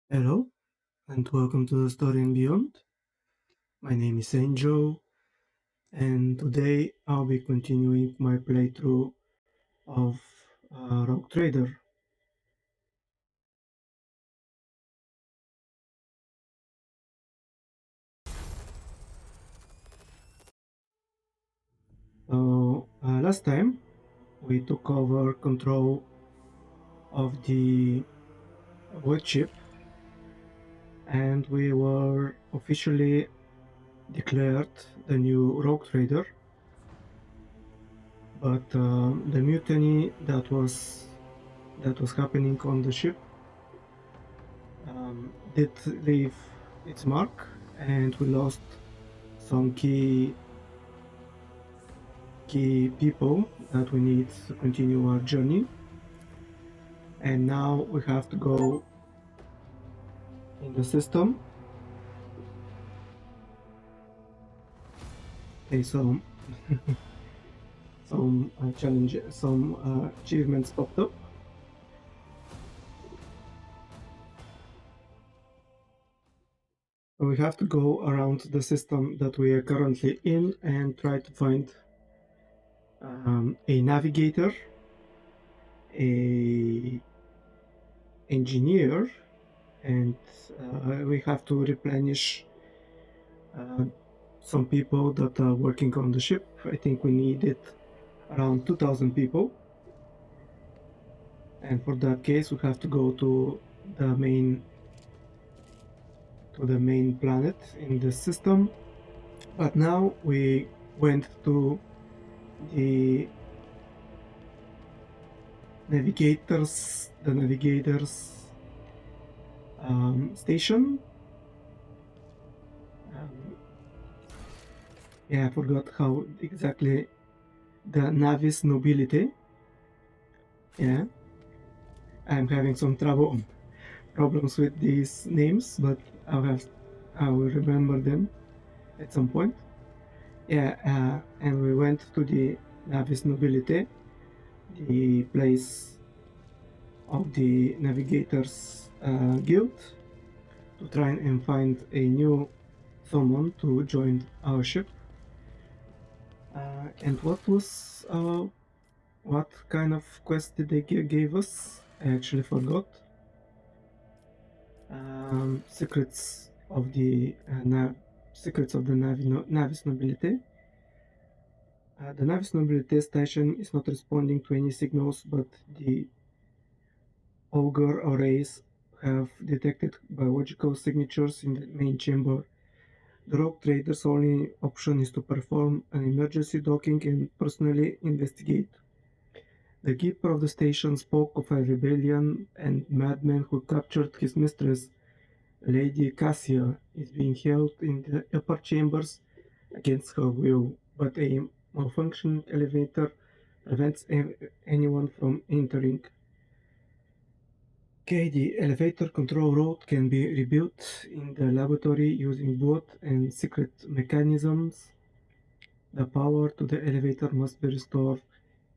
Hello, and welcome to the Story and Beyond. My name is Angel, and today I'll be continuing my playthrough of Rogue Trader. Last time we took over control of the void ship, and we were officially declared the new Rogue Trader. But the mutiny that was happening on the ship did leave its mark, and we lost some key people that we need to continue our journey. And now we have to go in the system. Okay, so some achievements popped up. We have to go around the system that we are currently in and try to find a navigator, a engineer, and we have to replenish uh, some people that are working on the ship. I think we needed around 2,000 people, and for that case we have to go to the main planet in the system. But now we went to the navigators station. um, yeah, I forgot how exactly the navis nobility. Yeah, I'm having some problems with these names, but I will remember them at some point. Yeah, and we went to the navis nobility, the place of the navigators guild, to try and find a new someone to join our ship. And what kind of quest did they give us? I actually forgot. Secrets of the secrets of the Navis nobility. The Navis nobility station is not responding to any signals, but the auger arrays have detected biological signatures in the main chamber. The Rogue Trader's only option is to perform an emergency docking and personally investigate. The keeper of the station spoke of a rebellion, and madman who captured his mistress, Lady Cassia, is being held in the upper chambers against her will, but a malfunctioning elevator prevents anyone from entering. Okay, the elevator control road can be rebuilt in the laboratory using both and secret mechanisms. The power to the elevator must be restored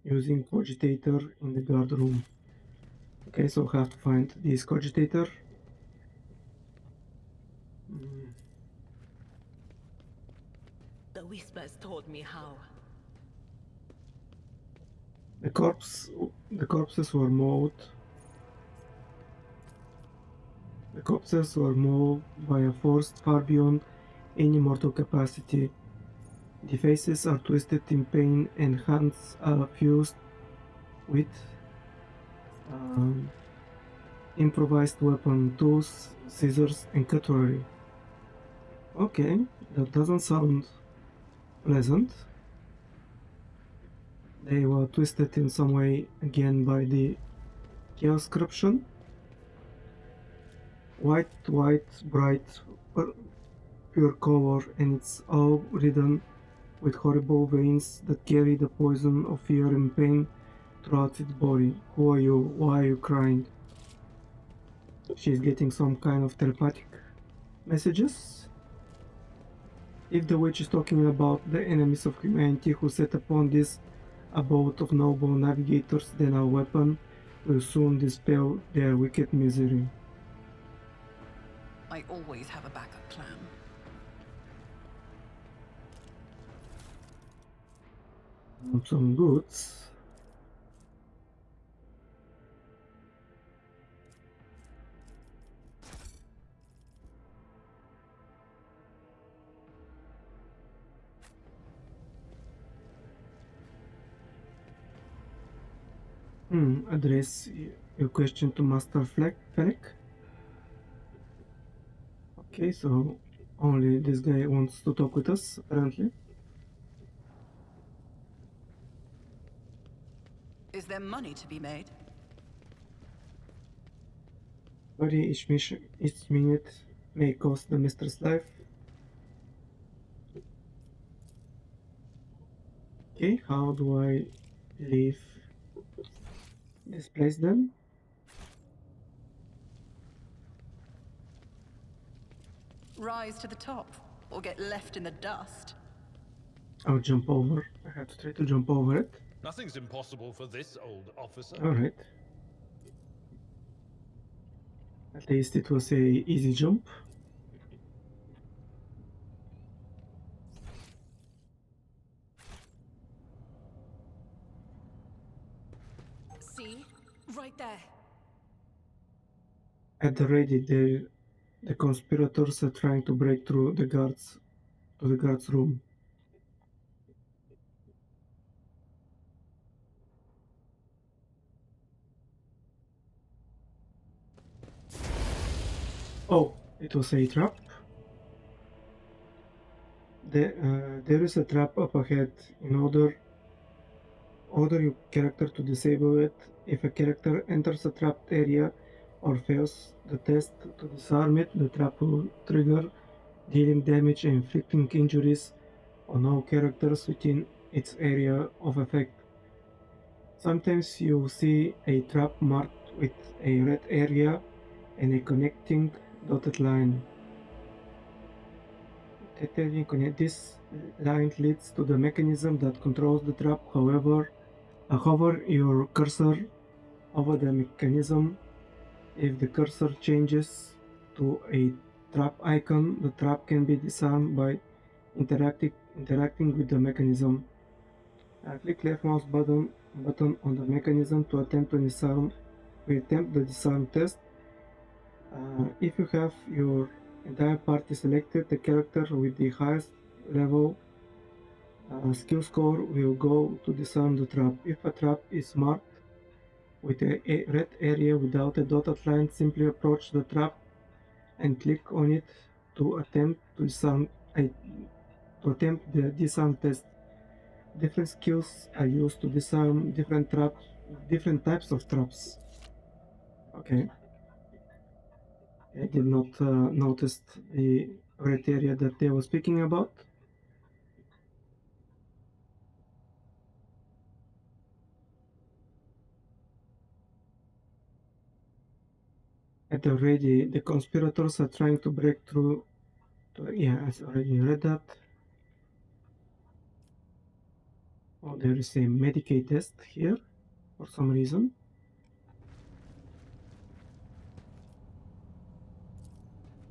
using cogitator in the guard room. Okay, so we have to find this cogitator. Mm, The whispers told me how. The corpse, the corpses were moved. The corpses were moved by a force far beyond any mortal capacity. The faces are twisted in pain, and hands are fused with um, improvised weapon tools, scissors, and cutlery. Okay, that doesn't sound pleasant. They were twisted in some way again by the chaos corruption. White, bright, pure color, and it's all ridden with horrible veins that carry the poison of fear and pain throughout its body. Who are you? Why are you crying? She's getting some kind of telepathic messages. If the witch is talking about the enemies of humanity who set upon this abode of noble navigators, then our weapon will soon dispel their wicked misery. I always have a backup plan. Some goods. Address your question to Master Fleck. Okay, so only this guy wants to talk with us, apparently. Is there money to be made? Worry each minute may cost the mistress life. Okay, how do I leave this place then? Rise to the top, or get left in the dust. I'll jump over. I have to try to jump over it. Nothing's impossible for this old officer. Alright. At least it was a easy jump. See? Right there. At the ready, the conspirators are trying to break through the guards to the guards' room. Oh, it was a trap. There is a trap up ahead. Order your character to disable it. If a character enters a trapped area or fails the test to disarm it, the trap will trigger, dealing damage and inflicting injuries on all characters within its area of effect. Sometimes you see a trap marked with a red area and a connecting dotted line. This line leads to the mechanism that controls the trap. Hover your cursor over the mechanism. If the cursor changes to a trap icon, the trap can be disarmed by interacting with the mechanism. Click left mouse button on the mechanism to attempt the disarm test. If you have your entire party selected, the character with the highest level skill score will go to disarm the trap. If a trap is marked with a red area without a dotted line, simply approach the trap and click on it to attempt the disarm test. Different skills are used to disarm different types of traps. Okay. I did not notice the red area that they were speaking about. At the ready, the conspirators are trying to break through. Yeah, I already read that. Oh, there is a Medicaid test here for some reason.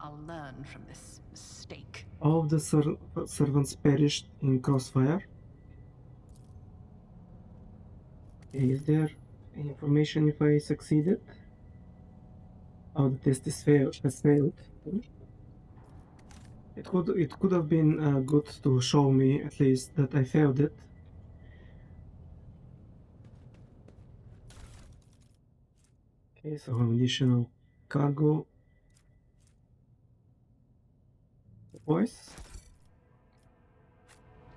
I'll learn from this mistake. All of the servants perished in crossfire. Okay, is there any information if I succeeded? Oh, the test has failed. It could have been good to show me at least that I failed it. Okay, so additional cargo voice.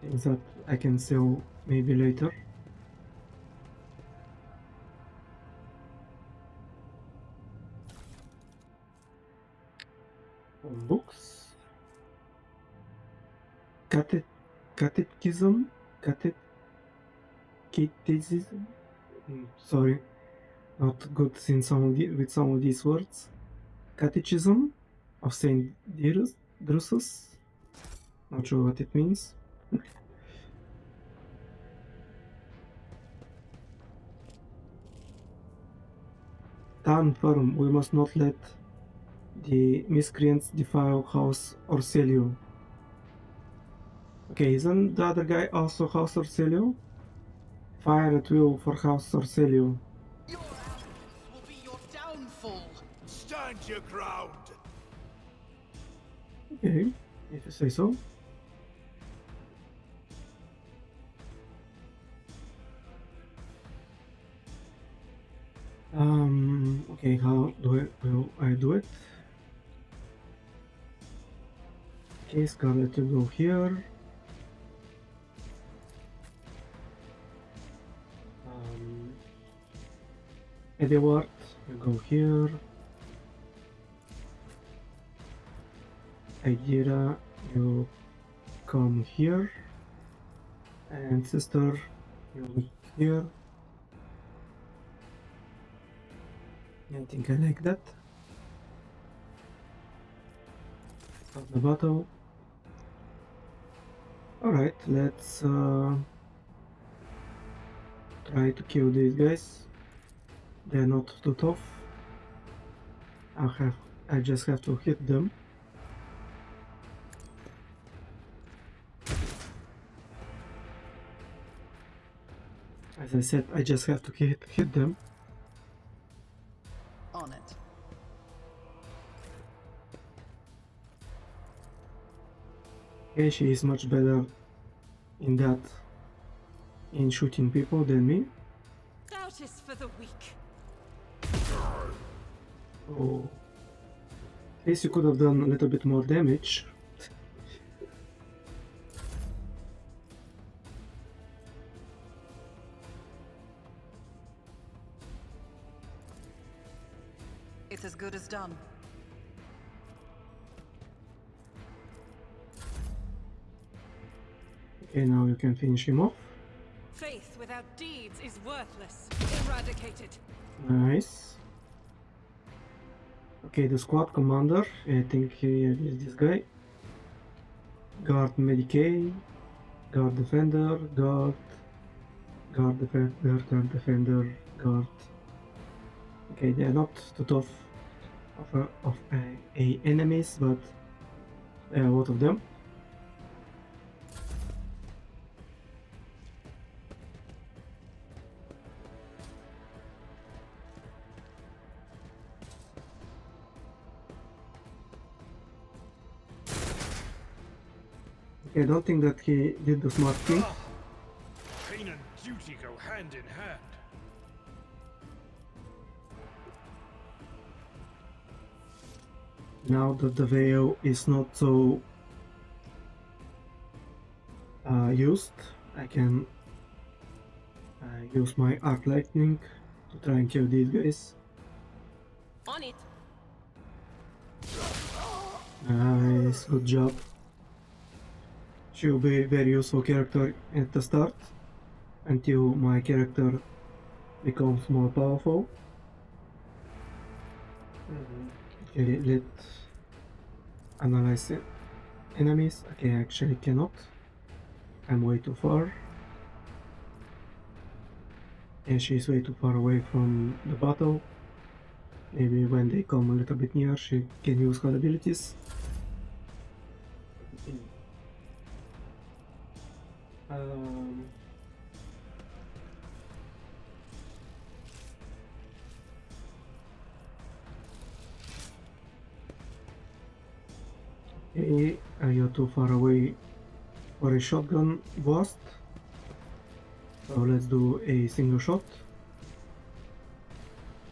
Things that I can sell maybe later. Books. Catechism. Catechism. Sorry, not good in with some of these words. Catechism of Saint Drusus. Not sure what it means. Stand firm. We must not let The miscreants defile House Orselio. Okay, isn't the other guy also House Orselio? Fire at will for House Orselio. Your arrogance will be your downfall. Stand your ground! Okay, if you say so. Okay, how will I do it? Okay, Scarlet, you go here. Edward, you go here. Idira, you come here. And sister, you here. I think I like that. Start the battle. Alright, let's try to kill these guys. They're not too tough. I just have to hit them. As I said, I just have to hit them. On it. Okay, she is much better in that, in shooting people than me. Doubt is for the weak. Oh. At least you could have done a little bit more damage. It's as good as done. Okay, now you can finish him off. Faith without deeds is worthless. Eradicated. Nice. Okay, the squad commander, I think he is this guy. Guard Medicaid, guard defender, guard defender, guard defender, guard. Okay, they are not too tough of enemies, but there are a lot of them. Okay, I don't think that he did the smart thing. Pain and duty go hand in hand. Now that the veil is not so used, I can use my arc lightning to try and kill these guys. On it. Nice, good job. She will be a very useful character at the start until my character becomes more powerful. Okay, let's analyze enemies. Okay, I actually cannot. I'm way too far. And she's way too far away from the battle. Maybe when they come a little bit near, she can use her abilities. Okay, you're too far away for a shotgun blast. So let's do a single shot.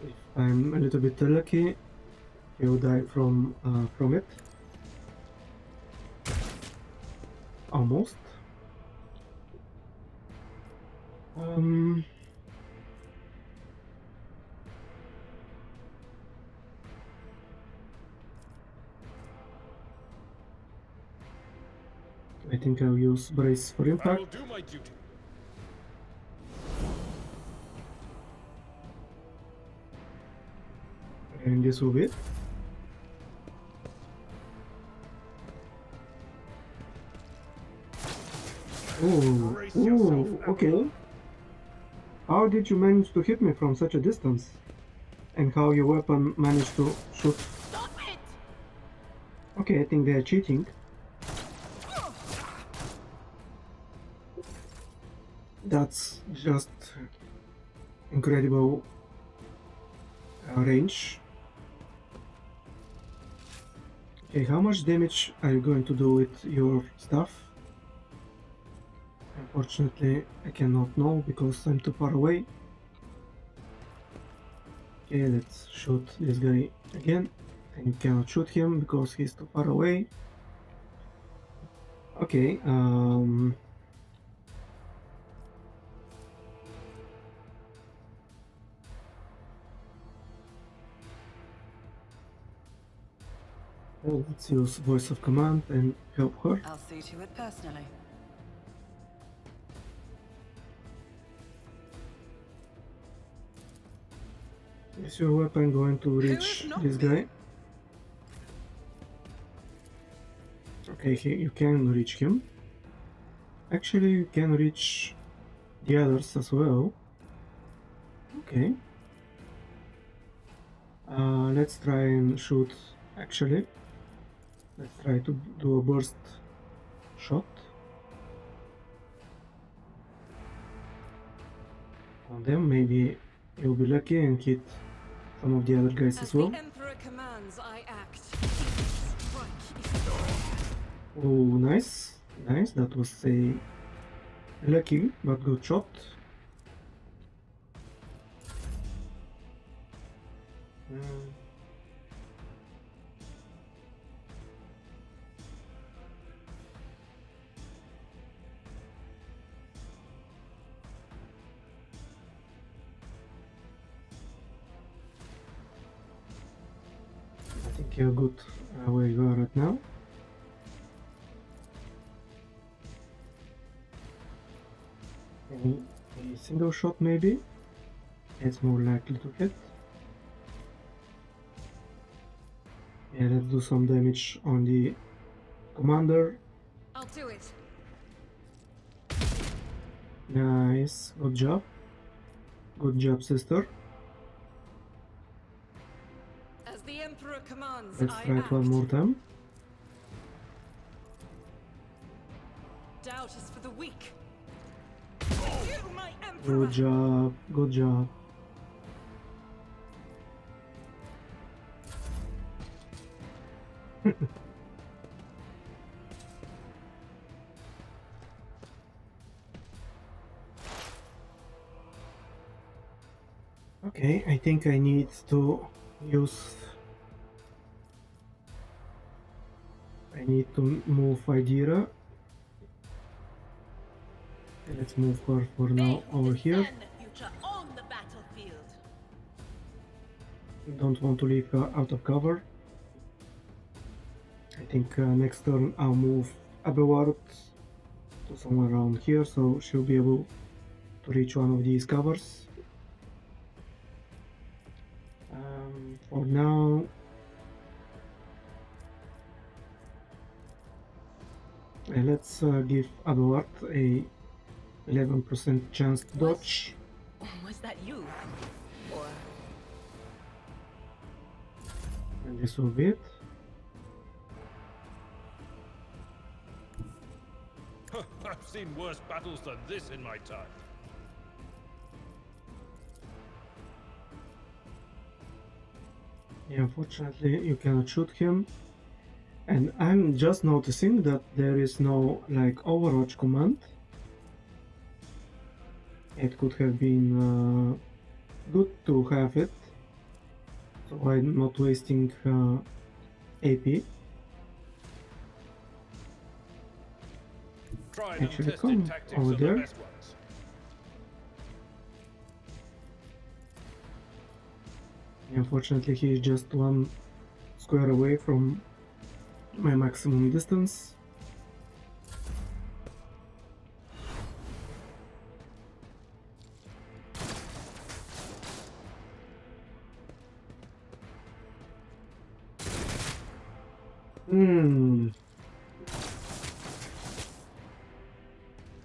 If I'm a little bit lucky, he'll die from it. Almost. I think I'll use brace for I will impact. do my duty. And this will be it. Oh, Brace yourself, okay. How did you manage to hit me from such a distance? And how your weapon managed to shoot? Stop it! Okay, I think they are cheating. That's just incredible range. Okay, how much damage are you going to do with your stuff? Unfortunately, I cannot know because I'm too far away. Okay, let's shoot this guy again. And you cannot shoot him because he's too far away. Okay, well, let's use voice of command and help her. I'll see to it personally. Is your weapon going to is reach not this me? guy? Okay, you can reach him. Actually, you can reach the others as well. Okay. Let's try and shoot. Actually, let's try to do a burst shot on them. Maybe you'll be lucky and hit some of the other guys As as the well. Emperor commands, I act. Strike if Oh, nice, nice. That was a lucky but good shot. Mm. I think you're good where you are right now. A single shot maybe. It's more likely to hit. Yeah, let's do some damage on the commander. I'll do it. Nice, good job. Good job, sister. As the Emperor commands, Let's I try it act. one more time. Doubt is for the weak. You, my Emperor! Good job, good job. Okay, I think I need to use... I need to move Idira. Let's move her for now over here. Don't want to leave her out of cover. I think next turn I'll move Abelard to somewhere around here so she'll be able to reach one of these covers. For now, let's give Abelard a 11% chance to dodge. Was that you? Or And this will be it. I've seen worse battles than this in my time. Yeah, unfortunately, you cannot shoot him. And I'm just noticing that there is no like Overwatch command. It could have been good to have it, so I'm not wasting AP. Tried and Actually, tested come tactics over are the there. best ones. Unfortunately, he is just one square away from my maximum distance.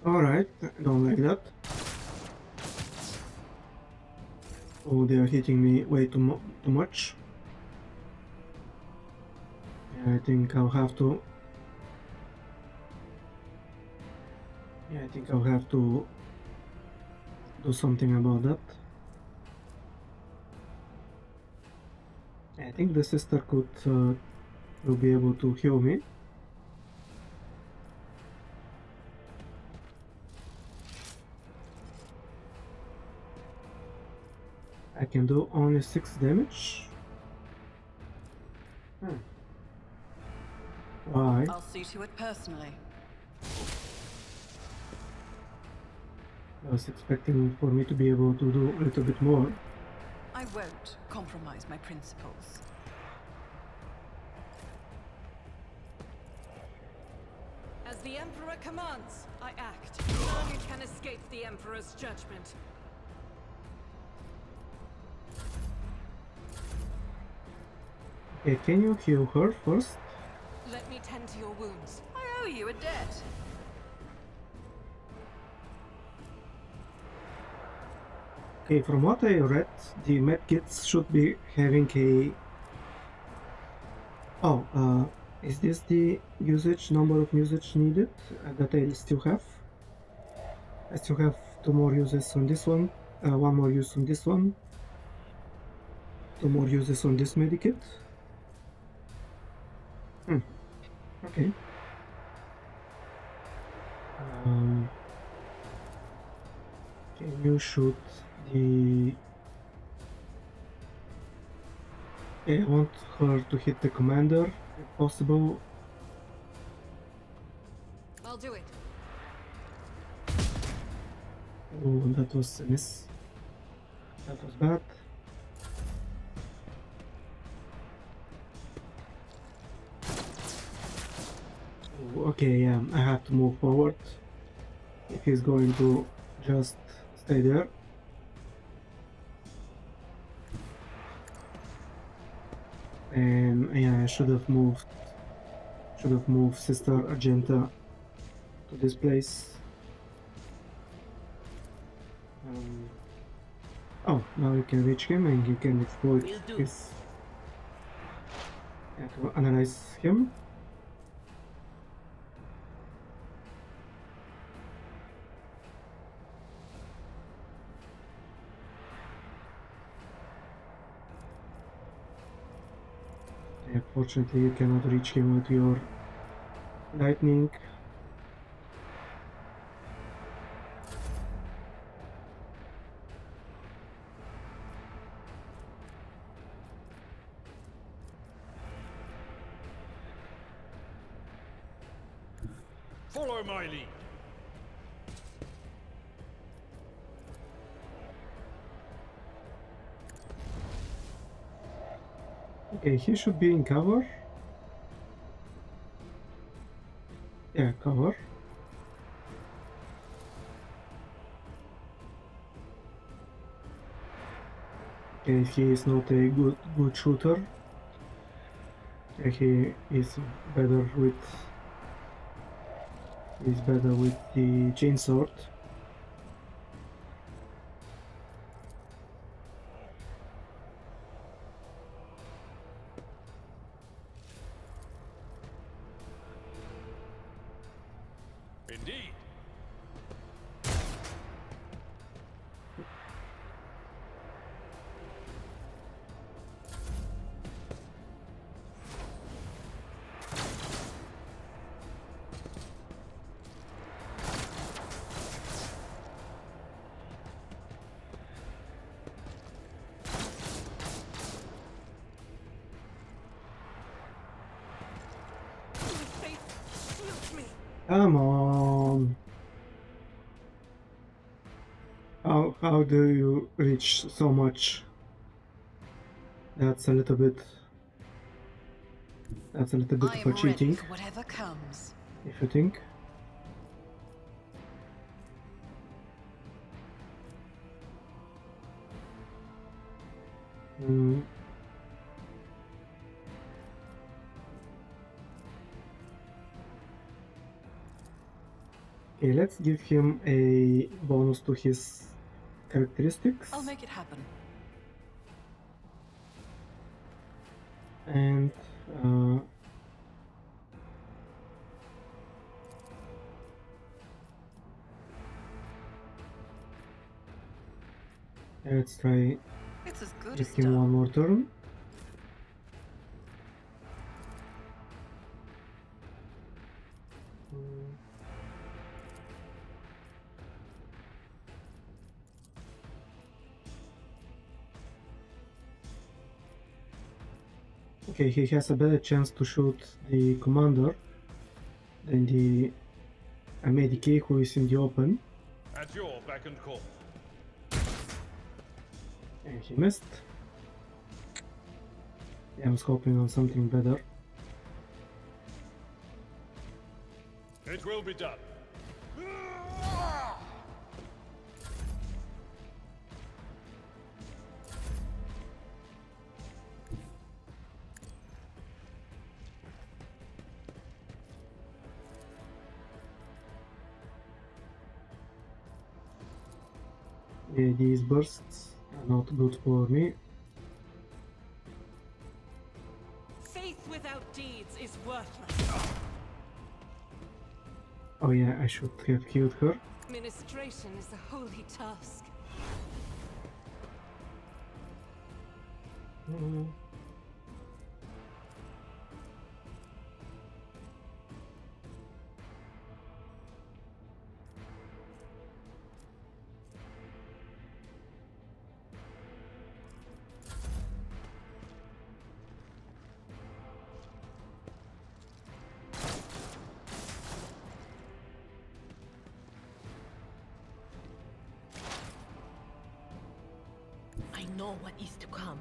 Alright, don't like that. Oh, they are hitting me way too much. I think I'll have to. Yeah, I think I'll have to do something about that. I think the sister will be able to heal me. I can do only 6 damage. Why? I'll see to it personally. I was expecting for me to be able to do a little bit more. I won't compromise my principles. As the Emperor commands, I act. None can escape the Emperor's judgment. Okay, can you heal her first? Let me tend to your wounds. I owe you a debt. Okay, from what I read, the medkits should be having a... Oh, is this the number of usage needed that I still have? I still have 2 more uses on this one, 1 more use on this one, 2 more uses on this medikit. Okay. Can you shoot the... I want her to hit the commander, if possible. I'll do it. Oh, that was a miss. That was bad. Oh, okay, yeah, I have to move forward if he's going to just stay there. And yeah, I should have moved Sister Argenta to this place. Oh, now you can reach him and you can exploit his... Yeah, to analyze him. Unfortunately, you cannot reach him with your lightning. Follow my lead. Okay, he should be in cover. Yeah, cover. Okay, he is not a good shooter. Yeah, he is better with the chainsword. Indeed. Shoot me. Come on. How do you reach so much? That's a little bit I of a am ready cheating, for whatever comes. if you think. Okay, let's give him a bonus to his characteristics. I'll make it happen. And Let's try It's as good give as him done. one more turn. Okay, he has a better chance to shoot the commander than the Medikey who is in the open. At your beck and call. And he missed. Yeah, I was hoping on something better. It will be done. Yeah, these bursts are not good for me. Faith without deeds is worthless. Oh yeah, I should have killed her. Administration is a holy task. I know what is to come.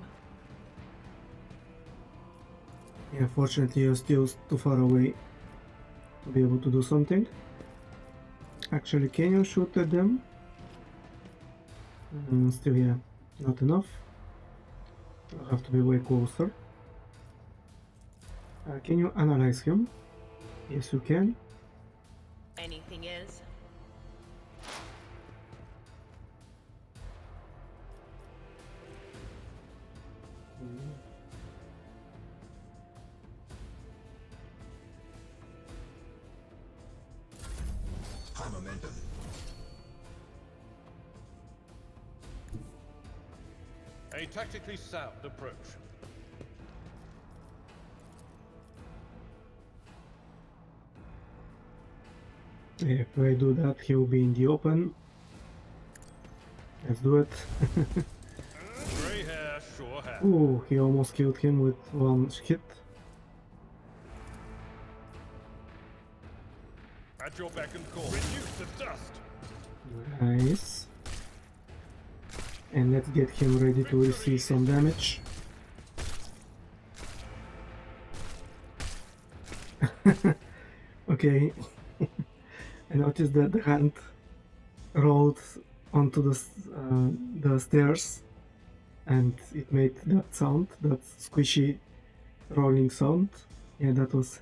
Yeah, fortunately you're still too far away to be able to do something. Actually, can you shoot at them? Still, yeah, not enough. You'll have to be way closer. Can you analyze him? Yes, you can. Anything else? High momentum. A tactically sound approach. If I do that, he will be in the open. Let's do it. Grey hair, sure hair. Ooh, he almost killed him with one hit. At your beck and call. Reduce the dust. Nice. And let's get him ready to receive some damage. Okay. I noticed that the hand rolled onto the stairs and it made that sound, that squishy rolling sound. Yeah, that was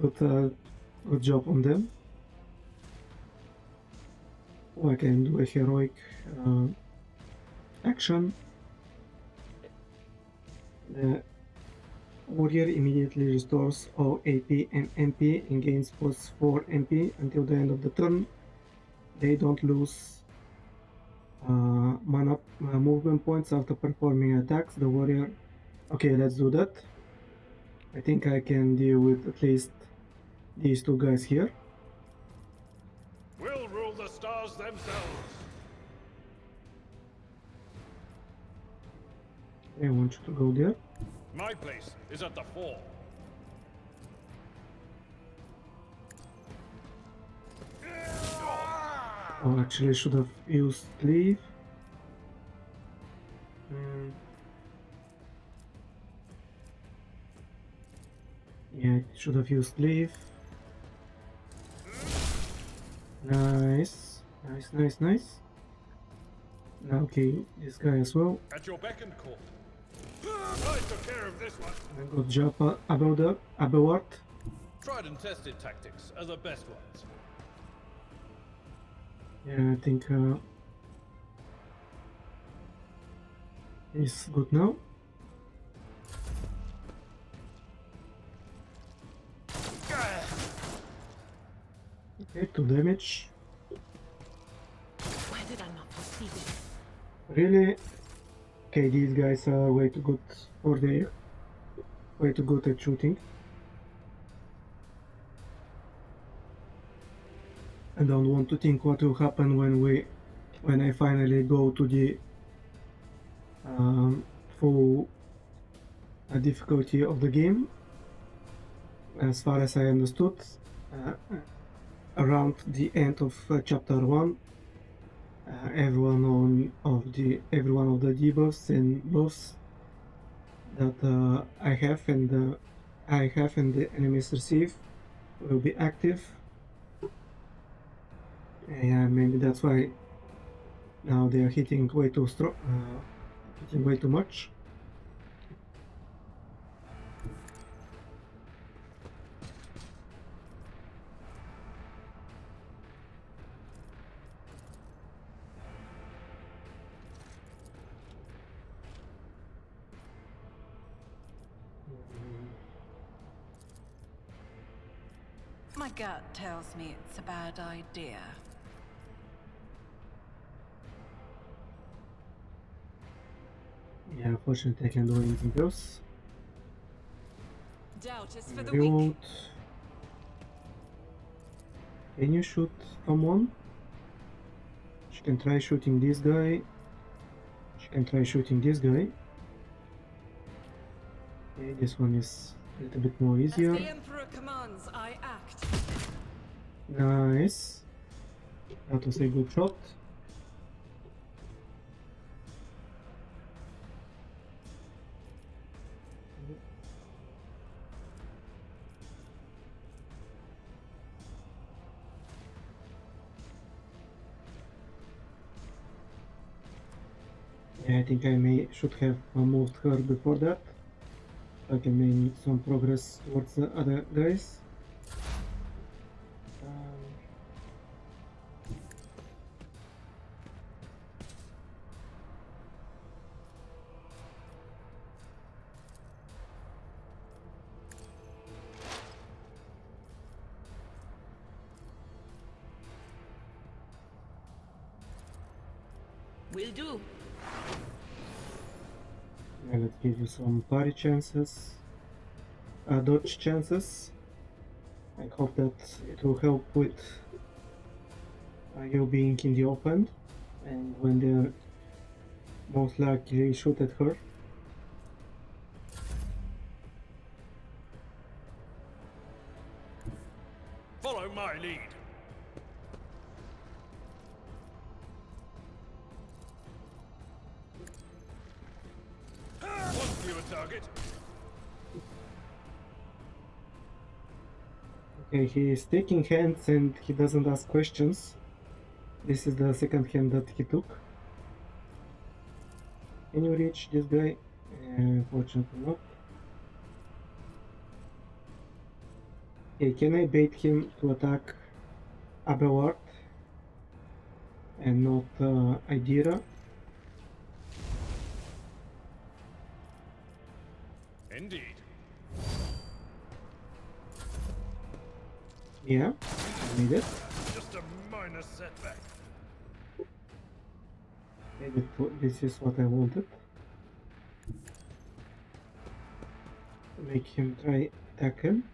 good job on them. Oh, I can do a heroic action. The warrior immediately restores all AP and MP and gains plus 4 MP until the end of the turn. They don't lose mana movement points after performing attacks. The warrior... Okay, let's do that. I think I can deal with at least these two guys here. Will rule the stars themselves. I want you to go there. My place is at the fore. Oh, actually, I should have used leave. Yeah, I should have used leave. Nice. Nice, nice, nice. Now, okay, this guy as well. At your beck and call. I took care of this one. I got job Abeward. Tried and tested tactics are the best ones. Yeah, I think he's good now. Okay, 2 damage. Why did I not foresee this? Really? Okay, these guys are way too good for the way too good at shooting. I don't want to think what will happen when I finally go to the full difficulty of the game. As far as I understood, around the end of chapter 1, every one of the debuffs and buffs that I have and the enemies receive will be active. Yeah, maybe that's why now they are hitting way too strong, hitting way too much. My gut tells me it's a bad idea. Yeah, unfortunately I can't do anything else. Doubt is for the weak. Reload. Can you shoot someone? She can try shooting this guy. She can try shooting this guy. Okay, this one is a little bit more As easier. the Emperor commands, I act. Nice. That was a good shot. Yeah, I think I should have moved her before that. I can make some progress towards the other guys. Will do. Yeah, let's give you some parry chances, dodge chances. I hope that it will help with you being in the open, and when they're most likely shoot at her. Follow my lead. One fewer target. Okay, he is taking hands and he doesn't ask questions. This is the second hand that he took. Can you reach this guy? Fortunately not. Okay, can I bait him to attack Abelard and not Idira? Indeed. Yeah, I made it. Just a minor setback. Okay, this is what I wanted. Make him try attack him.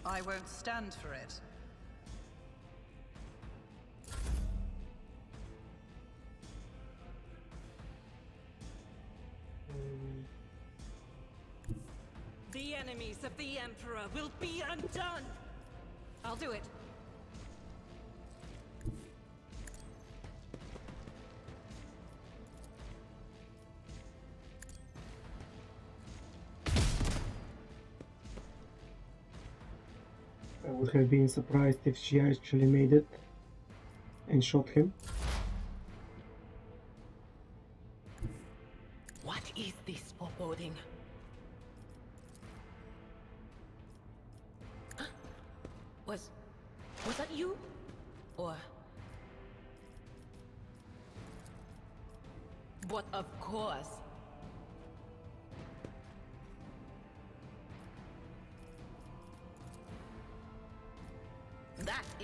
I won't stand for it. The enemies of the Emperor will be undone! I'll do it. I would have been surprised if she actually made it and shot him. What is this foreboding? Was that you? Or... But of course.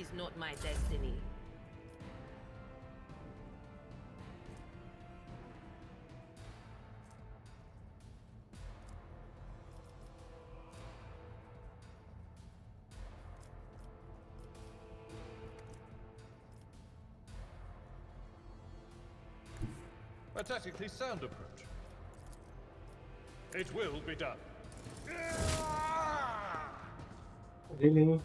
is not my destiny. A tactically sound approach. It will be done. Really?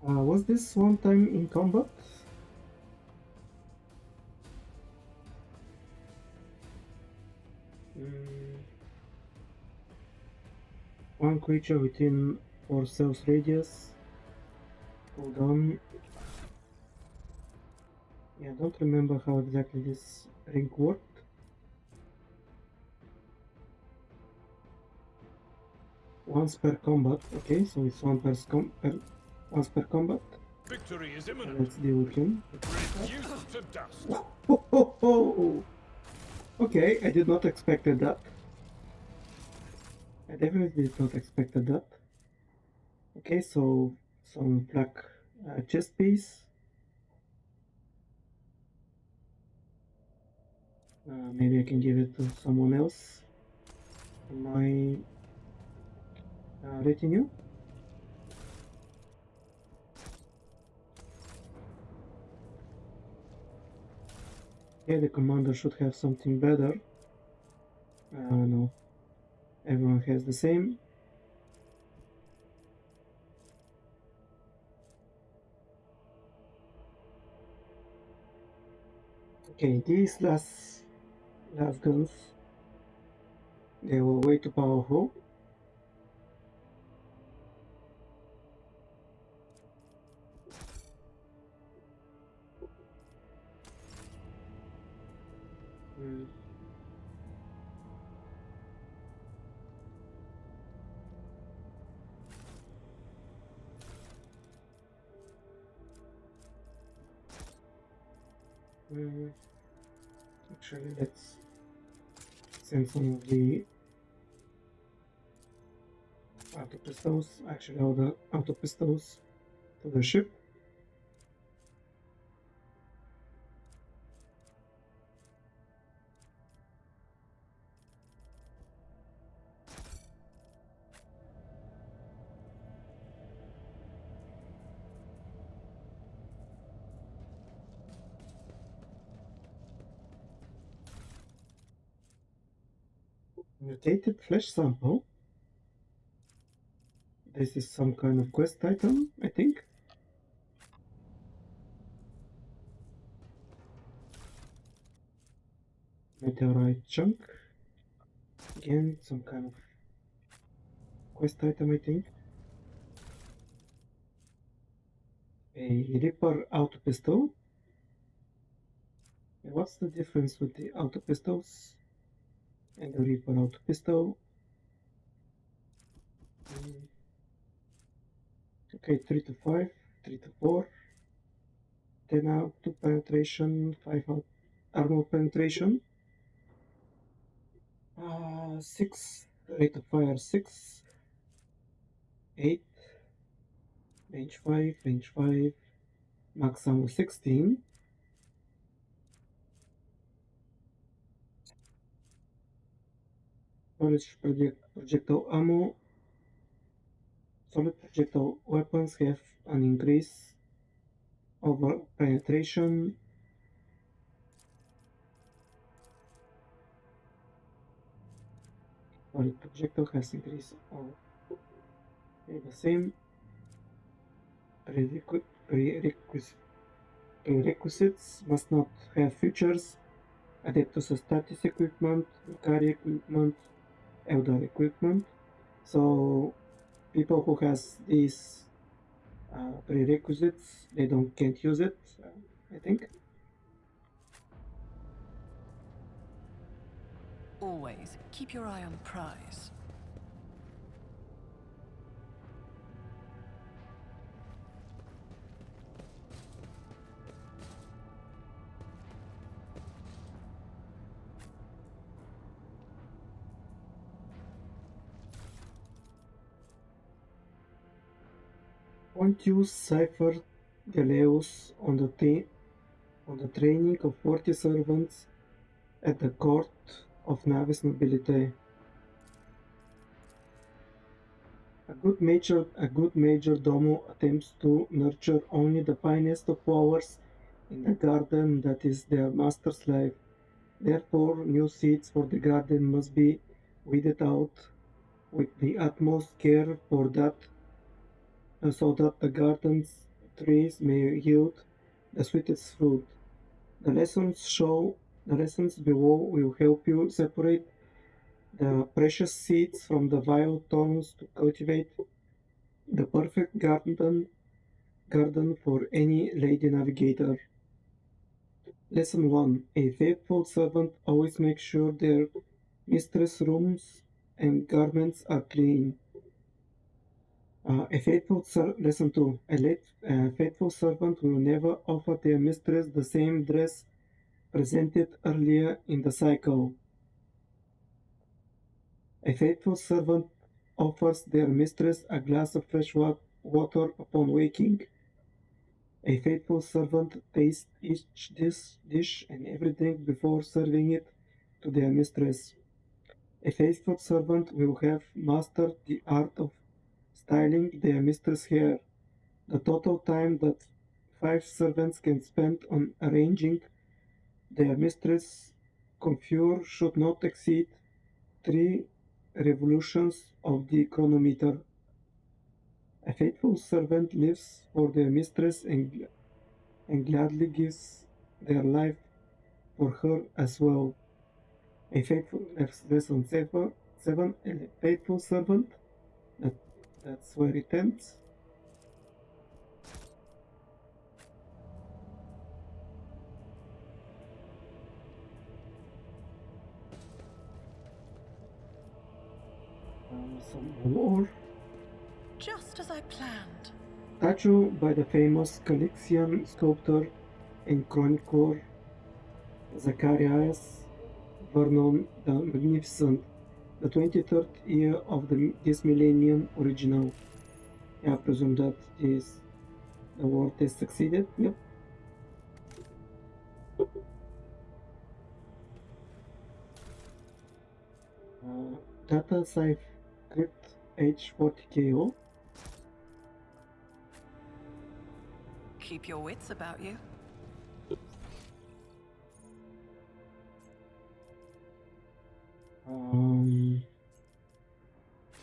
Was this one time in combat? One creature within 4 cells radius. Hold on. Yeah, I don't remember how exactly this ring worked. Once per combat. Okay, so it's once per combat. Victory is So imminent. let's deal with him. Reduced to dust. Ho, ho, ho. Okay, I did not expected that. I definitely did not expected that. Okay, so some black chest piece. Maybe I can give it to someone else in my retinue. Yeah, the commander should have something better. No, everyone has the same. Okay, these last guns, they were way too powerful. Mm. Mm. Actually, let's send some of the auto pistols, actually all the auto pistols to the ship. Mutated flesh sample. This is some kind of quest item, I think. Meteorite chunk. Again, some kind of quest item, I think. A Reaper auto pistol. And what's the difference with the auto pistols and the Reaper auto pistol? Okay, 3 to 5, 3 to 4, 10 out to penetration, 5 out armor penetration, 6 rate of fire 6, 8, range 5, max ammo 16. Projectile ammo. Solid projectile weapons have an increase over penetration. Solid projectile has increase over the same. Prerequisites must not have features. Adeptus Astartes equipment, Lucari equipment, Eldar equipment. So people who has these prerequisites, they can't use it, I think. Always keep your eye on the prize. Pontius ciphered Galeus on the training of 40 servants at the court of Navis nobility. A good major domo attempts to nurture only the finest of flowers in the garden that is their master's life. Therefore, new seeds for the garden must be weeded out with the utmost care so that the garden's trees may yield the sweetest fruit. The lessons below will help you separate the precious seeds from the vile thorns to cultivate the perfect garden for any lady navigator. Lesson 1. A faithful servant always makes sure their mistress' rooms and garments are clean. Lesson 2. A faithful servant will never offer their mistress the same dress presented earlier in the cycle. A faithful servant offers their mistress a glass of fresh water upon waking. A faithful servant tastes each dish and every drink before serving it to their mistress. A faithful servant will have mastered the art of styling their mistress' hair. The total time that 5 servants can spend on arranging their mistress' coiffure should not exceed 3 revolutions of the chronometer. A faithful servant lives for their mistress and gladly gives their life for her as well. A faithful lesson 7 a faithful servant that, that's where it ends. Some more. Just as I planned. Statue by the famous Calixian sculptor and chronicler Zacharias Vernon the Magnificent, the 23rd year of this millennium original. Yeah, I presume that the world has succeeded. Yep. Data Crypt H40KO. Keep your wits about you.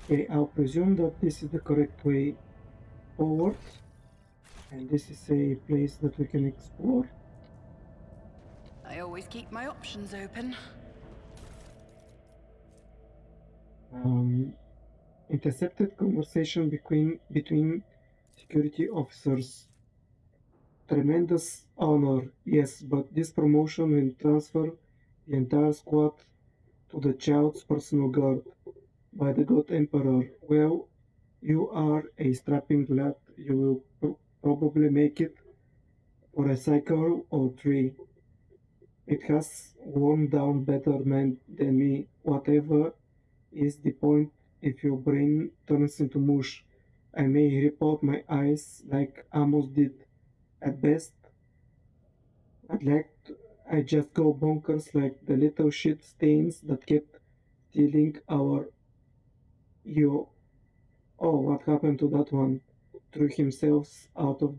Okay, I'll presume that this is the correct way forward, and this is a place that we can explore. I always keep my options open. Intercepted conversation between security officers. Tremendous honor, yes, but this promotion will transfer the entire squad to the child's personal guard by the God Emperor. Well, you are a strapping lad. You will probably make it for a cycle or 3. It has worn down better men than me. Whatever is the point if your brain turns into mush? I may rip out my eyes like Amos did. At best, I just go bonkers like the little shit stains that kept stealing our you. Oh, what happened to that one? Threw himself out of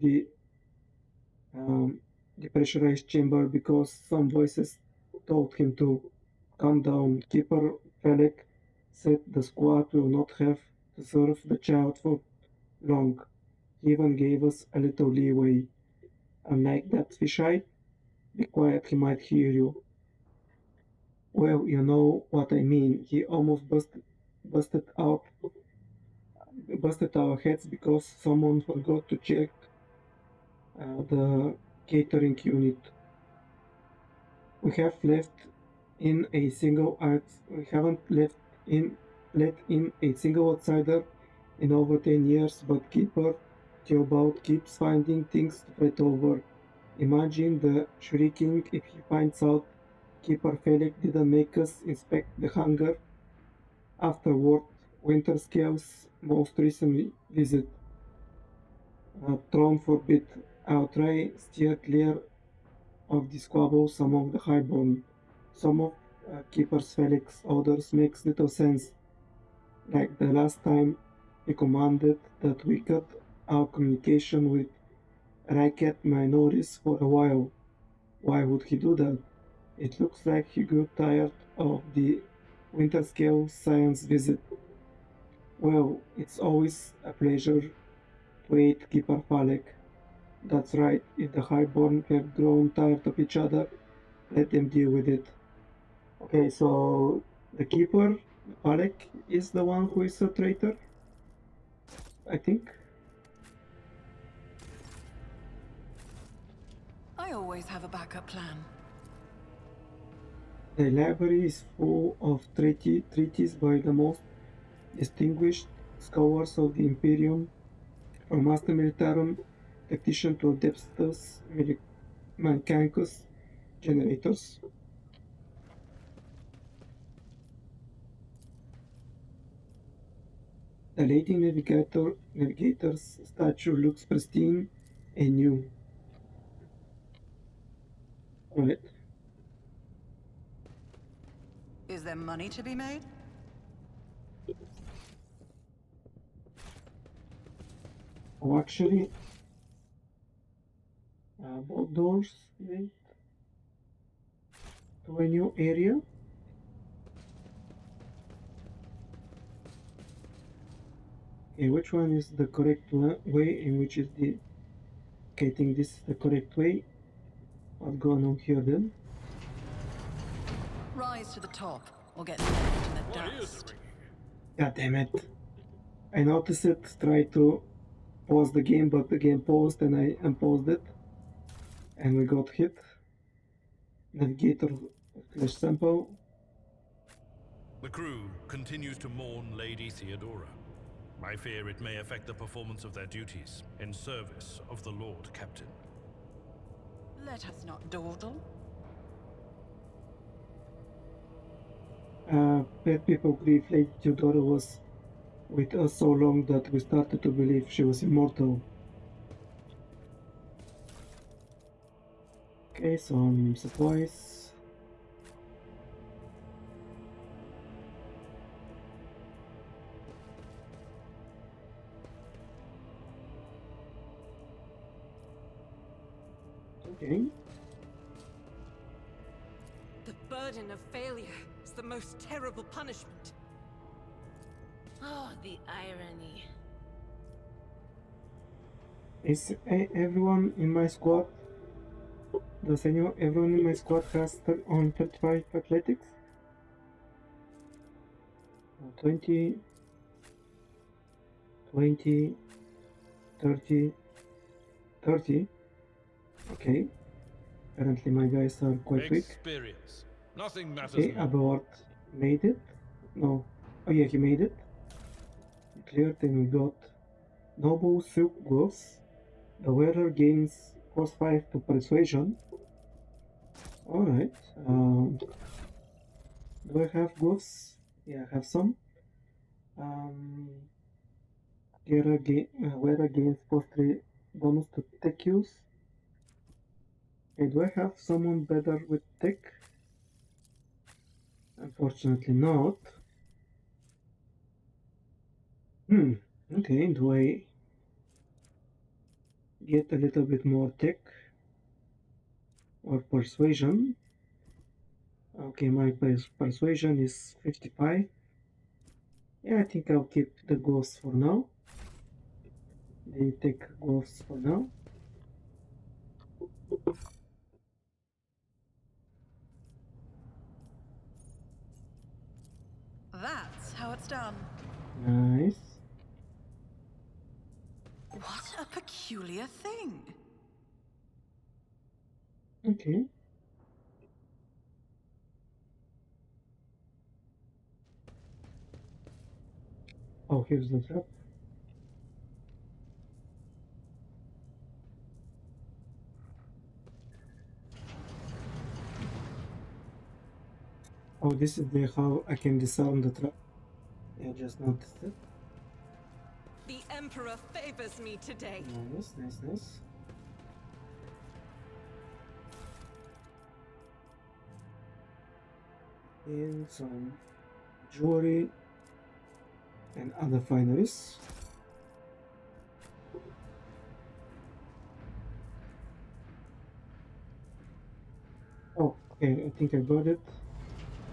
um, the pressurized chamber because some voices told him to. Calm down, Keeper Felek said the squad will not have to serve the child for long. He even gave us a little leeway. Unlike that fisheye, be quiet, he might hear you. Well, you know what I mean. He almost busted out busted our heads because someone forgot to check the catering unit. We have left in a single out. We haven't let in a single outsider in over 10 years, but Keeper Theobald keeps finding things to fight over. Imagine the shrieking if he finds out Keeper Felix didn't make us inspect the hangar afterward. Winterscale's most recent visit. Throne forbid outright, steer clear of the squabbles among the highborn. Some of Keeper's Felix orders makes little sense, like the last time he commanded that we cut our communication with Racket minorities for a while. Why would he do that? It looks like he grew tired of the winter scale science visit. Well, it's always a pleasure to aid Keeper Falek. That's right, if the Highborn have grown tired of each other, let them deal with it. Okay, so the Keeper, Falek, is the one who is a traitor, I think. I always have a backup plan. The library is full of treaties by the most distinguished scholars of the Imperium, from Master Militarum tactician to Adeptus Mechanicus generators. The Lady Navigator's statue looks pristine and new. Right. Is there money to be made? Oh, actually, both doors lead to a new area. Okay, which one is the correct way and which is the... Okay, I think this is the correct way. What's going on here then? Rise to the top, or get left in the What ears dust. are ringing? God damn it. I noticed it, tried to pause the game, but the game paused and I unpaused it. And we got hit. Navigator flash sample. The crew continues to mourn Lady Theodora. I fear it may affect the performance of their duties in service of the Lord Captain. Let us not dawdle. Bad people grieve Lady Theodora was with us so long that we started to believe she was immortal. Okay, some supplies. Okay. The burden of failure is the most terrible punishment. Oh, the irony. Is everyone in my squad? Does everyone in my squad has on 35 athletics? 20, 20, 30, 30. Okay. Apparently my guys are quite weak. Experience. Nothing matters Okay, more. Abelard made it. No. Oh yeah, he made it. Clear, then we got Noble Silk Gloves. The wearer gains plus 5 to persuasion. Alright. Do I have gloves? Yeah, I have some. Wearer gains plus 3 bonus to tech use. Okay, do I have someone better with tech? Unfortunately not. Okay, do I get a little bit more tech or persuasion? Okay, my persuasion is 55. Yeah, I think I'll keep the gloves for now. The tech gloves for now. That's how it's done. Nice. What a peculiar thing. Okay. Oh, here's the trap. Oh, this is how I can disarm the trap. I just noticed it. The Emperor favors me today. Nice, nice, nice. And some jewelry and other fineries. Oh, okay, I think I got it.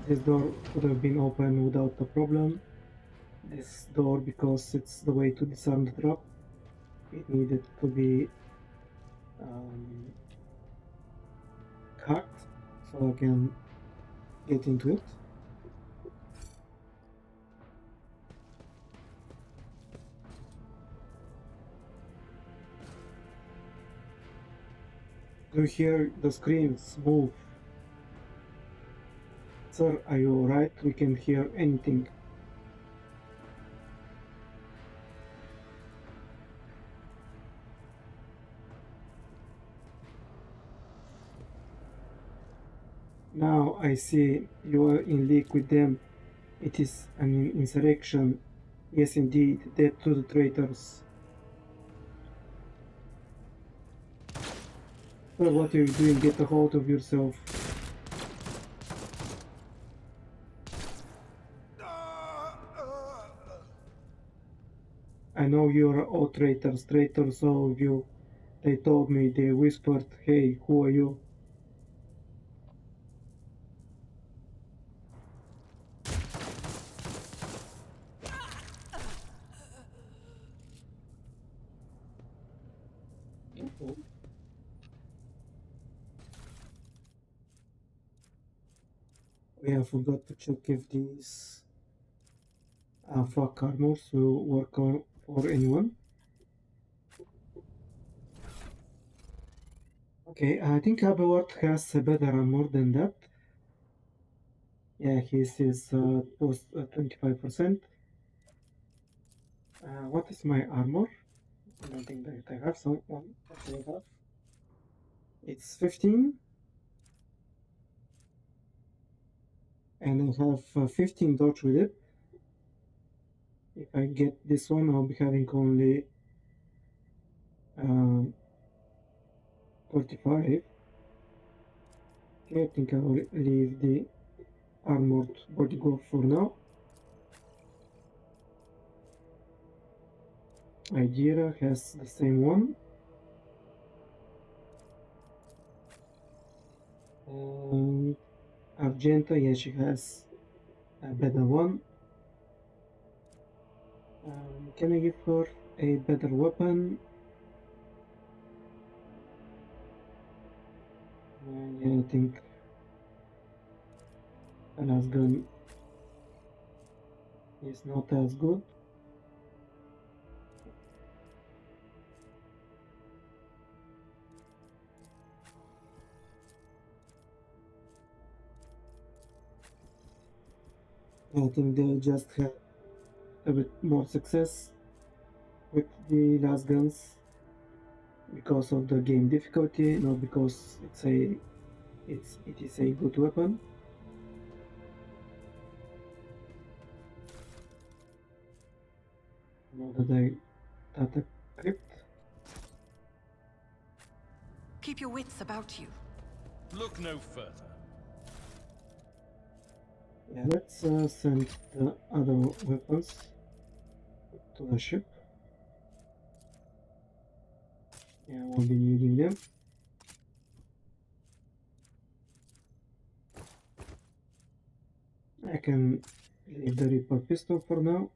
This door could have been opened without a problem. This door, because it's the way to disarm the trap, it needed to be hacked so I can get into it. Do you hear the screams? Move. Sir, are you alright? We can hear anything. Now I see you are in league with them. It is an insurrection. Yes, indeed. Death to the traitors. Sir, what are you doing? Get a hold of yourself. I know you are all traitors, all of you. They told me, they whispered, hey, who are you? Oh, yeah, I forgot to check if these fuck armors will work on for anyone. Okay, I think Abelard has a better armor than that. Yeah, his is post 25%. What is my armor? I don't think that I have some one. Actually, I have. It's 15, and I have 15 dodge with it. If I get this one, I'll be having only 45. Okay, I think I will leave the armored bodyguard for now. Idira has the same one. And Argenta, yeah, she has a better one. Can I give her a better weapon? Yeah, I think a last gun is not as good. I think they just had a bit more success with the last guns because of the game difficulty, not because it is a good weapon. Now that I data crypt. Keep your wits about you. Look no further. Yeah, let's send the other weapons to the ship. Yeah, we'll be needing them. I can leave the Reaper pistol for now.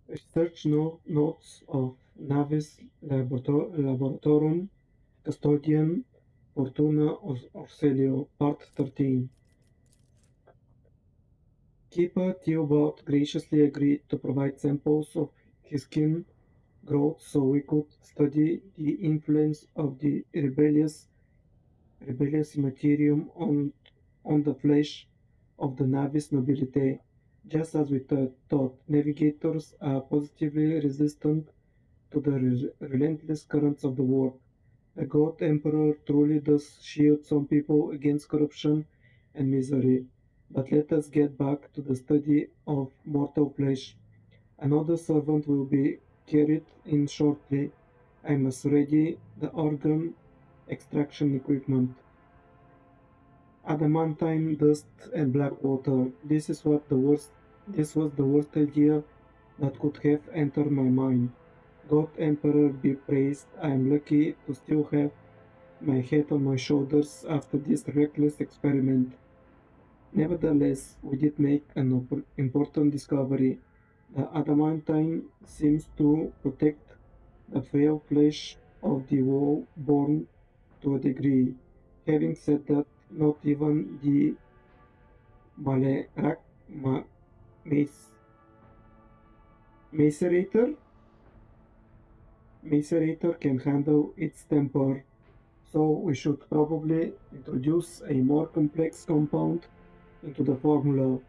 Research notes of Navis Laboratorum Custodian Fortuna Orselio, Part 13. Keeper Theobald graciously agreed to provide samples of his skin growth so we could study the influence of the rebellious Immaterium on the flesh of the Navis nobility. Just as we thought, navigators are positively resistant to the relentless currents of the war. The God Emperor truly does shield some people against corruption and misery. But let us get back to the study of mortal flesh. Another servant will be carried in shortly. I must ready the organ extraction equipment. Adamantine dust and black water. This was the worst idea that could have entered my mind. God Emperor be praised, I am lucky to still have my head on my shoulders after this reckless experiment. Nevertheless, we did make an important discovery. The adamantine seems to protect the frail flesh of the born to a degree. Having said that, not even the malerac- ma- mace- macerator macerator can handle its temper, so we should probably introduce a more complex compound into the formula.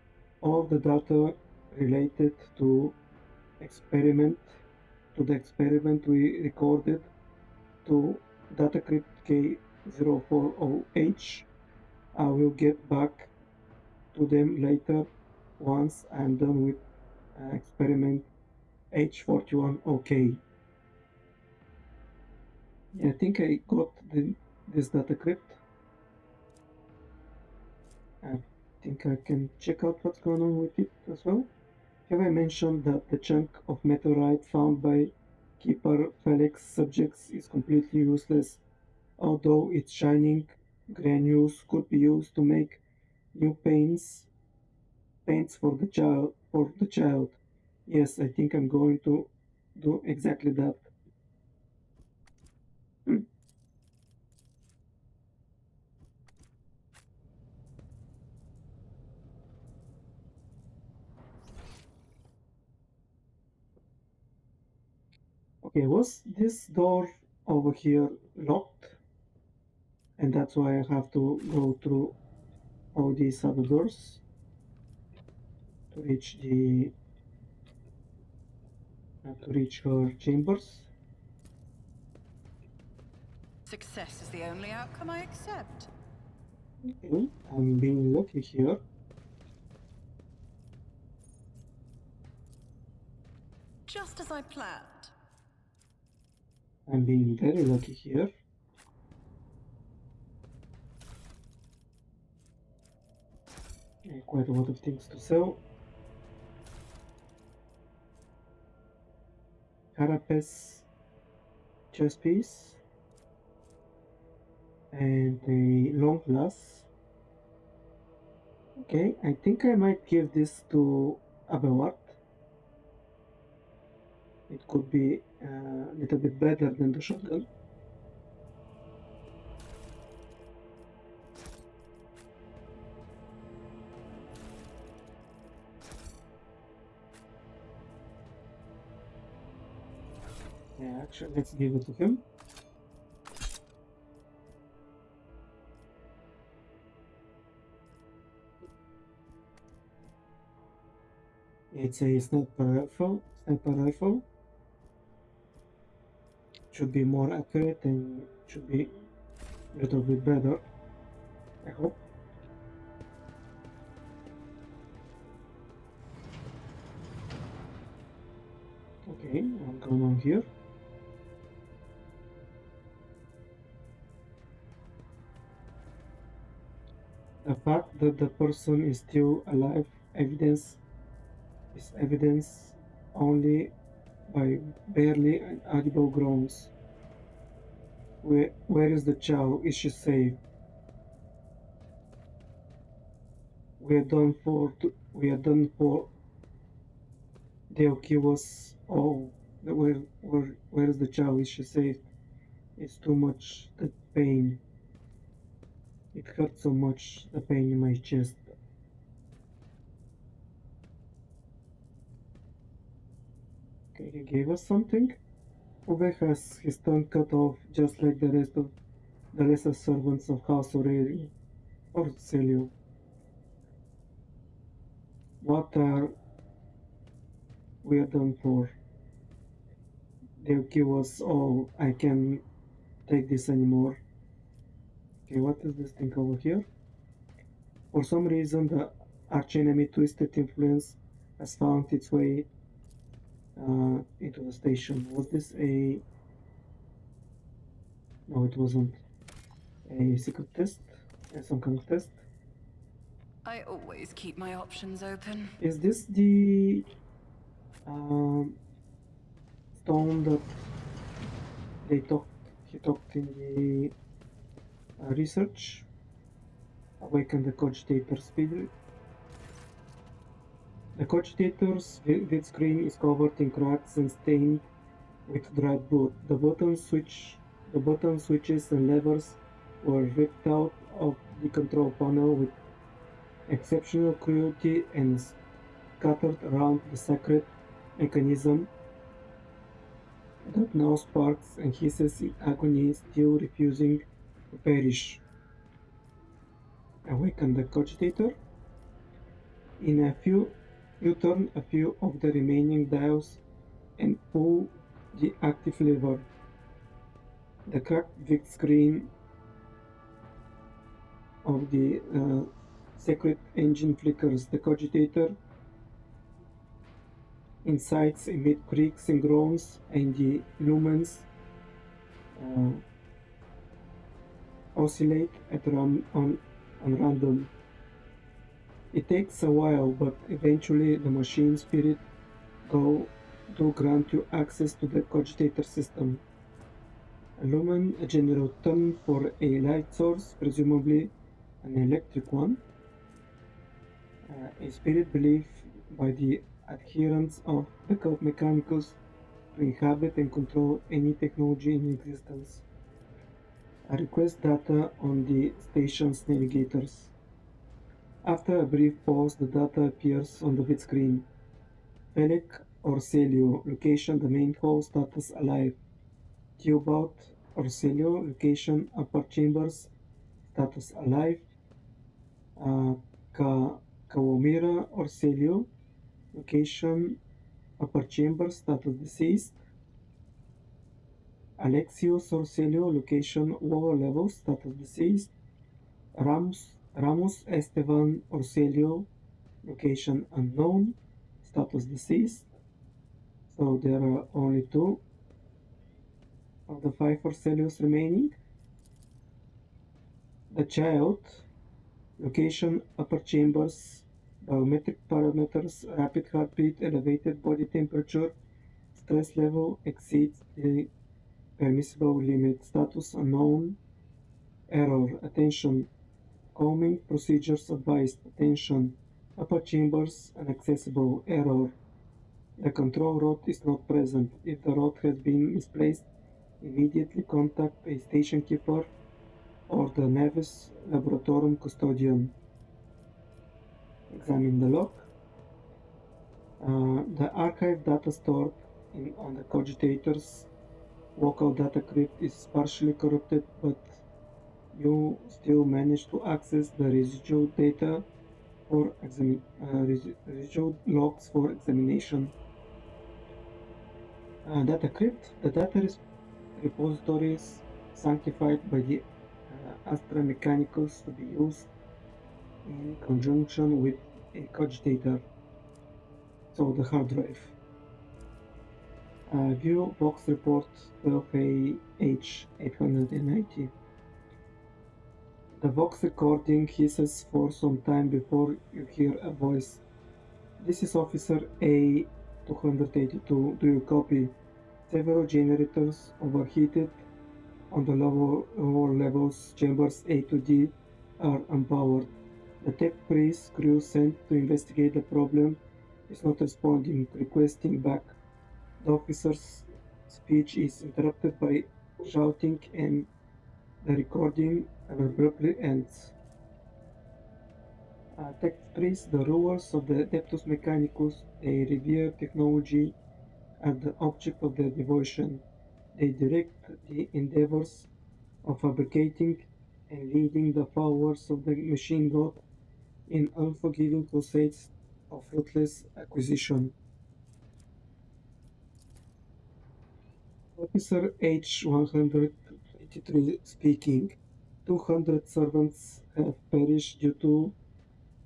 All the data related experiment to the experiment we recorded to datacrypt K040H. I will get back to them later once I'm done with experiment H41OK. Yeah, I think I got this datacrypt. I think I can check out what's going on with it as well. Have I mentioned that the chunk of meteorite found by Keeper Felix subjects is completely useless, although its shining granules could be used to make new paints for the child. Yes, I think I'm going to do exactly that. Hmm. Okay, was this door over here locked? And that's why I have to go through all these other doors to reach her chambers. Success is the only outcome I accept. Okay, I'm being lucky here. Just as I planned. I'm being very lucky here. Quite a lot of things to sell. Carapace chess piece and a long glass. Okay, I think I might give this to Abelard. It could be a little bit better than the shotgun. Yeah, actually, let's give it to him. It's a sniper rifle. Sniper rifle should be more accurate and should be a little bit better. I hope. Okay, what's going on here? The fact that the person is still alive is evidence only by barely audible groans. Where is the child? Is she safe? We are done for. They'll kill us all. Where is the child? Is she safe? It's too much. The pain. It hurts so much. The pain in my chest. Okay, he gave us something. Uwe has his tongue cut off, just like the rest of the lesser servants of House Aurelio or Celio. What are we done for? The key was, oh, I can take this anymore. Okay, what is this thing over here? For some reason, the archenemy Twisted Influence has found its way into the station. Was this a... No, it wasn't. A secret test? Some kind of test? I always keep my options open. Is this the um, stone that he talked in the research? Awaken the cogitator spirit. The cogitator's vid screen is covered in cracks and stained with dried blood. The button switches and levers were ripped out of the control panel with exceptional cruelty and scattered around the sacred mechanism that now sparks and hisses in agony, still refusing to perish. Awaken the cogitator. You turn a few of the remaining dials and pull the active lever. The cracked vic screen of the secret engine flickers. The cogitator insides emit creaks and groans, and the lumens uh, oscillate on random. It takes a while, but eventually the machine spirit do grant you access to the cogitator system. A lumen generates turn for a light source, presumably an electric one. A spirit belief by the adherents of the cult mechanicus to inhabit and control any technology in existence. I request data on the station's navigators. After a brief pause, the data appears on the vid screen. Felix Orselio, location the main hall, status alive. Theobald Orselio, location upper chambers, status alive. Kawamira Orselio, location upper chambers, status deceased. Alexios Orselio, location lower levels, status deceased. Ramos Esteban Orselio, location unknown, status deceased. So there are only 2 of the 5 Orselios remaining. The child, location upper chambers, biometric parameters, rapid heartbeat, elevated body temperature, stress level exceeds the permissible limit, status unknown, error, attention, calming procedures advised, attention, upper chambers inaccessible, error, the control rod is not present. If the rod has been misplaced, immediately contact a station keeper or the Navis Laboratorum custodian. Examine the log. The archive data stored on the cogitator's local data crypt is partially corrupted, but you still manage to access the residual data for residual logs for examination. Data crypt. The data repository is sanctified by the Astra Mechanicus to be used in conjunction with a cogitator. So the hard drive. View box report 12AH890. The Vox recording hisses for some time before you hear a voice. This is Officer A282. Do you copy? Several generators overheated on the lower levels. Chambers A to D are unpowered. The tech priest crew sent to investigate the problem is not responding, requesting back. The officer's speech is interrupted by shouting and the recording abruptly ends. Tech priest, the rulers of the Adeptus Mechanicus, they revere technology as the object of their devotion. They direct the endeavors of fabricating and leading the followers of the machine god in unforgiving crusades of fruitless acquisition. Officer H-123 speaking. 200 servants have perished due to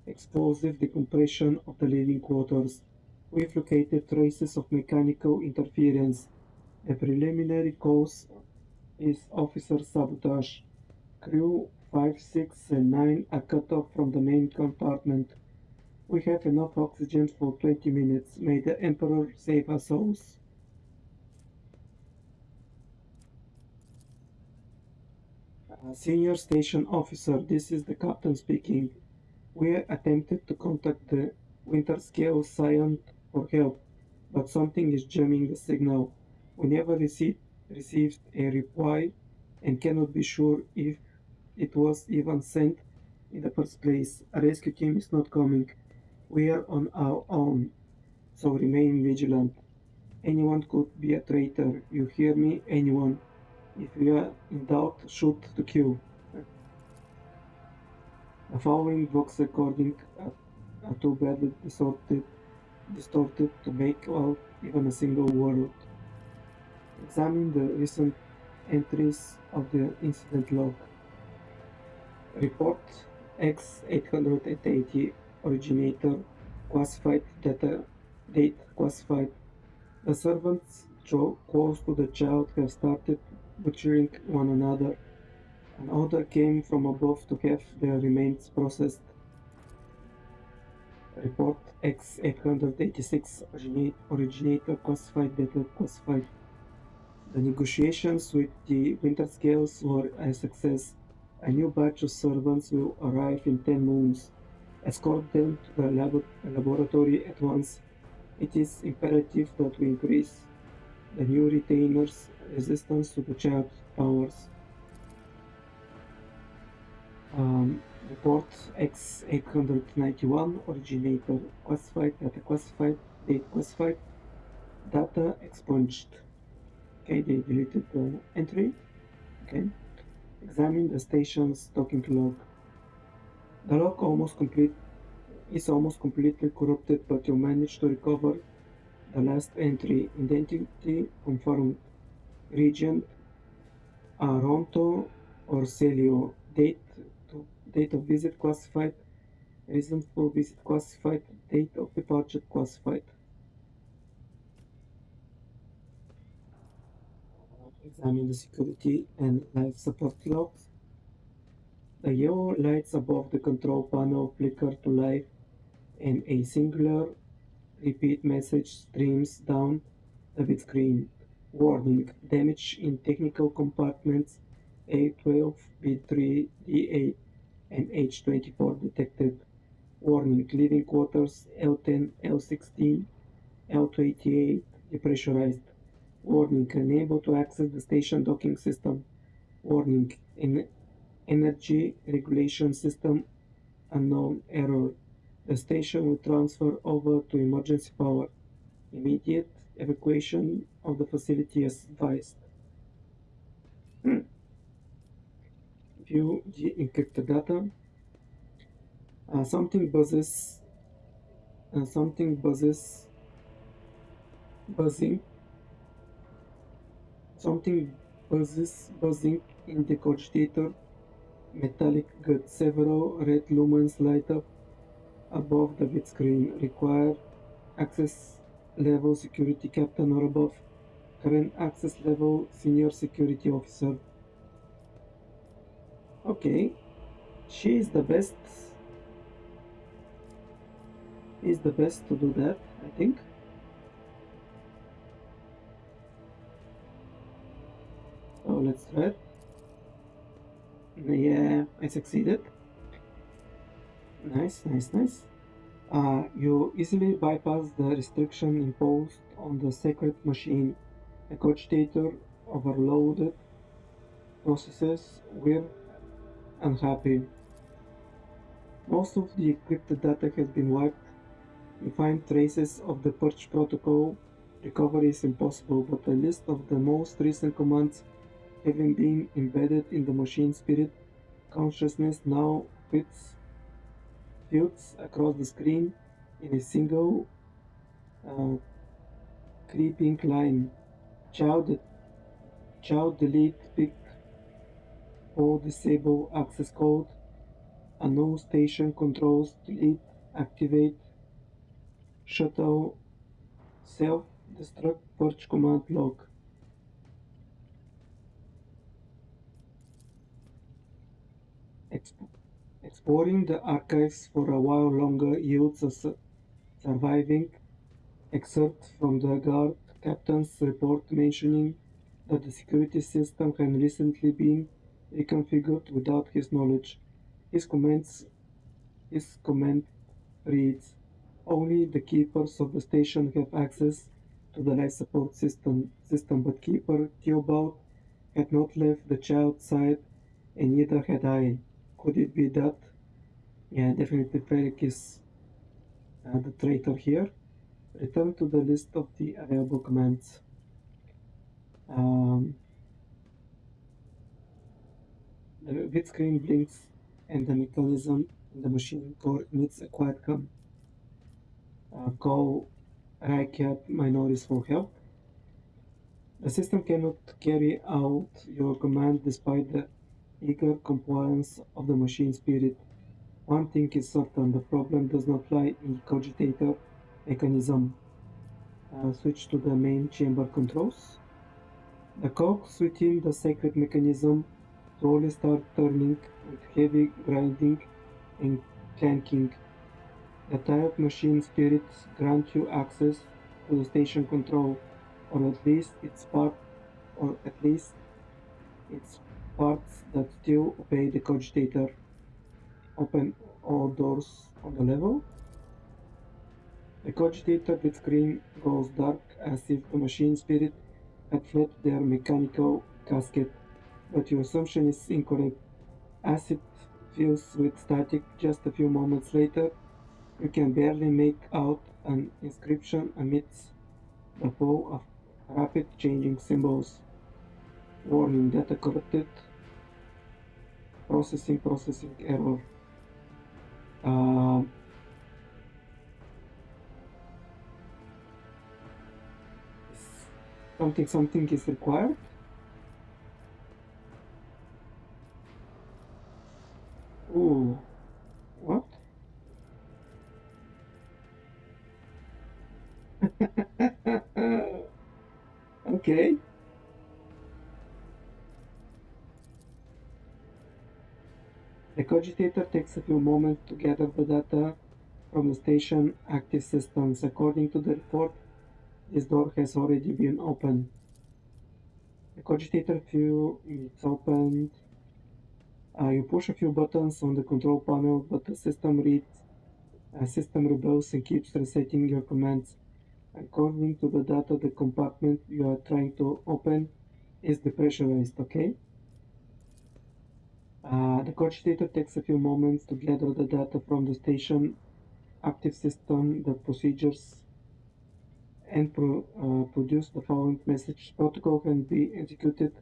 explosive decompression of the living quarters. We've located traces of mechanical interference. The preliminary cause is officer sabotage. Crew 5, 6, and 9 are cut off from the main compartment. We have enough oxygen for 20 minutes. May the Emperor save our souls. Senior Station Officer, this is the captain speaking. We attempted to contact the Winter Scale Scion for help, but something is jamming the signal. We never received a reply and cannot be sure if it was even sent in the first place. A rescue team is not coming. We are on our own, so remain vigilant. Anyone could be a traitor. You hear me? Anyone. If you are in doubt, shoot to kill. The following vox recording are too badly distorted to make out even a single word. Examine the recent entries of the incident log. Report X880 originator classified date classified. The servants close to the child have started butchering one another. An order came from above to have their remains processed. Report X886 originator classified data classified. The negotiations with the Winter Scales were a success. A new batch of servants will arrive in 10 moons. Escort them to the laboratory at once. It is imperative that we increase the new retainers' resistance to the child's powers. Report X891 originator classified, data classified, date classified, data expunged. Okay, they deleted the entry. Okay. Examine the station's docking log. The log is almost completely corrupted, but you managed to recover the last entry. Identity confirmed. Region Ronto or Celio. Date of visit classified. Reason for visit classified. Date of departure classified. Examine the security and life support logs. The yellow lights above the control panel flicker to life and a singular repeat message streams down the bit screen. Warning, damage in technical compartments A12, B3, D8, and H24 detected. Warning, living quarters L10, L16, L288 depressurized. Warning, unable to access the station docking system. Warning, energy regulation system unknown error. The station will transfer over to emergency power. Immediate evacuation of the facility is advised. View the encrypted data. Something buzzes. Buzzing. Something buzzing in the cogitator. Metallic gut. Several red lumens light up above the bit screen. Require access level security captain or above. Current access level senior security officer. Okay, she is the best. Is the best to do that, I think. So let's try it. Yeah, I succeeded. Nice. You easily bypass the restriction imposed on the sacred machine. A cogitator overloaded processes were unhappy. Most of the encrypted data has been wiped. You find traces of the purge protocol. Recovery is impossible, but a list of the most recent commands having been embedded in the machine spirit consciousness now fits across the screen. in a single uh, creeping line. Child, child delete pick or disable access code. Unknown station controls delete activate shuttle self destruct purge command log. Exp- Exploring the archives for a while longer yields a surviving excerpt from the guard captain's report mentioning that the security system had recently been reconfigured without his knowledge. His comments his comment reads, "Only the keepers of the station have access to the life support system, but Keeper Theobald had not left the child's side, and neither had I. Could it be that?" Yeah, definitely Ferric is the traitor here. Return to the list of the available commands. Um, the vid screen blinks and the mechanism in the machine core emits a quiet hum. Call Rakyat minorities for help. The system cannot carry out your command despite the eager compliance of the machine spirit. One thing is certain, the problem does not lie in the cogitator mechanism. Switch to the main chamber controls. The cogs within the sacred mechanism slowly start turning with heavy grinding and clanking. The tired machine spirits grant you access to the station control, or at least its parts that still obey the cogitator. Open all doors on the level. The cogitator bit screen goes dark as if the machine spirit had fled their mechanical casket, but your assumption is incorrect. As it fills with static just a few moments later, you can barely make out an inscription amidst the flow of rapid changing symbols. Warning: data corrupted. Processing error. Um, something is required. Ooh, what? Okay. The cogitator takes a few moments to gather the data from the station active systems. According to the report, this door has already been opened. The cogitator view is opened. You push a few buttons on the control panel, but the system rebels and keeps resetting your commands. According to the data, the compartment you are trying to open is depressurized, okay? The cogitator takes a few moments to gather the data from the station active system, the procedures, and produce the following message. Protocol can be executed.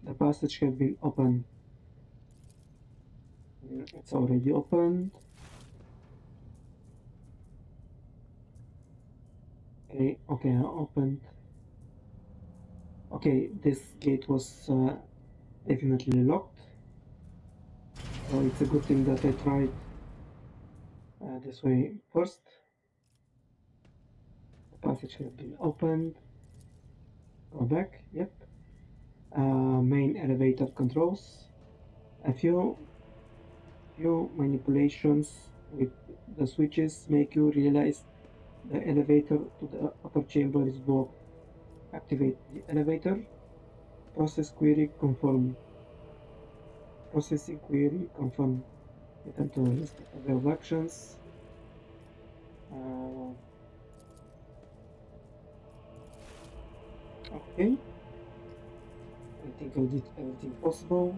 The passage has been opened. It's already opened. Okay, I opened. Okay, this gate was definitely locked. So it's a good thing that I tried this way first. The passage has been opened. Go back. Yep. Main elevator controls. A few manipulations with the switches make you realize the elevator to the upper chamber is blocked. Activate the elevator. Process query confirm. Processing query confirm. Return to the list of available actions. Uh, okay. I think I did everything possible.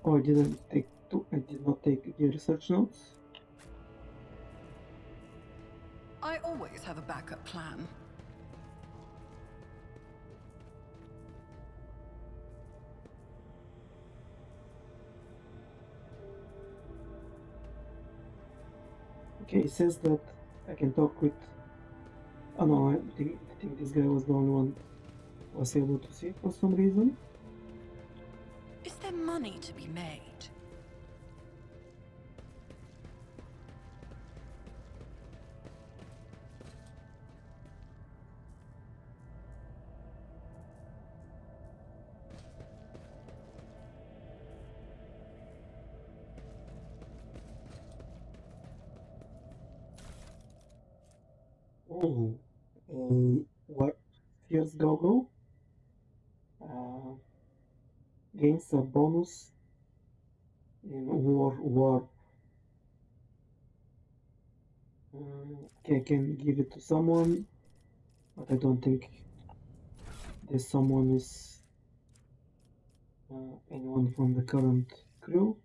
Oh, I did not take the research notes. I always have a backup plan. Okay, it says that I can talk with. Oh no, I think this guy was the only one who was able to see it for some reason. Is there money to be made? Oh, what Fierce Goggle uh, gains a bonus in War. Okay, I can give it to someone, but I don't think this someone is anyone from the current crew.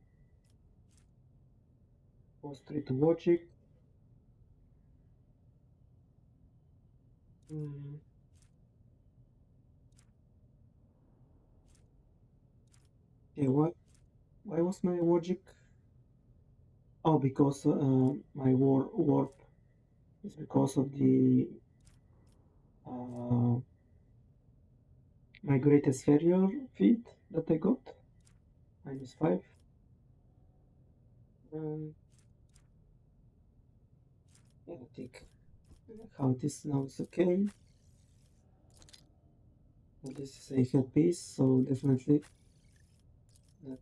Or street logic. Mm, okay, why was my logic? Oh, because my warp is because of the uh, my greatest failure feat that I got, -5. Um, yeah, I think how it is now is okay. And this is a headpiece, so definitely that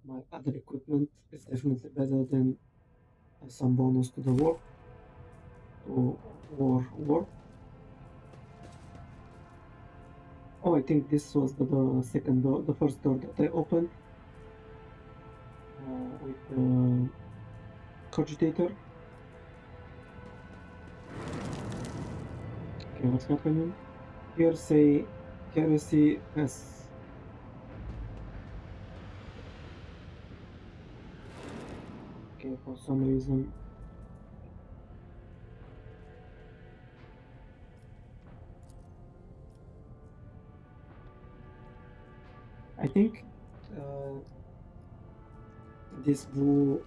my other equipment is definitely better than some bonus to the warp, to warp. Oh, I think this was the second door, the first door that I opened with the cogitator. Okay, what's happening? Here say heresy has. Okay, for some reason. I think this blue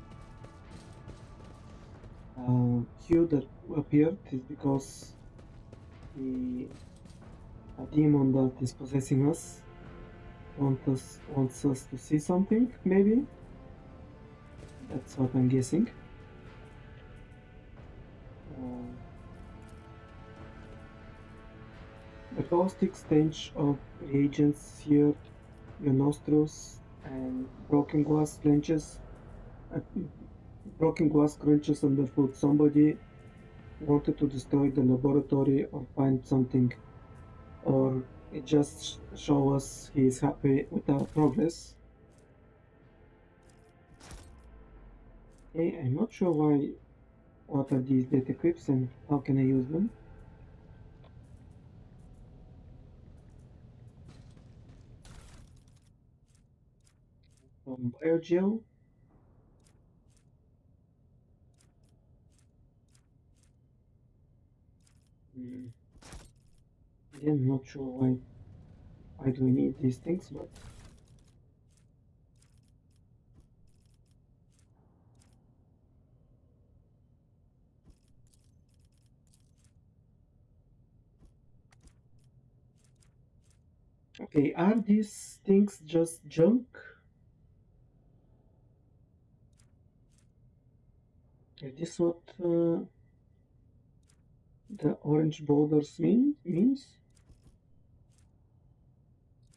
hue that appeared is because the a demon that is possessing us wants us to see something, maybe. That's what I'm guessing. Uh, the caustic stench of reagents seared your nostrils and uh, broken glass crunches underfoot. Somebody wanted to destroy the laboratory or find something, or it just show us he is happy with our progress. Hey, I'm not sure what are these data clips and how can I use them. From Biogel. Again, not sure why do we need these things, but okay, are these things just junk? Is this what the orange borders means?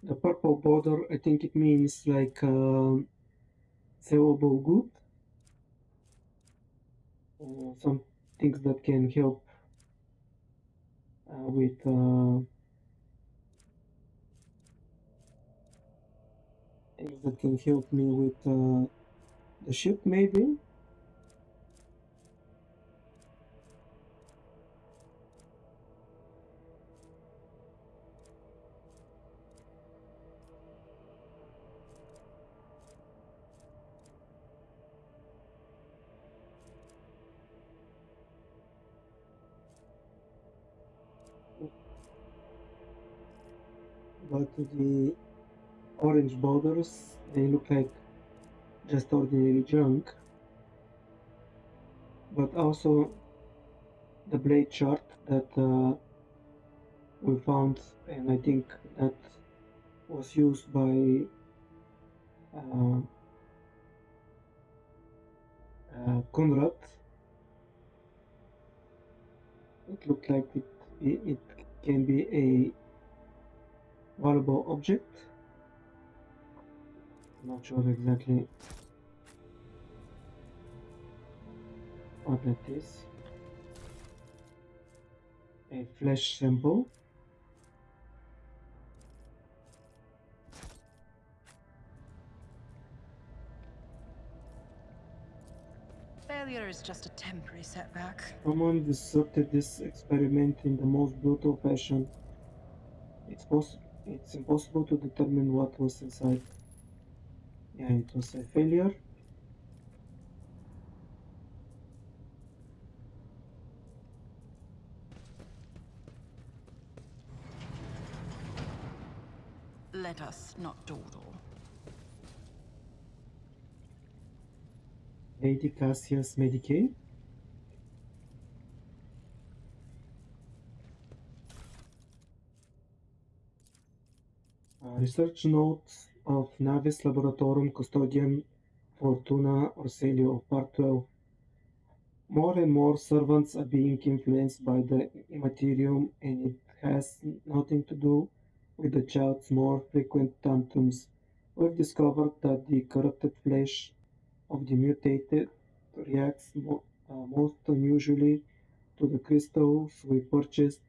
The purple border, I think it means like sellable good, some things that can help with things that can help me with the ship, maybe. But the orange borders, they look like just ordinary junk. but also the blade chart that we found, and I think that was used by uh, Conrad. It looked like it can be a valuable object. Not sure exactly what that is. A flesh sample. Failure is just a temporary setback. Someone disrupted this experiment in the most brutal fashion. It's impossible to determine what was inside. Yeah, it was a failure. Let us not dawdle. Lady Cassius Medicae. Research notes of Navis Laboratorum Custodian Fortuna Orselio, Part 12. More and more servants are being influenced by the immaterium, and it has nothing to do with the child's more frequent tantrums. We've discovered that the corrupted flesh of the mutated reacts most unusually to the crystals we purchased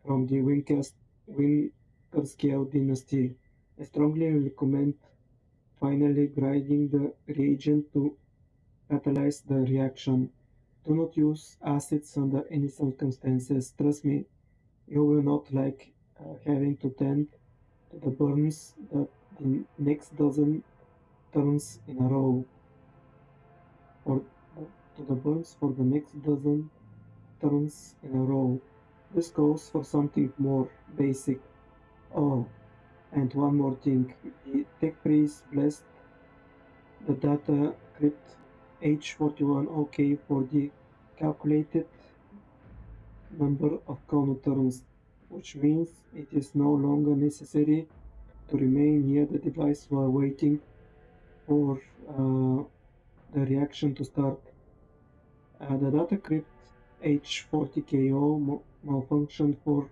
from the Winterscale dynasty. I strongly recommend finally grinding the reagent to catalyze the reaction. Do not use acids under any circumstances. Trust me, you will not like having to tend to the burns that the next dozen turns in a row, or to the burns for the next dozen turns in a row. This goes for something more basic. Oh, and one more thing. The tech priest blessed the data crypt H41OK for the calculated number of counterns, which means it is no longer necessary to remain near the device while waiting for the reaction to start. The data crypt H40KO malfunctioned for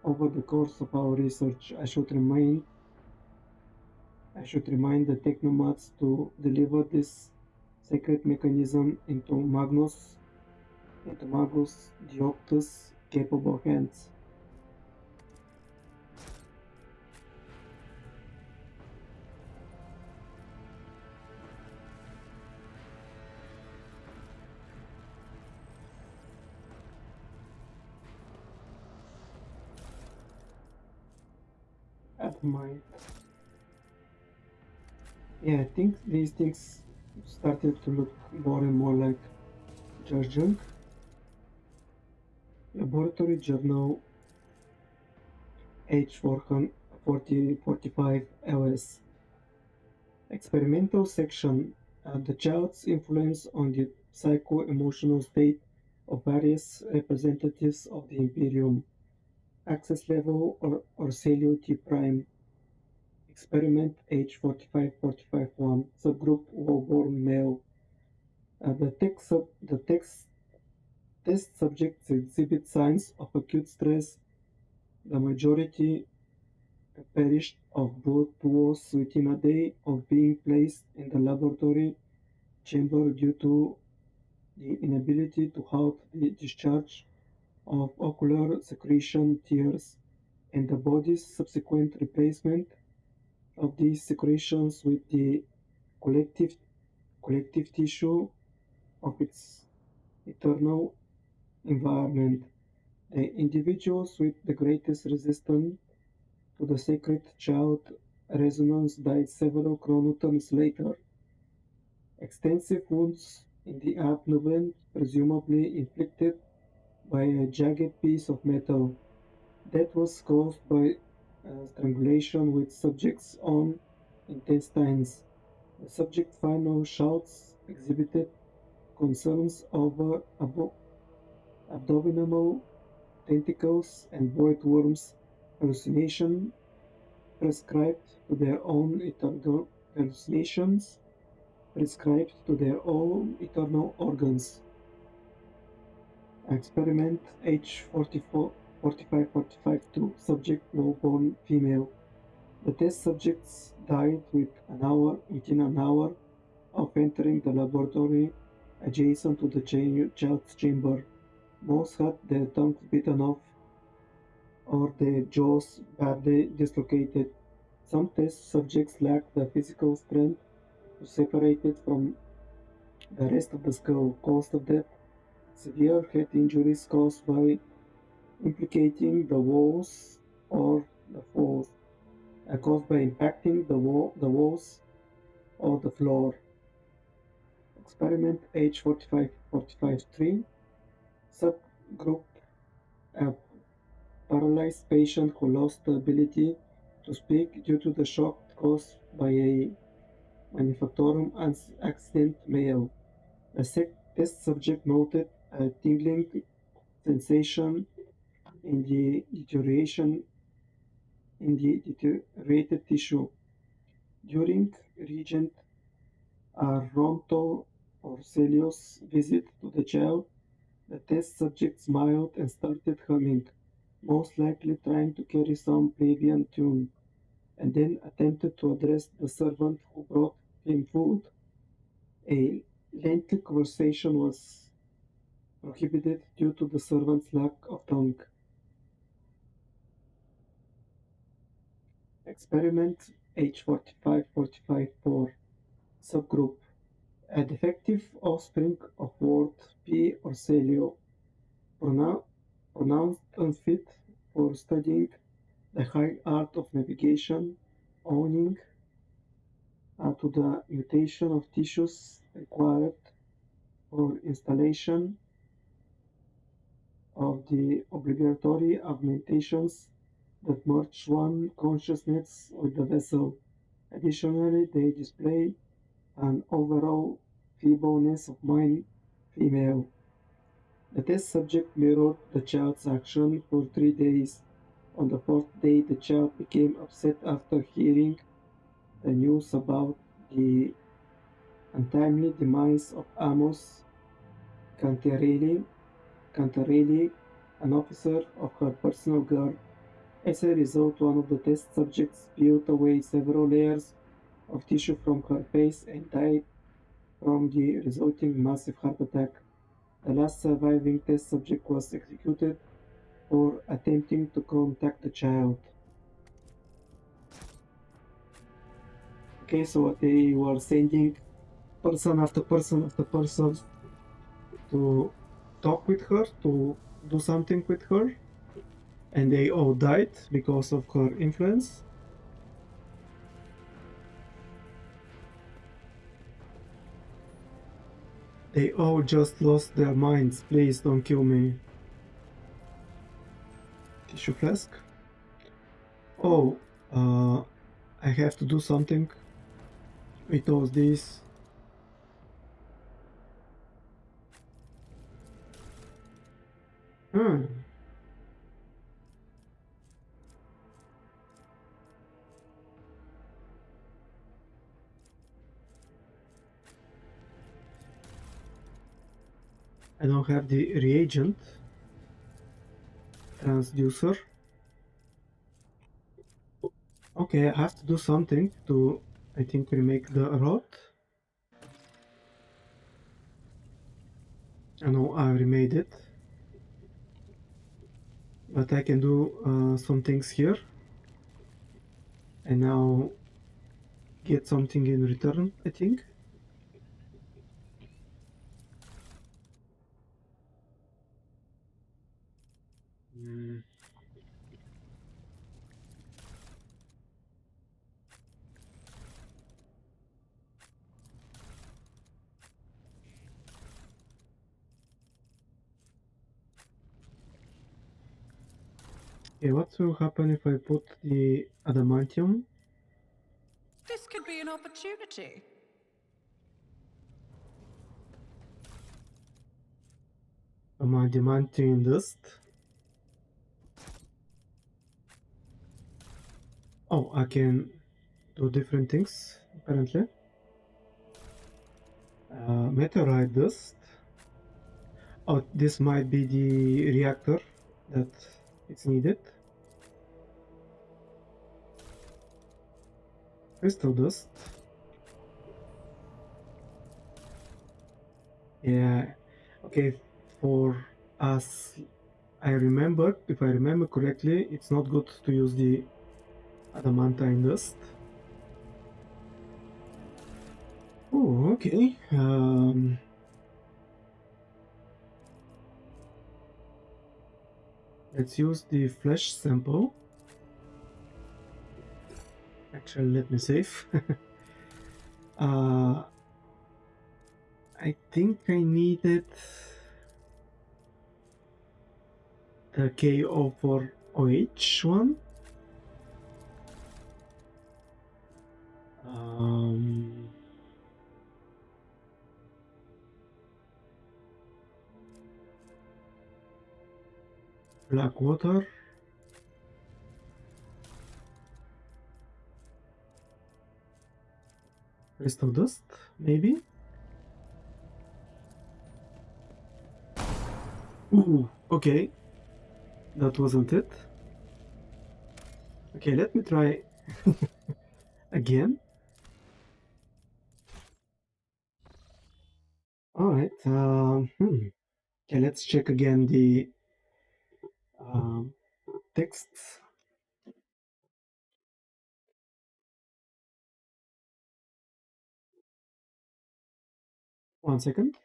over the course of our research. I should remind the technomats to deliver this secret mechanism into Magus Dioptus' capable hands. At my Yeah, I think these things started to look more and more like George Junk. Laboratory Journal H4045 LS. Experimental section. The child's influence on the psycho-emotional state of various representatives of the Imperium. Access level or Celio T prime. Experiment H4545-1. Subgroup Wellborn male. The test subjects exhibit signs of acute stress. The majority perished of blood pools within a day of being placed in the laboratory chamber due to the inability to halt the discharge of ocular secretion tears and the body's subsequent replacement of these secretions with the collective collective tissue of its eternal environment. The individuals with the greatest resistance to the sacred child resonance died several chronoterms later. Extensive wounds in the abdomen, presumably inflicted by a jagged piece of metal. Death was caused by strangulation with subject's own intestines. The subject's final shouts exhibited concerns over abdominal tentacles and void worms, hallucination prescribed to their own eternal hallucinations prescribed to their own eternal organs. Experiment age 44, 45, 45 2. Subject no born female. The test subjects died within an hour of entering the laboratory adjacent to the child's chamber. Most had their tongues bitten off or their jaws badly dislocated. Some test subjects lacked the physical strength to separate it from the rest of the skull. Cause of death: severe head injuries caused by implicating the walls or the floors, caused by impacting the walls or the floor. Experiment age 45 3. Subgroup: a paralyzed patient who lost the ability to speak due to the shock caused by a manufacturing accident. Male. The test subject noted a tingling sensation in the deteriorated tissue. During Regent Aronto Orcelius' visit to the child, the test subject smiled and started humming, most likely trying to carry some plebeian tune, and then attempted to address the servant who brought him food. A lengthy conversation was prohibited due to the servant's lack of tongue. Experiment age 45 4. Subgroup: a defective offspring of ward P. Orcelio, pronounced unfit for studying the high art of navigation, owing to the mutation of tissues required for installation of the obligatory augmentations that merge one consciousness with the vessel. Additionally, they display an overall feebleness of mind. Female. The test subject mirrored the child's action for 3 days. On the fourth day, the child became upset after hearing the news about the untimely demise of Amos Cantarelli, an officer of her personal guard. As a result, one of the test subjects peeled away several layers of tissue from her face and died from the resulting massive heart attack. The last surviving test subject was executed for attempting to contact the child. Okay, so they were sending person after person after person to talk with her, to do something with her, and they all died because of her influence. They all just lost their minds. Please don't kill me. Tissue flask. Oh, I have to do something with all these. Hmm. I don't have the reagent transducer. Okay, I have to do something to, I think, remake the rod. I know I remade it, but I can do some things here and now get something in return, I think. Okay, what will happen if I put the adamantium? This could be an opportunity. adamantine dust. Oh, I can do different things apparently. Meteorite dust. Oh, this might be the reactor that it's needed. Crystal dust. Yeah. Okay. For us, if I remember correctly, it's not good to use the adamantine dust. Oh, okay. Let's use the flesh sample. Actually, let me save. I think I needed the KO for OH one. Black water. Crystal dust, maybe? Ooh, okay. That wasn't it. Okay, let me try again. Alright, okay, let's check again the um, texts. One second.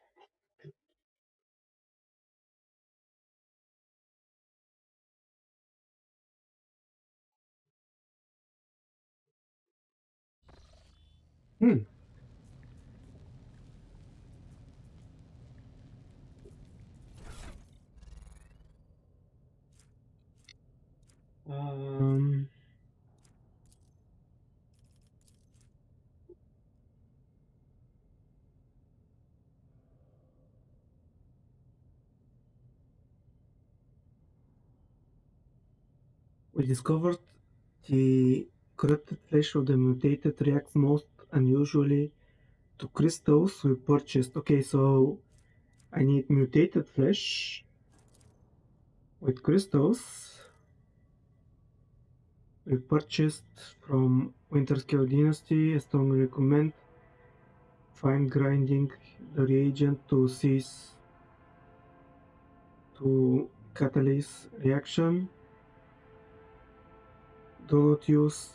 Hmm. Um, we discovered the corrupted flesh of the mutated reacts most unusually to crystals we purchased. Okay, so I need mutated flesh with crystals we purchased from Winterscale Dynasty. I strongly recommend fine grinding the reagent to cease to catalyze reaction. Do not use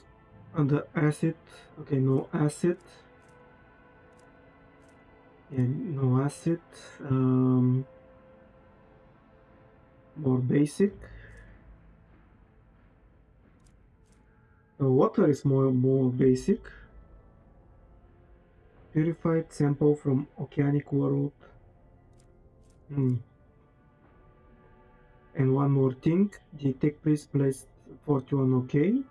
under acid. Okay, no acid. And no acid. More basic. Water is more basic. Purified sample from oceanic world. Hmm. And one more thing, the tech priest placed 41 okay.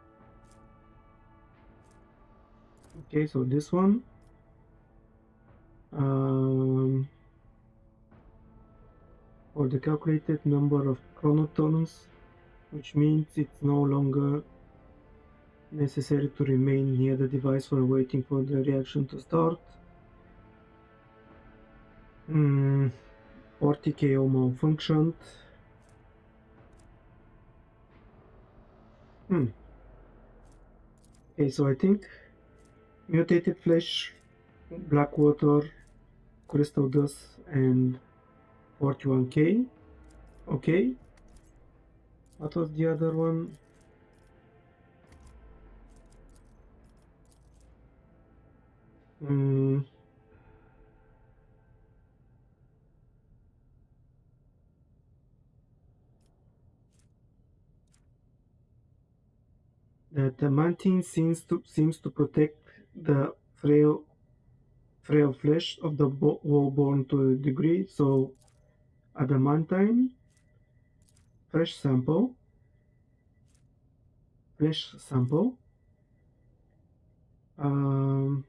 Okay, so this one. For the calculated number of chronotons, which means it's no longer necessary to remain near the device while waiting for the reaction to start. 40 KO malfunctioned. Okay, so I think mutated flesh, black water, crystal dust, and 41k. Okay. What was the other one? The adamantine seems to protect the frail flesh of the wall-born to a degree. So adamantine, fresh sample, flesh sample. Um,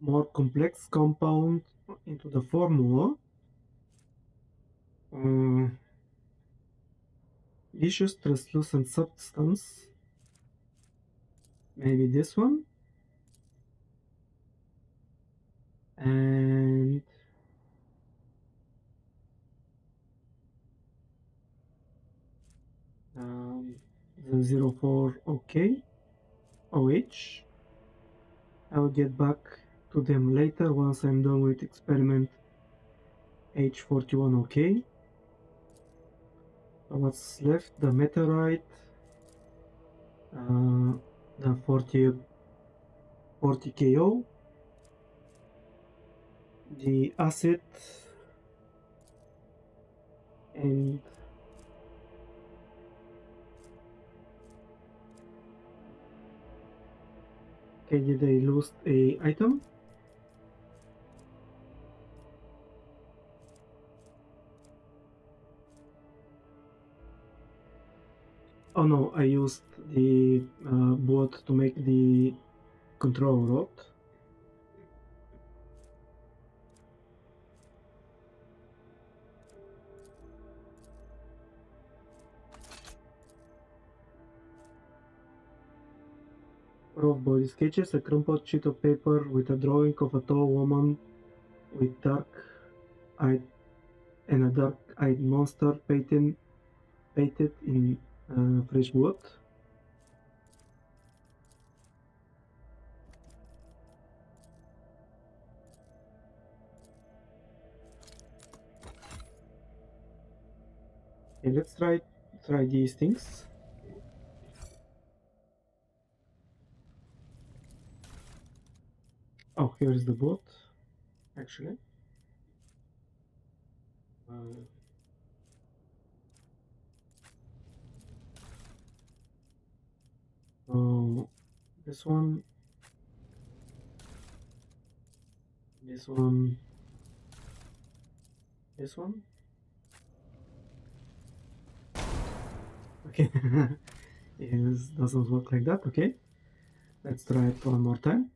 more complex compound into the formula. Viscous translucent substance. Maybe this one. And the 04 OK. OH. I will get back to them later once I'm done with experiment H41 OK. So what's left? The meteorite, the 40 KO, the acid, and okay, did I lose a item? Oh no, I used the board to make the control rod. Rough body sketches, a crumpled sheet of paper with a drawing of a tall woman with dark-eyed and a dark-eyed monster painted in fresh wood. Okay, let's try these things. Oh, here is the boat, actually. So this one, this one, this one. Okay, it doesn't work like that. Okay, let's try it one more time.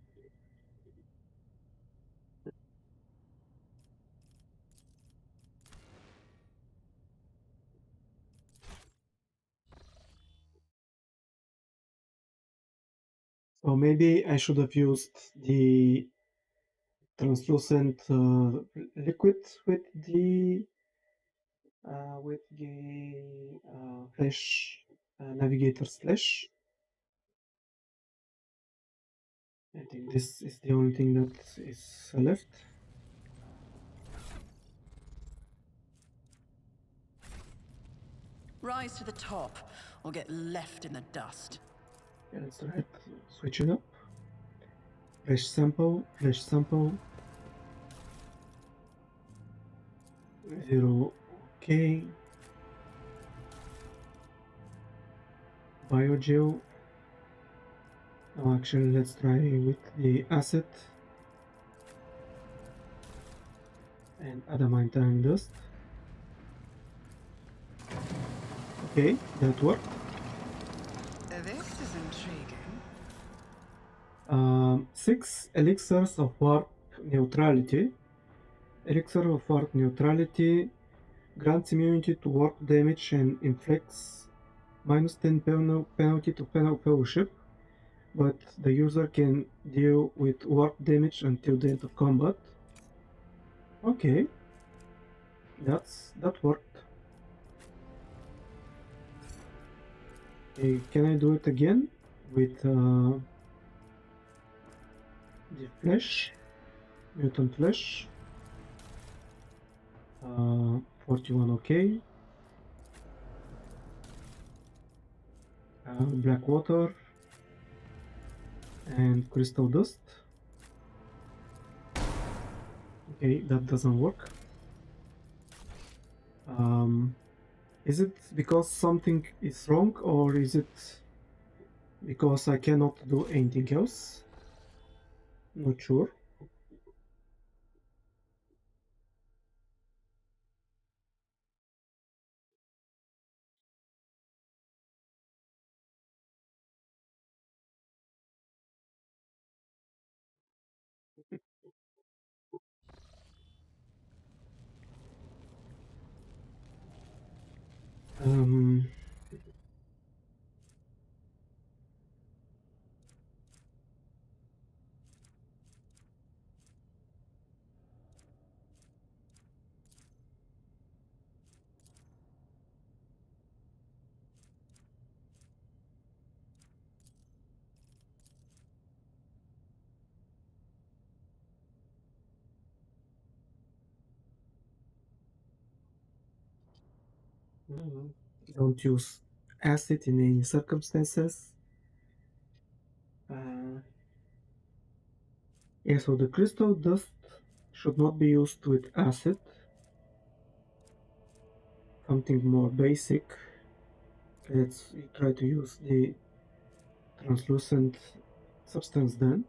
So maybe I should have used the translucent liquid with the flash navigator's flash. I think this is the only thing that is left. Rise to the top, or get left in the dust. Yeah, let's try it. Switch it up. Flash sample, flash sample. 0, okay. Biogel. Oh, actually, let's try with the acid and adamantine dust. Okay, that worked. This is intriguing. 6 elixirs of warp neutrality. Elixir of warp neutrality grants immunity to warp damage and inflicts -10 penalty to fellowship, but the user can deal with warp damage until the end of combat. Okay, that worked. Okay, can I do it again with the flesh, mutant flesh? 41 okay. Black water and crystal dust. Okay, that doesn't work. Is it because something is wrong, or is it because I cannot do anything else? Not sure. Um, don't use acid in any circumstances. Yeah, so the crystal dust should not be used with acid. Something more basic. Let's try to use the translucent substance then.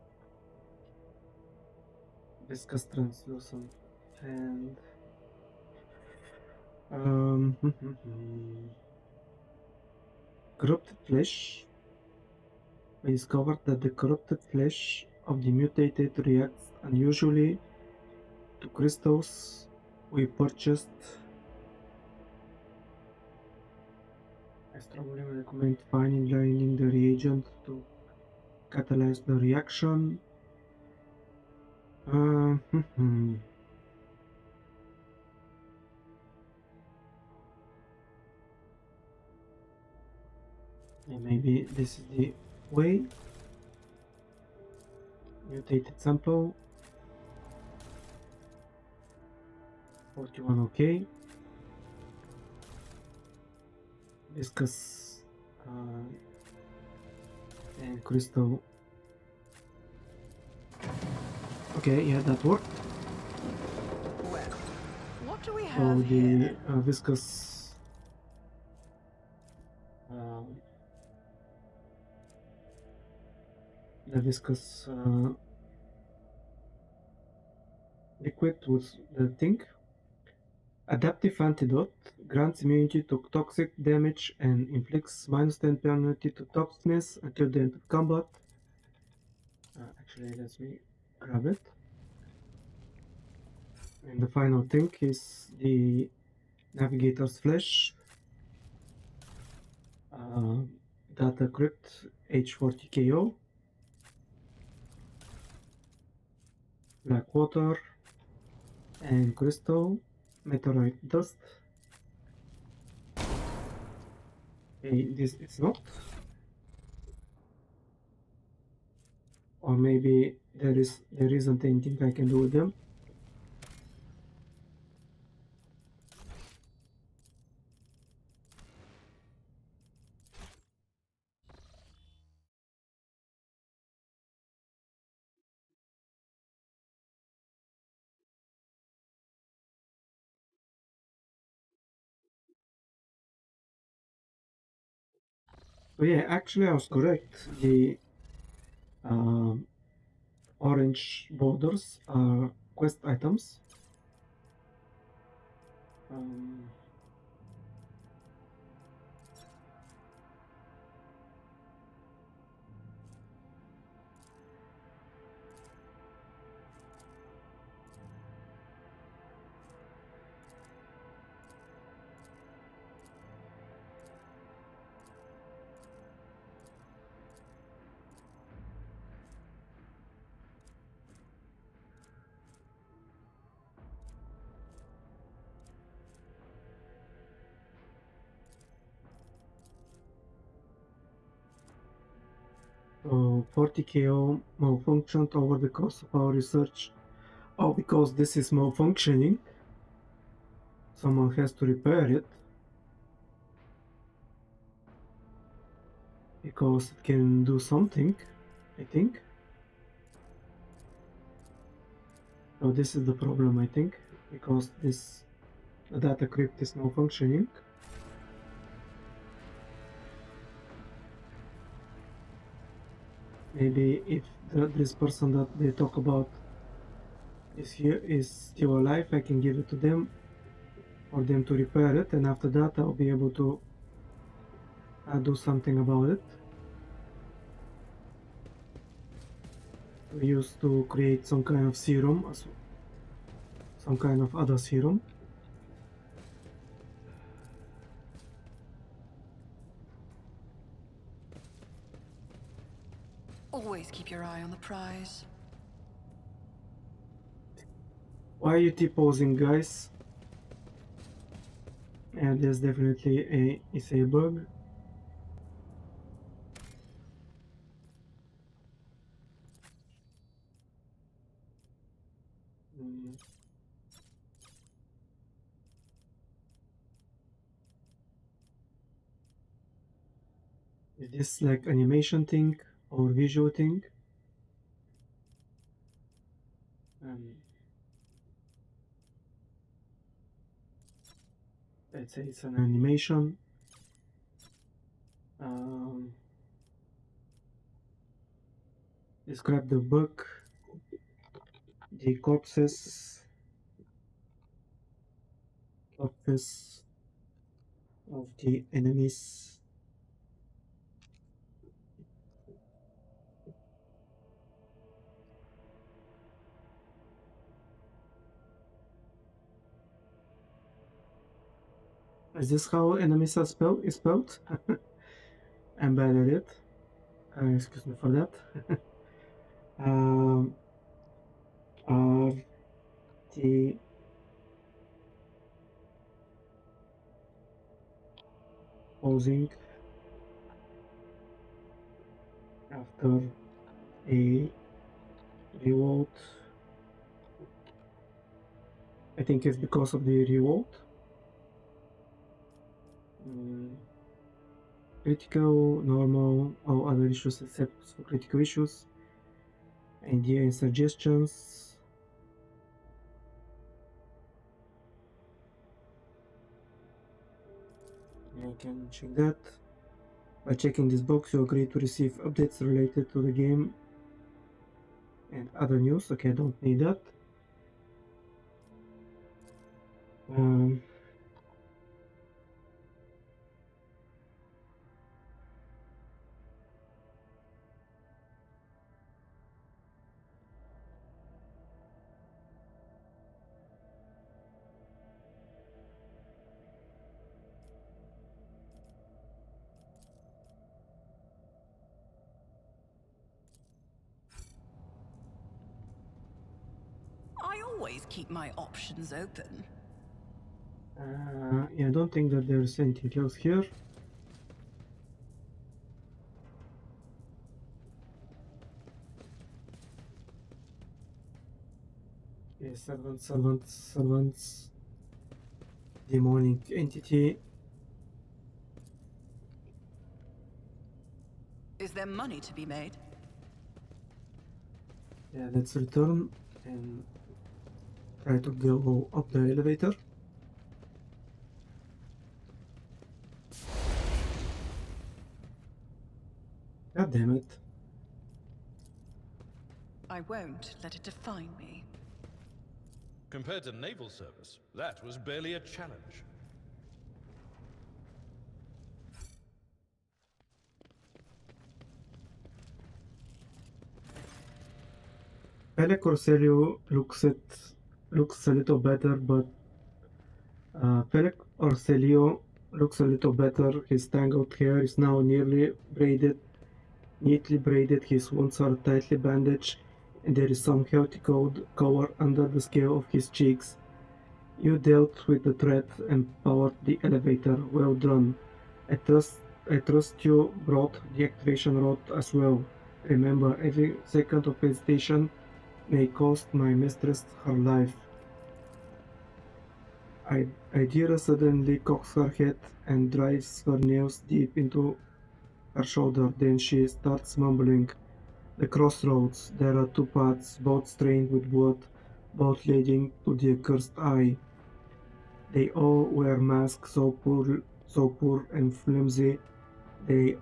Viscous translucent and corrupted flesh. We discovered that the corrupted flesh of the mutated reacts unusually to crystals we purchased. I strongly recommend fine lining the reagent to catalyze the reaction. Yeah, maybe this is the way. Mutated sample 41, okay. Viscous and crystal. Okay, yeah, that worked. Well, what do we So have the here? viscous the viscous liquid was the thing. Adaptive antidote grants immunity to toxic damage and inflicts -10 penalty to toxicness until the end of combat. Actually, let me grab it. And the final thing is the Navigator's Flesh. Data Crypt H40 KO. Black Water and Crystal Meteorite Dust. Okay, this is not. Or maybe there isn't anything I can do with them. So yeah, actually I was correct. The orange borders are quest items. So 40 KO malfunctioned over the course of our research. Oh, because this is malfunctioning, someone has to repair it. Because it can do something, I think. So this is the problem, I think, because the data crypt is malfunctioning. Maybe if this person that they talk about is still alive, I can give it to them for them to repair it, and after that I'll be able to do something about it. We used to create some kind of serum, some kind of other serum. Always keep your eye on the prize. Why are you T-posing, guys? And there's definitely a bug. Mm. Is this like animation thing or visual thing? Let's say it's an animation. Describe the book, the corpses of the enemies. Is this how enemies are spelled? I'm bad at it. Excuse me for that. R T posing after a revolt. I think it's because of the revolt. Critical, normal, all other issues except for critical issues. Idea and suggestions. I can check that. By checking this box, you agree to receive updates related to the game and other news. Okay, I don't need that. I always keep my options open. Yeah, I don't think that there's anything else here. Okay, servants. Demonic entity. Is there money to be made? Yeah, let's return and try to go up the elevator. God damn it. I won't let it define me. Compared to naval service, that was barely a challenge. Pele Corselio looks a little better, but Pele Corselio looks a little better. His tangled hair is now neatly braided. His wounds are tightly bandaged, and there is some healthy color under the scale of his cheeks. You dealt with the threat and powered the elevator. Well done. I trust you brought the activation rod as well. Remember, every second of hesitation may cost my mistress her life. Idira suddenly cocks her head and drives her nails deep into her shoulder. Then she starts mumbling. The crossroads. There are two paths, both stained with blood, both leading to the accursed eye. They all wear masks so poor and flimsy they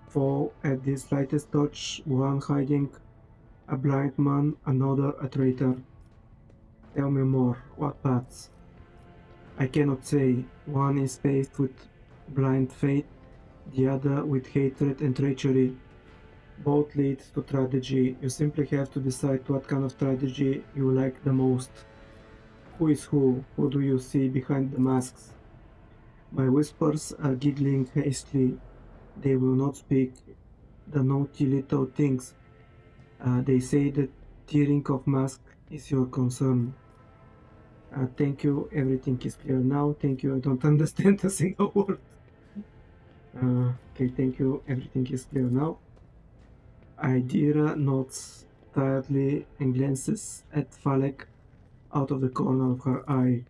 fall at the slightest touch, one hiding a blind man, another a traitor. Tell me more, what paths? I cannot say. One is paved with blind faith, the other with hatred and treachery. Both lead to tragedy. You simply have to decide what kind of tragedy you like the most. Who is who? Who do you see behind the masks? My whispers are giggling hastily. They will not speak. The naughty little things. They say that tearing of mask is your concern. Thank you, everything is clear now. Thank you, I don't understand a single word. Okay, thank you, everything is clear now. Idira nods tiredly and glances at Falek out of the corner of her eye.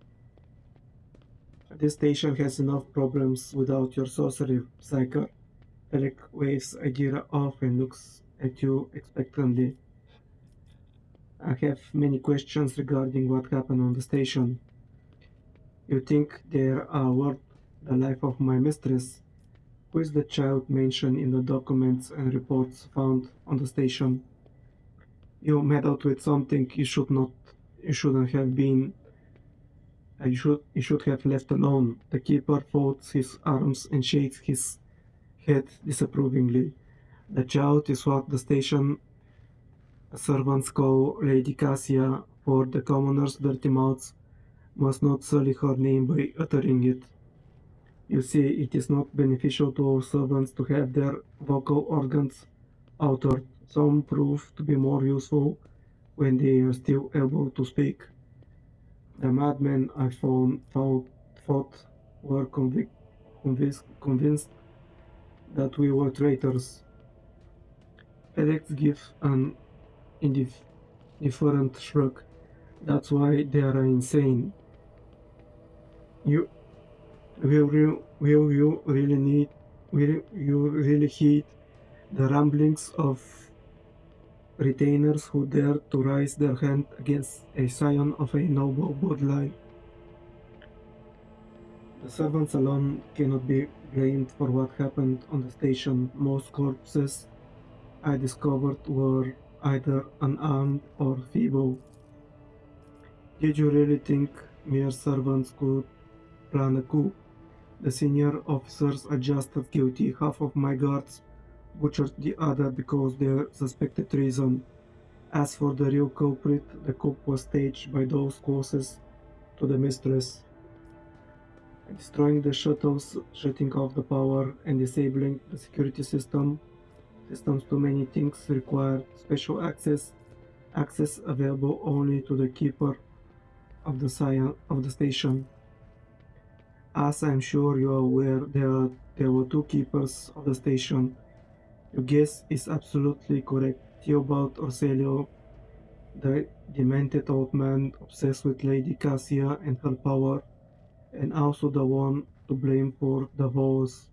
This station has enough problems without your sorcery, Psyker. Falek waves Idira off and looks at you expectantly. I have many questions regarding what happened on the station. You think there are worth the life of my mistress? Who is the child mentioned in the documents and reports found on the station? You meddled with something you shouldn't have been, you should have left alone. The keeper folds his arms and shakes his head disapprovingly. The child is what the station servants call Lady Cassia, for the commoners' dirty mouths must not sully her name by uttering it. You see, it is not beneficial to our servants to have their vocal organs altered. Some prove to be more useful when they are still able to speak. The madmen I thought were convinced that we were traitors. Felix gives an indifferent shrug. That's why they are insane. You will you really need will you really heed the ramblings of retainers who dare to raise their hand against a scion of a noble bloodline? The servants alone cannot be blamed for what happened on the station. Most corpses I discovered were either unarmed or feeble. Did you really think mere servants could plan a coup? The senior officers are just as guilty. Half of my guards butchered the other because they suspected treason. As for the real culprit, the coup was staged by those closest to the mistress. Destroying the shuttles, shutting off the power, and disabling the security systems to many things required special access available only to the keeper of the station. As I'm sure you are aware, there were two keepers of the station. Your guess is absolutely correct. Theobald Orselio, the demented old man obsessed with Lady Cassia and her power, and also the one to blame for the woes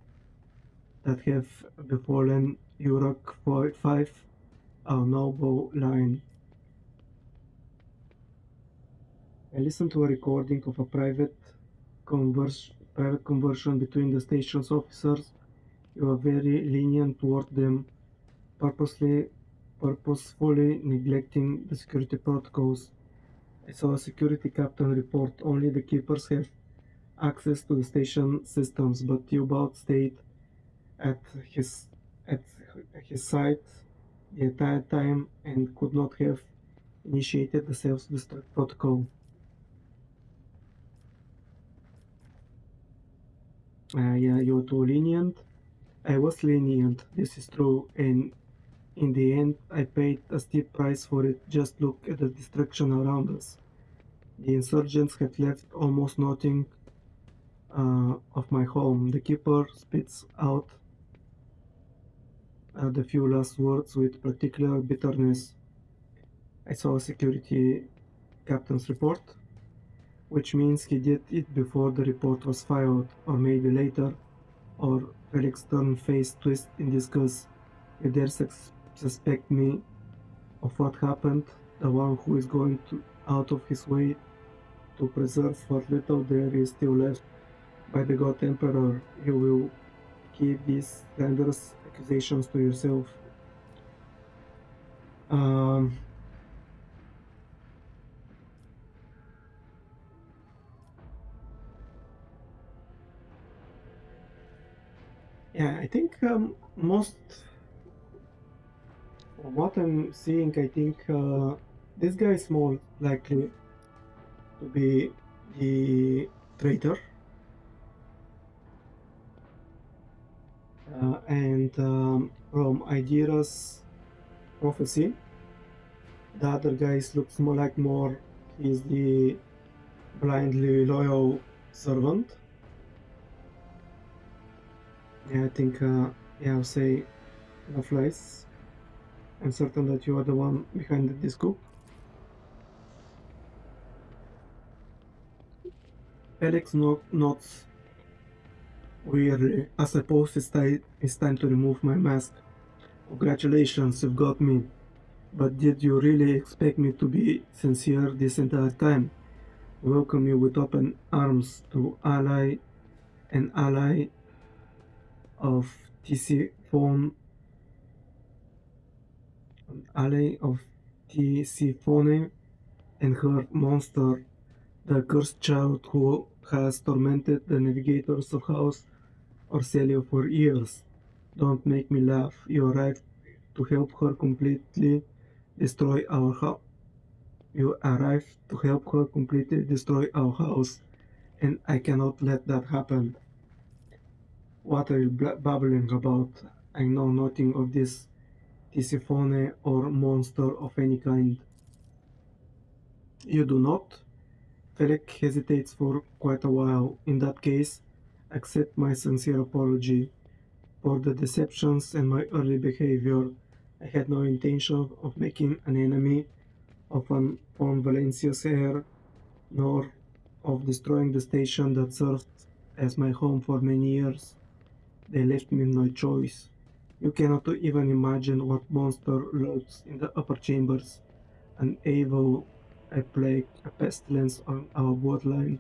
that have befallen Uruk 5, our noble line. I listened to a recording of a private conversion between the station's officers. You are very lenient toward them, purposely, purposefully neglecting the security protocols. I saw a security captain report only the keepers have access to the station systems, but Theobald stayed at his at his side the entire time and could not have initiated the self-destruct protocol. Yeah, you're too lenient. I was lenient, this is true, and in the end I paid a steep price for it. Just look at the destruction around us. The insurgents have left almost nothing of my home. The keeper spits out the few last words with particular bitterness. I saw a security captain's report, which means he did it before the report was filed, or maybe later, or Felix turned face twist in disgust. You dare suspect me of what happened, the one who is going out of his way to preserve what little there is still left. By the God Emperor, you will keep these slanderous accusations to yourself. Um, yeah, I think most from what I'm seeing, I think this guy is more likely to be the traitor, and from Idira's prophecy, The other guys looks more he's the blindly loyal servant. Yeah, I think yeah, I'll say no flies. I'm certain that you are the one behind this coup. Felix nods weirdly. I suppose it's time to remove my mask. Congratulations, you've got me. But did you really expect me to be sincere this entire time? Welcome you with open arms to an ally of Tisiphone, an ally of Tisiphone and her monster, the cursed child who has tormented the navigators of House Orselio for years. Don't make me laugh. You arrived to help her completely destroy our house. You arrived to help her completely destroy our house, and I cannot let that happen. What are you babbling about? I know nothing of this Tisiphone or monster of any kind. You do not? Felek hesitates for quite a while. In that case, accept my sincere apology for the deceptions and my early behavior. I had no intention of making an enemy of an von Valencia's heir, nor of destroying the station that served as my home for many years. They left me no choice. You cannot even imagine what monster lurks in the upper chambers. An evil, a plague, a pestilence on our bloodline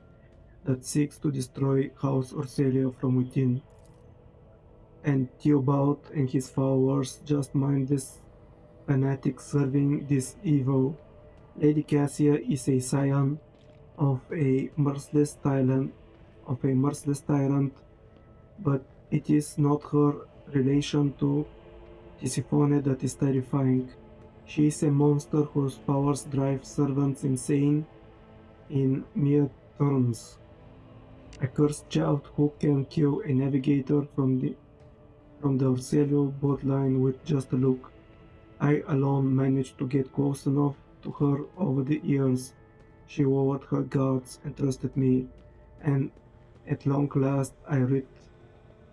that seeks to destroy House Orselio from within. And Theobald and his followers just mindless fanatics serving this evil. Lady Cassia is a scion of a merciless tyrant, but it is not her relation to Tisiphone that is terrifying. She is a monster whose powers drive servants insane in mere turns. A cursed child who can kill a navigator from the Orselio bloodline with just a look. I alone managed to get close enough to her over the years. She lowered her guards and trusted me, and at long last I rid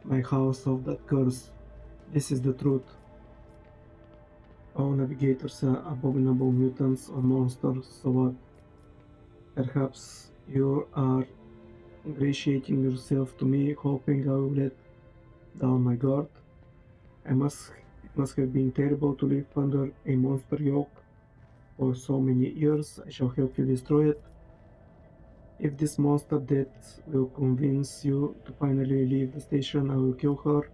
my house of that curse. This is the truth. All navigators are abominable mutants or monsters, so what? Perhaps you are ingratiating yourself to me, hoping I will let down my guard. It must have been terrible to live under a monster yoke for so many years. I shall help you destroy it. If this monster death will convince you to finally leave the station, I will kill her.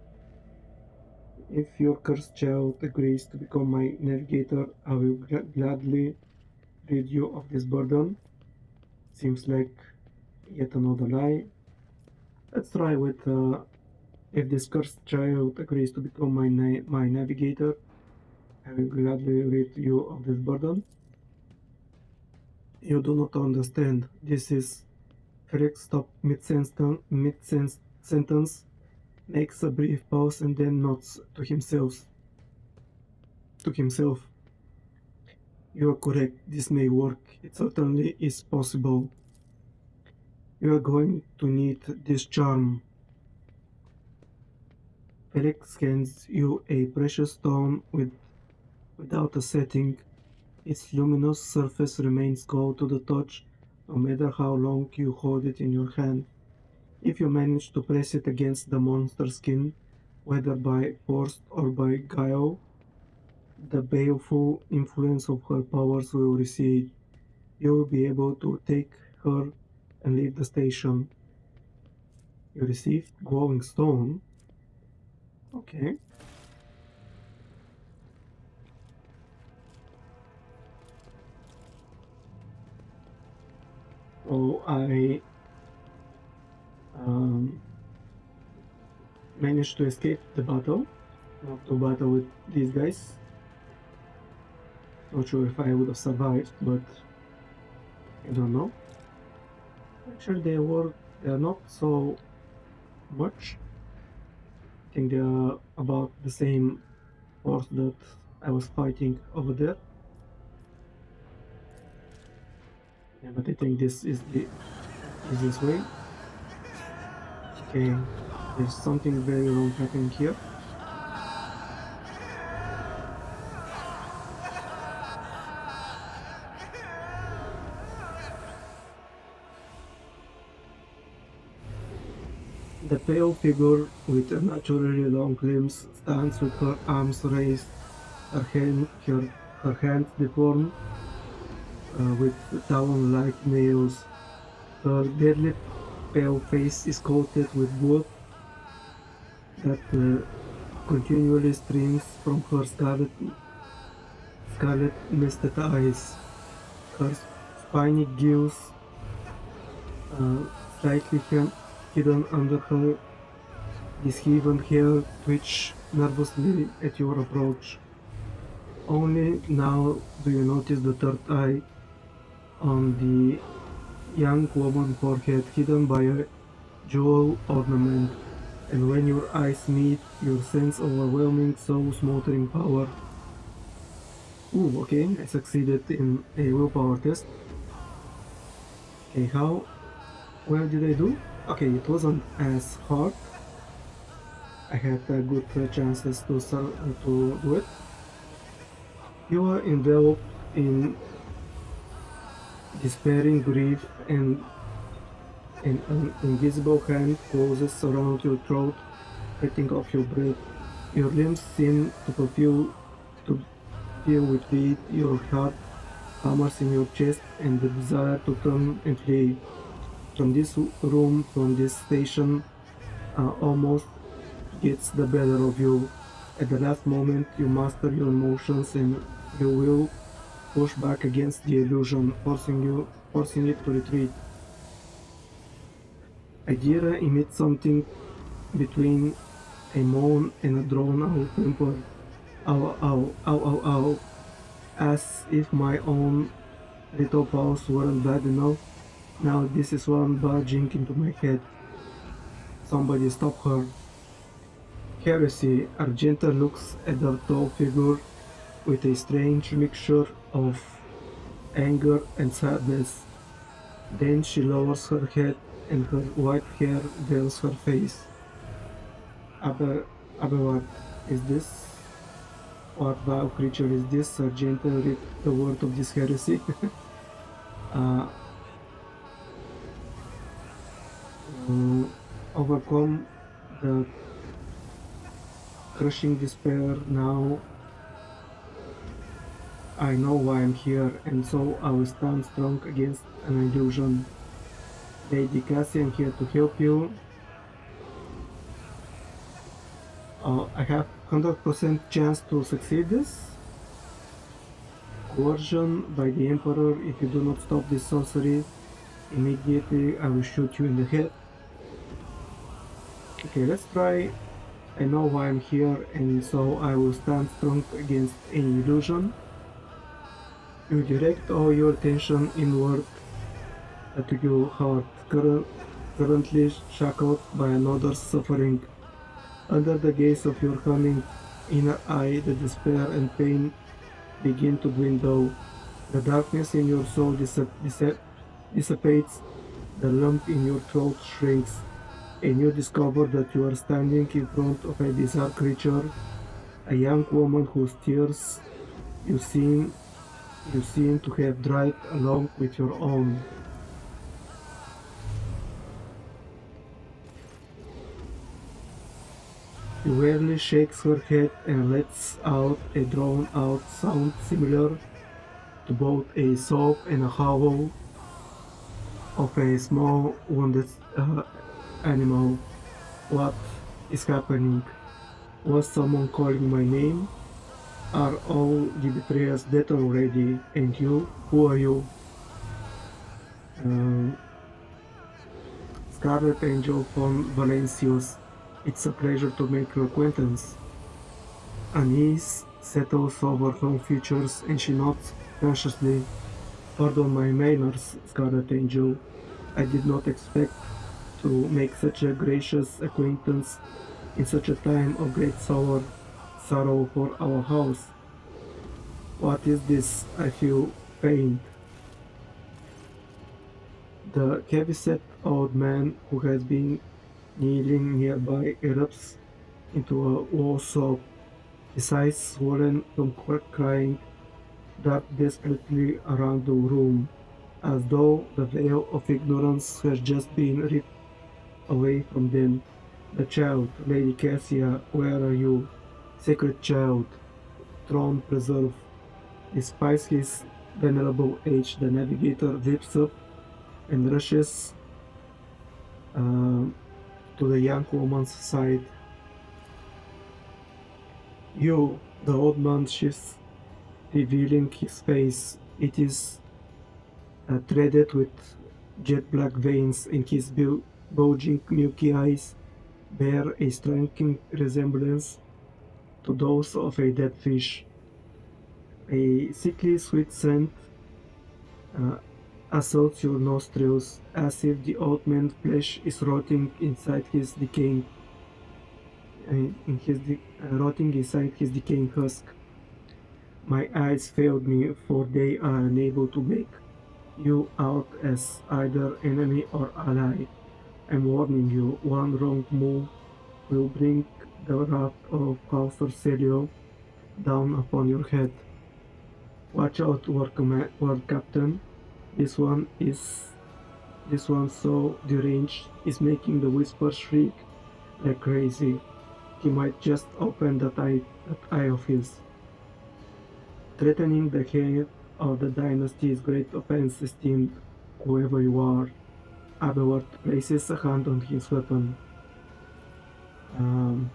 If your cursed child agrees to become my navigator, I will gladly rid you of this burden. Seems like yet another lie. Let's try with if this cursed child agrees to become my navigator, I will gladly rid you of this burden. You do not understand. This is Felix stop mid-sentence, makes a brief pause and then nods to himself. You are correct. This may work. It certainly is possible. You are going to need this charm. Felix hands you a precious stone without a setting. Its luminous surface remains cold to the touch, no matter how long you hold it in your hand. If you manage to press it against the monster's skin, whether by force or by guile, the baleful influence of her powers will recede. You will be able to take her and leave the station. You received glowing stone. Okay. So I um, managed to escape the battle, not to battle with these guys. Not sure if I would have survived, but I don't know. Actually, they are not so much. I think they are about the same force that I was fighting over there. Yeah, but I think this is the easiest way. Okay, there's something very wrong happening here. The pale figure with unnaturally long limbs stands with her arms raised, her hands deformed with talon-like nails. Her deadly pale face is coated with blood that continually streams from her scarlet misted eyes. Her spiny gills, uh, slightly hidden under her disheveled hair, twitch nervously at your approach. Only now do you notice the third eye on the young woman's forehead, hidden by a jewel ornament, and when your eyes meet, you sense overwhelming soul-smothering power. Ooh, okay, I succeeded in a willpower test. Okay, how well did I do? Okay, it wasn't as hard. I had good chances to do it. You are enveloped in despairing grief, and an invisible hand closes around your throat, cutting off your breath. Your limbs seem to fill with weight. Your heart hammers in your chest, and the desire to turn and flee from this room, from this station, almost gets the better of you. At the last moment, you master your emotions, and you will push back against the illusion, forcing it to retreat. Idira emits something between a moan and a drawn-out whimper. Ow, ow, ow, ow, ow. As if my own little pulse weren't bad enough, now this is one barging into my head. Somebody stop her. Heresy. Argenta looks at the tall figure with a strange mixture of anger and sadness. Then she lowers her head and her white hair veils her face. Aber, what is this? What vile creature is this? Argenta read the word of this heresy. uh, overcome the crushing despair. Now I know why I'm here, and so I will stand strong against an illusion. Lady Cassie, I'm here to help you. I have 100% chance to succeed this. Coercion by the Emperor. If you do not stop this sorcery, immediately I will shoot you in the head. Okay, let's try. I know why I'm here, and so I will stand strong against any illusion. You direct all your attention inward to your heart, currently shackled by another's suffering. Under the gaze of your cunning inner eye, the despair and pain begin to dwindle. The darkness in your soul dissipates, the lump in your throat shrinks, and you discover that you are standing in front of a bizarre creature, a young woman whose tears you seem to have dried along with your own. She wearily shakes her head and lets out a drawn-out sound similar to both a sob and a howl of a small wounded animal. What is happening? Was someone calling my name? Are all the betrayers dead already? And you? Who are you? Um, Scarlet Angel von Valencius. It's a pleasure to make your acquaintance. Unease settles over her features and she nods consciously. Pardon my manners, Scarlet Angel. I did not expect to make such a gracious acquaintance in such a time of great sorrow for our house. What is this? I feel faint. The heavy-set old man who has been kneeling nearby erupts into a low sob, his eyes swollen from crying, dart desperately around the room, as though the veil of ignorance has just been ripped away from them. The child, Lady Cassia, where are you? Sacred child, throne preserve. Despite his venerable age, the navigator leaps up and rushes uh, to the young woman's side. You, the old man shifts, revealing his face. It is threaded with jet black veins, and his bulging milky eyes bear a striking resemblance to those of a dead fish. A sickly sweet scent uh, assaults your nostrils, as if the old man's flesh is rotting inside his decaying rotting inside his decaying husk. My eyes failed me, for they are unable to make you out as either enemy or ally. I'm warning you, one wrong move will bring the wrath of House Celio down upon your head. Watch out, war captain. This one is this one so deranged is making the whisper shriek like crazy. He might just open that eye of his. Threatening the head of the dynasty is great offense, esteemed whoever you are. Abelard places a hand on his weapon. Um,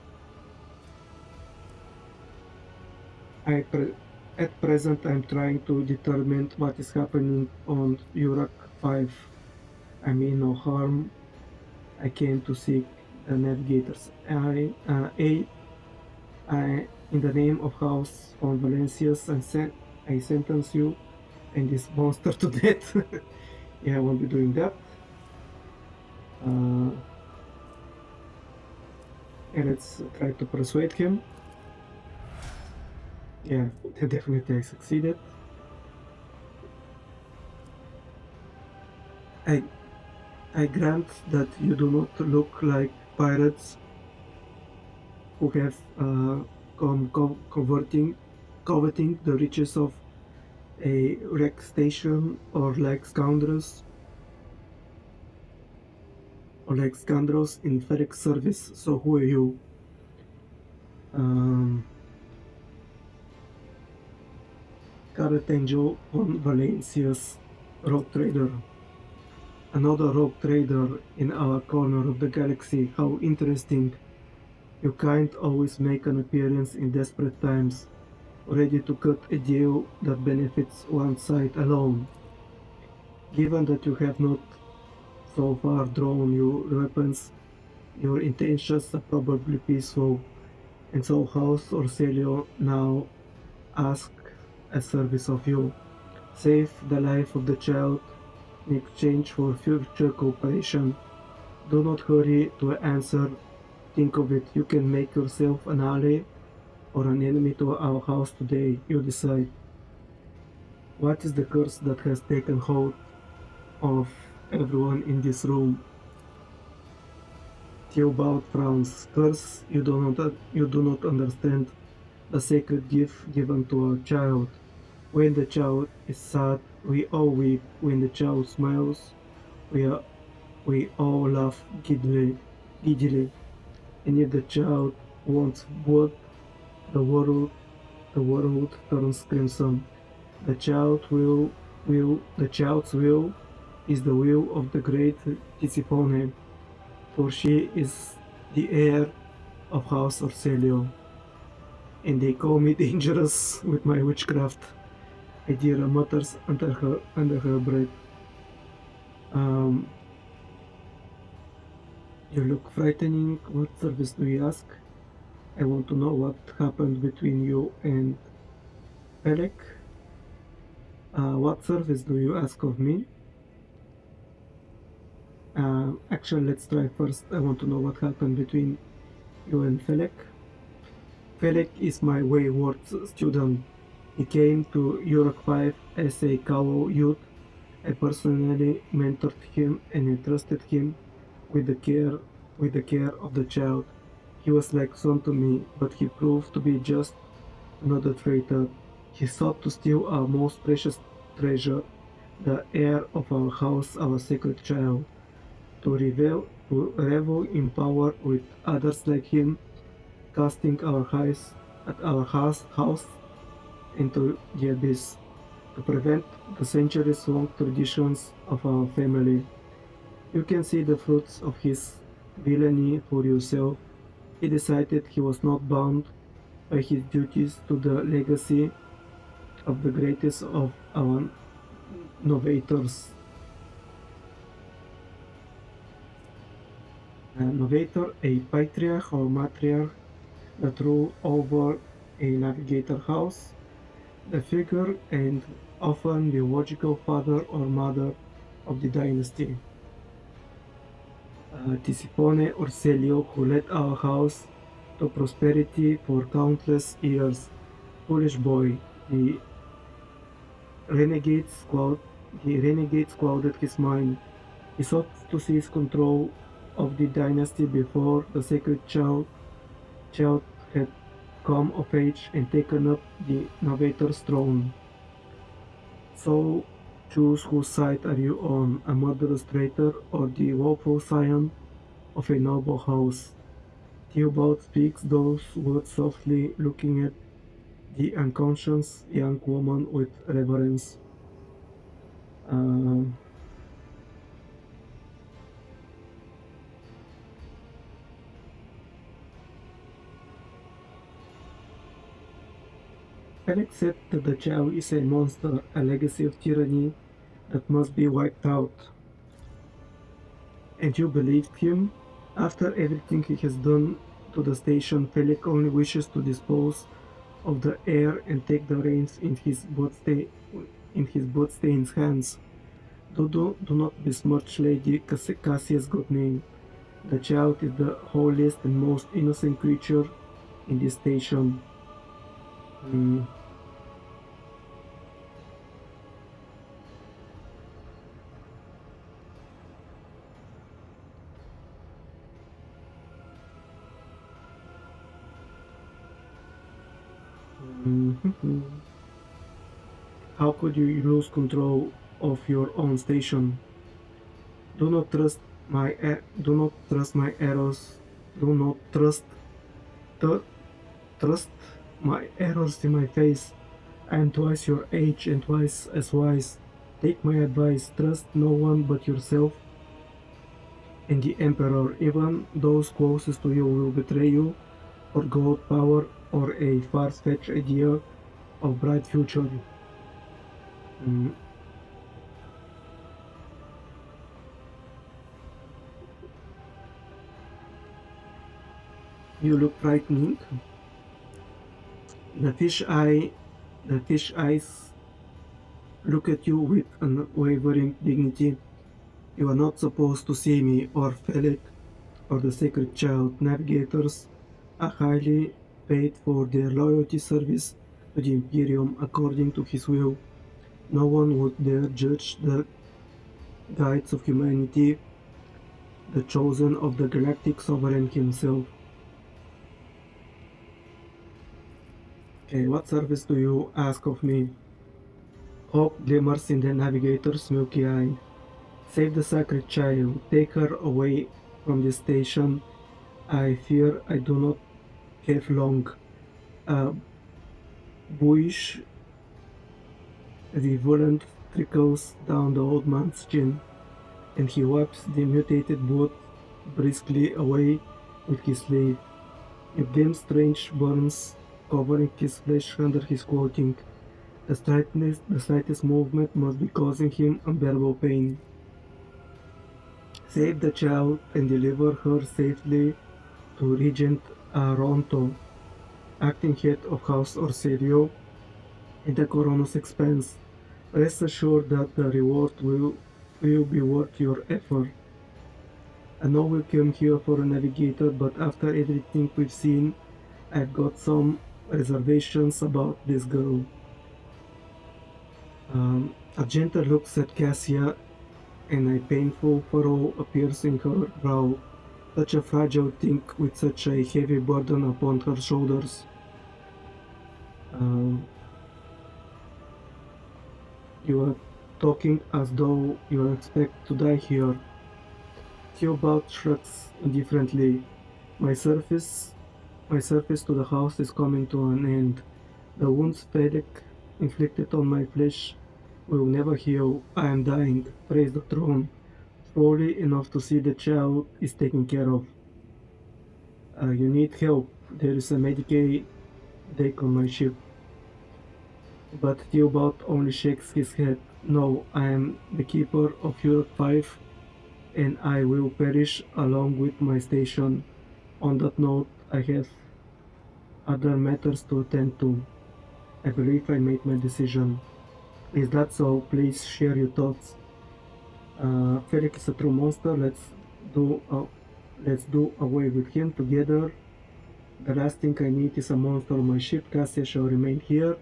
at present, I'm trying to determine what is happening on Urak 5. I mean no harm. I came to seek the navigators. In the name of House von Valencius, I sentence you and this monster to death. Yeah, I won't be doing that. And let's try to persuade him. Yeah, definitely I succeeded. I grant that you do not look like pirates who have coveting the riches of a wreck station, or like scoundrels in FedEx service. So who are you? Carrot Angel von Valencia's rogue trader. Another rogue trader in our corner of the galaxy. How interesting. You can't always make an appearance in desperate times, ready to cut a deal that benefits one side alone. Given that you have not so far drawn your weapons, your intentions are probably peaceful, and so House Orcelio now ask a service of you. Save the life of the child in exchange for future cooperation. Do not hurry to answer. Think of it, you can make yourself an ally or an enemy to our house today. You decide. What is the curse that has taken hold of everyone in this room? Theobald frowns. Curse, you do not understand. The sacred gift given to a child. When the child is sad, we all weep. When the child smiles, we all laugh giddily. And if the child wants blood, the world the world turns crimson. The child's will is the will of the great Tisiphone, for she is the heir of House Orcelio. And they call me dangerous with my witchcraft. Adira mutters under her breath. You look frightening. What service do you ask? I want to know what happened between you and Pelek. What service do you ask of me? Actually, let's try first. I want to know what happened between you and Felek. Felek is my wayward student. He came to Europe 5 as a callow youth I personally mentored him and entrusted him with the care of the child. He was like son to me, but he proved to be just another traitor. He sought to steal our most precious treasure, the heir of our house, our sacred child, to revel in power with others like him, casting our eyes at our house into the abyss, to prevent the centuries-long traditions of our family. You can see the fruits of his villainy for yourself. He decided he was not bound by his duties to the legacy of the greatest of our novators. A novator, a patriarch or matriarch that ruled over a navigator house, the figure and often biological father or mother of the dynasty. Tisifone or Celio, who led our house to prosperity for countless years. Foolish boy, renegade squad, the renegade squandered his mind. He sought to seize control of the dynasty before the sacred child had come of age and taken up the novator's throne. So choose whose side are you on, a murderous traitor or the woeful scion of a noble house. Theobald speaks those words softly, looking at the unconscious young woman with reverence. Uh, Felix said that the child is a monster, a legacy of tyranny that must be wiped out. And you believed him? After everything he has done to the station, Felix only wishes to dispose of the heir and take the reins in his bloodstained hands. Do not besmirch Lady Cassia's good name. The child is the holiest and most innocent creature in this station. Mm. Mhm. How could you lose control of your own station? Do not trust my arrows. Do not tr- trust my arrows in my face. I am twice your age and twice as wise. Take my advice. Trust no one but yourself and the Emperor. Even those closest to you will betray you for gold, power, or a far-fetched idea of bright future. Mm, you look frightening. The fish eye, the fish eyes look at you with unwavering dignity. You are not supposed to see me or Felix or the sacred child. Navigators are highly paid for their loyalty service to the Imperium according to his will. No one would dare judge the guides of humanity, the chosen of the galactic sovereign himself. Okay, what service do you ask of me? Hope glimmers in the navigator's milky eye. Save the sacred child, take her away from the station. I fear I do not have long. A boyish rivulet trickles down the old man's chin, and he wipes the mutated blood briskly away with his sleeve. A dim strange burns covering his flesh under his clothing. The slightest movement must be causing him unbearable pain. Save the child and deliver her safely to Regent Aronto, acting head of House Orserio, at the coroner's expense. Rest assured that the reward will be worth your effort. I know we came here for a navigator, but after everything we've seen, I've got some reservations about this girl. Argenta looks at Cassia, and a painful furrow appears in her brow. Such a fragile thing with such a heavy burden upon her shoulders. Um, you are talking as though you expect to die here. Theobald shrugs indifferently. My service, my service to the house is coming to an end. The wounds Felix inflicted on my flesh will never heal. I am dying. Praise the throne. Slowly enough to see the child is taken care of. You need help. There is a Medicaid deck on my ship. But Theobald only shakes his head. No, I am the keeper of Europe 5, and I will perish along with my station. On that note, I have other matters to attend to. I believe I made my decision. Is that so? Please share your thoughts. Felix is a true monster. Do let's do away with him together. The last thing I need is a monster on my ship. Cassia shall remain here,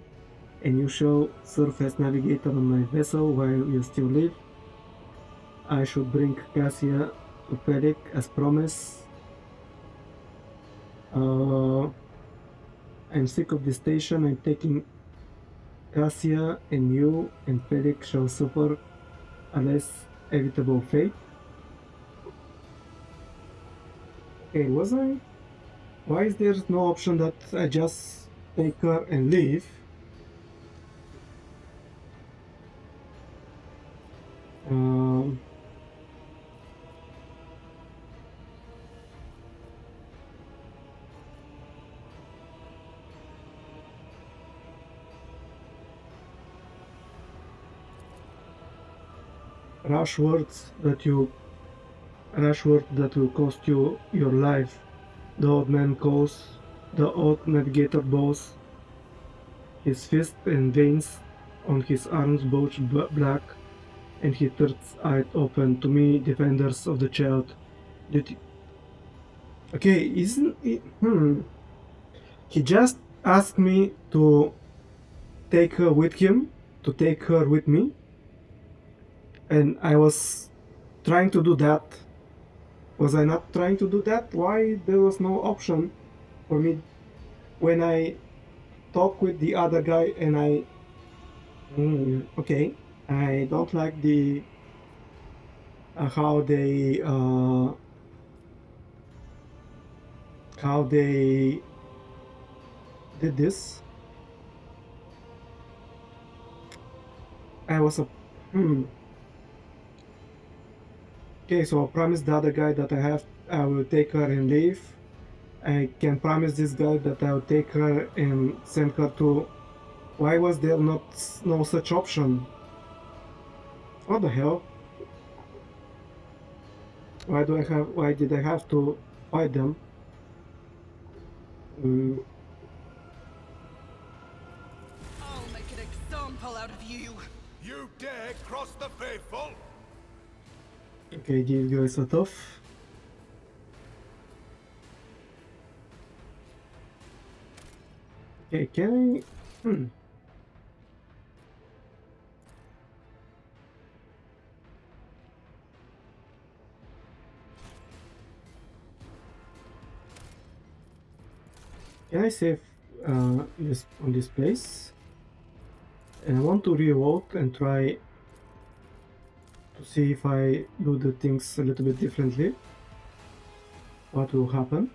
and you shall serve as navigator on my vessel while you still live. I should bring Cassia to Felix as promised. I'm sick of this station. I'm taking Cassia, and you and Felix shall suffer a less evitable fate. Okay, was I? Why is there no option that I just take her and leave? Um, Rash words that you rash word that will cost you your life. The old man calls the old navigator bows. His fists and veins on his arms bulge black, and he turns eyes open. To me, defenders of the child. Did he... Okay, isn't it? He just asked me to take her with him, to take her with me, and I was trying to do that. Was I not trying to do that? Why there was no option for me when I talk with the other guy and I okay, I don't like the how they did this. I was a okay, so I promised the other guy that I will take her and leave. I can promise this guy that I will take her and send her to. Why was there not no such option? What the hell? Why did I have to fight them? I'll make an example out of you. You dare cross the faithful? Okay, these guys are tough. Okay, can I? Can I save this on this place? And I want to reload and try to see if I do the things a little bit differently. What will happen?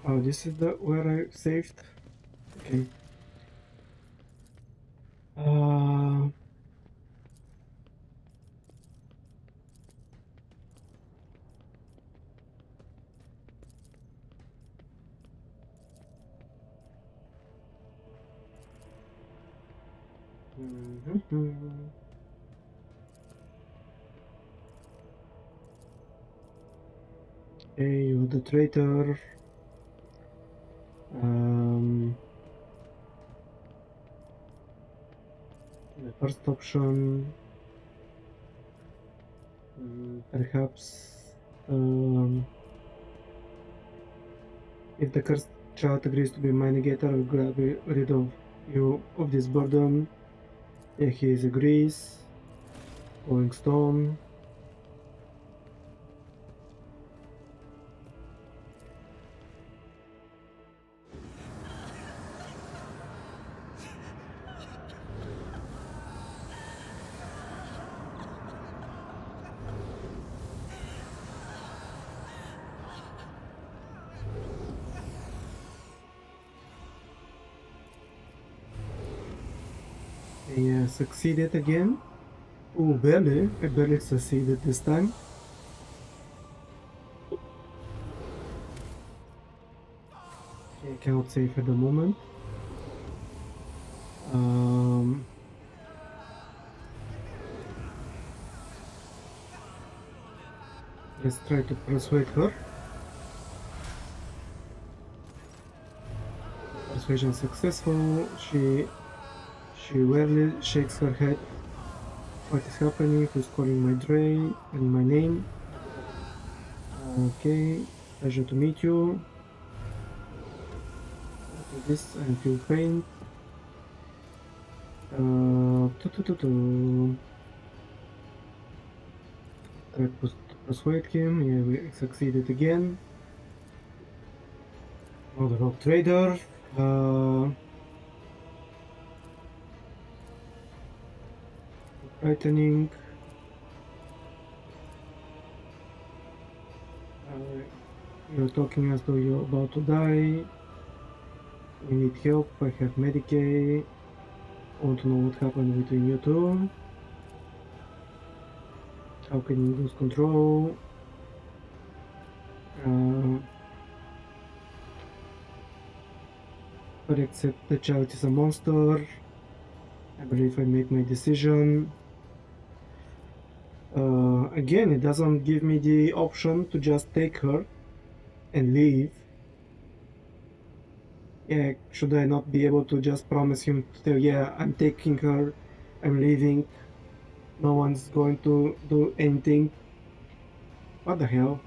Oh, this is the where I saved. Okay. Uh, Okay, you're the traitor. The first option. Perhaps if the cursed child agrees to be my Navigator, I will grab rid of you of this burden. Yeah, he agrees. Going stone. Yeah, succeeded again. Oh, barely. I barely succeeded this time. Okay, I cannot save at the moment. Let's try to persuade her. Persuasion successful. She rarely shakes her head. What is happening? Who's calling my Dre and my name? Okay, pleasure to meet you. After this, I feel faint. Try to persuade him. Yeah, we succeeded again. Another rock trader. Frightening. You're talking as though you're about to die. You need help. I have Medicaid. I want to know what happened between you two. How can you lose control? But except the child is a monster. I believe I made my decision. Again, it doesn't give me the option to just take her and leave. Yeah, should I not be able to just promise him to tell, yeah, I'm taking her, I'm leaving, no one's going to do anything? What the hell?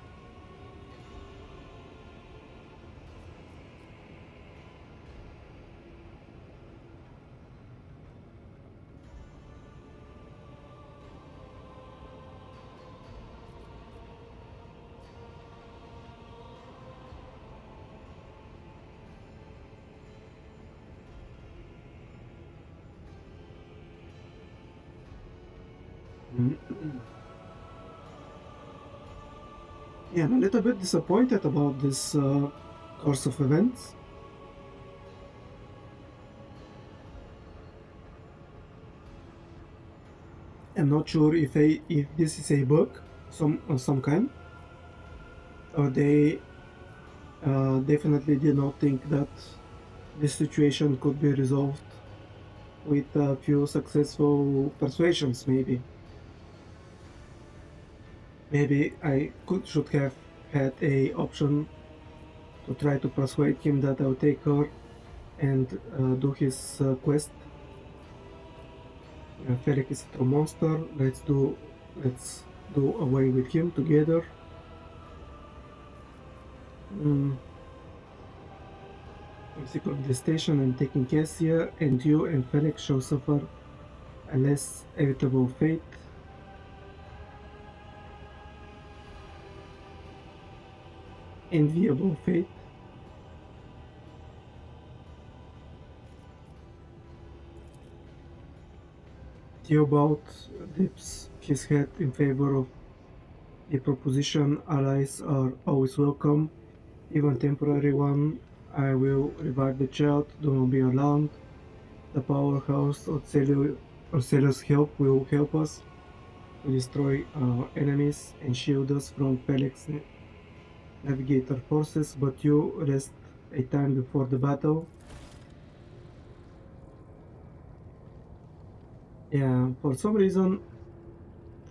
Yeah, I'm a little bit disappointed about this course of events. I'm not sure if this is a bug of some kind, or they definitely did not think that this situation could be resolved with a few successful persuasions. Maybe I should have had a option to try to persuade him that I'll take her and do his quest. Felix is a true monster. Let's do away with him together. I'm sick of the station. I'm taking Cassia, and you and Felix shall suffer a less evitable fate. Enviable fate. Theobald dips his head in favor of the proposition. Allies are always welcome, even temporary one. I will revive the child. Do not be alarmed. The powerhouse of Celios' help will help us to destroy our enemies and shield us from Felix Navigator forces, but you rest a time before the battle. Yeah, for some reason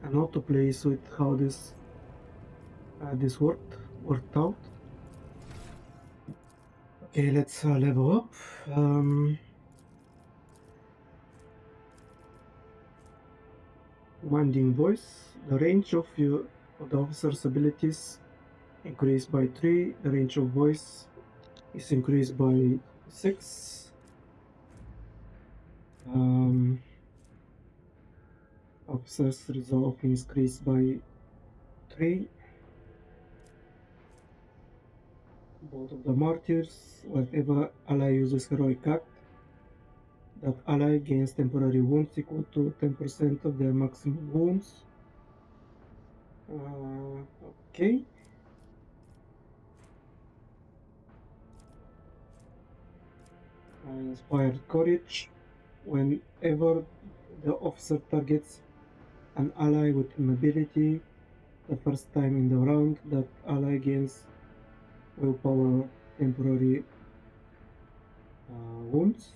I'm not too pleased with how this worked out. Okay, let's level up. Commanding voice. The range of the officer's abilities increased by 3. The range of voice is increased by 6. Officer's resolve increased by 3. Both of the martyrs. Whatever ally uses heroic act, that ally gains temporary wounds equal to 10% of their maximum wounds. Okay. Inspired courage. Whenever the officer targets an ally with an ability the first time in the round, that ally gains willpower temporary wounds.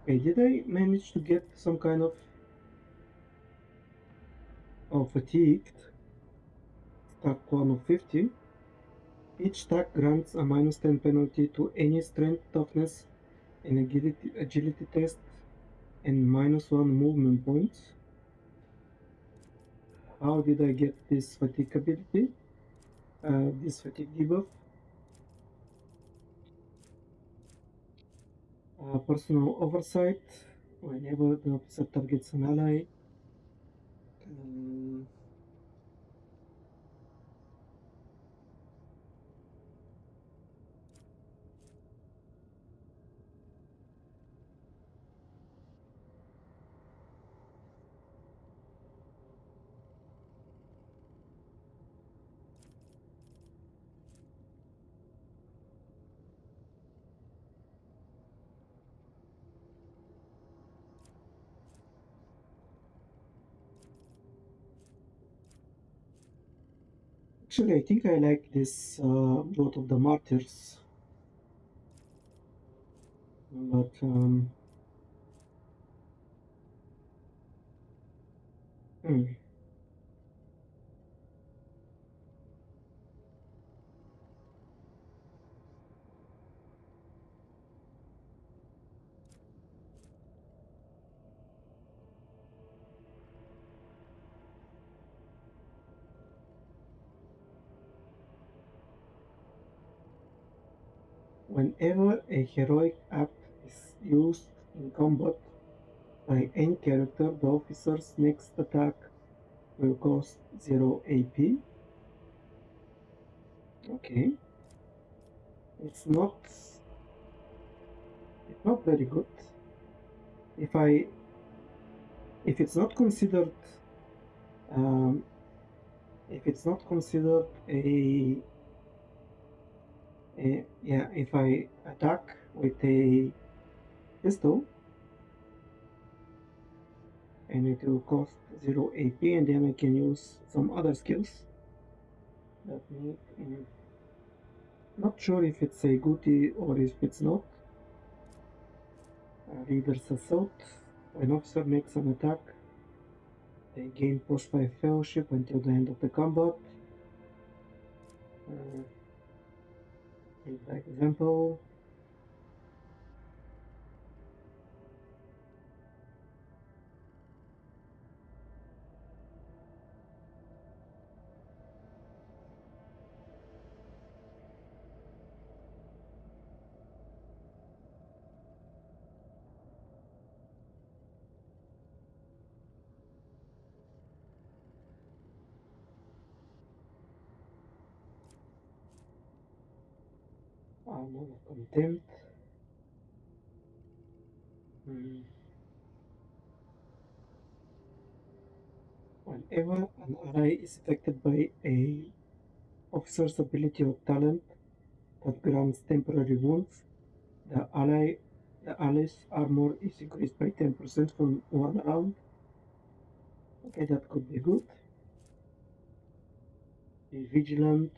Okay, did I manage to get some kind of fatigued? Stack 1 of 50. Each stack grants a minus 10 penalty to any strength, toughness, and agility test, and minus 1 movement points. How did I get this fatigue ability? This fatigue debuff? Personal oversight. Whenever the officer targets an ally. Actually, I think I like this Blood of the Martyrs, but whenever a heroic act is used in combat by any character, the officer's next attack will cost 0 AP. Okay, it's not very good. If it's not considered if I attack with a pistol and it will cost 0 AP, and then I can use some other skills that need not sure if it's a goodie or if it's not. Leader's Assault. When officer makes an attack, they gain +5 fellowship until the end of the combat. By example, Armor of Contempt. Whenever an ally is affected by a officer's ability or talent that grants temporary wounds, the ally's armor is increased by 10% from 1 round. Okay, that could be good. Be vigilant.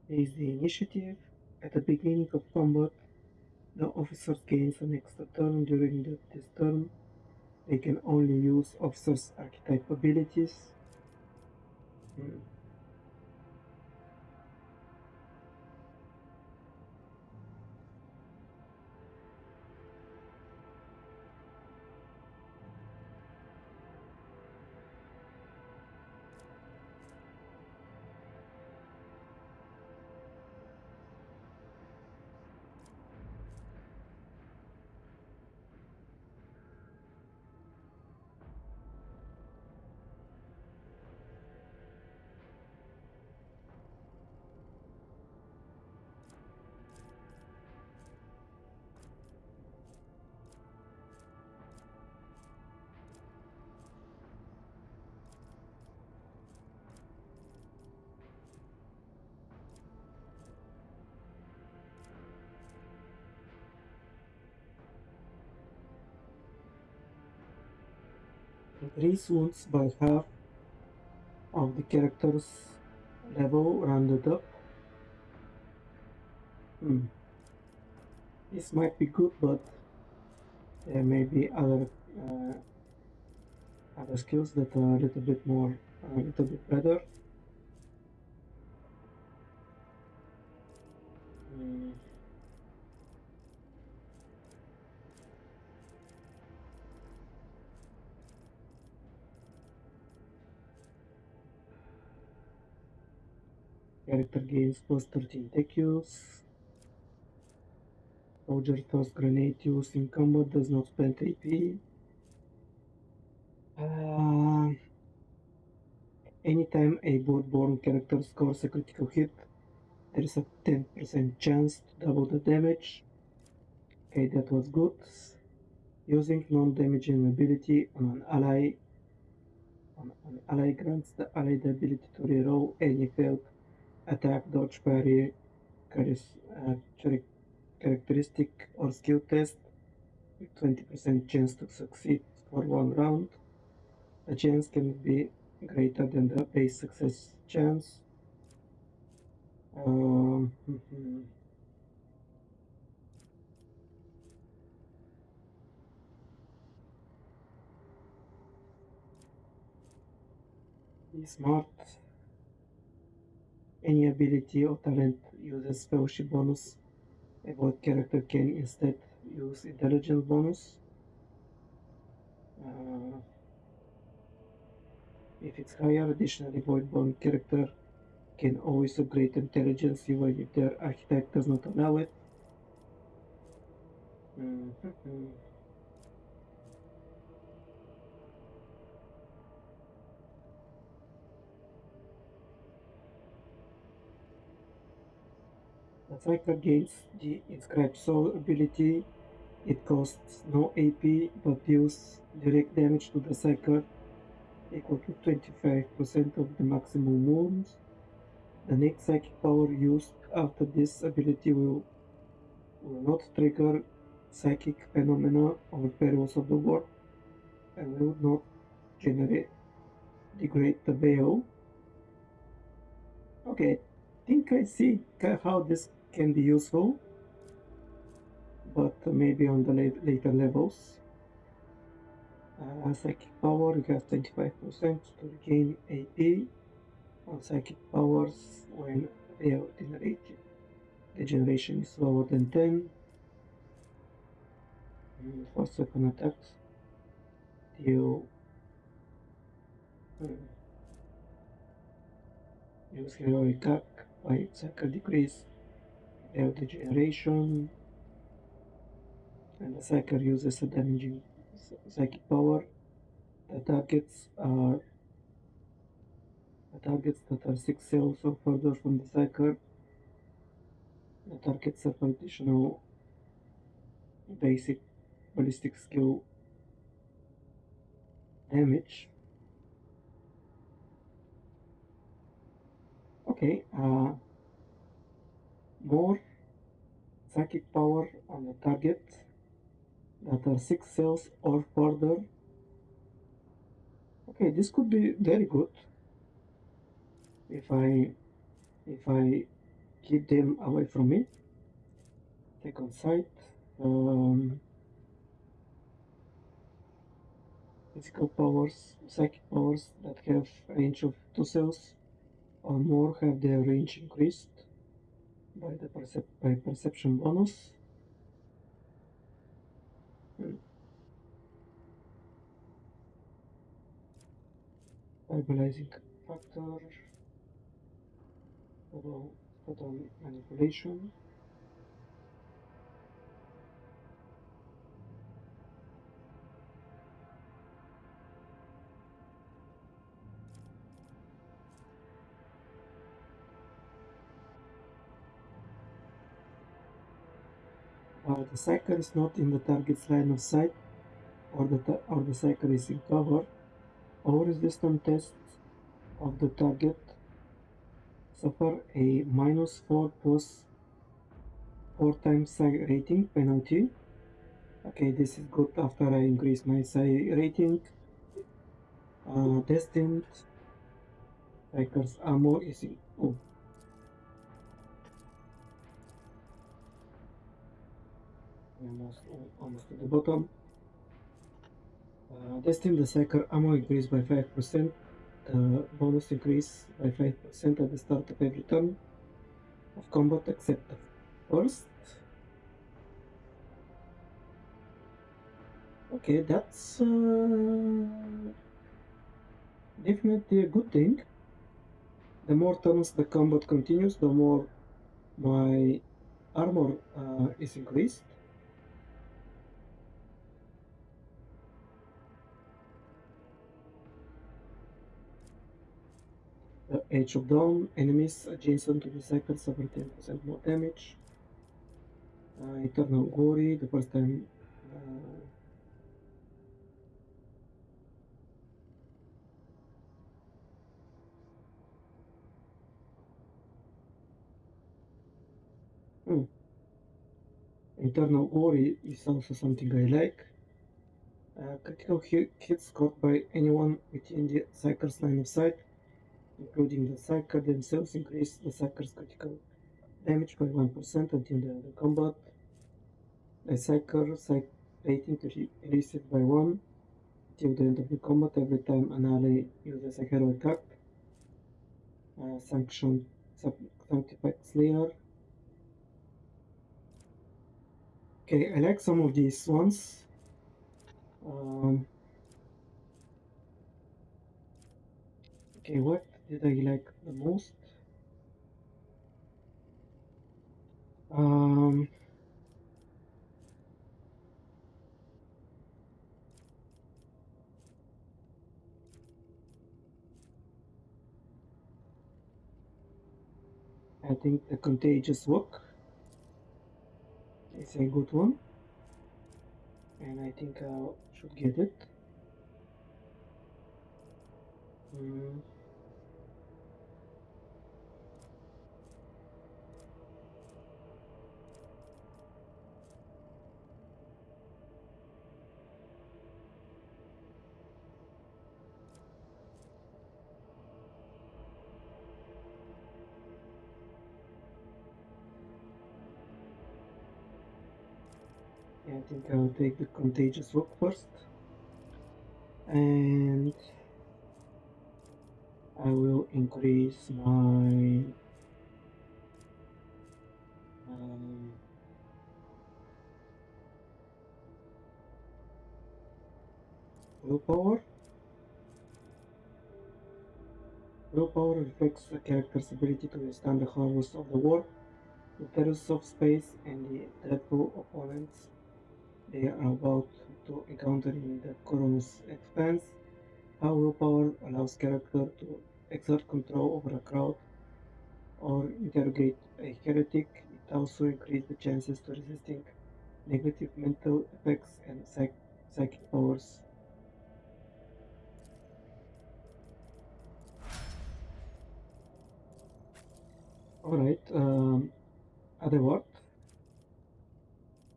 is the initiative. At the beginning of combat, the officer gains an extra turn. During this turn, they can only use officer's archetype abilities. Hmm. Increase wounds by half of the character's level rounded up. This might be good, but there may be other skills that are a little bit better. Mm. Character gains plus 13 tech use. Soldier toss grenade used in combat does not spend AP. Anytime a board-born character scores a critical hit, there is a 10% chance to double the damage. Okay, that was good. Using non-damaging ability on an ally grants the ally the ability to reroll any failed attack, dodge, parry, characteristic, or skill test with 20% chance to succeed for one round. The chance can be greater than the base success chance. Be smart. Any ability or talent uses fellowship bonus. A void character can instead use intelligence bonus. If it's higher, additionally, void-born character can always upgrade intelligence even if their archetype does not allow it. The Psyker gains the Inscribed Soul ability. It costs no AP but deals direct damage to the Psyker equal to 25% of the maximum wounds. The next psychic power used after this ability will not trigger psychic phenomena or perils of the war and will not degrade the veil. Okay, I think I see how this can be useful, but maybe on the later levels. Psychic power, you have 25% to regain AP on psychic powers when veil degeneration is lower than 10. For second attacks, deal use heroic attack by cycle decrease veil degeneration, and the cycle uses a damaging psychic power. The targets that are 6 cells or further from the cycle. The targets have additional basic ballistic skill damage. Okay, more psychic power on the target that are 6 cells or further. Okay, this could be very good if I keep them away from me. Second sight. Physical powers, psychic powers that have range of 2 cells or more have their range increased by the perception bonus. Stabilizing factor, photon manipulation. The psyker is not in the target's line of sight, or the psyker is in cover, all resistance tests of the target suffer a -4 plus 4 times psi rating penalty. Okay, this is good after I increase my psi rating. Destined psyker's ammo is in. Oh. Almost to the bottom. Destined the psyker ammo increased by 5%. Bonus increase by 5% at the start of every turn of combat except the first. Okay, that's definitely a good thing. The more turns the combat continues, the more my armor is increased. The Age of Dawn, enemies adjacent to the cycle suffer 10% more damage. Eternal Glory, the first time Internal Glory is also something I like. Critical hits scored by anyone within the Psyker's line of sight, including the Psyker themselves, increase the Psyker's critical damage by 1% until the end of the combat. The Psyker Psych rating increases by 1 until the end of the combat every time an ally uses a heroic act. Sanctified Slayer. Okay, I like some of these ones. Okay, what did I like the most? I think the Contagious Walk is a good one, and I think I should get it. Yeah, I think I'll take the Contagious Walk first, and I will increase my willpower. Willpower reflects the character's ability to withstand the horrors of the war, the terrors of space, and the dreadful opponents they are about to encounter in the Coronos Expanse. How willpower allows character to exert control over a crowd or interrogate a heretic. It also increases the chances to resisting negative mental effects and psychic powers. Alright, other word.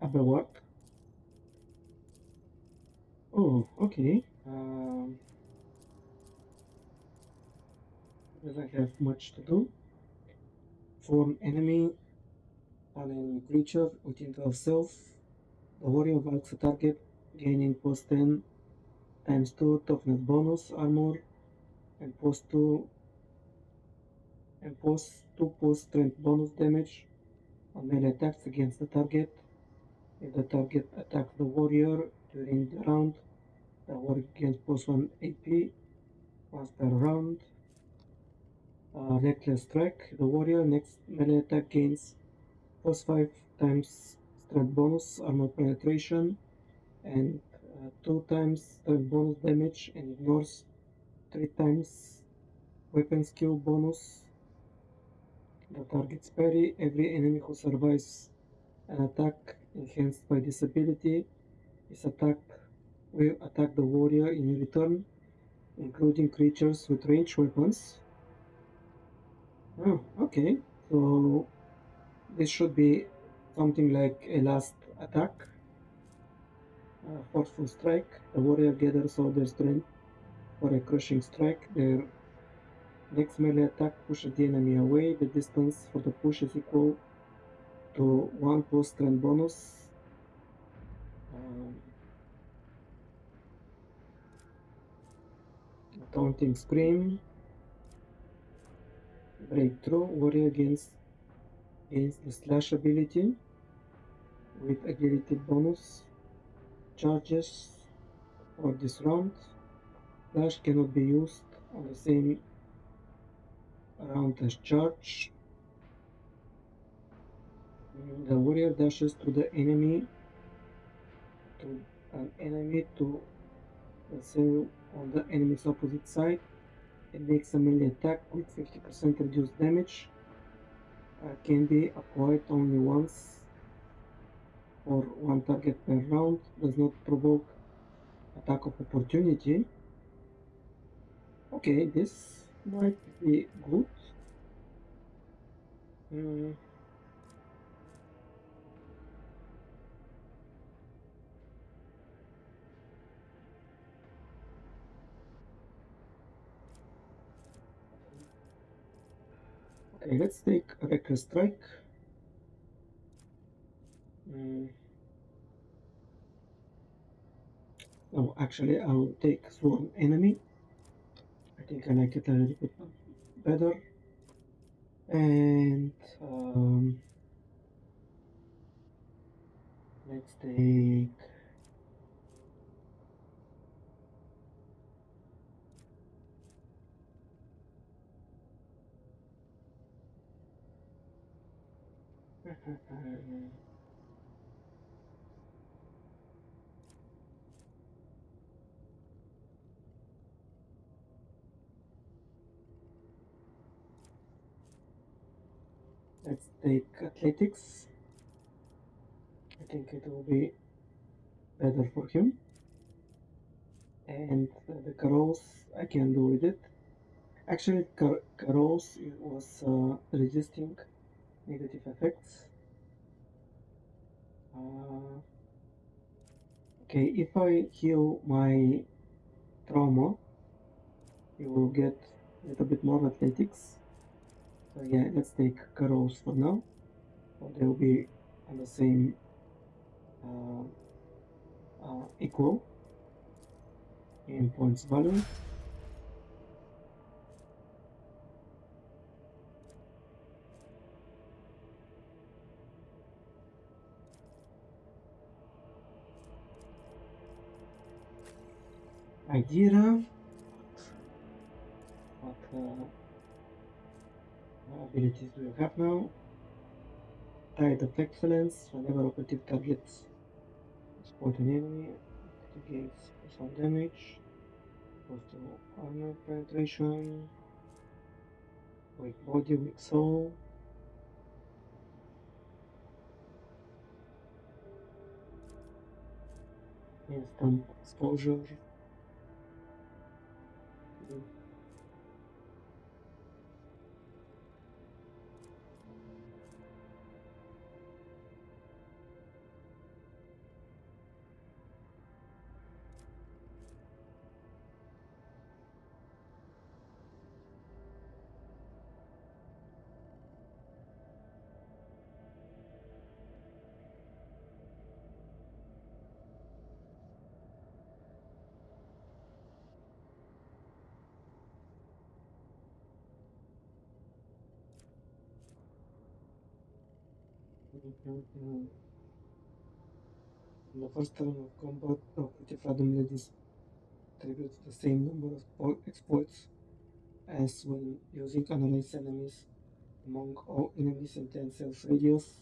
Other word. Oh, okay. Doesn't have much to do. sworn enemy, an enemy creature within 12 self. The warrior marks a target, gaining plus 10 times 2 toughness bonus armor and plus 2 plus strength bonus damage on melee attacks against the target. If the target attacks the warrior during the round, the warrior gains plus 1 AP once per round. Reckless Strike. The warrior next melee attack gains plus 5 times strength bonus armor penetration and 2 times strength bonus damage and ignores 3 times weapon skill bonus. The target's parry. Every enemy who survives an attack enhanced by this ability will attack the warrior in return, including creatures with ranged weapons. Oh, okay. So this should be something like a last attack. Forceful Strike. The warrior gathers all their strength for a crushing strike. Their next melee attack pushes the enemy away. The distance for the push is equal to 1 plus strength bonus. Taunting Scream. Breakthrough. Warrior gains the slash ability with agility bonus. Charges for this round. Slash cannot be used on the same round as charge. The warrior dashes to an enemy to the cell on the enemy's opposite side. It makes a melee attack with 50% reduced damage. Can be applied only once for one target per round. Does not provoke attack of opportunity. Okay, this might be good. Okay, let's take Reckless Strike. No, actually, I'll take Sworn Enemy. I think I like it a little bit better. And let's take let's take Athletics. I think it will be better for him. And the carols I can do with it. Actually, carols was resisting negative effects. Okay, if I heal my trauma, you will get a little bit more athletics. So yeah, let's take carols for now. So they'll be on the same equal in points value. Idea. What abilities do you have now? Tide of Excellence. Whenever operative targets spot an enemy, it gains +1 damage. Goes to armor penetration. Weak body, weak soul. Instant exposure. In the first turn of combat, the operative randomly distributes the same number of exploits as when using analyze enemies among all enemies in 10 cells radius.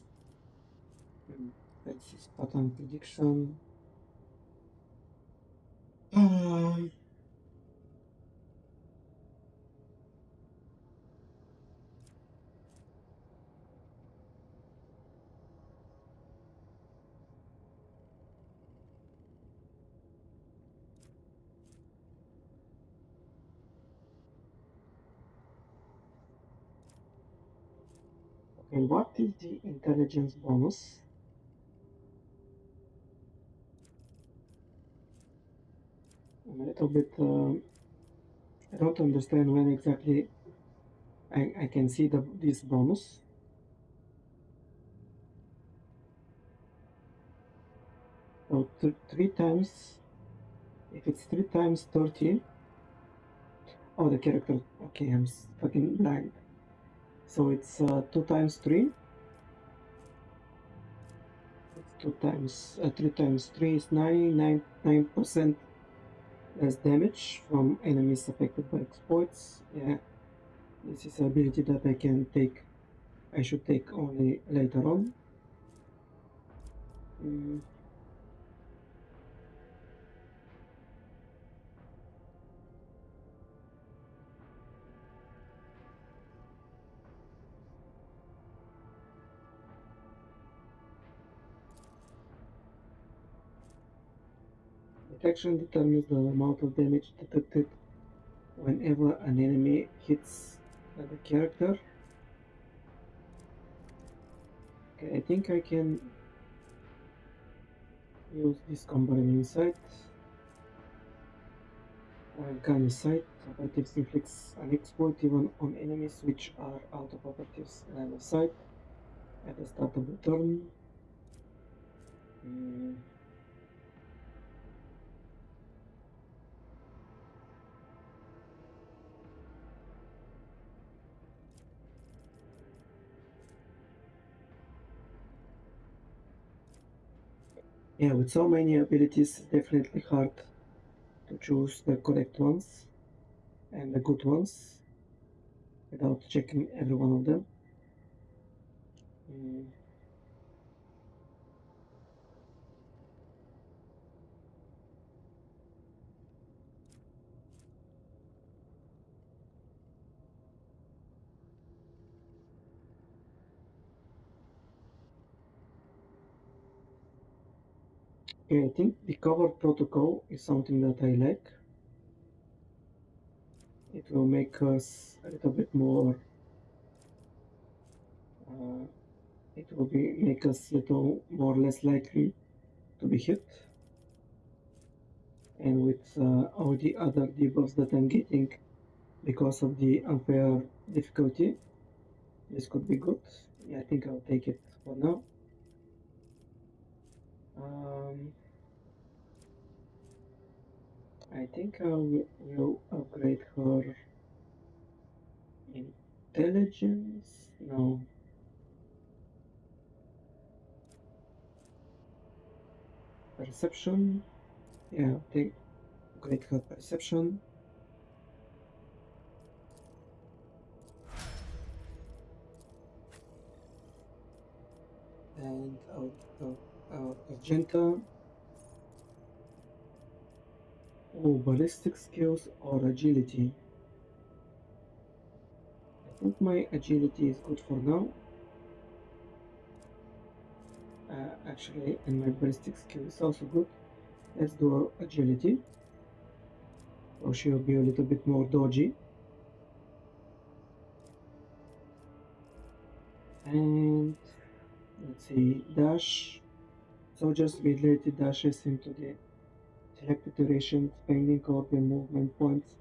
Let's see pattern prediction. Okay, what is the intelligence bonus? I'm a little bit, I don't understand when exactly I can see this bonus. So 3 times, if it's 3 times 30, oh, the character, okay, I'm fucking blind. So it's 2 times 3. It's 2 times, 3 times 3 is 9% less damage from enemies affected by exploits. Yeah, this is an ability that I should take only later on. Detection determines the amount of damage detected whenever an enemy hits the character. Okay, I think I can use this combined insight. Uncanny sight. Operatives inflicts an exploit even on enemies which are out of operatives line of sight at the start of the turn. Yeah, with so many abilities, it's definitely hard to choose the correct ones and the good ones without checking every one of them. Okay, I think the cover protocol is something that I like. It will make us a little bit more. It will make us a little more less likely to be hit. And with all the other debuffs that I'm getting because of the unfair difficulty, this could be good. Yeah, I think I'll take it for now. I think I will upgrade her intelligence. No. Perception. Yeah, I'll take upgrade her perception. And our Argenta. Oh, ballistic skills or agility. I think my agility is good for now. Actually, and my ballistic skill is also good. Let's do agility. So she'll be a little bit more dodgy. And let's see, dash. Soldiers with related dashes into the selected duration, spending all the movement points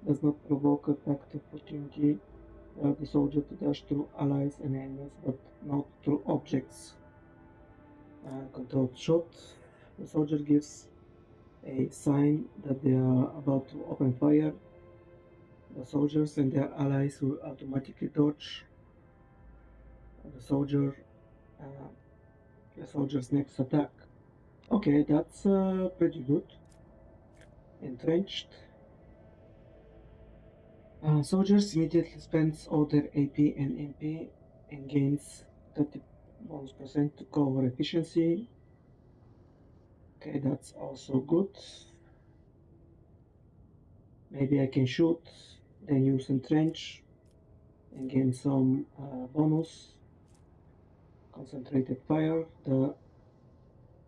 does not provoke attack opportunity. Allow the soldier to dash through allies and enemies, but not through objects. Controlled shot. The soldier gives a sign that they are about to open fire. The soldiers and their allies will automatically dodge. The soldier the soldier's next attack. Okay, that's pretty good. Entrenched. Soldiers immediately spends all their AP and MP and gains 30 bonus percent to cover efficiency. Okay, that's also good. Maybe I can shoot, then use entrench and gain some bonus. Concentrated fire. The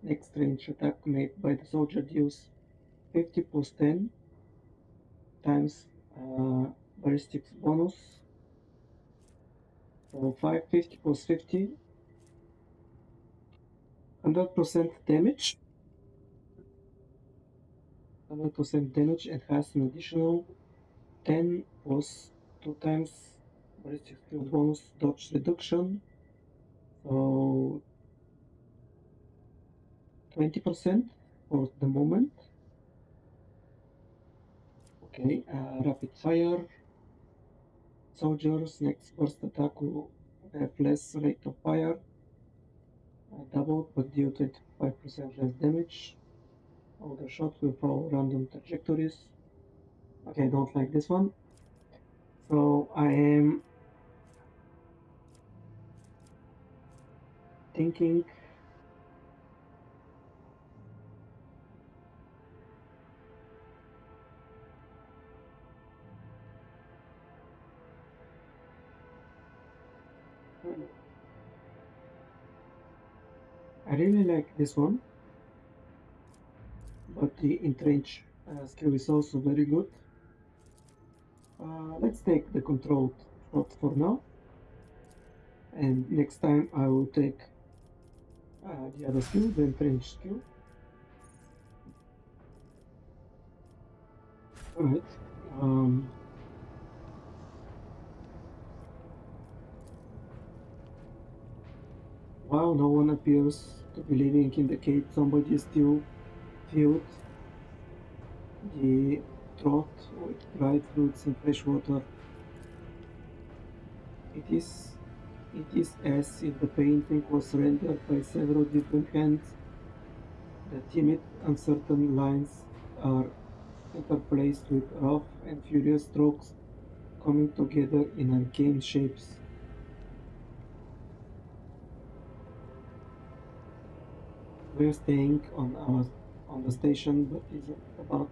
next range attack made by the soldier deals 50 plus 10 times ballistics bonus. So 550 plus 50, 100% damage. 100% damage and has an additional 10 plus 2 times ballistic skill bonus dodge reduction. So 20% for the moment. Okay, rapid fire. Soldiers next burst attack will have less rate of fire, doubled but deal 25% less damage. All the shots will follow random trajectories. Okay, I don't like this one. So I am thinking I really like this one, but the entrench skill is also very good. Let's take the controlled shot for now, and next time I will take the other skill, the entrench skill. Alright. While no one appears to be living in the cave, somebody still filled the trough with dried fruits and fresh water. It is as if the painting was rendered by several different hands. The timid, uncertain lines are interplaced with rough and furious strokes coming together in arcane shapes. We're staying on the station, but is about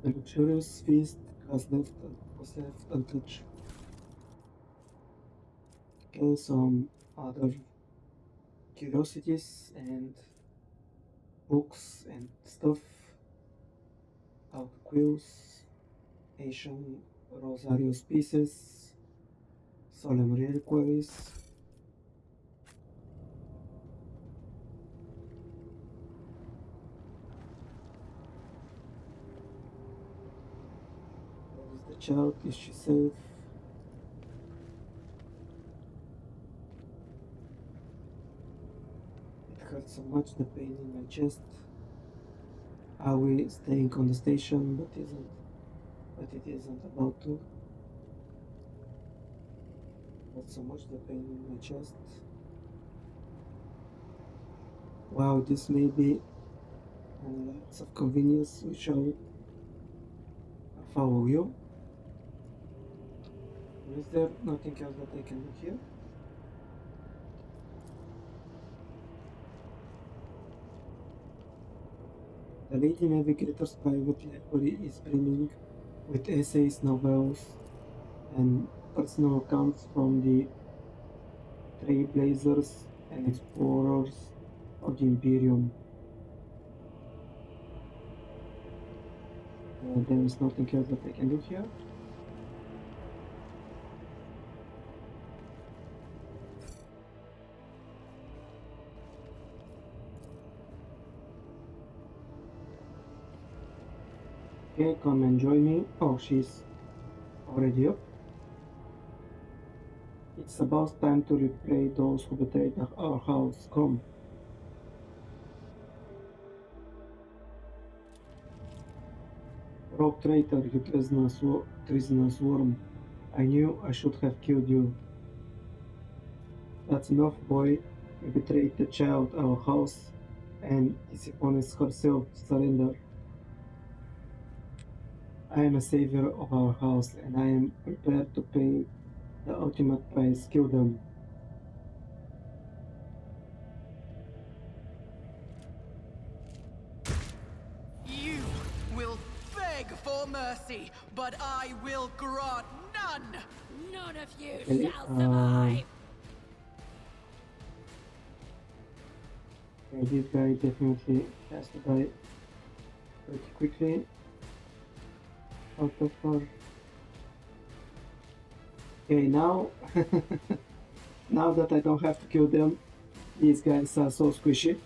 the luxurious feast was left untouched. Okay, some other curiosities and books and stuff. Out quills, Asian rosario pieces, solemn reliquaries. Where is the child? Is she safe? It hurts so much, the pain in my chest. Are we staying on the station? But it isn't about to. Hurts so much, the pain in my chest. Wow, this may be lots of convenience. We shall follow you. Is there nothing else that I can do here? The Lady Navigator's private library is brimming with essays, novels, and personal accounts from the trailblazers and explorers of the Imperium. There is nothing else that I can do here. Okay, come and join me. Oh, she's already up. It's about time to repay those who betrayed our house. Come. Rogue traitor, you treasonous worm. I knew I should have killed you. That's enough, boy. You betrayed the child, our house, and Tisipones herself. Surrender. I am a savior of our house, and I am prepared to pay the ultimate price. Kill them. You will beg for mercy, but I will grant none! None of you Okay, shall survive. Okay, this guy definitely has to die pretty quickly. Out of her. Okay, now now that I don't have to kill them, these guys are so squishy.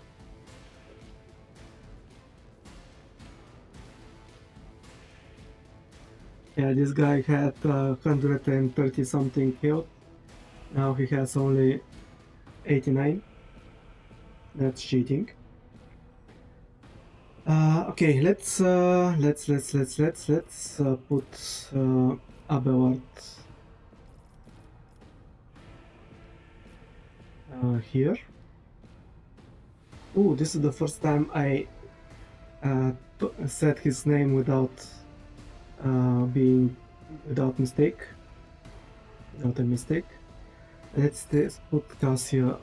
Yeah, this guy had 130 something health. Now he has only 89. That's cheating. Okay, let's put Abelard here. Oh, this is the first time I said his name without without a mistake. Let's put Cassia.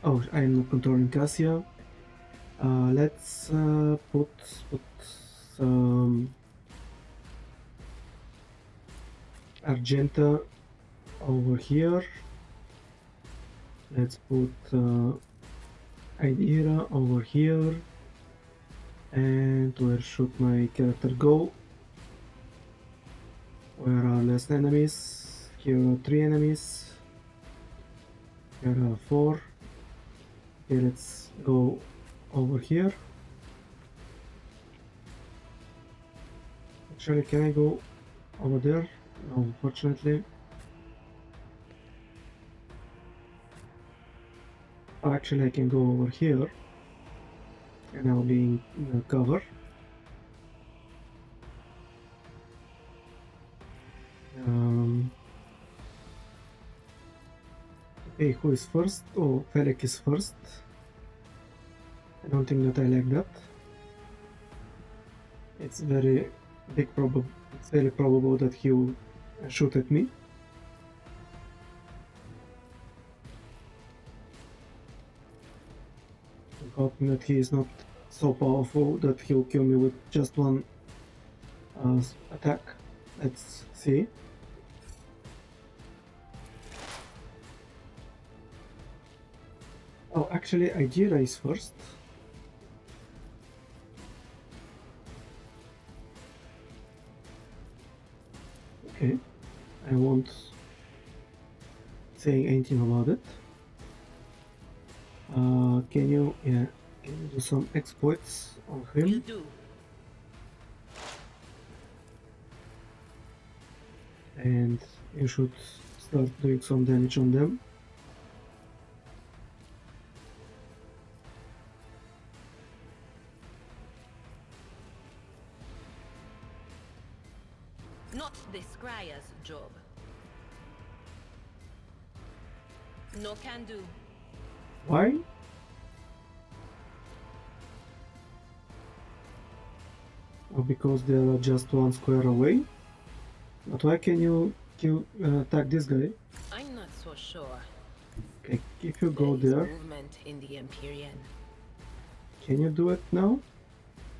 Oh, I'm not controlling Cassia. Let's put Argenta over here. Let's put Idira over here. And where should my character go? Where are less enemies? Here are 3 enemies. Here are 4. Okay, let's go over here. Actually, can I go over there? No, unfortunately. Oh, actually, I can go over here. And I'll be in cover. Okay, who is first? Oh, Felix is first. I don't think that I like that. It's very probable that he will shoot at me. I'm hoping that he is not so powerful that he'll kill me with just one attack. Let's see. Oh, actually, Idira is first. Okay, I won't say anything about it. Can you do some exploits on him? You do. And you should start doing some damage on them. Not the scryer's job. No can do. Why? Oh, because they are just 1 square away? But why can you attack this guy? I'm not so sure. Okay, if you go There is there, movement in the Empyrean. can you do it now?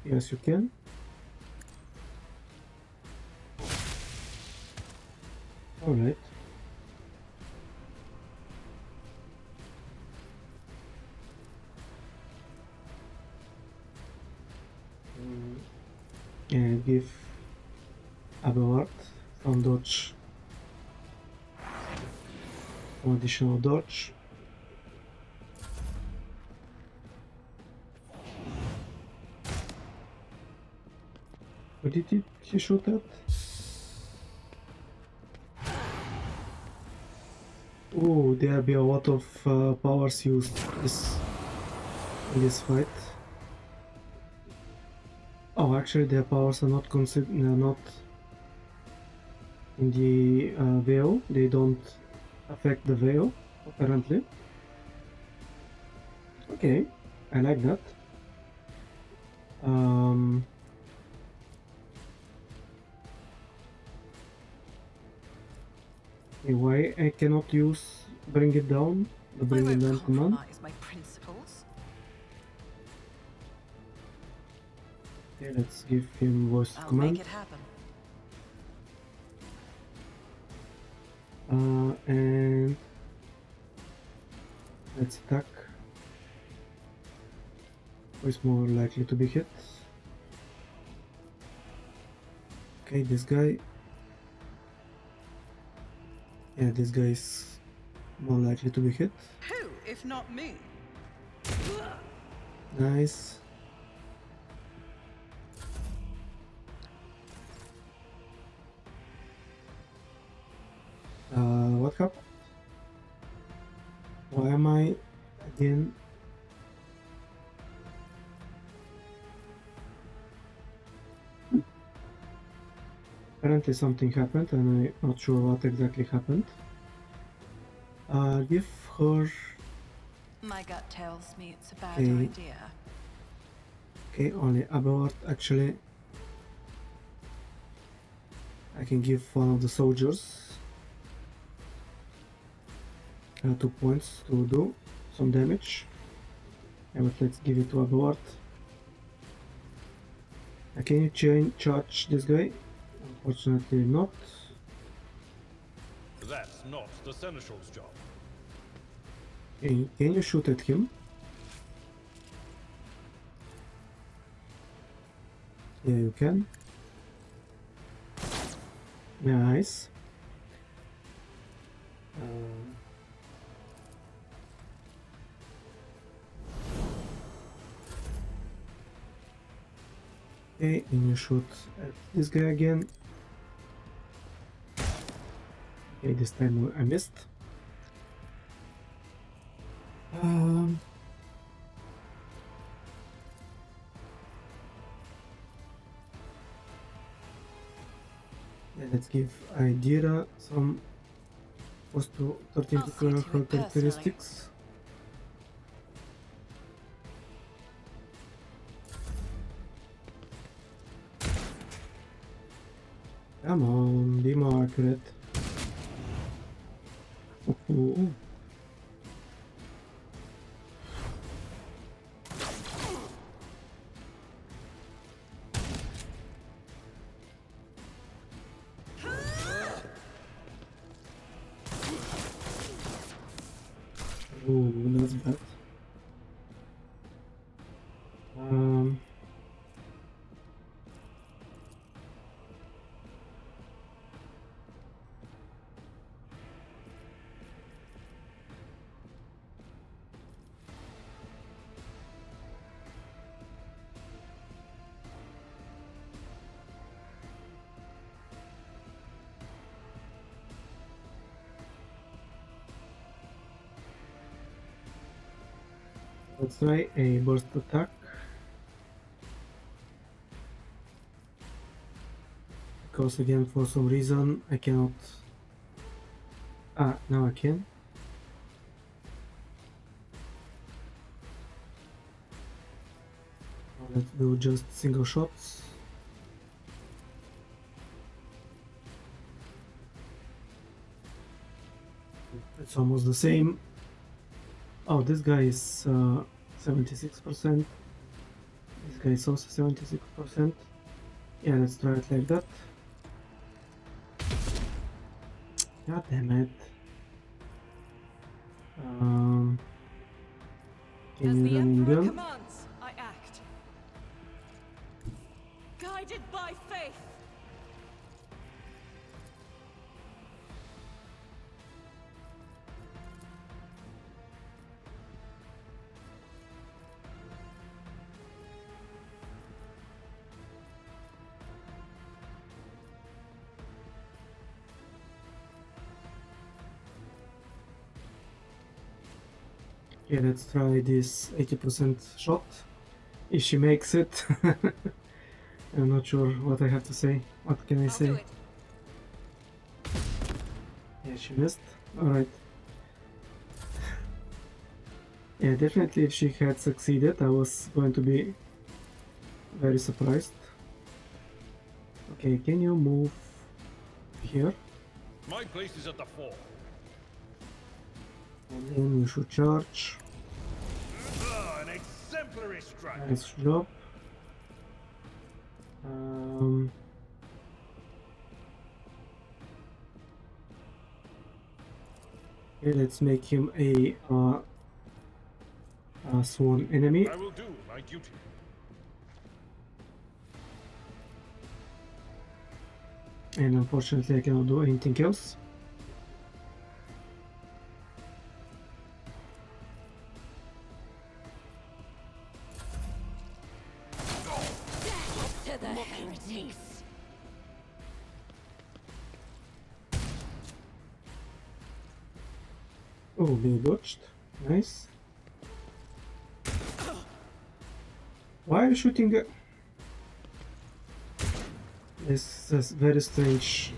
Yes, you can. Alright. And give Abelard some dodge, some additional dodge. What did he shoot at? Ooh, there'll be a lot of powers used in this fight. Oh, actually, their powers are not not in the veil. They don't affect the veil, apparently. Okay, I like that. Why I cannot use bring it down? The I bring it won't down command. compromise my principles. Okay, let's give him voice I'll command. make it happen. And let's attack. Who is more likely to be hit? Okay, this guy. Yeah, this guy is more likely to be hit. Who, if not me? Nice. What happened? Why am I again? Apparently something happened and I'm not sure what exactly happened. Give her... My gut tells me it's a bad Okay. idea. Okay, only Abelard actually. I can give one of the soldiers 2 points to do some damage. Yeah, but let's give it to Abelard. Can you charge this guy? Unfortunately not. That's not the Seneschal's job. Can you shoot at him? Yeah, you can. Nice. Okay, and you shoot at this guy again. Okay, this time I missed. Yeah, let's give Idira some plus to 13 I'll to see to it her personally. characteristics. Come on, be more accurate. Ooh. Ooh, that's bad. Let's try a burst attack. Because again, for some reason, I cannot... Ah, now I can. Let's do just single shots. It's almost the same. Oh, this guy is 76%. This guy is also 76%. Yeah, let's try it like that. God damn it. Can As you the run in Emperor gun? commands, I act. Guided by faith. Okay, let's try this 80% shot. If she makes it, I'm not sure what I have to say. What can I I'll say? do it. Yeah, she missed. Alright. Yeah, definitely if she had succeeded, I was going to be very surprised. Okay, can you move here? My place is at the fore. And then you should charge. An exemplary strike. Nice job. Okay, let's make him a sworn enemy. I will do my duty. And unfortunately I cannot do anything else. To the heretics. Oh, they dodged. Nice. Why are you shooting the... This is a very strange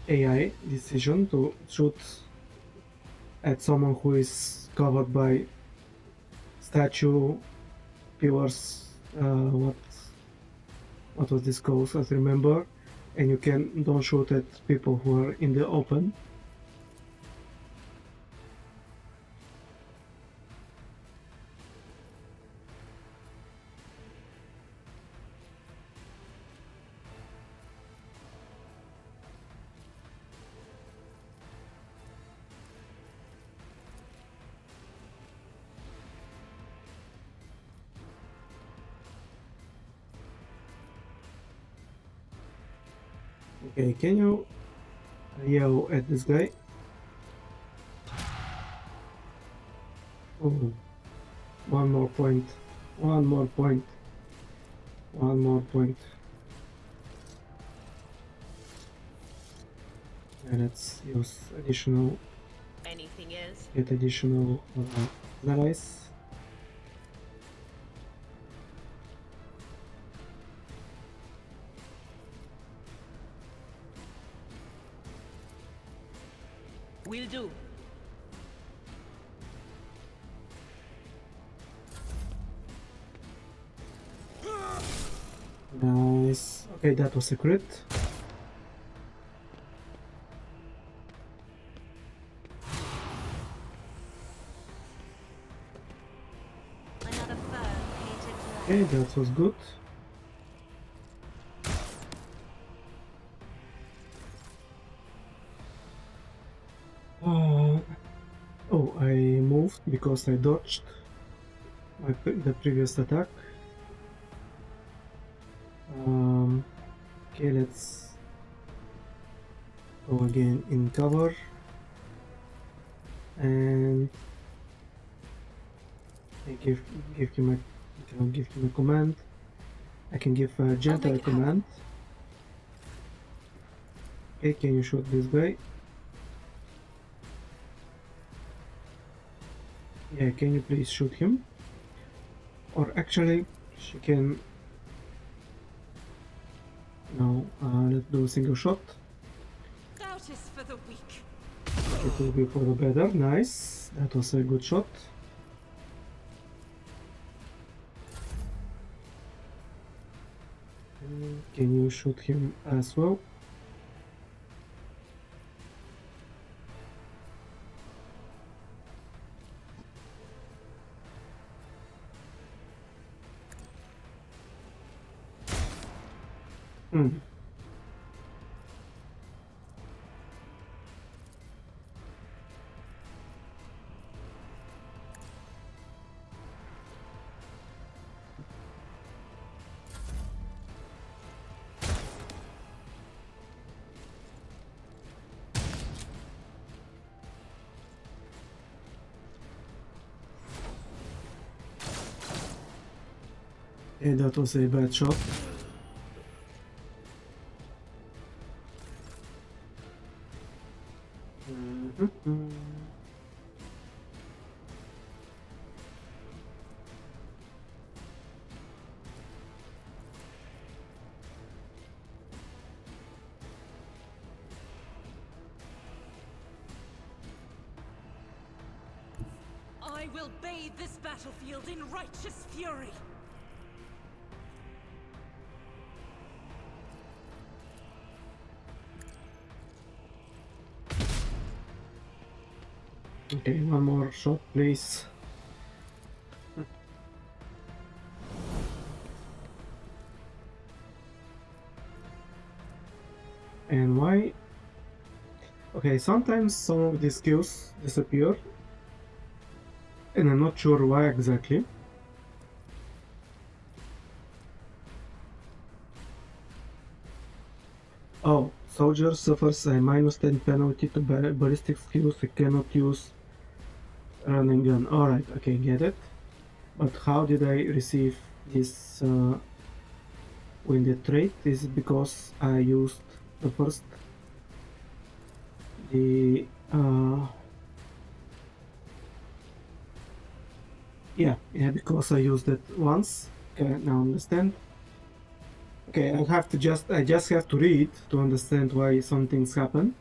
AI decision to shoot at someone who is covered by statue, pillars, what was this called, I remember, and you don't shoot at people who are in the open. Okay, can you yell at this guy? Oh, one more point, one more point, one more point. And let's use additional, Anything else? get additional allies. Will do. Nice. Okay, that was a crit. Another fur painted black. Okay, that was good. Oh, I moved because I dodged the previous attack. Okay, let's go again in cover. And I give him a command. I can give a gentle command. Okay, can you shoot this guy? Yeah, can you please shoot him? Or actually, she can... No, let's do a single shot. Doubt is for the weak. It will be for the better. Nice. That was a good shot. Can you shoot him as well? Hmm. And that was a bad shot. I will bathe this battlefield in righteous fury. Okay, one more shot, please. And why? Okay, sometimes some of these skills disappear, and I'm not sure why exactly. Oh, soldier suffers a -10 penalty to ballistic skills he cannot use running gun. Alright, okay, get it. But how did I receive this winded trait? Is it because I used the first yeah, because I used it once. Okay, now understand. Okay, I just have to read to understand why some things happen.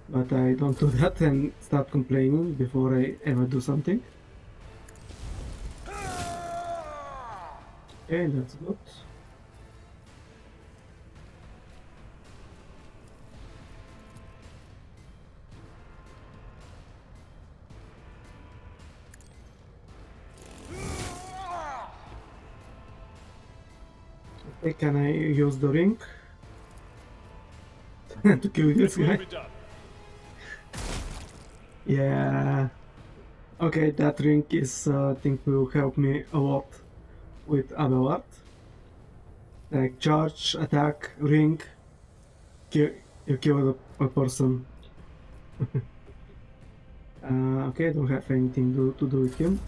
But I don't do that and start complaining before I ever do something. Okay, that's good. Okay, can I use the ring to kill this guy? Yeah. Okay, that ring is I think will help me a lot with Abelard. Like charge, attack, ring, you kill a person. Okay, I don't have anything to do with him.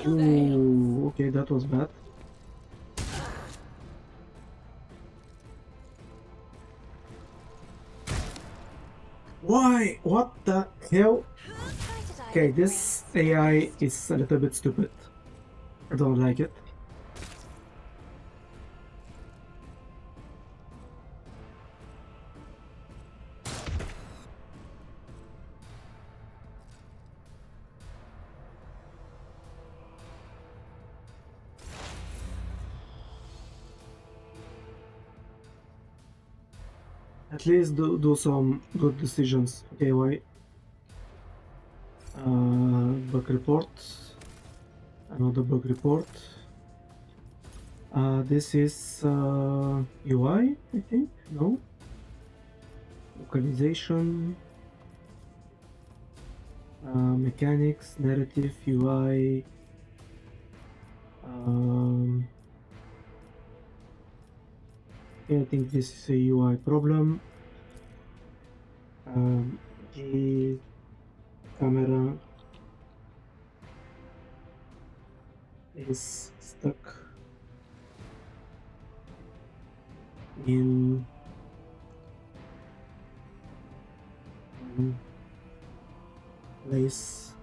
Ooh, okay, that was bad. Why? What the hell? Okay, this AI is a little bit stupid. I don't like it. At least do some good decisions. Okay, why? Bug report. Another bug report. This is UI, I think. No. Localization. Mechanics, narrative, UI. I think this is a UI problem. The camera is stuck in place.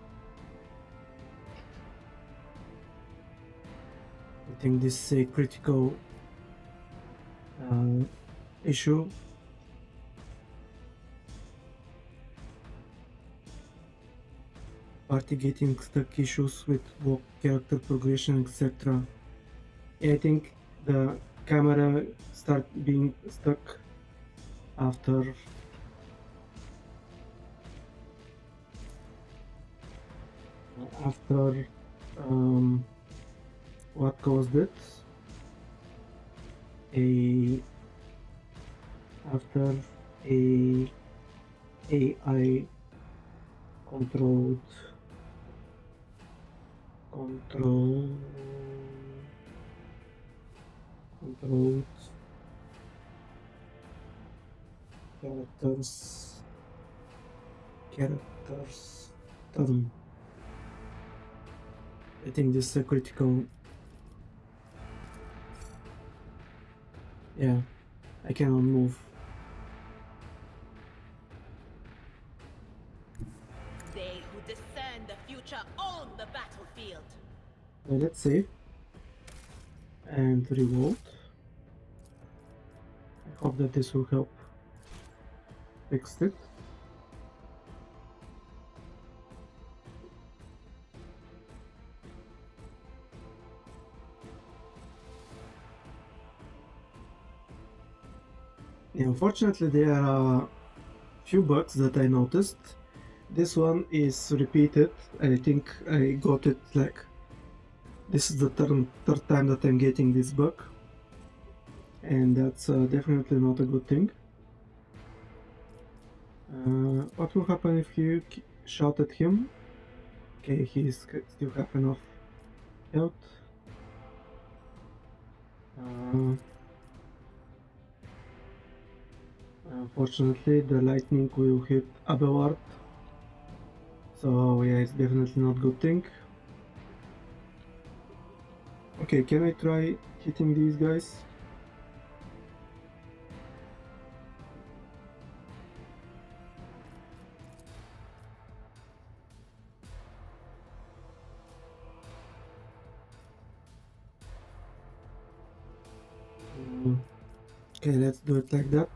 I think this is a critical issue. Party getting stuck issues with walk, character progression, etc. I think the camera start being stuck after what caused it? After a AI controlled characters turn. I think this is a critical. Yeah, I cannot move. They who discern the future own the battlefield. Let's save and reload. I hope that this will help fix it. Unfortunately, there are few bugs that I noticed. This one is repeated. I think I got it like this is the third time that I'm getting this bug, and that's definitely not a good thing. What will happen if you shout at him? Okay, he's still half enough health. Unfortunately, the lightning will hit Abelard, so yeah, it's definitely not good thing. Okay, can I try hitting these guys? Okay, let's do it like that.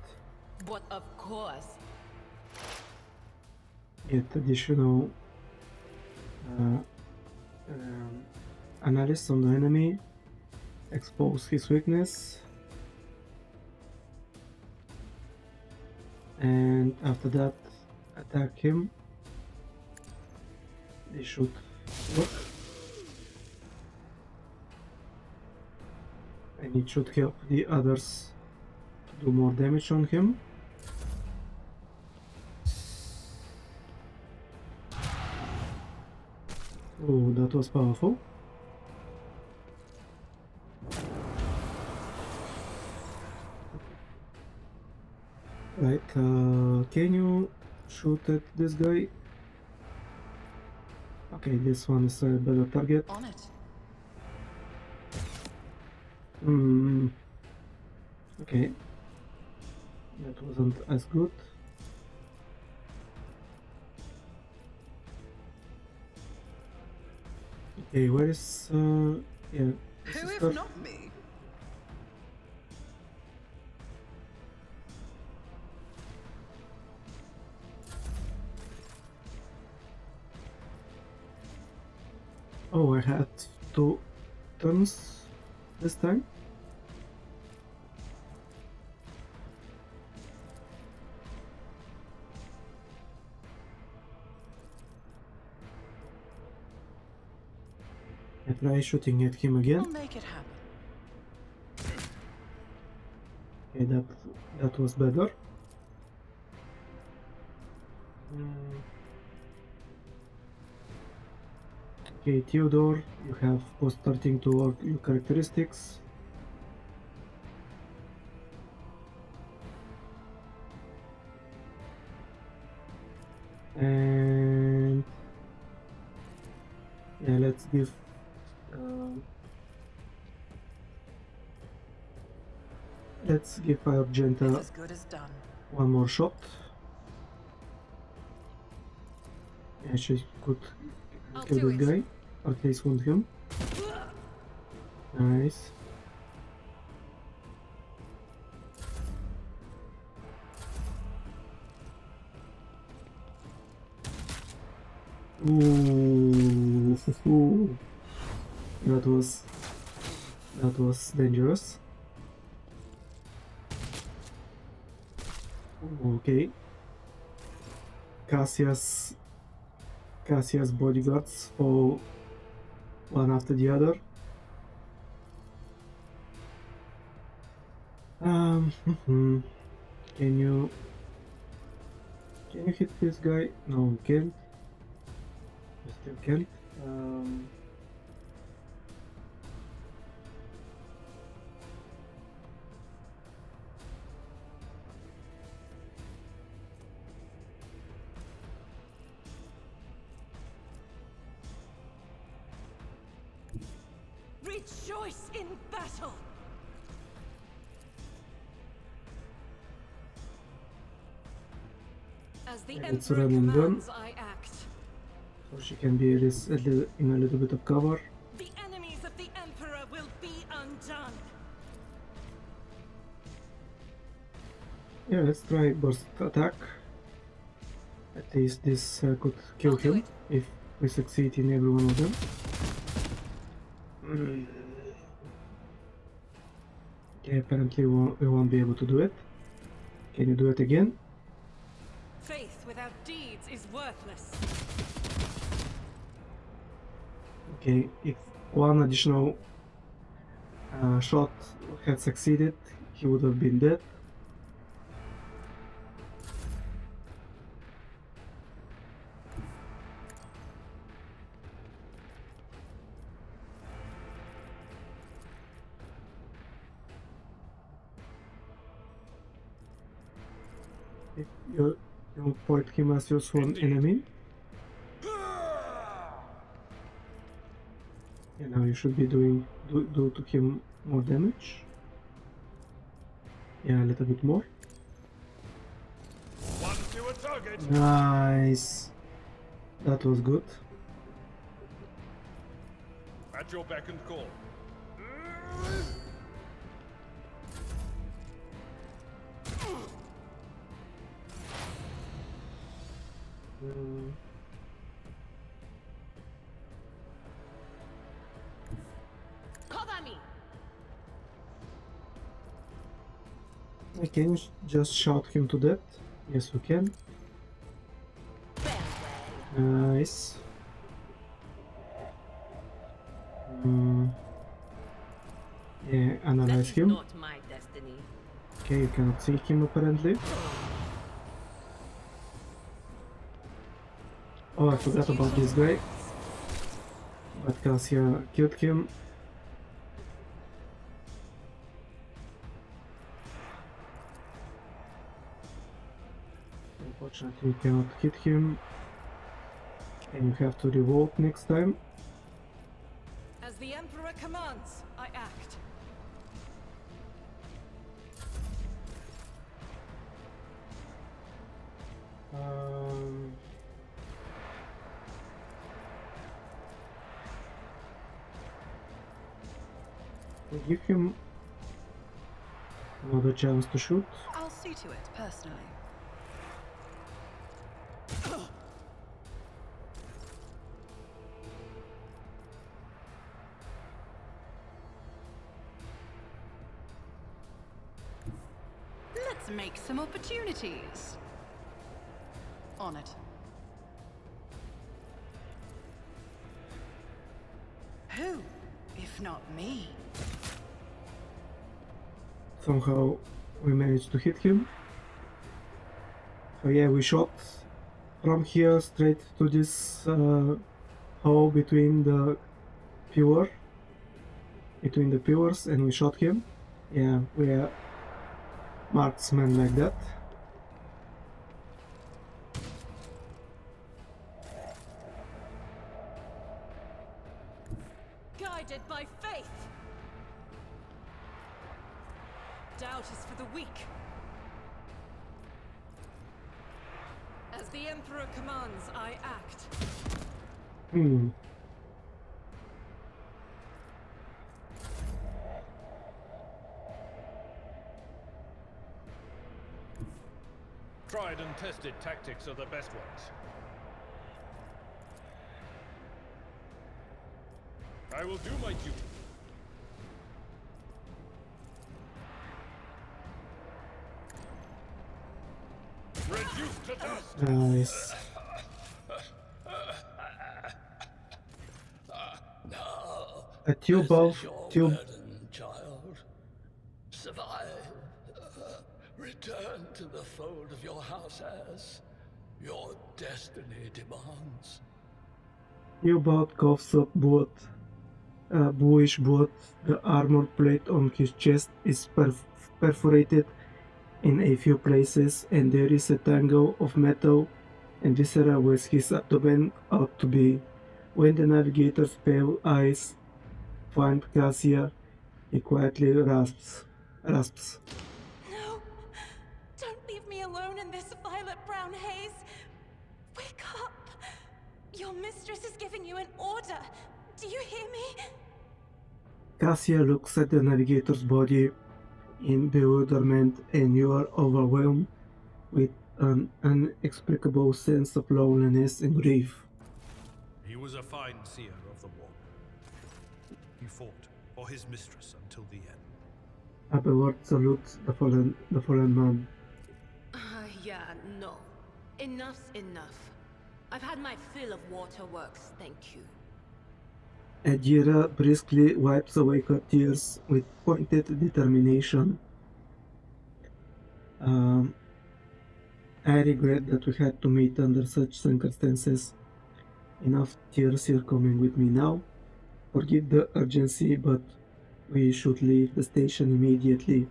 But of course. Get additional analysis on the enemy, expose his weakness, and after that attack him. This should work, and it should help the others to do more damage on him. Oh, that was powerful. Right, can you shoot at this guy? Okay, this one is a better target. On it. Okay, that wasn't as good. Okay, where is yeah, this Who is if the- not me? Oh, I had 2 turns this time. I try shooting at him I'll again. make it happen. Okay, that was better. Okay, Theodore, you have starting to work your characteristics. And yeah, let's give Argenta It's as good as done. one more shot. Yeah, she could I'll kill do this it. guy, or at least wound him. Nice. Ooh, that was dangerous. Okay. Cassia's bodyguards fall one after the other. Can you hit this guy? No, you can't. You still can't. Rejoice in battle! As the Yeah, it's Emperor run and gun. commands, I act. So she can be in a little bit of cover. The enemies of the Emperor will be undone. Yeah, let's try burst attack. At least this could kill I'll do him it. if we succeed in every one of them. Okay, apparently we won't be able to do it. Can you do it again? Faith without deeds is worthless. Okay, if one additional shot had succeeded, he would have been dead. If you point him as your sworn enemy. And now you should be do to him more damage. Yeah, a little bit more. One to a target. Nice. That was good. At your beck and call. Mm. Cover me! Can you just shout him to death? Yes, we can. Farewell. Nice. Mm. Yeah, That analyze is him. not my destiny. Okay, you cannot see him apparently. Oh, I forgot about this guy. But Cassia killed him. Unfortunately, you cannot hit him. And you have to revolt next time. As the Emperor commands, I act. We give him another chance to shoot. I'll see to it personally. Let's make some opportunities. On it. Who, if not me? Somehow we managed to hit him. So yeah, we shot from here straight to this hole between the pillars, and we shot him. Yeah, we are marksmen like that. Guided by faith. Doubt is for the weak. As the Emperor commands, I act. Tried and tested tactics are the best ones. I will do my duty. Reduced to dust. Nice. A tube of tube. Burden, child. Survive. Return to the fold of your house as your destiny demands. Tubeboat coughs up blood, bluish blood. The armor plate on his chest is perforated in a few places, and there is a tangle of metal and viscera where his abdomen ought to be. When the navigator's pale eyes find Cassia, he quietly rasps. No! Don't leave me alone in this violet-brown haze! Wake up! Your mistress is giving you an order! Do you hear me? Cassia looks at the navigator's body in bewilderment, and you are overwhelmed with an inexplicable sense of loneliness and grief. He was a fine seer of the war. He fought for his mistress until the end. Abelard salutes the fallen man. Yeah, no. Enough's enough. I've had my fill of waterworks, thank you. Adira briskly wipes away her tears with pointed determination. Um, I regret that we had to meet under such circumstances. Enough tears, you're coming with me now. Forgive the urgency, but we should leave the station immediately.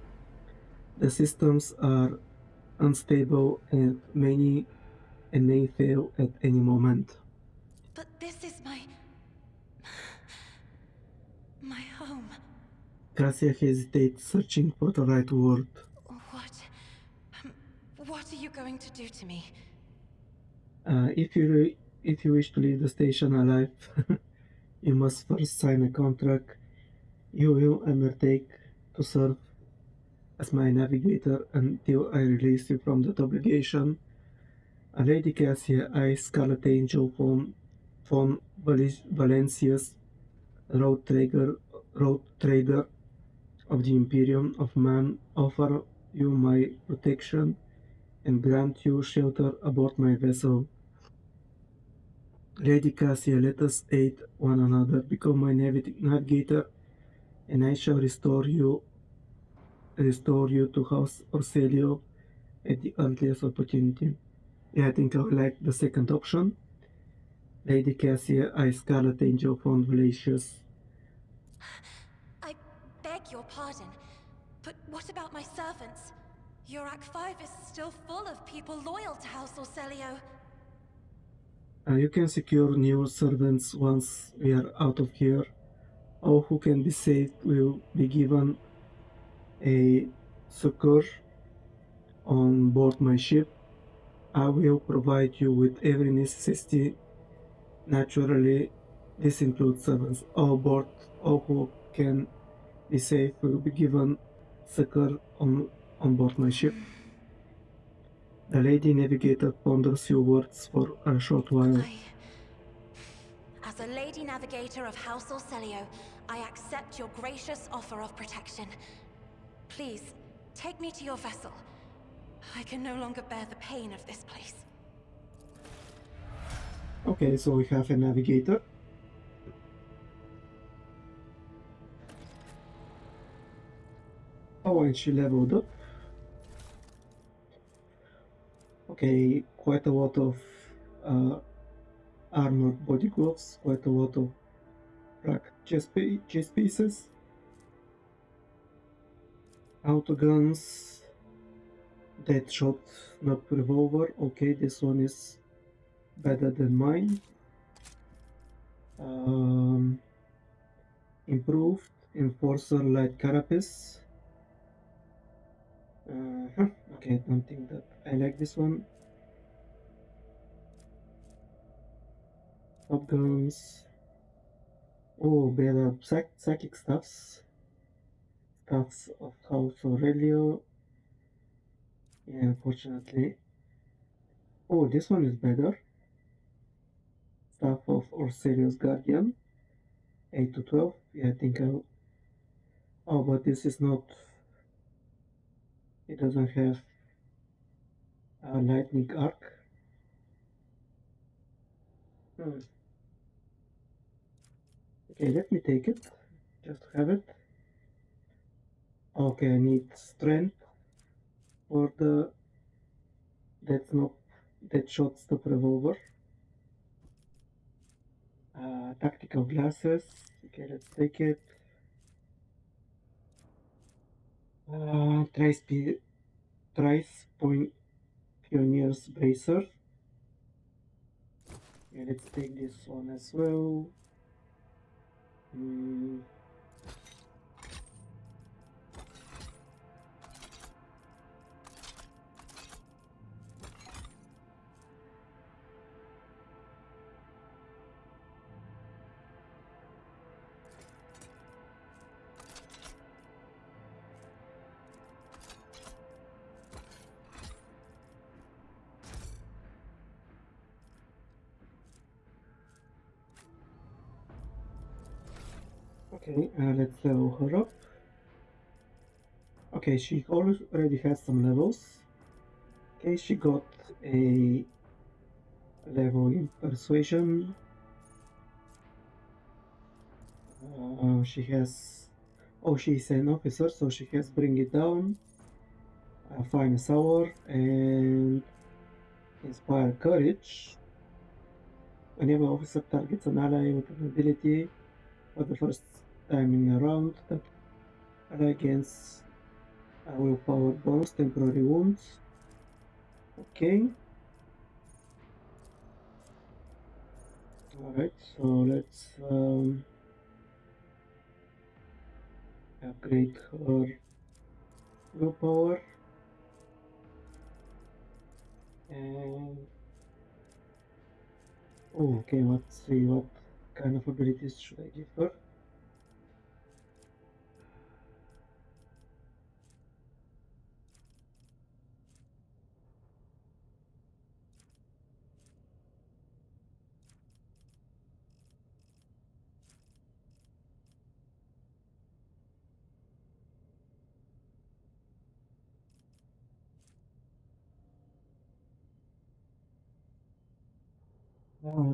The systems are unstable and may fail at any moment. But this is my home. Cassia hesitates, searching for the right word. What? What are you going to do to me? If you wish to leave the station alive, you must first sign a contract you will undertake to serve as my navigator until I release you from that obligation. Lady Cassia, I, Scarlet Angel von Valencia's road trader of the Imperium of Man, offer you my protection and grant you shelter aboard my vessel. Lady Cassia, let us aid one another. Become my navigator, and I shall restore you to House Orselio at the earliest opportunity. Yeah, I think I would like the second option. Lady Cassia, I, Scarlet Angel von Valacious. I beg your pardon, but what about my servants? Yurak 5 is still full of people loyal to House Orselio. You can secure new servants once we are out of here. All who can be saved will be given a succor on board my ship. I will provide you with every necessity. Naturally, this includes servants. All who can be saved will be given succor on board my ship. The Lady Navigator ponders your words for a short while. As a Lady Navigator of House Orselio, I accept your gracious offer of protection. Please, take me to your vessel. I can no longer bear the pain of this place. Okay, so we have a navigator. Oh, and she leveled up. Okay, quite a lot of armored body gloves, quite a lot of chest pieces, autoguns, dead shot, not revolver. Okay, this one is better than mine. Improved enforcer light carapace. Okay, I don't think that I like this one. Top guns. Oh, better psychic stuffs. Stuffs of House Aurelio. Yeah, unfortunately. Oh, this one is better. Stuff of Orselio's Guardian. 8 to 12. Yeah, I think I'll. Oh, but this is not. It doesn't have a lightning arc. Hmm. Okay, let me take it. Just to have it. Okay, I need strength for the. That's not. That shot stop revolver. Tactical glasses. Okay, let's take it. Trice point Pioneer's bracer. Yeah, let's take this one as well. Okay, let's level her up. Okay, she already has some levels. Okay, she got a level in persuasion. She has... Oh, she's an officer, so she has bring it down, finest hour, and inspire courage. Whenever officer targets an ally with an ability for the first time in a round, that ally gains a willpower bonus, temporary wounds. Okay. Alright, so let's upgrade her willpower. And oh, okay, let's see what kind of abilities should I give her.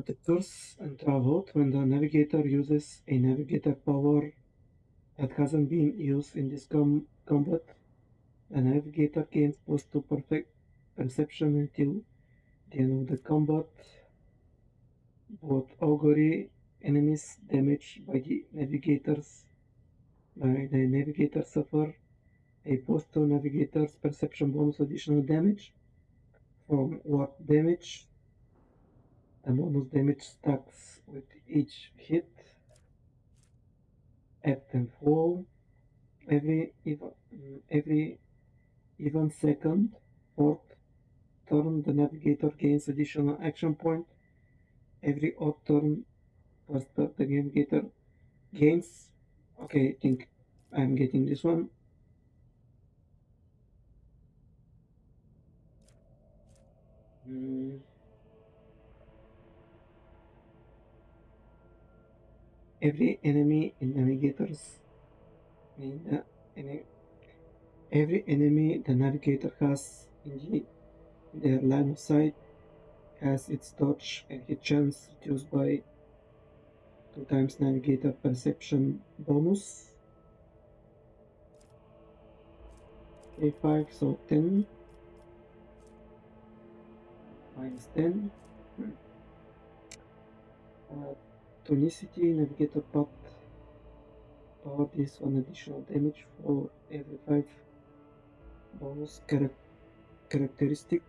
Deters and traveled. When the navigator uses a navigator power that hasn't been used in this combat, the navigator gains plus 2 perfect perception until the end of the combat. Both augury enemies damaged by the navigator suffer a plus 2 navigator's perception bonus additional damage from what damage. The bonus damage stacks with each hit. Ebb and flow. Every even second, fourth turn, the navigator gains additional action point. Every odd turn, first turn, the navigator gains. Okay, I think I'm getting this one. Every enemy in navigators in the, in, every enemy the navigator has in their line of sight has its dodge and hit chance reduced by 2 times navigator perception bonus. Okay, 5, so 10 minus 10. Tonicity, navigator path, power this one additional damage for every 5 bonus characteristic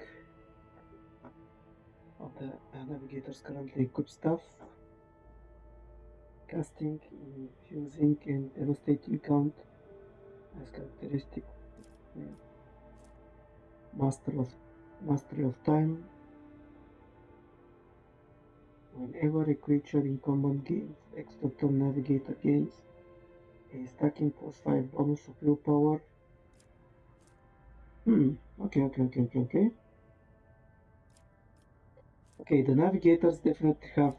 of the navigator's currently equipped staff. Casting, infusing, and devastating count as characteristic. Mastery of time. Whenever a creature in combat gains extra turn, navigator gains a stacking plus 5 bonus of willpower. Okay. Okay, the navigators definitely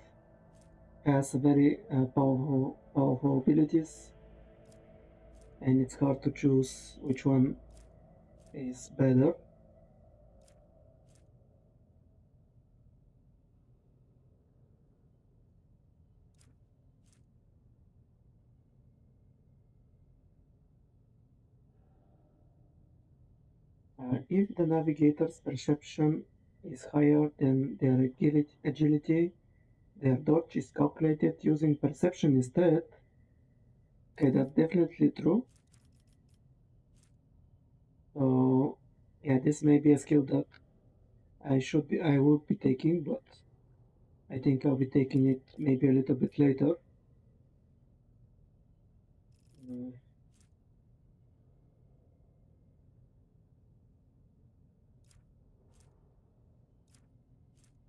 has very powerful abilities, and it's hard to choose which one is better. If the navigator's perception is higher than their agility, their dodge is calculated using perception instead. Okay, that's definitely true. So yeah, this may be a skill that I will be taking, but I think I'll be taking it maybe a little bit later.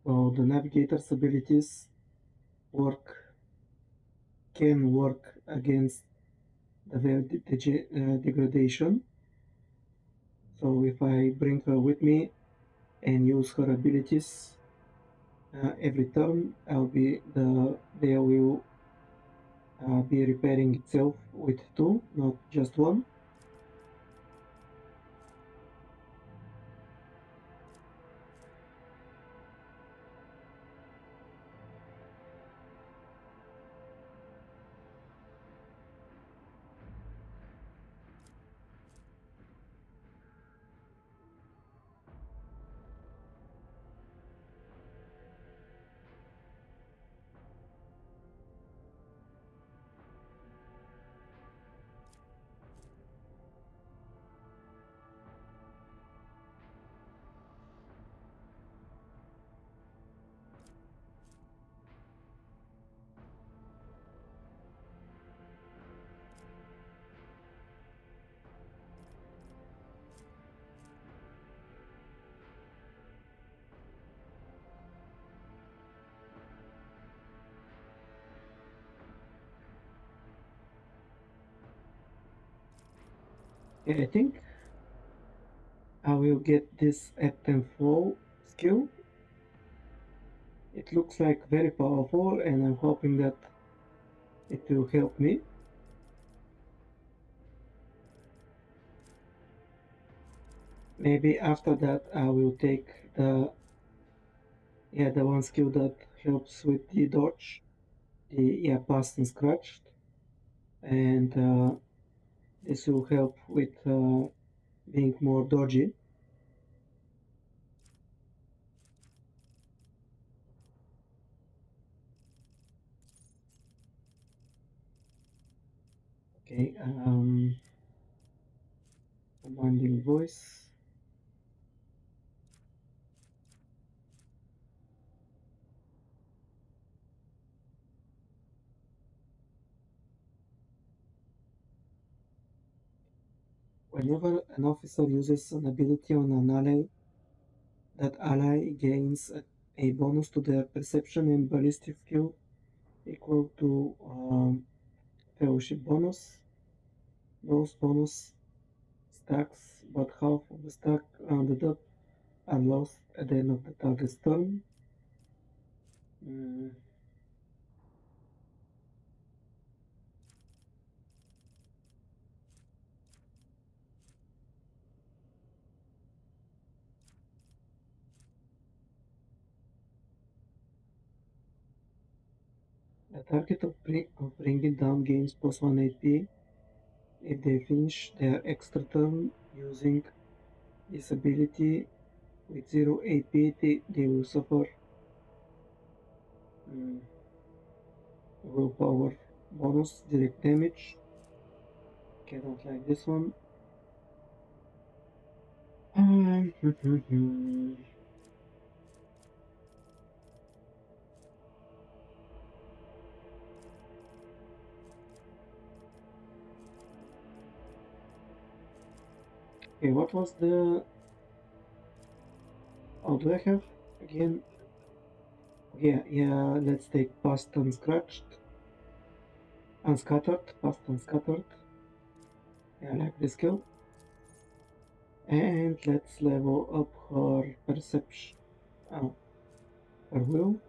So the navigator's abilities can work against the degradation. So if I bring her with me and use her abilities every turn, they will be repairing itself with 2, not just 1. Yeah, I think I will get this ebb and flow skill. It looks like very powerful, and I'm hoping that it will help me. Maybe after that I will take the one skill that helps with the dodge, the pass and scratch, and this will help with being more dodgy. Okay, commanding voice. Whenever an officer uses an ability on an ally, that ally gains a bonus to their perception and ballistic skill equal to fellowship bonus. Those bonus stacks, but half of the stack rounded up are lost at the end of the target's turn. Mm, the target of bringing down gains plus 1 AP if they finish their extra turn using this ability with 0 AP, they will suffer mm, willpower bonus direct damage. Okay, I don't like this one. Okay, what was the... Oh, do I have again? Yeah, let's take past unscratched. Unscattered, past unscattered. Yeah, I like this skill. And let's level up her perception. Oh, her will.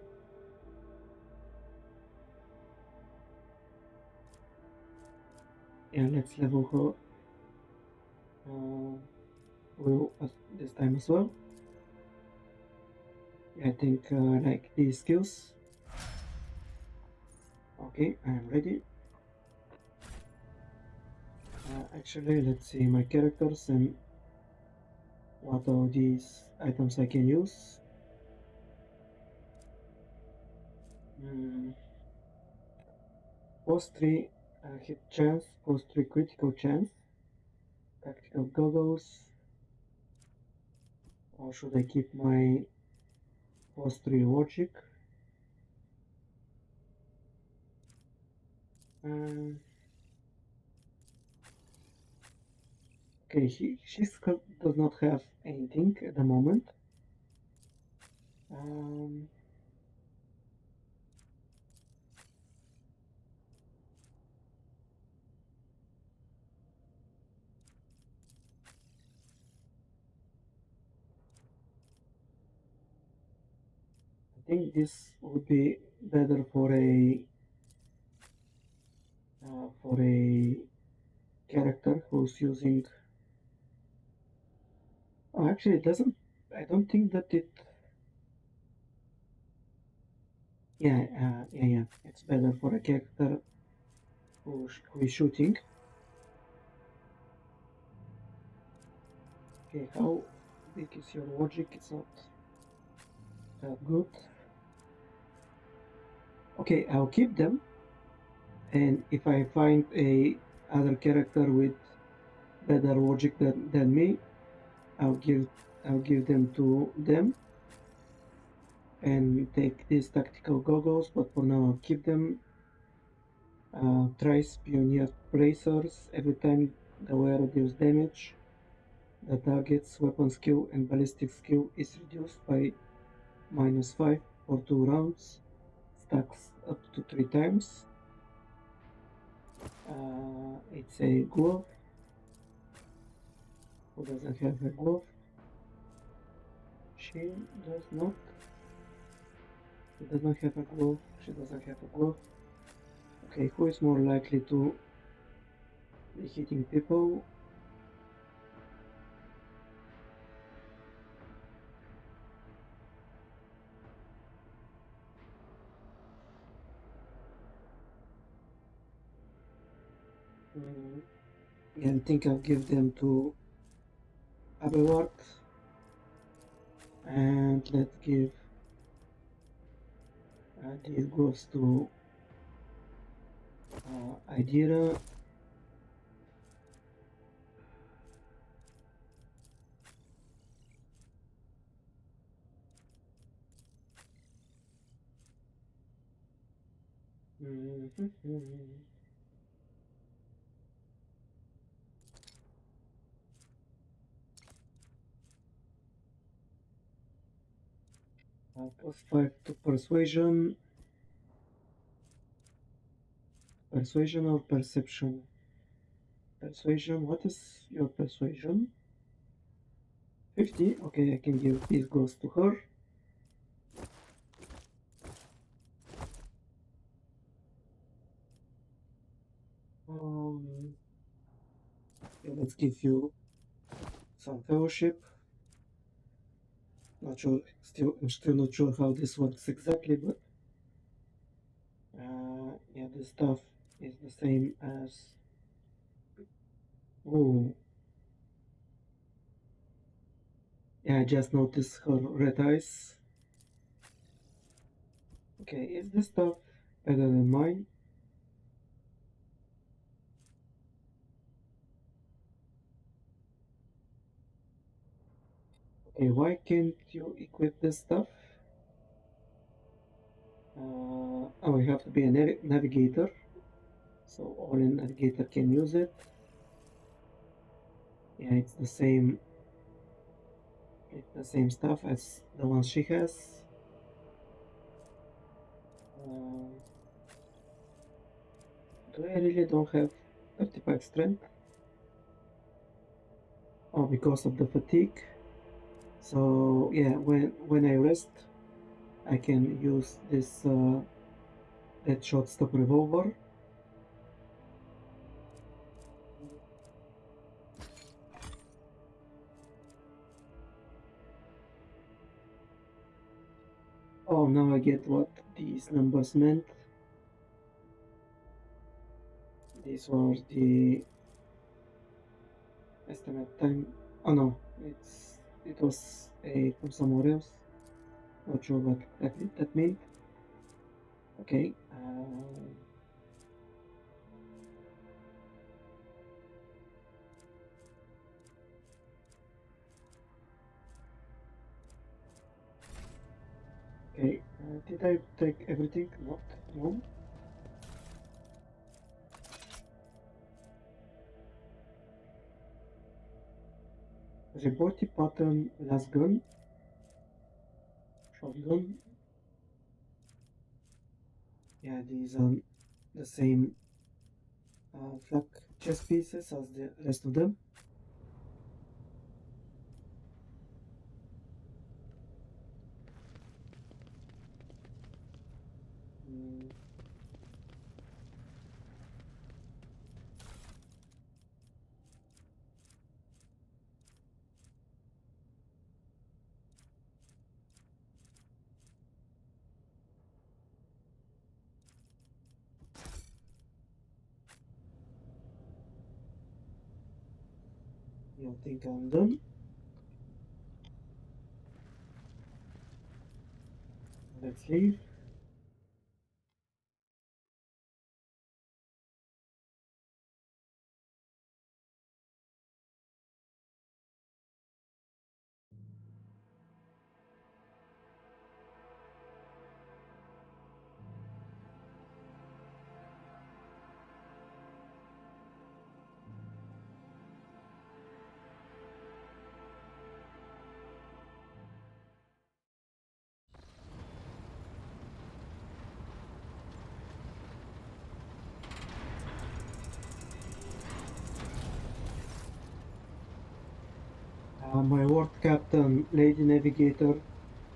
Yeah, let's level her will this time as well. Yeah, I think I like these skills. Okay, I'm ready. Actually, let's see my characters and what are these items I can use. Mm, Post 3 hit chance, post 3 critical chance, tactical goggles, or should I keep my post 3 logic? Um, okay, she does not have anything at the moment. Um, I think this would be better for a character who's using. Oh, actually, it doesn't. I don't think that it. Yeah. It's better for a character who is shooting. Okay, how big is your logic? It's not that good. Okay, I'll keep them, and if I find a other character with better logic than me, I'll give them to them and take these tactical goggles. But for now, I'll keep them. Thrice pioneer bracers. Every time the wearer deals damage, the target's weapon skill and ballistic skill is reduced by -5 for 2 rounds. Stacks up to 3 times. It's a glove. Who doesn't have a glove? She does not. He does not have a glove. She doesn't have a glove. Okay, who is more likely to be hitting people? Yeah, I think I'll give them to Abelard. And let's give these gloves to Idira. +5 to persuasion. Persuasion or perception? Persuasion, what is your persuasion? 50, okay, I can give these gloves to her. Yeah, let's give you some fellowship. Not sure, I'm still not sure how this works exactly, but yeah, this stuff is the same as. Oh, yeah, I just noticed her red eyes. Okay, is this stuff better than mine? Okay, why can't you equip this stuff? Oh, you have to be a navigator, so only navigator can use it. Yeah, it's the same. It's the same stuff as the one she has. Do I really don't have 35 strength? Oh, because of the fatigue. So yeah, when I rest, I can use this that shot stop revolver. Oh, now I get what these numbers meant. These were the estimate time. Oh no, it was from somewhere else. Not sure what exactly that meant. Okay. Okay. Did I take everything? Not. No. Reporty pattern last gun. Shotgun. Yeah, these are the same flak chess pieces as the rest of them. Mm. You think I'm done? Let's leave. My world captain, Lady Navigator,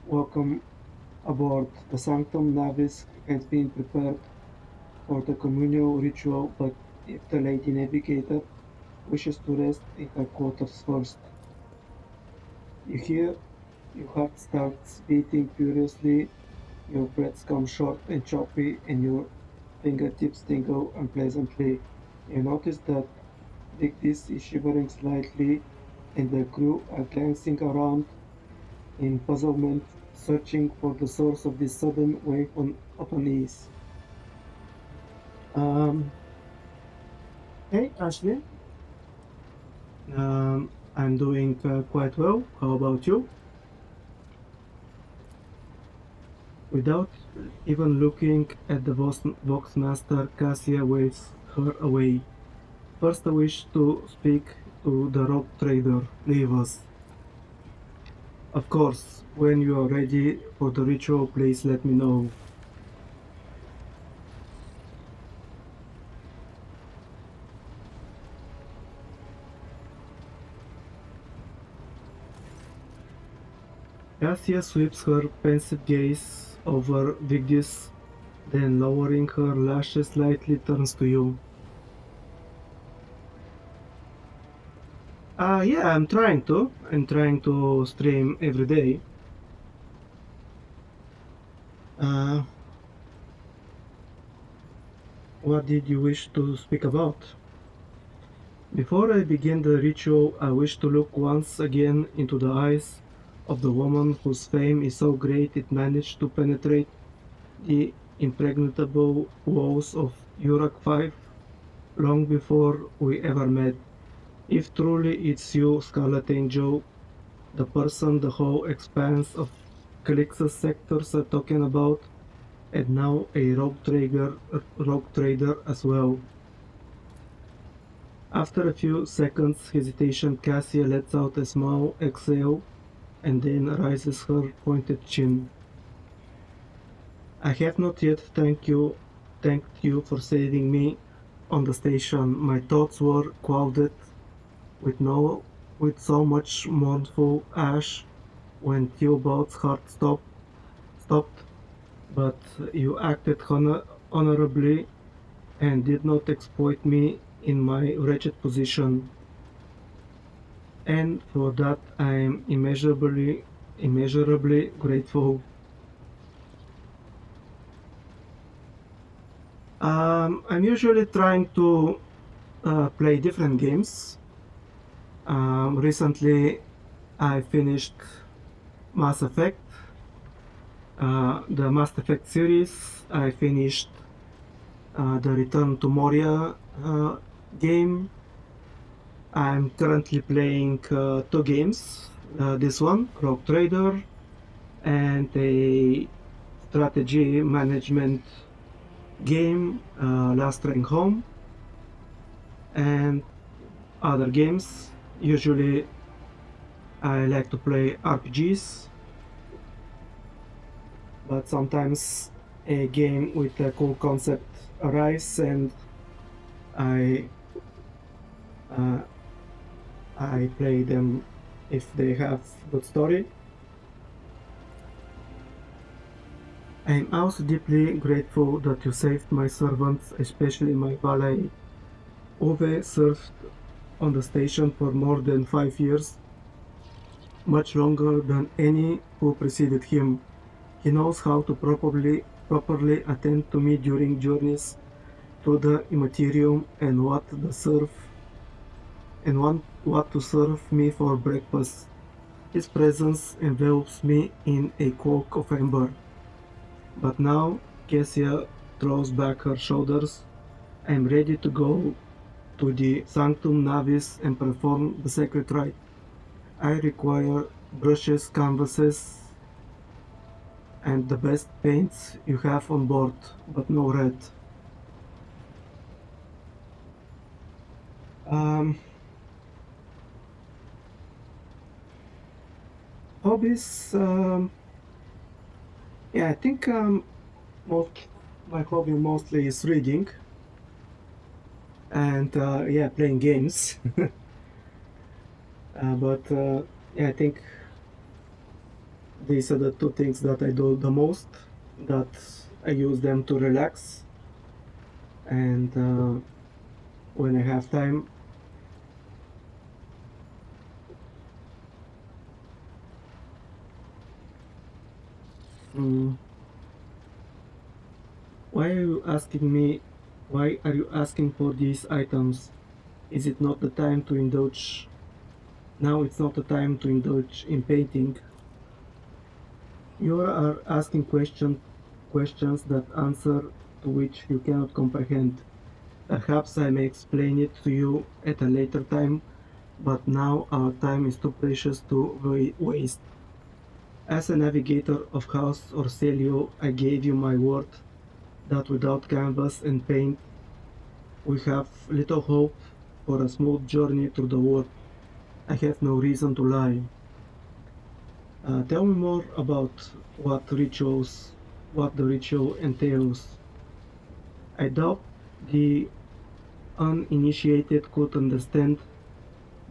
welcome aboard. The Sanctum Navis has been prepared for the communal ritual, but if the Lady Navigator wishes to rest in her quarters first. You hear your heart starts beating furiously, your breaths come short and choppy, and your fingertips tingle unpleasantly. You notice that Vigdis is shivering slightly, and the crew are glancing around in puzzlement, searching for the source of this sudden wave of unease. Um, hey, Ashley. I'm doing quite well. How about you? Without even looking at the Voxmaster, Cassia waves her away. First, I wish to speak to the rogue trader. Leave us. Of course, when you are ready for the ritual, please let me know. Cassia sweeps her pensive gaze over Vigdis, then lowering her lashes slightly turns to you. Yeah, I'm trying to. I'm trying to stream every day. Uh, what did you wish to speak about? Before I begin the ritual, I wish to look once again into the eyes of the woman whose fame is so great it managed to penetrate the impregnable walls of Urak 5 long before we ever met. If truly it's you, Scarlet Angel, the person the whole expanse of Calix's sectors are talking about, and now a rogue trader as well. After a few seconds hesitation, Cassia lets out a small exhale and then raises her pointed chin. I have not yet thanked you for saving me on the station. My thoughts were clouded with no with so much mournful ash when Theobald's heart stopped, but you acted honorably and did not exploit me in my wretched position, and for that I am immeasurably grateful. I'm usually trying to play different games. Recently, I finished Mass Effect, the Mass Effect series. I finished the Return to Moria game. I'm currently playing two games. This one, Rogue Trader, and a strategy management game, Last Train Home, and other games. Usually, I like to play RPGs, but sometimes a game with a cool concept arrives, and I uh, I play them if they have good story. I am also deeply grateful that you saved my servants, especially my valet. Ove served on the station for more than 5 years, much longer than any who preceded him. He knows how to properly attend to me during journeys through the Immaterium and what to serve me for breakfast. His presence envelops me in a cloak of amber. But now Cassia throws back her shoulders. I am ready to go to the Sanctum Navis and perform the sacred rite. I require brushes, canvases, and the best paints you have on board, but no red. Um, Hobbies. Yeah, I think most my hobby mostly is reading and yeah, playing games. But Yeah, I think these are the two things that I do the most, that I use them to relax, and when I have time. Mm, why are you asking me? Why are you asking for these items? Is it not the time to indulge? Now it's not the time to indulge in painting. You are asking questions that answer to which you cannot comprehend. Perhaps I may explain it to you at a later time, but now our time is too precious to waste. As a navigator of House Orselio, I gave you my word that without canvas and paint, we have little hope for a smooth journey through the world. I have no reason to lie. Tell me more about what the ritual entails. I doubt the uninitiated could understand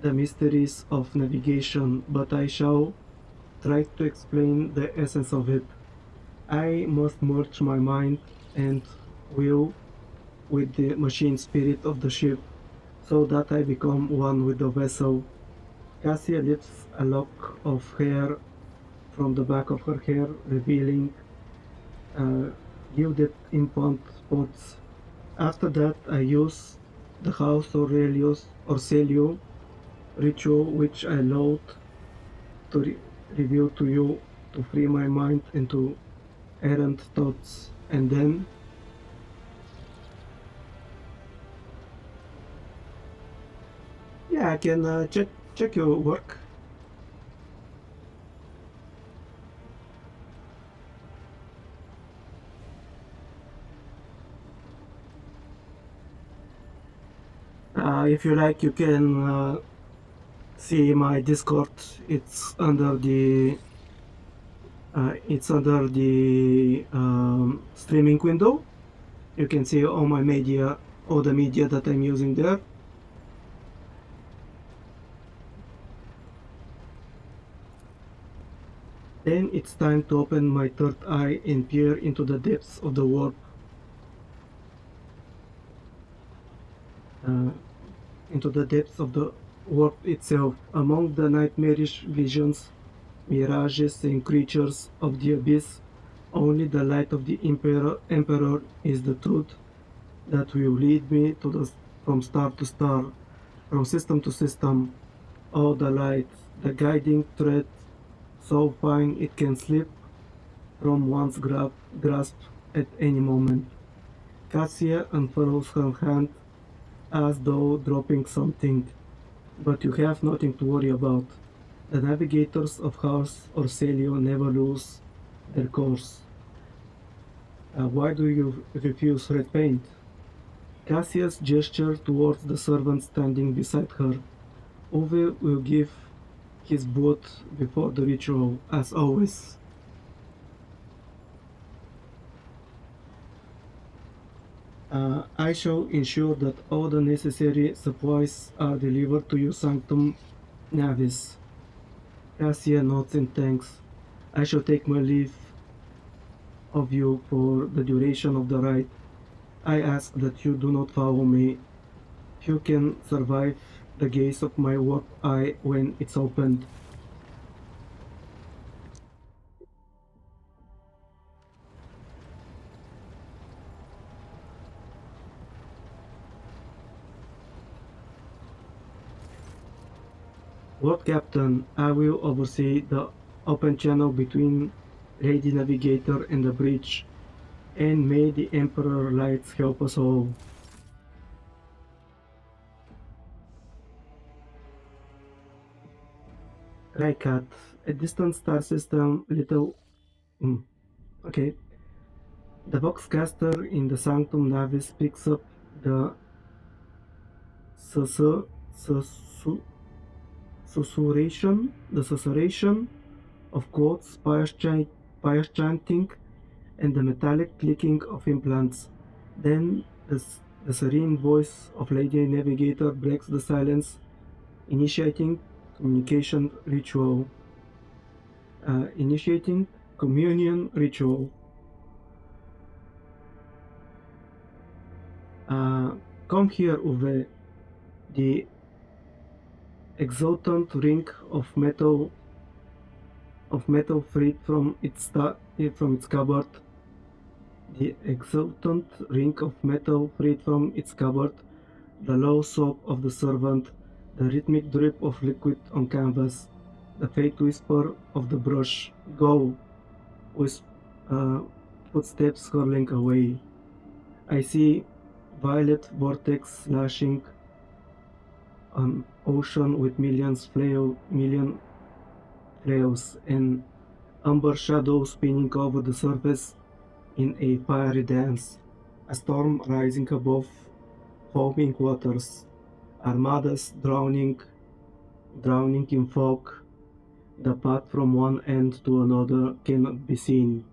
the mysteries of navigation, but I shall try to explain the essence of it. I must merge my mind and will with the machine spirit of the ship, so that I become one with the vessel. Cassia lifts a lock of hair from the back of her hair, revealing uh, gilded implant spots. After that, I use the House Orcelio ritual, which I loathe to reveal to you, to free my mind into errant thoughts. And then, yeah, I can check your work. If you like, you can see my Discord. It's under the streaming window. You can see all the media that I'm using there. Then it's time to open my third eye and peer into the depths of the warp. Uh, into the depths of the warp itself. Among the nightmarish visions, mirages, and creatures of the abyss, only the light of the Emperor is the truth that will lead me from star to star, from system to system. Oh, the light, the guiding thread, so fine it can slip from one's grasp at any moment. Cassia unfurls her hand as though dropping something, but you have nothing to worry about. The navigators of House Orcelio never lose their course. Why do you refuse red paint? Cassia's gesture towards the servant standing beside her. Uwe will give his blood before the ritual, as always. I shall ensure that all the necessary supplies are delivered to your sanctum Navis. Cassia nods and thanks. I shall take my leave of you for the duration of the ride. I ask that you do not follow me. You can survive the gaze of my warp eye when it's opened. Lord Captain, I will oversee the open channel between Lady Navigator and the bridge, and may the Emperor lights help us all. Raikat, a distant star system, little. Mm, okay. The Voxcaster in the Sanctum Navis picks up the susu- susu- susurration of quotes, pious chanting, and the metallic clicking of implants. Then the serene voice of Lady Navigator breaks the silence, initiating communication ritual. Initiating communion ritual. Come here, Uwe. The exultant ring of metal freed from its cupboard. The exultant ring of metal freed from its cupboard, the low sob of the servant, the rhythmic drip of liquid on canvas, the faint whisper of the brush, go, with footsteps curling away. I see violet vortex slashing an ocean with million flails, and amber shadows spinning over the surface in a fiery dance. A storm rising above foaming waters. Armadas drowning in fog. The path from one end to another cannot be seen.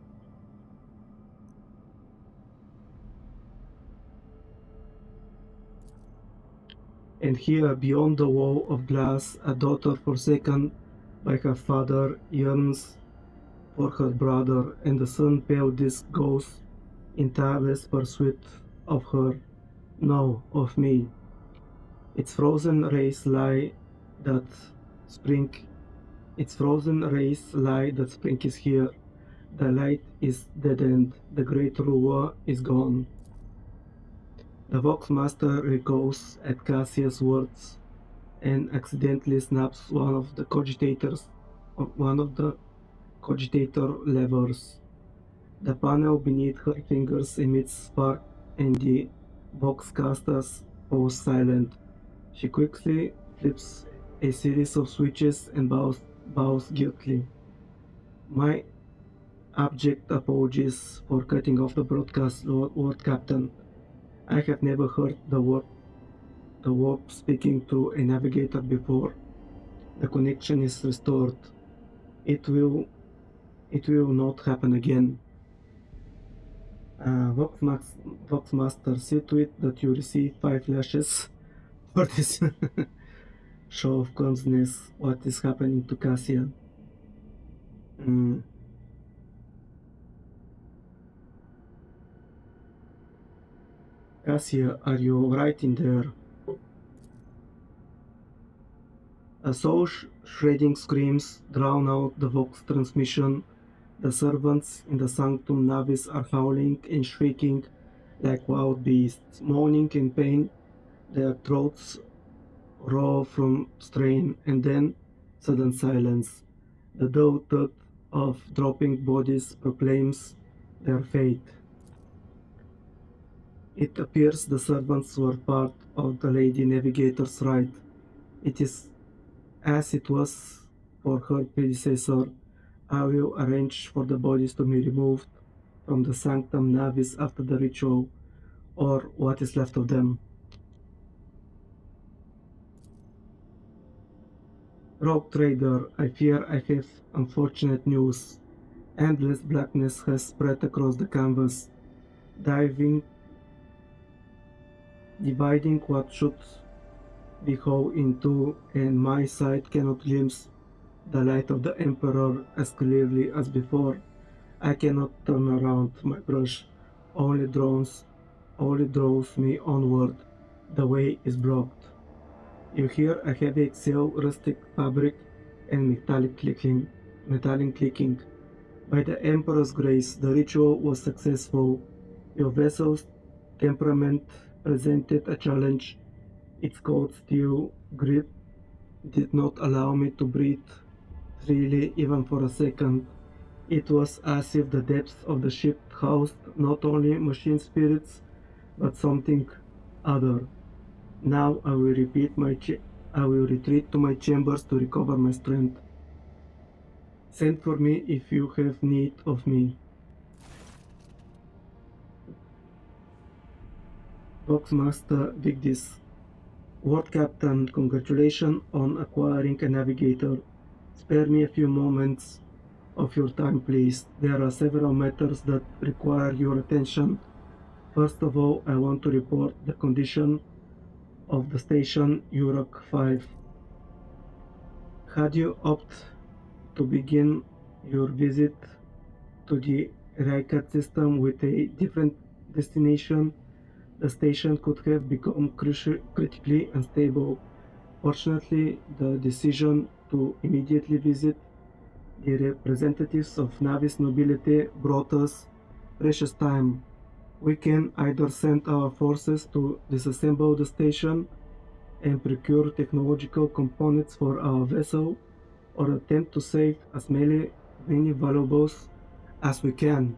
And here, beyond the wall of glass, a daughter forsaken by her father yearns for her brother, and the sun pale disk goes in tireless pursuit of her, no, of me. Its frozen rays lie that spring its frozen rays lie that spring is here. The light is deadened, the great ruler is gone. The Voxmaster recalls at Cassia's words and accidentally snaps one of the cogitator levers. The panel beneath her fingers emits spark and the Voxcasters falls silent. She quickly flips a series of switches and bows guiltily. My abject apologies for cutting off the broadcast, Lord Captain. I have never heard the warp speaking through a navigator before. The connection is restored. It will it will not happen again. Voxmaster, see to it that you receive 5 lashes for this show of clumsiness. What is happening to Cassia? Mm. Cassia, are you right in there? Shredding screams drown out the Vox transmission. The servants in the Sanctum Navis are howling and shrieking like wild beasts, moaning in pain. Their throats raw from strain, and then sudden silence. The dull thud of dropping bodies proclaims their fate. It appears the servants were part of the Lady Navigator's rite. It is as it was for her predecessor. I will arrange for the bodies to be removed from the Sanctum Navis after the ritual, or what is left of them. Rogue Trader, I fear I have unfortunate news. Endless blackness has spread across the canvas, dividing what should be whole in two, and my sight cannot glimpse the light of the Emperor as clearly as before. I cannot turn around. My brush only draws me onward. The way is blocked. You hear a heavy exhale, rustic fabric, and metallic clicking. By the Emperor's grace, the ritual was successful. Your vessel's temperament presented a challenge. Its cold steel grip did not allow me to breathe freely even for a second. It was as if the depths of the ship housed not only machine spirits, but something other. Now I will retreat to my chambers to recover my strength. Send for me if you have need of me. Boxmaster Vigdis. Ward Captain, congratulations on acquiring a navigator. Spare me a few moments of your time, please. There are several matters that require your attention. First of all, I want to report the condition of the station Urok 5. Had you opt to begin your visit to the Raikat system with a different destination, the station could have become critically unstable. Fortunately, the decision to immediately visit the representatives of Navis nobility brought us precious time. We can either send our forces to disassemble the station and procure technological components for our vessel, or attempt to save as many valuables as we can.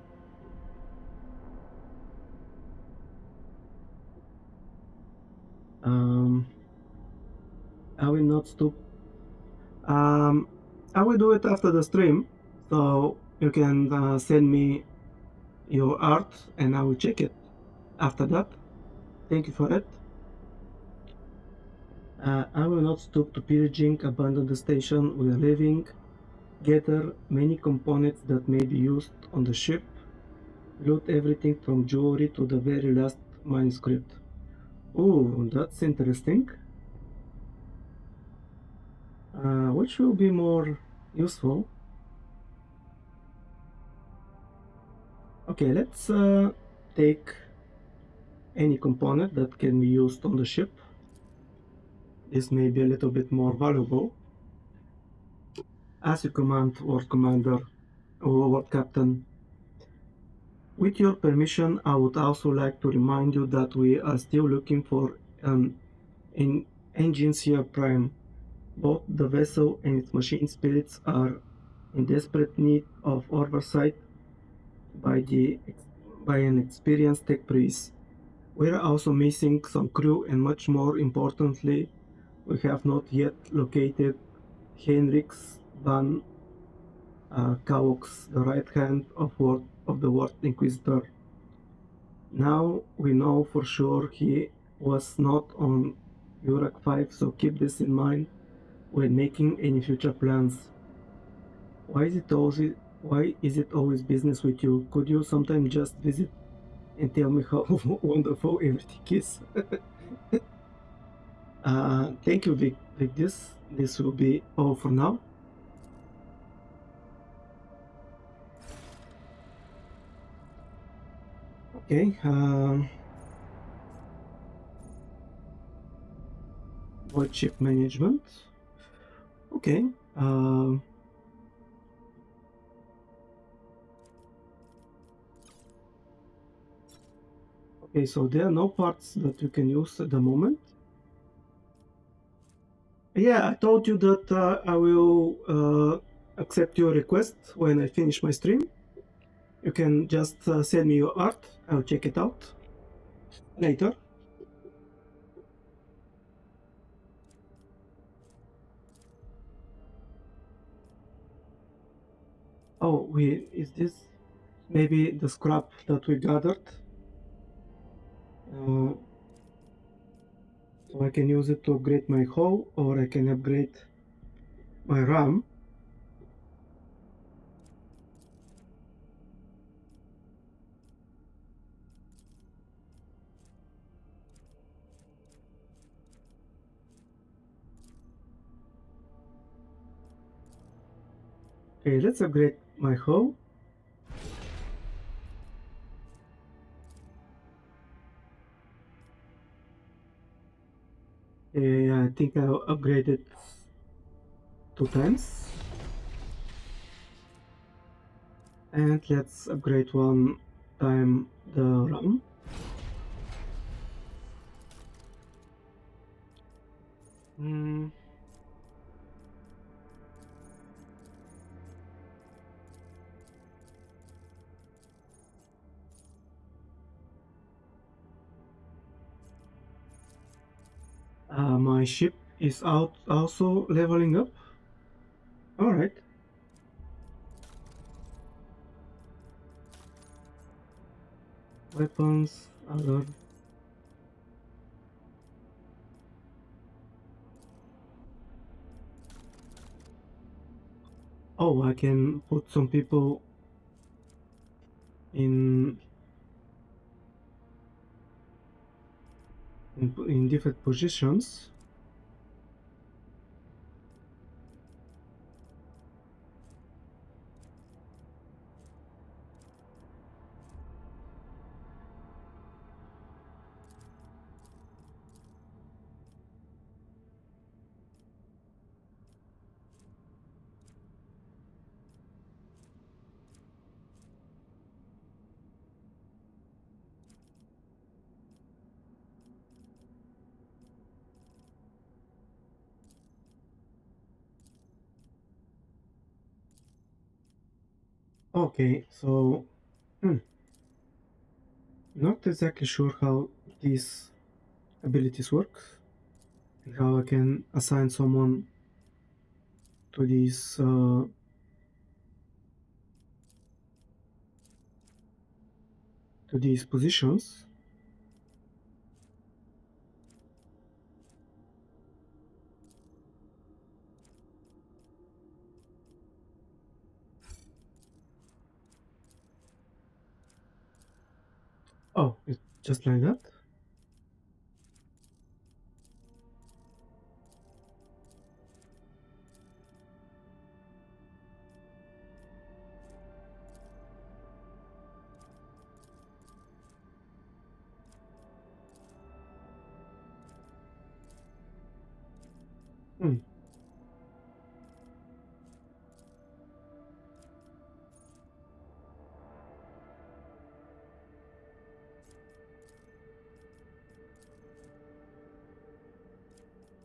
Um, I will not stop. Um, I will do it after the stream, so you can send me your art and I will check it after that. Thank you for it. I will not stop to pillaging, abandon the station we are leaving, gather many components that may be used on the ship, loot everything from jewelry to the very last manuscript. Oh, that's interesting. Which will be more useful? Okay, let's take any component that can be used on the ship. This may be a little bit more valuable. As you command, Lord Commander, or Lord Captain. With your permission, I would also like to remind you that we are still looking for an Engineer Prime. Both the vessel and its machine spirits are in desperate need of oversight by an experienced tech priest. We are also missing some crew, and much more importantly, we have not yet located Heinrichs van Kauwks, the right hand of the World Inquisitor. Now we know for sure he was not on Urak 5, so keep this in mind when making any future plans. Why is it always business with you? Could you sometimes just visit and tell me how wonderful everything is? Thank you, Vic. This will be all for now. Okay. Void ship management. Okay. Okay, so there are no parts that you can use at the moment. Yeah, I told you that I will accept your request when I finish my stream. You can just send me your art. I'll check it out later. Oh, is this maybe the scrap that we gathered? So I can use it to upgrade my hull, or I can upgrade my RAM. Okay, let's upgrade my hull. I think I'll upgrade it 2 times. And let's upgrade 1 time the RAM. My ship is out also leveling up. All right. Weapons, other. Oh, I can put some people in in different positions. Okay, so not exactly sure how these abilities work and how I can assign someone to these positions. Oh, it's just like that. Hmm.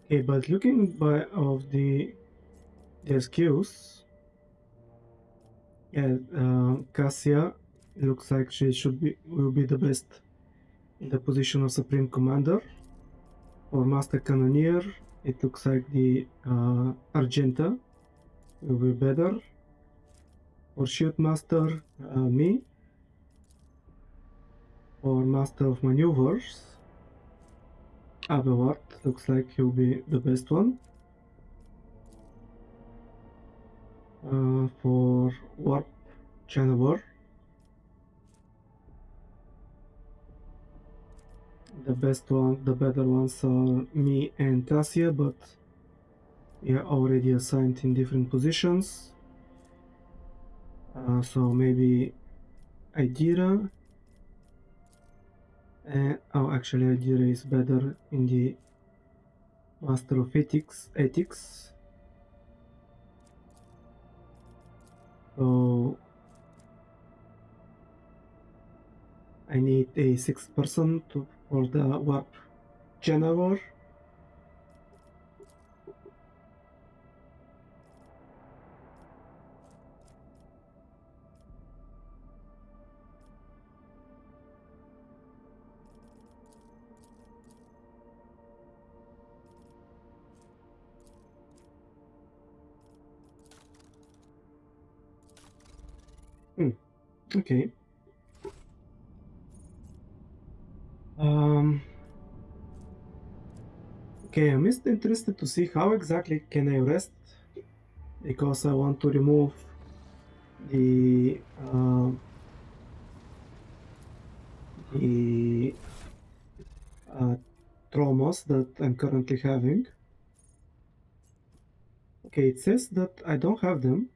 Okay, but looking by of their skills, yeah, Cassia looks like she will be the best in the position of Supreme Commander. For Master Cannoneer, it looks like the Argenta will be better. For Shield Master, me. For Master of Maneuvers, Abelard looks like he'll be the best one. For Warp Channeler, the better ones are me and Cassia, but we are already assigned in different positions. So maybe Idira. And oh, actually, Idira is better in the Master of Ethics. So I need a sixth person for the Warp Channeler. Okay. Okay, I'm just interested to see how exactly can I rest, because I want to remove the the traumas that I'm currently having. Okay, it says that I don't have them,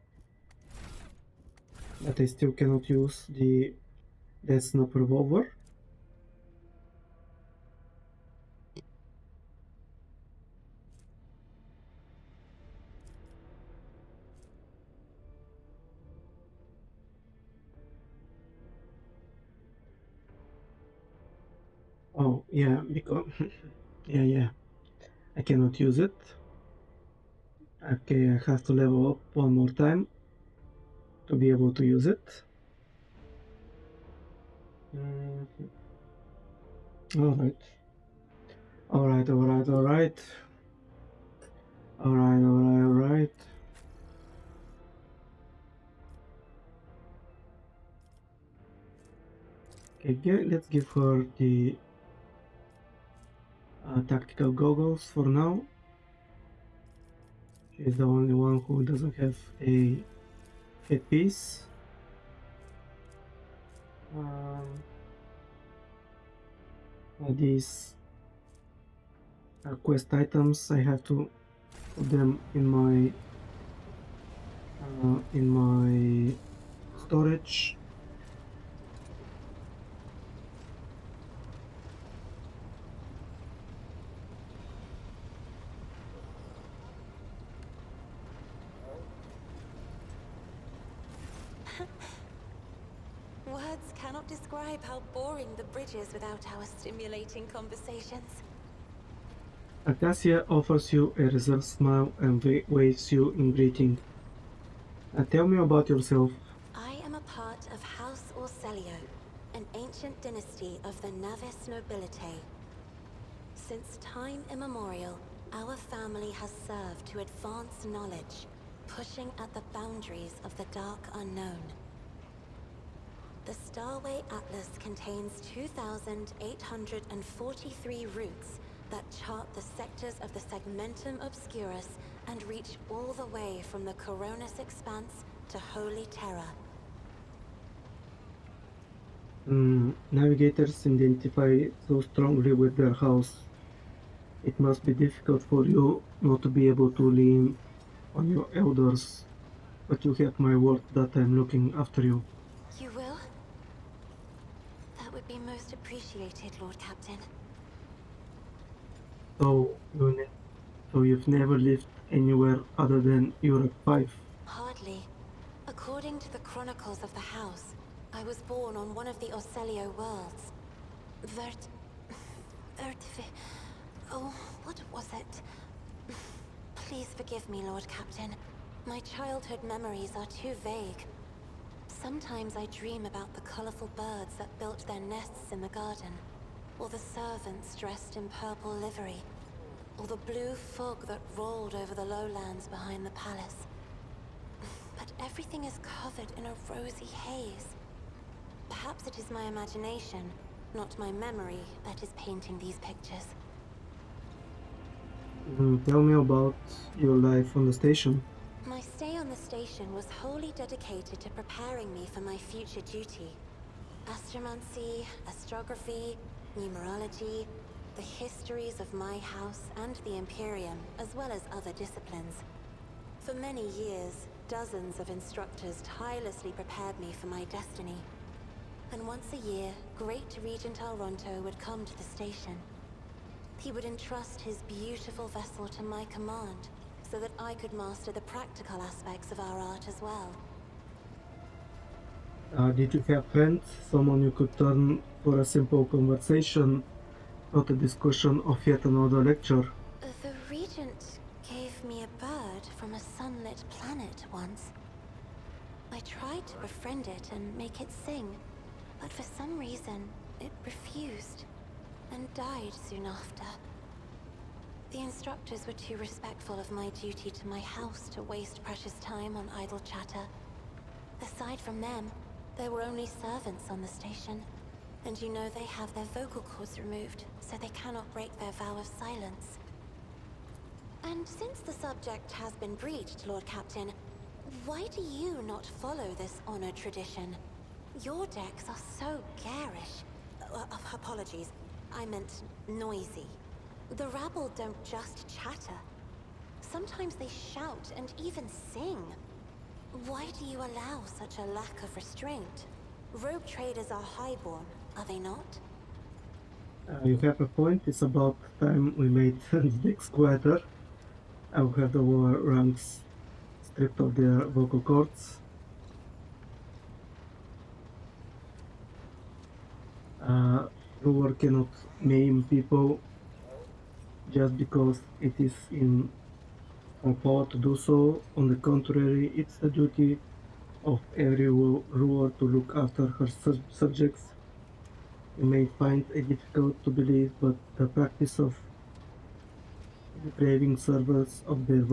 but I still cannot use the Death Snap Revolver. Oh, yeah, because yeah, I cannot use it. Okay, I have to level up one more time to be able to use it. Alright. Alright. Okay, let's give her the tactical goggles for now. She's the only one who doesn't have a headpiece. These quest items, I have to put them in my storage. Words cannot describe how boring the bridge is without our stimulating conversations. Acacia offers you a reserved smile and waves you in greeting. Tell me about yourself. I am a Orselio, an ancient dynasty of the Navis nobility. Since time immemorial, our family has served to advance knowledge, pushing at the boundaries of the dark unknown. The Starway Atlas contains 2,843 routes that chart the sectors of the Segmentum Obscurus and reach all the way from the Coronis Expanse to Holy Terra. Navigators identify so strongly with their house. It must be difficult for you not to be able to lean on your elders, but you have my word that I'm looking after you. You will? That would be most appreciated, Lord Captain. So, so you've never lived anywhere other than Europe 5? Hardly. According to the chronicles of the house, I was born on one of the Orselio worlds. Oh, what was it? Please forgive me, Lord Captain. My childhood memories are too vague. Sometimes I dream about the colorful birds that built their nests in the garden, or the servants dressed in purple livery, or the blue fog that rolled over the lowlands behind the palace. But everything is covered in a rosy haze. Perhaps it is my imagination, not my memory, that is painting these pictures. Tell me about your life on the station. My stay on the station was wholly dedicated to preparing me for my future duty. Astromancy, astrography, numerology, the histories of my house and the Imperium, as well as other disciplines. For many years, dozens of instructors tirelessly prepared me for my destiny. And once a year, Great Regent Alronto would come to the station. He would entrust his beautiful vessel to my command, so that I could master the practical aspects of our art as well. Did you have friends, someone you could turn for a simple conversation, not a discussion of yet another lecture? The Regent gave me a bird from a sunlit planet once. I tried to befriend it and make it sing, but for some reason, it refused, and died soon after. The instructors were too respectful of my duty to my house to waste precious time on idle chatter. Aside from them, there were only servants on the station, and you know they have their vocal cords removed, so they cannot break their vow of silence. And since the subject has been breached, Lord Captain, why do you not follow this honored tradition? Your decks are so garish. Apologies, I meant noisy. The rabble don't just chatter. Sometimes they shout and even sing. Why do you allow such a lack of restraint? Rogue traders are highborn, are they not? You have a point. It's about time we made the decks quieter. I'll have the lower ranks stripped of their vocal cords. Ruler cannot maim people just because it is in our power to do so. On the contrary, it's the duty of every ruler to look after her subjects. You may find it difficult to believe, but the practice of depriving servers of their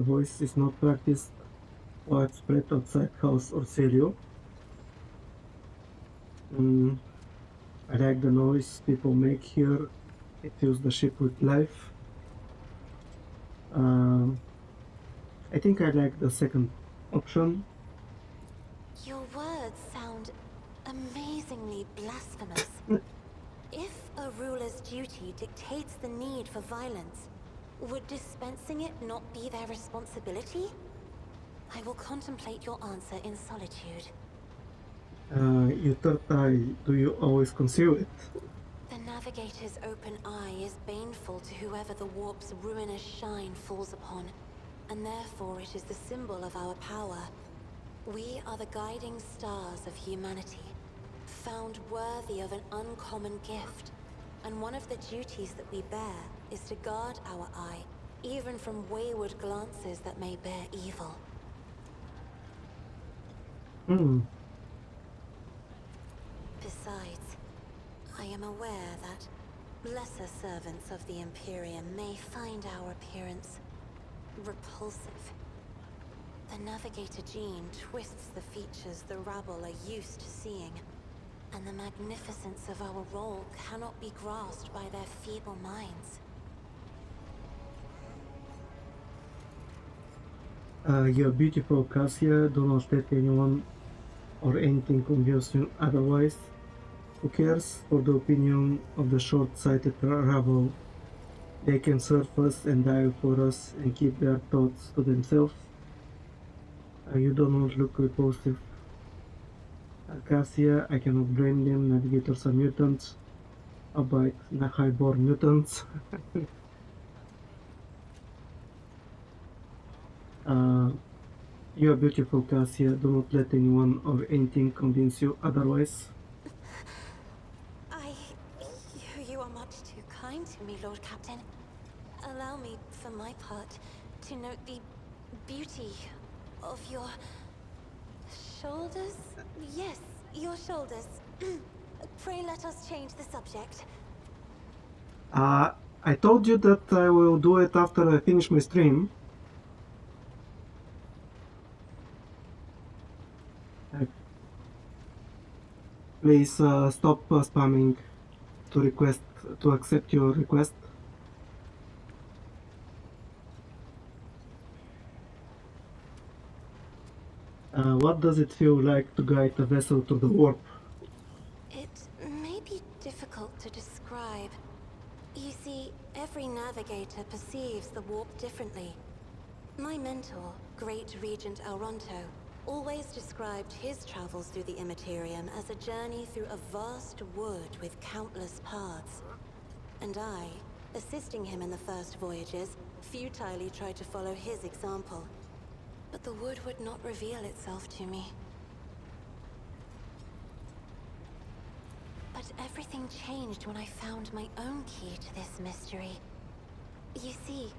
voice is not practiced widespread outside House Orselio. I like the noise people make here. It fills the ship with life. I think I like the second option. Your words sound amazingly blasphemous. If a ruler's duty dictates the need for violence, would dispensing it not be their responsibility? I will contemplate your answer in solitude. Your third eye, do you always conceal it? The Navigator's open eye is baneful to whoever the warp's ruinous shine falls upon, and therefore it is the symbol of our power. We are the guiding stars of humanity, found worthy of an uncommon gift, and one of the duties that we bear is to guard our eye, even from wayward glances that may bear evil. Besides, I am aware that lesser servants of the Imperium may find our appearance repulsive. The Navigator gene twists the features the rabble are used to seeing, and the magnificence of our role cannot be grasped by their feeble minds. You're beautiful, Cassia. Do not let anyone or anything convince you otherwise. Who cares for the opinion of the short-sighted rabble? They can serve us and die for us and keep their thoughts to themselves. You do not look repulsive, Cassia. I cannot blame them. Navigators are mutants, albeit highborn mutants. You are beautiful, Cassia. Do not let anyone or anything convince you otherwise. You are much too kind to me, Lord Captain. Allow me, for my part, to note the beauty of your shoulders? Yes, your shoulders. Pray let us change the subject. I told you that I will do it after I finish my stream. Please stop spamming to accept your request. What does it feel like to guide a vessel to the warp? It may be difficult to describe. You see, every navigator perceives the warp differently. My mentor, Great Regent Elronto, always described his travels through the Immaterium as a journey through a vast wood with countless paths. And I, assisting him in the first voyages, futilely tried to follow his example. But the wood would not reveal itself to me. But everything changed when I found my own key to this mystery. You see,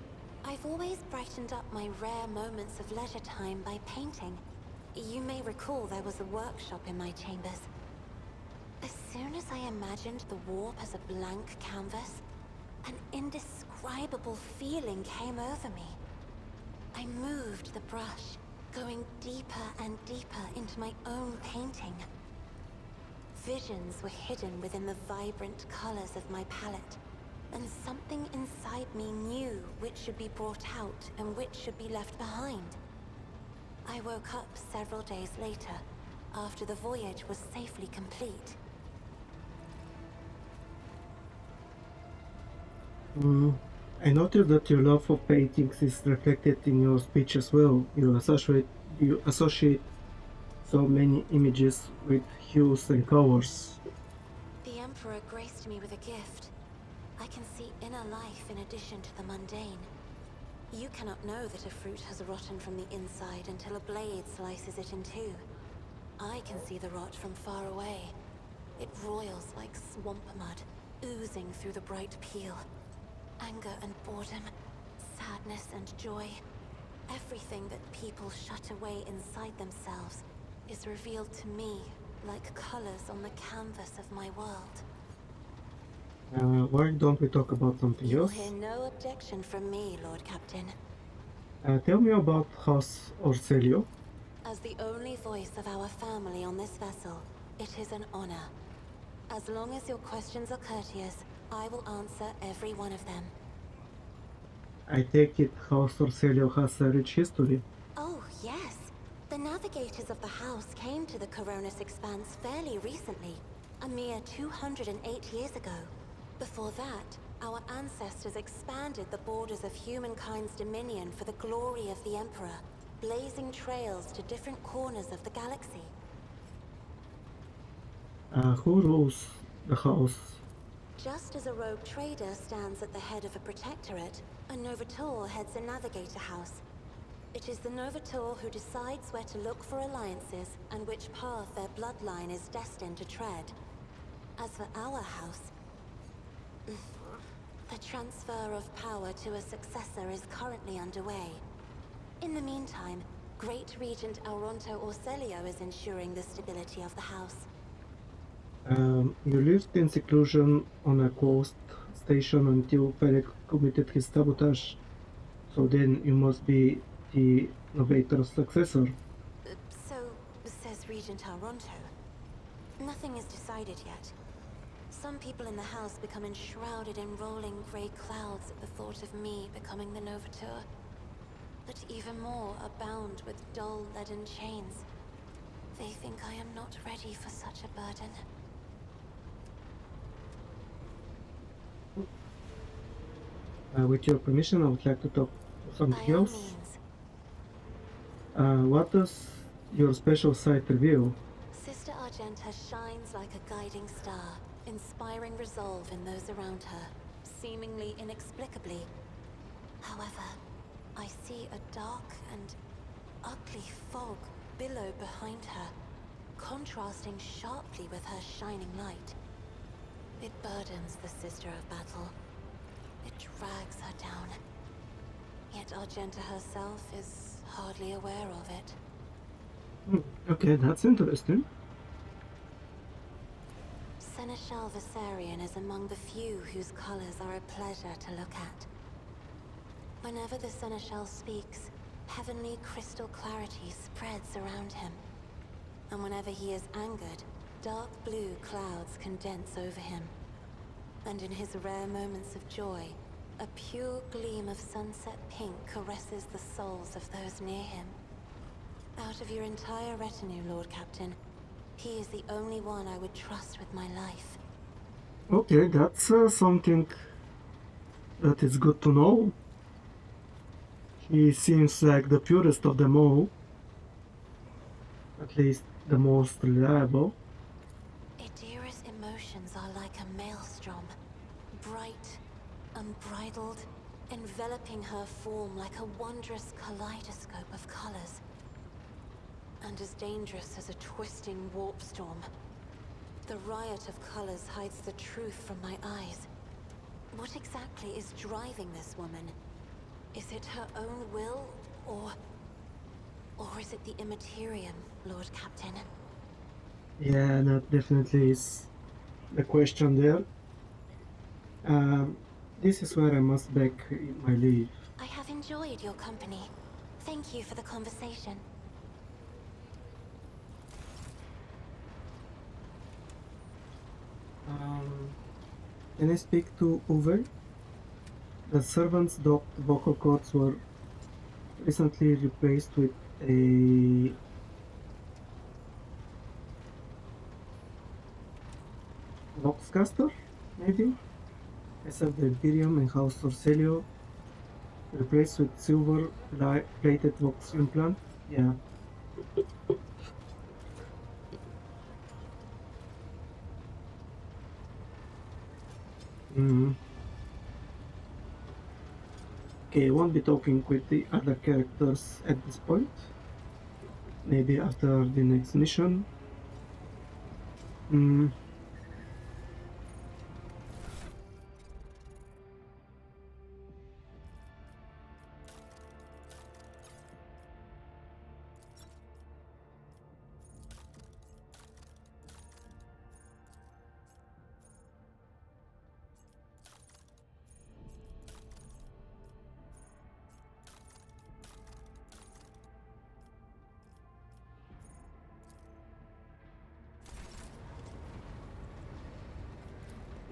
I've always brightened up my rare moments of leisure time by painting. You may recall there was a workshop in my chambers. As soon as I imagined the warp as a blank canvas, an indescribable feeling came over me. I moved the brush, going deeper and deeper into my own painting. Visions were hidden within the vibrant colors of my palette, and something inside me knew which should be brought out and which should be left behind. I woke up several days later, after the voyage was safely complete. I noticed that your love for paintings is reflected in your speech as well. You associate so many images with hues and colors. The Emperor graced me with a gift. I can see inner life in addition to the mundane. You cannot know that a fruit has rotten from the inside until a blade slices it in two. I can see the rot from far away. It roils like swamp mud, oozing through the bright peel. Anger and boredom, sadness and joy. Everything that people shut away inside themselves is revealed to me like colors on the canvas of my world. Why don't we talk about something You will else? hear no objection from me, Lord Captain. Tell me about House Orselio. As the only voice of our family on this vessel, it is an honor. As long as your questions are courteous, I will answer every one of them. I take it House Orselio has a rich history. Oh, yes. The navigators of the house came to the Coronis Expanse fairly recently, a mere 208 years ago. Before that, our ancestors expanded the borders of humankind's dominion for the glory of the Emperor, blazing trails to different corners of the galaxy. Who rules the house? Just as a rogue trader stands at the head of a protectorate, a Novator heads a navigator house. It is the Novator who decides where to look for alliances and which path their bloodline is destined to tread. As for our house, the transfer of power to a successor is currently underway. In the meantime, Great Regent Elronto Orselio is ensuring the stability of the house. You lived in seclusion on a coast station until Perek committed his sabotage, so then you must be the Navigator's successor. So, says Regent Alronto. Nothing is decided yet. Some people in the house become enshrouded in rolling grey clouds at the thought of me becoming the Novateur. But even more are bound with dull leaden chains. They think I am not ready for such a burden. With your permission, I would like to talk to something By all else. means. What does your special sight reveal? Sister Argenta shines like a guiding star, inspiring resolve in those around her, seemingly inexplicably. However, I see a dark and ugly fog billow behind her, contrasting sharply with her shining light. It burdens the Sister of Battle. It drags her down. Yet Argenta herself is hardly aware of it. Okay, that's interesting. Seneschal Viserion is among the few whose colors are a pleasure to look at. Whenever the Seneschal speaks, heavenly crystal clarity spreads around him. And whenever he is angered, dark blue clouds condense over him. And in his rare moments of joy, a pure gleam of sunset pink caresses the souls of those near him. Out of your entire retinue, Lord Captain, he is the only one I would trust with my life. Okay, that's something that is good to know. He seems like the purest of them all. At least the most reliable. Idira's emotions are like a maelstrom. Bright, unbridled, enveloping her form like a wondrous kaleidoscope of colors. And as dangerous as a twisting warp storm. The riot of colors hides the truth from my eyes. What exactly is driving this woman? Is it her own will, or is it the Immaterium, Lord Captain? Yeah, that definitely is the question there. This is where I must beg my leave. I have enjoyed your company. Thank you for the conversation. Can I speak to Uwe? The servants' docked vocal cords were recently replaced with a Voxcaster, maybe? I served the Imperium and House Orcelio, replaced with silver plated Vox implant. Yeah. Okay, I won't be talking with the other characters at this point. Maybe after the next mission.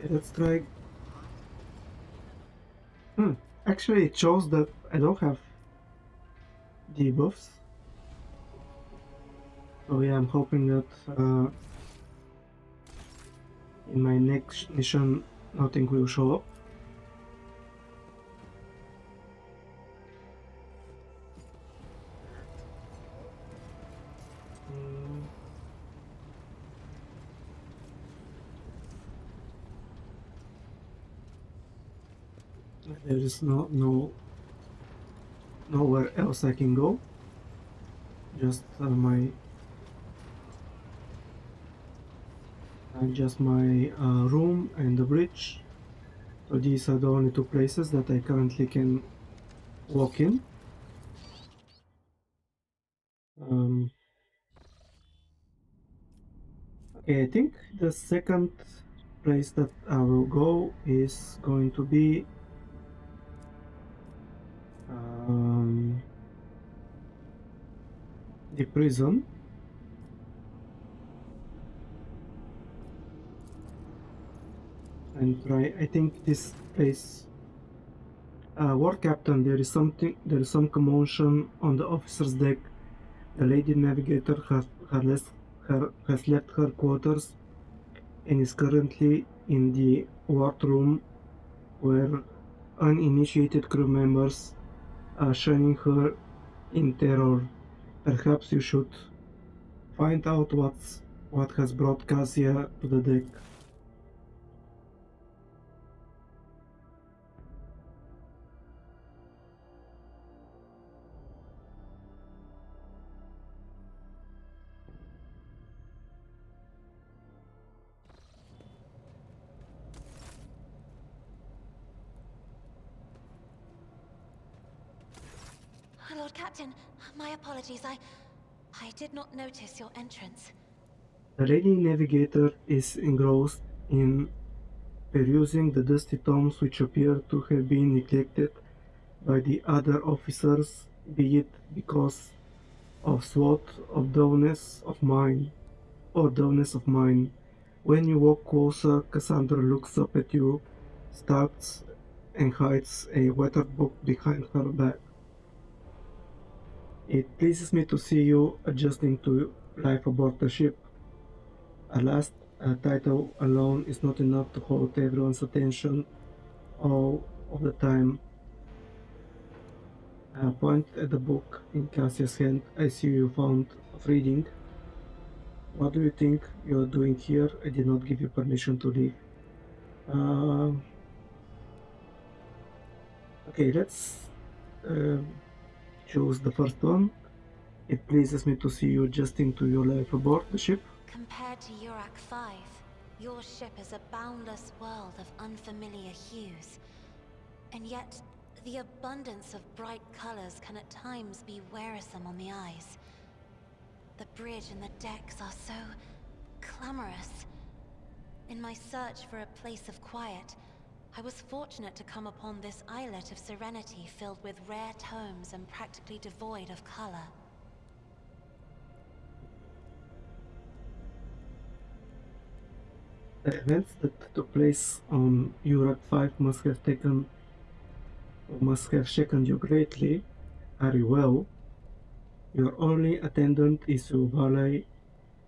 Yeah, let's try. Actually, it shows that I don't have debuffs. So yeah, I'm hoping that in my next mission nothing will show up. There is nowhere else I can go. Just my room and the bridge. So these are the only two places that I currently can walk in. Okay, I think the second place that I will go is going to be um, the prison. And try. I think this place. War captain, there is something. There is some commotion on the officer's deck. The lady navigator has left her quarters and is currently in the wardroom where uninitiated crew members are shunning her in terror. Perhaps you should find out what has brought Cassia to the deck. Lord Captain, my apologies. I did not notice your entrance. The lady navigator is engrossed in perusing the dusty tomes which appear to have been neglected by the other officers, be it because of sloth of dullness of mind or dullness of mind. When you walk closer, Cassandra looks up at you, starts, and hides a weathered book behind her back. It pleases me to see you adjusting to life aboard the ship. Alas, a title alone is not enough to hold everyone's attention all of the time. I point at the book in Cassia's hand. I see you found of reading. What do you think you're doing here? I did not give you permission to leave. Uh, okay, let's uh, choose the first one. It pleases me to see you adjusting to your life aboard the ship. Compared to Urak 5, your ship is a boundless world of unfamiliar hues. And yet, the abundance of bright colors can at times be wearisome on the eyes. The bridge and the decks are so clamorous. In my search for a place of quiet, I was fortunate to come upon this islet of serenity filled with rare tomes and practically devoid of color. The events that took place on Urak 5 must have shaken you greatly. Are you well? Your only attendant is your valet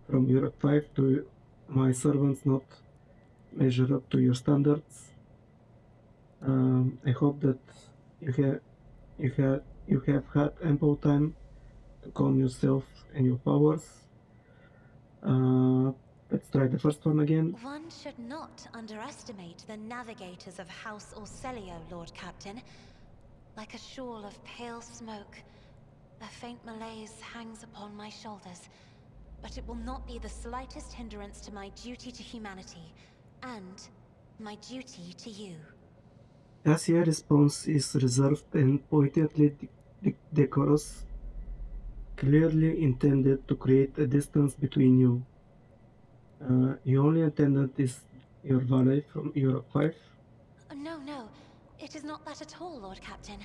from Urak 5 to my servants not measure up to your standards. I hope that you have you have had ample time to calm yourself and your powers. Uh, let's try the first one again. One should not underestimate the navigators of House Orselio, Lord Captain. Like a shawl of pale smoke, a faint malaise hangs upon my shoulders. But it will not be the slightest hindrance to my duty to humanity, and my duty to you. Cassia's response is reserved and pointedly decorous, clearly intended to create a distance between you. Your only attendant is your valet from Europe 5. No, no. It is not that at all, Lord Captain.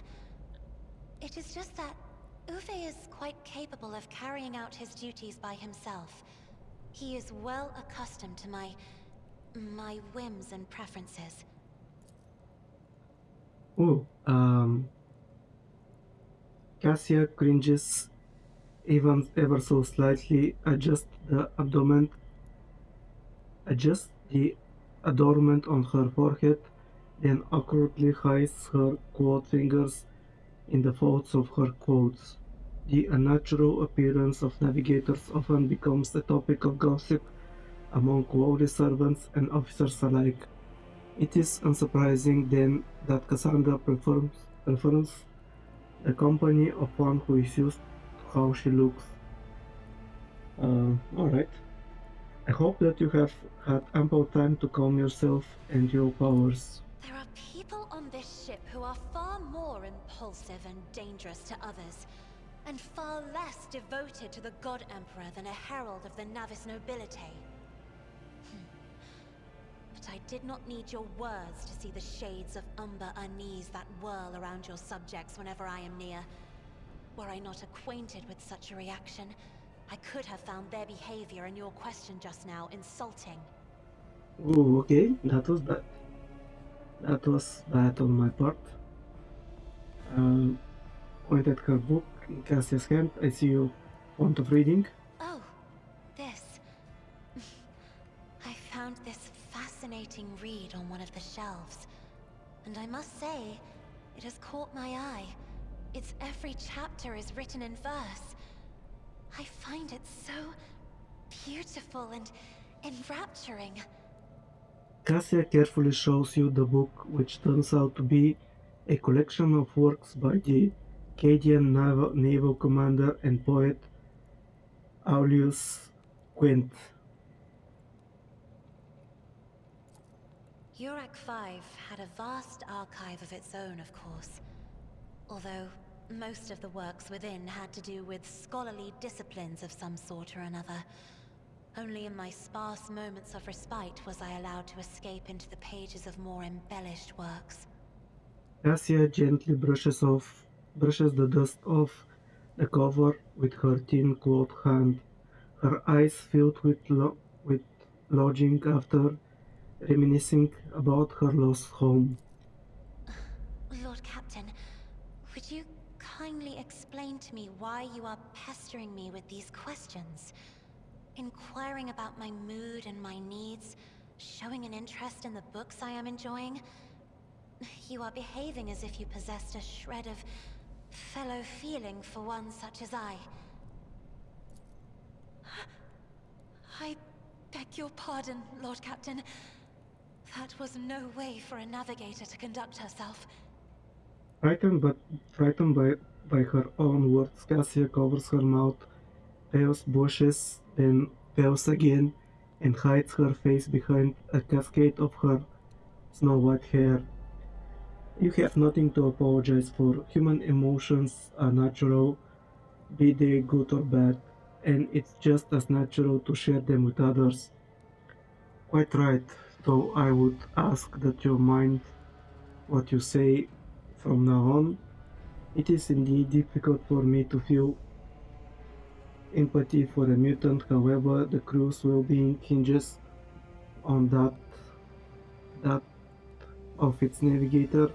It is just that Uwe is quite capable of carrying out his duties by himself. He is well accustomed to my whims and preferences. Oh, Cassia cringes even ever so slightly, adjusts the adornment on her forehead, then awkwardly hides her clawed fingers in the folds of her clothes. The unnatural appearance of navigators often becomes a topic of gossip among lowly servants and officers alike. It is unsurprising then that Cassandra prefers the company of one who is used to how she looks. Alright. I hope that you have had ample time to calm yourself and your powers. There are people on this ship who are far more impulsive and dangerous to others, and far less devoted to the God Emperor than a herald of the Navis nobility. I did not need your words to see the shades of umber unease that whirl around your subjects whenever I am near. Were I not acquainted with such a reaction, I could have found their behavior and your question just now insulting. Oh, okay, that was bad. That was bad on my part. Pointed her book in Cassia's hand. I see you fond of reading. Oh, this. I found this fascinating read on one of the shelves. And I must say, it has caught my eye. Its every chapter is written in verse. I find it so beautiful and enrapturing. Cassia carefully shows you the book, which turns out to be a collection of works by the Cadian naval commander and poet Aulus Quint. Urak 5 had a vast archive of its own, of course. Although most of the works within had to do with scholarly disciplines of some sort or another. Only in my sparse moments of respite was I allowed to escape into the pages of more embellished works. Cassia gently brushes the dust off the cover with her thin clawed hand, her eyes filled with longing after reminiscing about her lost home. Lord Captain, would you kindly explain to me why you are pestering me with these questions? Inquiring about my mood and my needs, showing an interest in the books I am enjoying? You are behaving as if you possessed a shred of fellow feeling for one such as I. I beg your pardon, Lord Captain. That was no way for a navigator to conduct herself. Frightened, but frightened by her own words, Cassia covers her mouth, paws, blushes, then paws again, and hides her face behind a cascade of her snow-white hair. You have nothing to apologize for. Human emotions are natural, be they good or bad, and it's just as natural to share them with others. Quite right, though I would ask that you mind what you say from now on. It is indeed difficult for me to feel empathy for a mutant, however, the crew's well-being hinges on that of its navigator.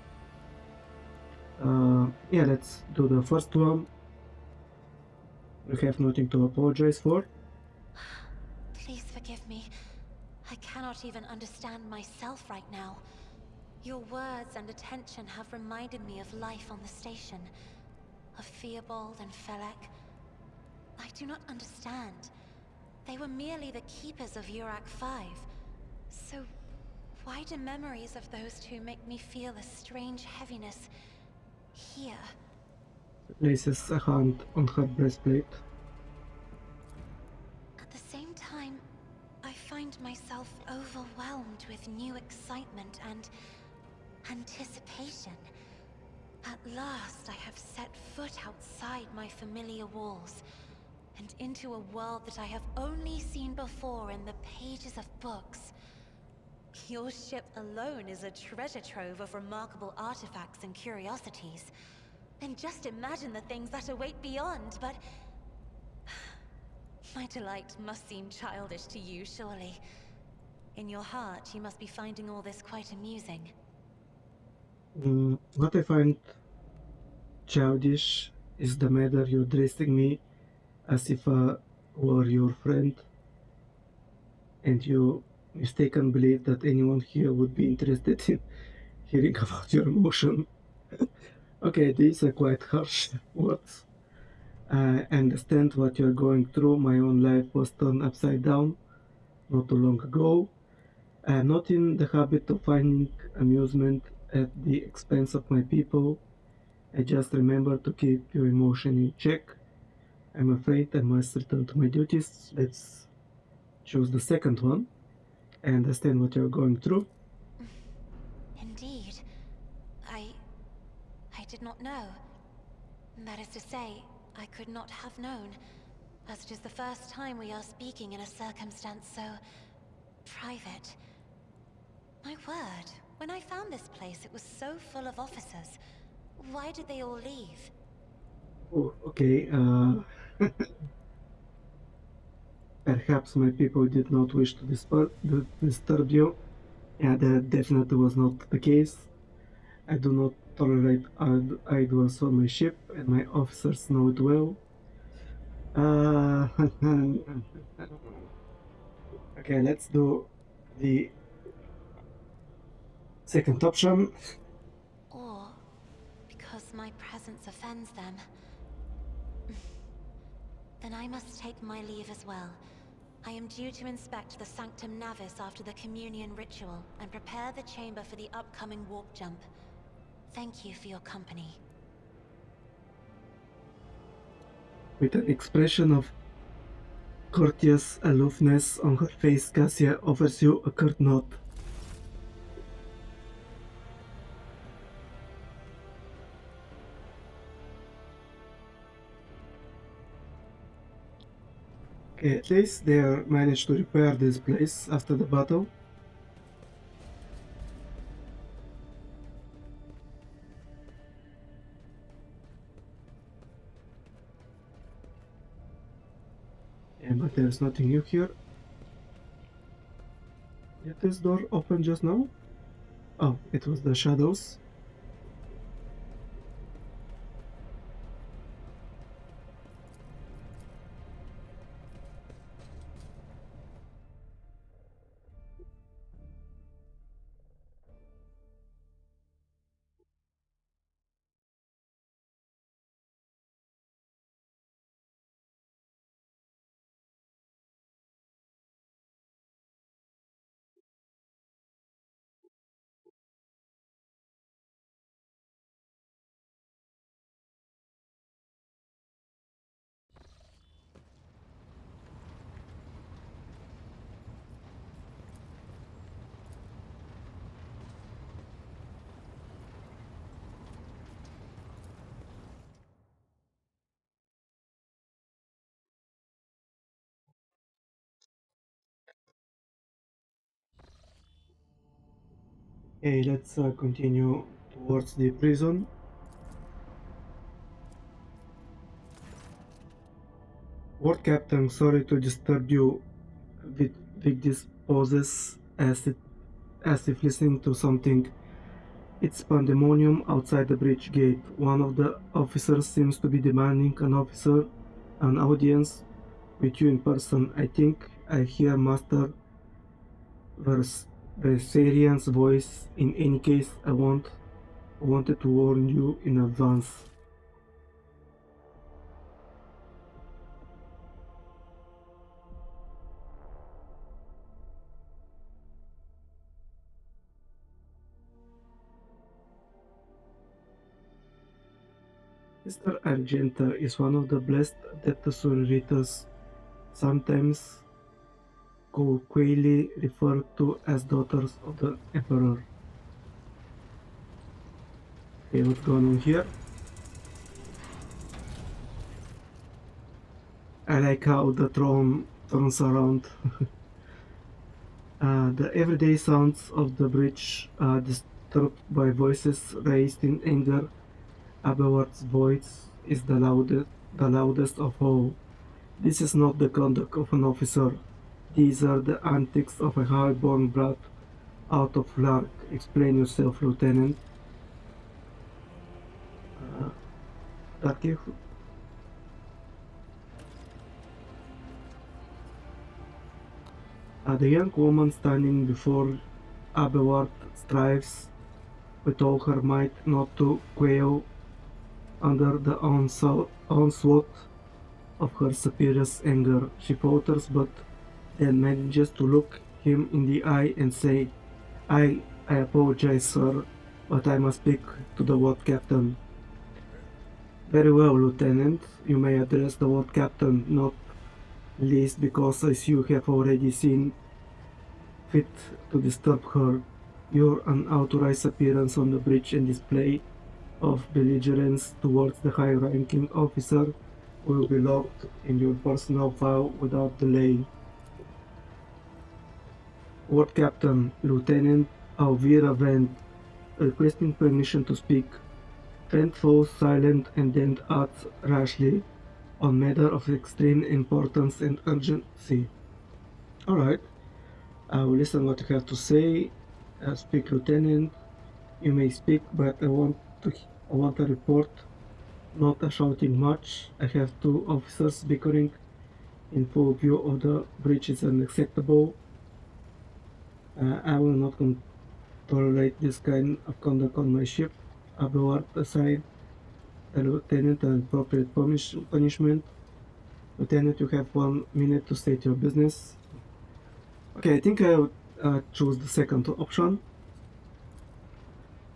Yeah, let's do the first one. You have nothing to apologize for. Please forgive me. I cannot even understand myself right now. Your words and attention have reminded me of life on the station. Of Theobald and Felek. I do not understand. They were merely the keepers of Urak 5. So, why do memories of those two make me feel a strange heaviness here? Places a hand on her breastplate. At the same time, I find myself overwhelmed with new excitement and anticipation. At last, I have set foot outside my familiar walls, and into a world that I have only seen before in the pages of books. Your ship alone is a treasure trove of remarkable artifacts and curiosities. And just imagine the things that await beyond, but... My delight must seem childish to you, surely. In your heart, you must be finding all this quite amusing. What I find childish is the manner you're addressing me as if I were your friend, and you mistaken believe that anyone here would be interested in hearing about your emotion. Okay, these are quite harsh words. I understand what you're going through. My own life was turned upside down not too long ago. I'm not in the habit of finding amusement at the expense of my people. I just remember to keep your emotion in check. I'm afraid I must return to my duties. Let's choose the second one. I understand what you're going through. Indeed. I did not know. That is to say, I could not have known, as it is the first time we are speaking in a circumstance so... private. My word, when I found this place, it was so full of officers. Why did they all leave? Oh, okay. Perhaps my people did not wish to disturb you. Yeah, that definitely was not the case. I do not tolerate idlers on my ship, and my officers know it well. Uh, okay, let's do the second option. Or because my presence offends them. Then I must take my leave as well. I am due to inspect the Sanctum Navis after the communion ritual and prepare the chamber for the upcoming warp jump. Thank you for your company. With an expression of courteous aloofness on her face, Cassia offers you a curt nod. Okay, at least they managed to repair this place after the battle. Yeah, but there's nothing new here. Did this door open just now? Oh, it was the shadows. Okay, let's continue towards the prison. Ward Captain, sorry to disturb you with these pauses as if listening to something. It's pandemonium outside the bridge gate. One of the officers seems to be demanding an audience with you in person. I think I hear Master Versarian's voice. In any case, wanted to warn you in advance. Mr. Argenta is one of the blessed Adeptus sometimes colloquially referred to as daughters of the Emperor. Okay, what's going on here? I like how the throne turns around. The everyday sounds of the bridge are disturbed by voices raised in anger. Abelard's voice is the loudest of all. This is not the conduct of an officer. These are the antics of a high-born brat out of Lark. Explain yourself, Lieutenant. Darky, the young woman standing before Abelard strives with all her might not to quail under the onslaught of her superior's anger. She falters but then manages to look him in the eye and say, I apologize, sir, but I must speak to the ward captain. Very well, Lieutenant. You may address the ward captain, not least because, as you have already seen fit to disturb her, your unauthorized appearance on the bridge and display of belligerence towards the high-ranking officer will be logged in your personal file without delay. Ward Captain, Lieutenant Alvira went, requesting permission to speak. Vent falls silent and then adds rashly, on matter of extreme importance and urgency. Alright, I will listen what you have to say. Speak, Lieutenant. You may speak, but I want a report, not a shouting match. I have two officers bickering in full view of the breach is unacceptable. I will not tolerate this kind of conduct on my ship. Abelard assigned the lieutenant an appropriate punishment. Lieutenant, you have 1 minute to state your business. Okay, I think I would choose the second option.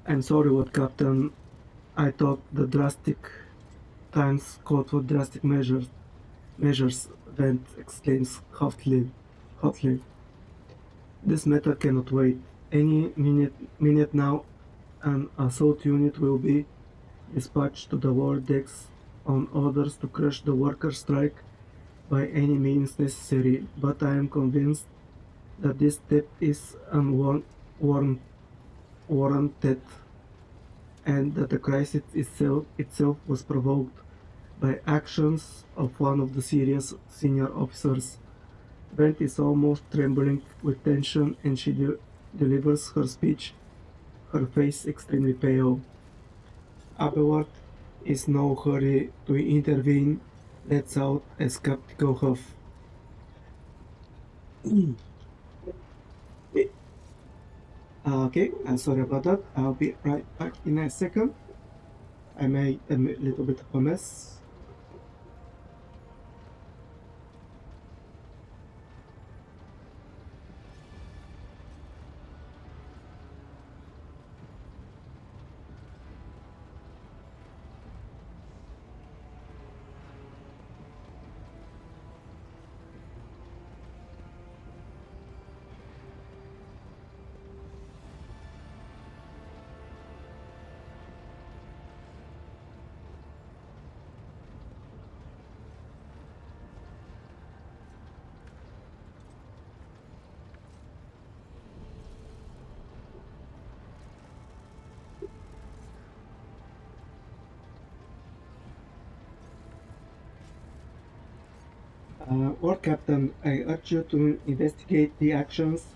I'm sorry, what Captain. I thought the drastic times called for drastic measures. Vent exclaims hotly. This matter cannot wait. Any minute now, an assault unit will be dispatched to the war decks on orders to crush the worker strike by any means necessary, but I am convinced that this step is unwarranted and that the crisis itself was provoked by actions of one of the Syria's senior officers. Bent is almost trembling with tension and she delivers her speech, her face extremely pale. Abelard is no hurry to intervene, lets out a skeptical huff. Okay, I'm sorry about that. I'll be right back in a second. I made a little bit of a mess. Lord Captain, I urge you to investigate the actions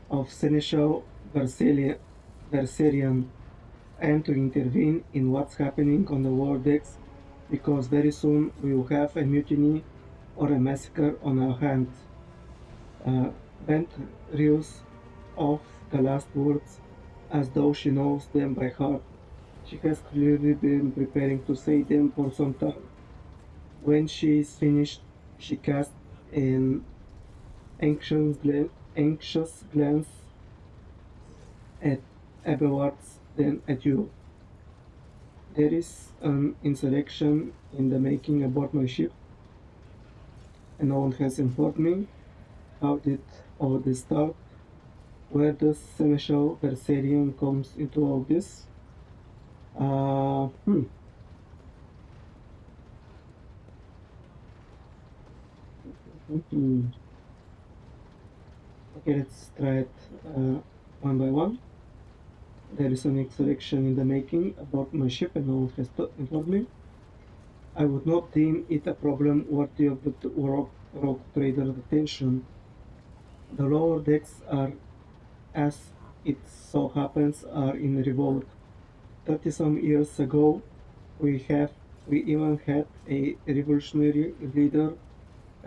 of Seneschal Verserian and to intervene in what's happening on the war decks, because very soon we will have a mutiny or a massacre on our hands. Bent reels off the last words as though she knows them by heart. She has clearly been preparing to say them for some time. When she is finished, she casts an anxious glance at Aberwarts, then at you. There is an insurrection in the making aboard my ship, and no one has informed me. How did all this start? Where does Seneschal Verserian comes into all this? Uh, hmm. Hmm. Okay, let's try it one by one. There is an insurrection in the making aboard my ship, and no one has informed me. I would not deem it a problem worthy of the rogue trader's attention. The lower decks are, as it so happens, are in revolt. 30 some years ago, we even had a revolutionary leader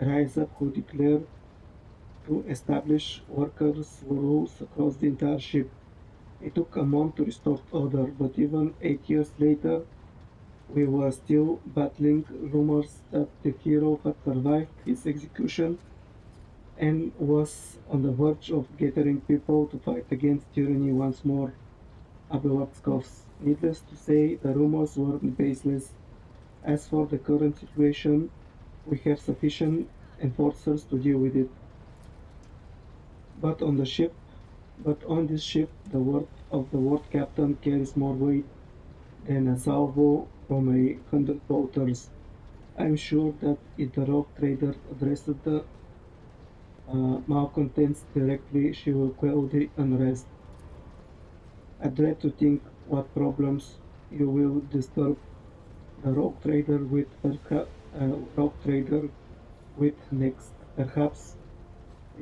rise up who declared to establish workers' rules across the entire ship. It took a month to restore order, but even 8 years later, we were still battling rumors that the hero had survived his execution and was on the verge of gathering people to fight against tyranny once more. Abelard scoffs. Needless to say, the rumors were baseless. As for the current situation, we have sufficient enforcers to deal with it. But on the ship, but on this ship, the word of the ward captain carries more weight than a salvo from 100 bolters. I'm sure that if the rogue trader addressed the malcontents directly, she will quell the unrest. I dread to think what problems you will disturb the rogue trader with next. Perhaps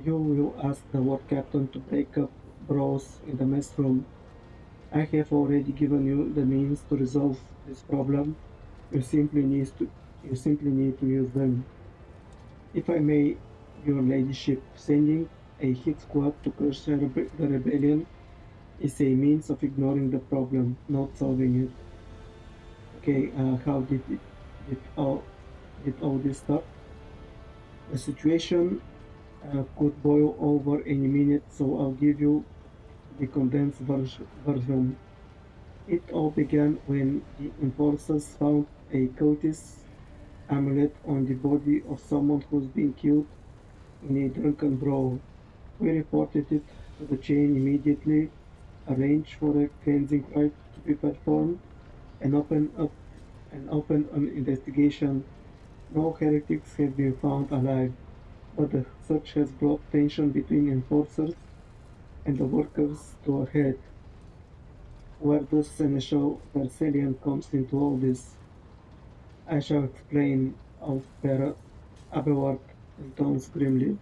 you will ask the war captain to break up bros in the mess room. I have already given you the means to resolve this problem. You simply need to you simply need to use them. If I may, your ladyship, sending a hit squad to crush the rebellion is a means of ignoring the problem, not solving it. Okay, how did all this start? The situation could boil over any minute, so I'll give you the condensed version. It all began when the enforcers found a cultist amulet on the body of someone who's been killed in a drunken brawl. We reported it to the chain immediately, arranged for a cleansing rite to be performed, and opened an investigation. No heretics have been found alive, but the search has brought tension between enforcers and the workers to a head. Where does Seneschal Versalian comes into all this? I shall explain, Abelard intones grimly.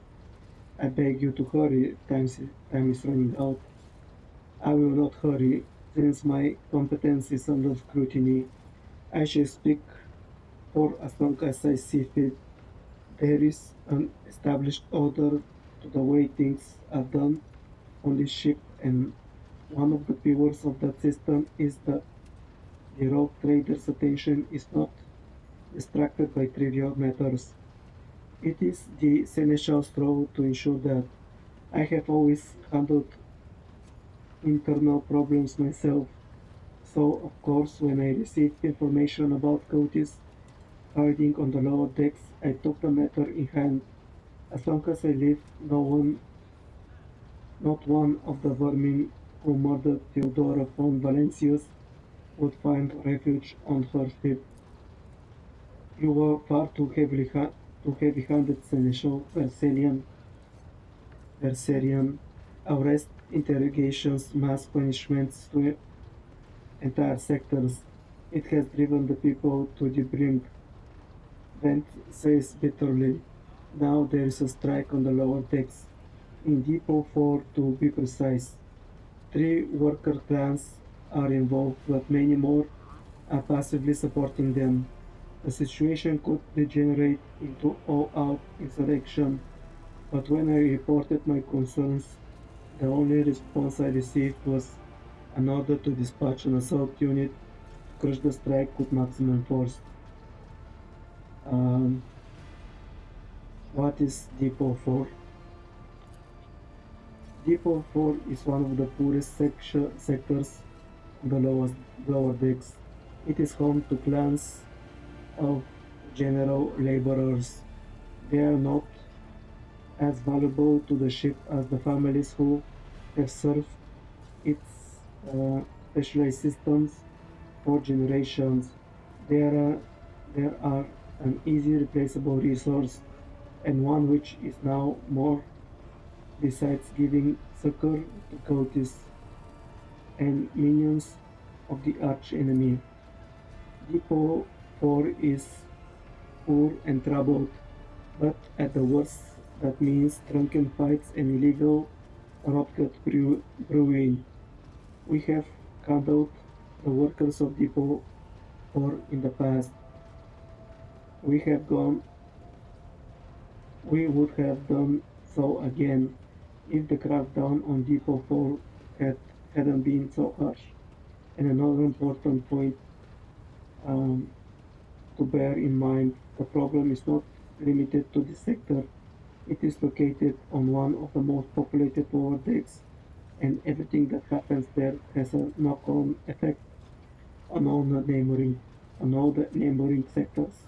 I beg you to hurry, time is running out. I will not hurry, since my competence is under scrutiny. I shall speak for as long as I see fit. There is an established order to the way things are done on this ship, and one of the pillars of that system is that the rogue trader's attention is not distracted by trivial matters. It is the seneschal's role to ensure that. I have always handled internal problems myself, so of course when I received information about cultists hiding on the lower decks, I took the matter in hand. As long as I lived, not one of the vermin who murdered Theodora von Valencius would find refuge on her ship. You were far too heavy-handed, Seneschal Versarian. Arrest, interrogations, mass punishments to entire sectors. It has driven the people to the brink. Vent says bitterly. Now there is a strike on the lower decks. In Depot 4 to be precise. Three worker clans are involved, but many more are passively supporting them. The situation could degenerate into all-out insurrection, but when I reported my concerns, the only response I received was an order to dispatch an assault unit to crush the strike with maximum force. Um, what is Depot 4? Depot 4 is one of the poorest sectors on the lower decks. It is home to clans of general laborers. They are not as valuable to the ship as the families who have served its specialized systems for generations. There there are an easy replaceable resource and one which is now more besides giving succor to cultists and minions of the arch enemy. Depot 4 is poor and troubled, but at the worst that means drunken fights and illegal brewing. We have handled the workers of Depot 4 in the past. We have gone We would have done so again if the crackdown on Depot 4 hadn't been so harsh. And another important point um, to bear in mind, the problem is not limited to this sector. It is located on one of the most populated lower decks, and everything that happens there has a knock-on effect on all the neighboring sectors.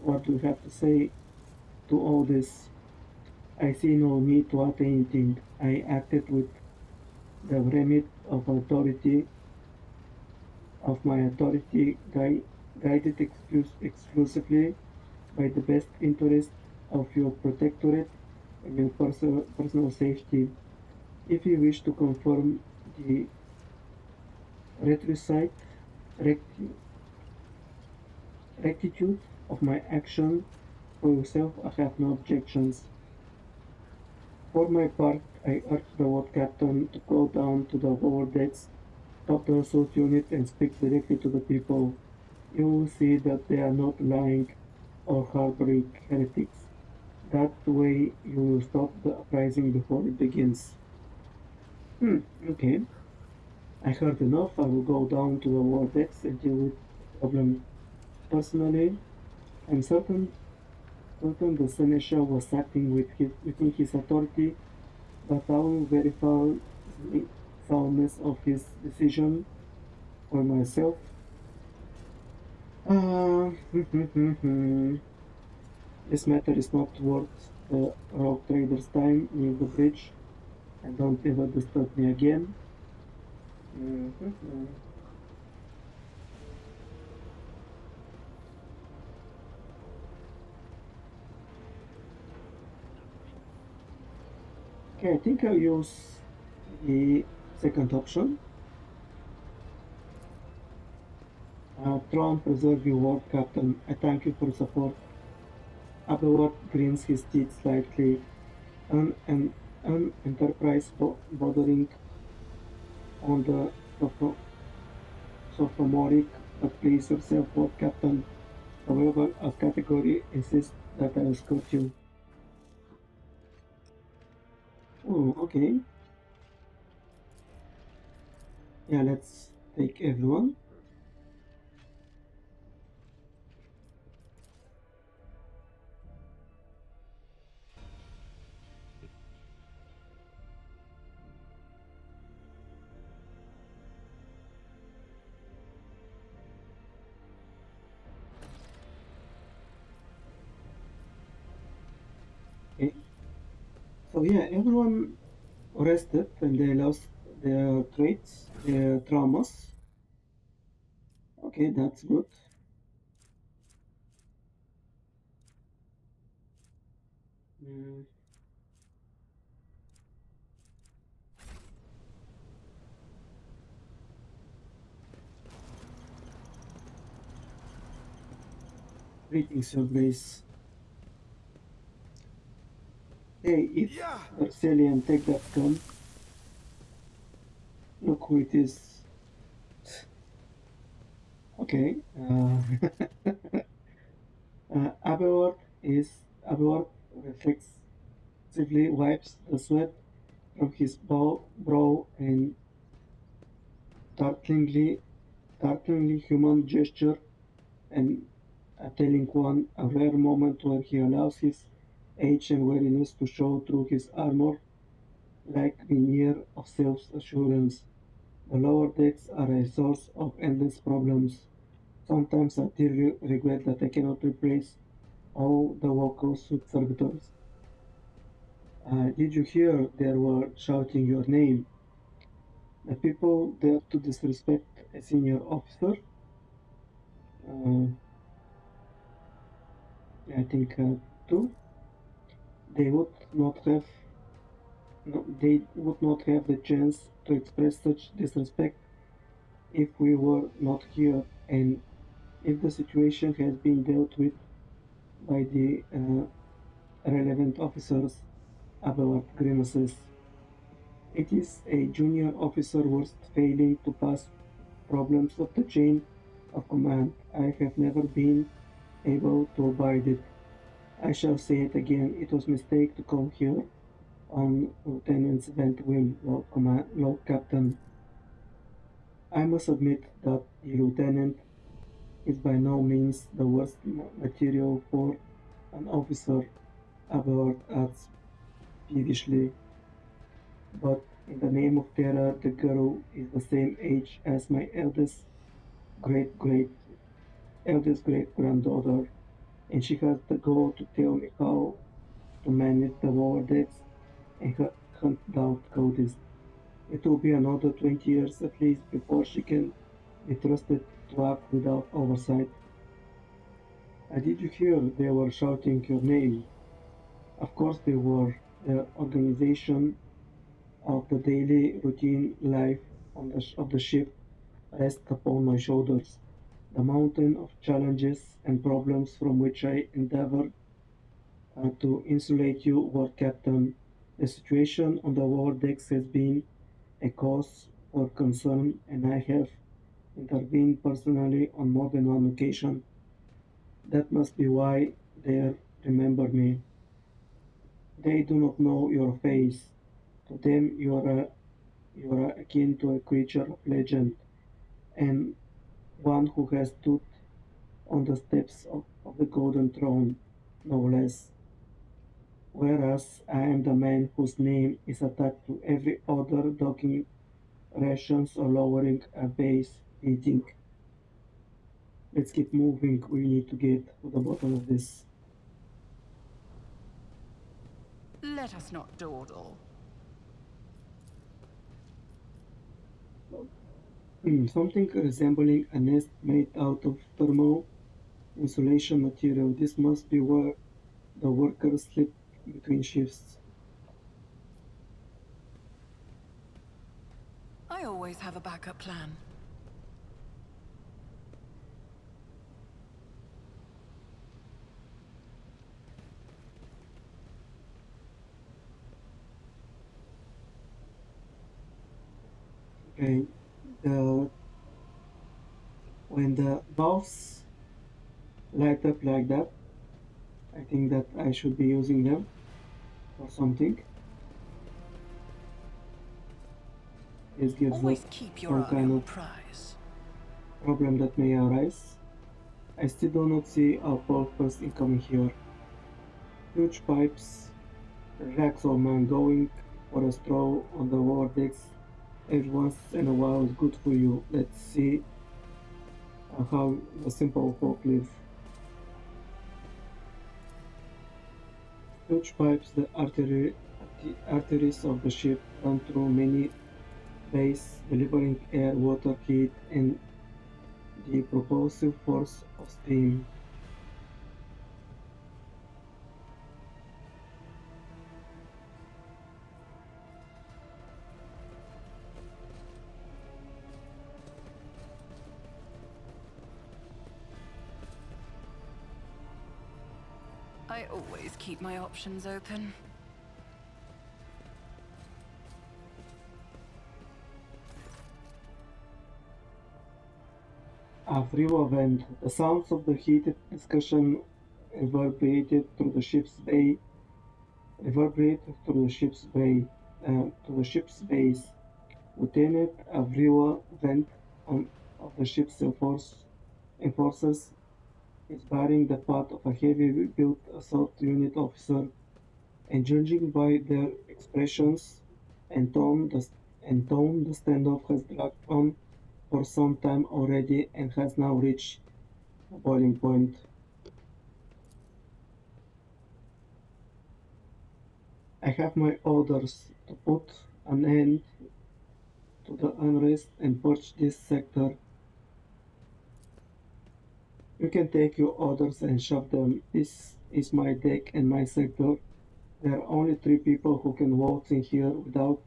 What do you have to say to all this? I see no need to add anything. I acted with the remit of my authority, guided exclusively by the best interest of your protectorate and your personal safety. If you wish to confirm the retricite, recti- rectitude of my action for yourself, I have no objections. For my part, I urge the World Captain to go down to the lower decks, stop the assault unit, and speak directly to the people. You will see that they are not lying or harboring heretics. That way you will stop the uprising before it begins. Okay. I heard enough. I will go down to the lower decks and deal with the problem personally. I'm certain the Seneschal was acting within his authority, but I will verify the soundness of his decision for myself. Uh, this matter is not worth the rogue trader's time near the bridge, and don't ever disturb me again. Mhm. Okay, I think I'll use the second option. Tron, preserve you, World Captain. I thank you for support. Abelard grins his teeth slightly. An enterprise bordering on the sophomoric, but please yourself, World Captain. However, a category insists that I escort you. Oh, okay. Yeah, let's take everyone. Okay. So yeah, everyone rested and they lost their traits, their traumas. Okay, that's good. Mm, greetings, Your Grace. Hey, it's Yeah! Darcelian, take that gun. Look who it is. Okay. Abelard Abelard reflexively wipes the sweat from his brow and startlingly, startlingly human gesture and a telling one, a rare moment where he allows his age and weariness to show through his armor like veneer of self-assurance. The lower decks are a source of endless problems. Sometimes I dearly regret that I cannot replace all the workers with servitors. Did you hear they were shouting your name? The people dare to disrespect a senior officer? Uh, I think too. They would not have they would not have the chance to express such disrespect if we were not here and if the situation has been dealt with by the relevant officers. Abelard grimaces. It is a junior officer worst failing to pass problems of the chain of command. I have never been able to abide it. I shall say it again. It was mistake to come here on Lieutenant's vent whim, Lord Captain. I must admit that the lieutenant is by no means the worst material for an officer, Abelard adds peevishly. But in the name of terror, the girl is the same age as my great eldest great granddaughter, and she has the gall to tell me how to manage the lower decks and hunt down Codist. It will be another 20 years at least before she can be trusted to act without oversight. Did you hear they were shouting your name? Of course they were. The organization of the daily routine life of the ship rests upon my shoulders. The mountain of challenges and problems from which I endeavor to insulate you, War Captain. The situation on the war decks has been a cause for concern, and I have intervened personally on more than one occasion. That must be why they remember me. They do not know your face. To them, you are akin to a creature of legend, and one who has stood on the steps of the Golden Throne, no less. Whereas I am the man whose name is attached to every order docking rations or lowering a base meeting. Let's keep moving. We need to get to the bottom of this. Let us not dawdle. Something resembling a nest made out of thermal insulation material. This must be where the workers sleep between shifts. I always have a backup plan. Okay, the when the valves light up like that, I think that I should be using them for something. This gives up Always keep your some eye kind on the of prize. problem that may arise. I still do not see our purpose in coming here. Huge pipes, racks of men going for a stroll on the war decks every once in a while is good for you. Let's see how the simple folk live. Huge pipes, the arteries of the ship, run through many bays, delivering air, water, heat, and the propulsive force of steam. I always keep my options open. A free event. The sounds of the heated discussion reverberated through the ship's bay, reverberated through the ship's bay, to the ship's base. Lieutenant Avril Vent of the ship's enforcers is bearing the part of a heavy-built assault unit officer, and judging by their expressions and tone, the standoff has dragged on for some time already and has now reached a boiling point. I have my orders to put an end to the unrest and purge this sector. You can take your orders and shove them. This is my deck and my sector. There are only three people who can waltz in here without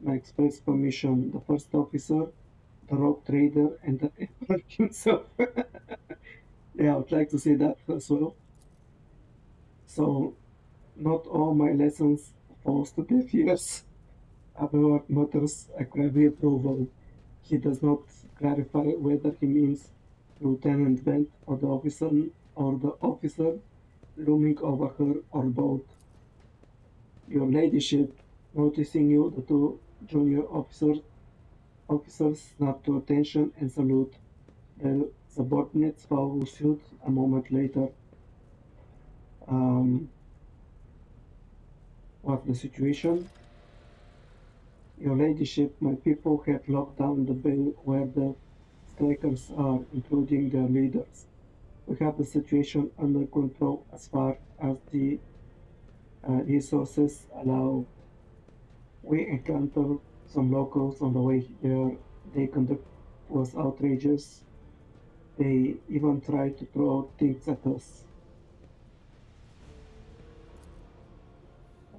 my express permission: the first officer, the rogue trader, and the emperor himself. Yeah, I would like to say that as well. So, not all my lessons falls to deaf ears. Abelard mutters a grave approval. He does not clarify whether he means Lieutenant Bent or the officer looming over her or both. Your ladyship, noticing you, the two junior officers snap to attention and salute. The subordinates follow suit a moment later. Um, what's the situation? Your ladyship, my people have locked down the bay where the strikers are, including their leaders. We have the situation under control as far as the resources allow. We encountered some locals on the way there. Their conduct was outrageous. They even tried to throw things at us.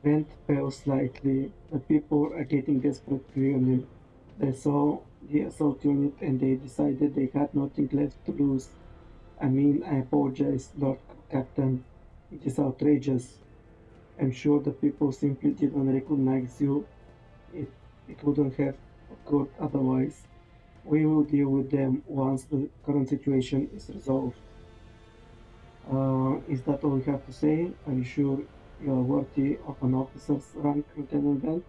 Vent fell slightly. The people are getting desperate clearly. They saw the assault unit and they decided they had nothing left to lose. I mean, I apologize, Lord Captain. It is outrageous. I'm sure the people simply didn't recognize you. It, it wouldn't have occurred otherwise. We will deal with them once the current situation is resolved. Is that all you have to say? Are you sure you are worthy of an officer's rank, Lieutenant Bent?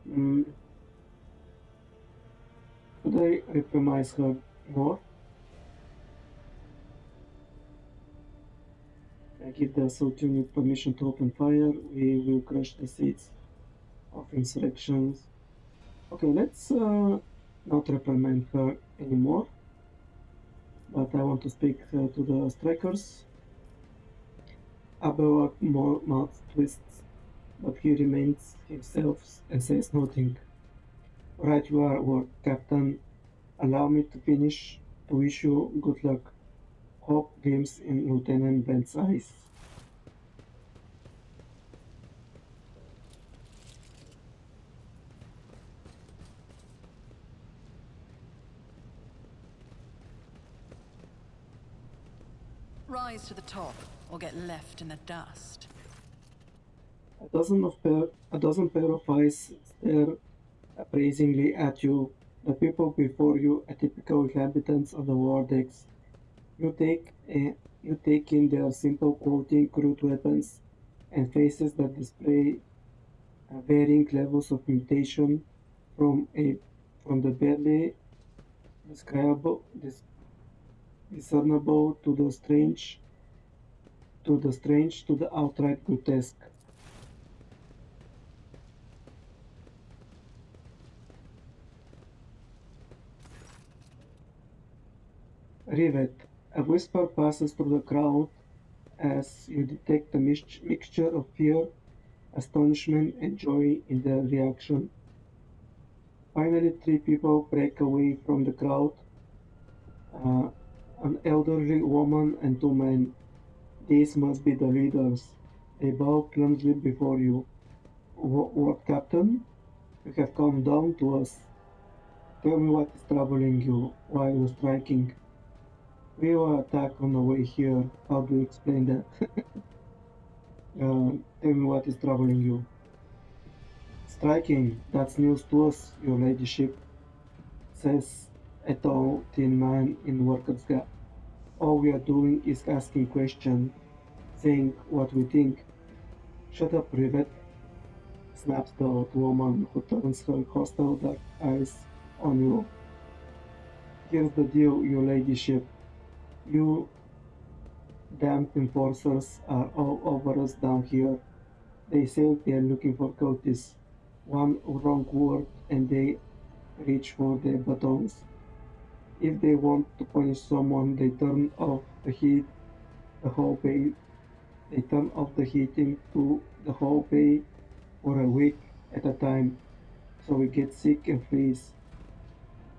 Mm, should I reprimand her more? I give the assault unit permission to open fire. We will crush the seeds of insurrections. Okay, let's not reprimand her anymore. But I want to speak to the strikers. Aberwak more mouth twists, but he remains himself and says nothing. Right you are, War Captain. Allow me to finish. To wish you good luck. Hope gleams in Lieutenant Bent's eyes. Rise to the top, or get left in the dust. A dozen pair of eyes stare appraisingly at you. The people before you are typical inhabitants of the Wardex. You take in their simple clothing, crude weapons, and faces that display varying levels of mutation from a from the barely describable, discernible to the outright grotesque. Rivet. A whisper passes through the crowd as you detect a mixture of fear, astonishment, and joy in their reaction. Finally, three people break away from the crowd, uh, an elderly woman and two men. These must be the leaders. They bow clumsily before you. What, Captain? You have come down to us. Tell me what is troubling you. Why are you striking? We were attacked on the way here. How do you explain that? Tell me what is troubling you. Striking, that's news to us, your ladyship, says a tall, thin man in worker's garb. All we are doing is asking questions, saying what we think. Shut up, Rivet, snaps the old woman who turns her hostile dark eyes on you. Here's the deal, your ladyship. You damned enforcers are all over us down here. They say they're looking for cultists. One wrong word and they reach for their batons. If they want to punish someone, they turn off the heat, the whole bay. They turn off the heating to the whole bay for a week at a time, so we get sick and freeze.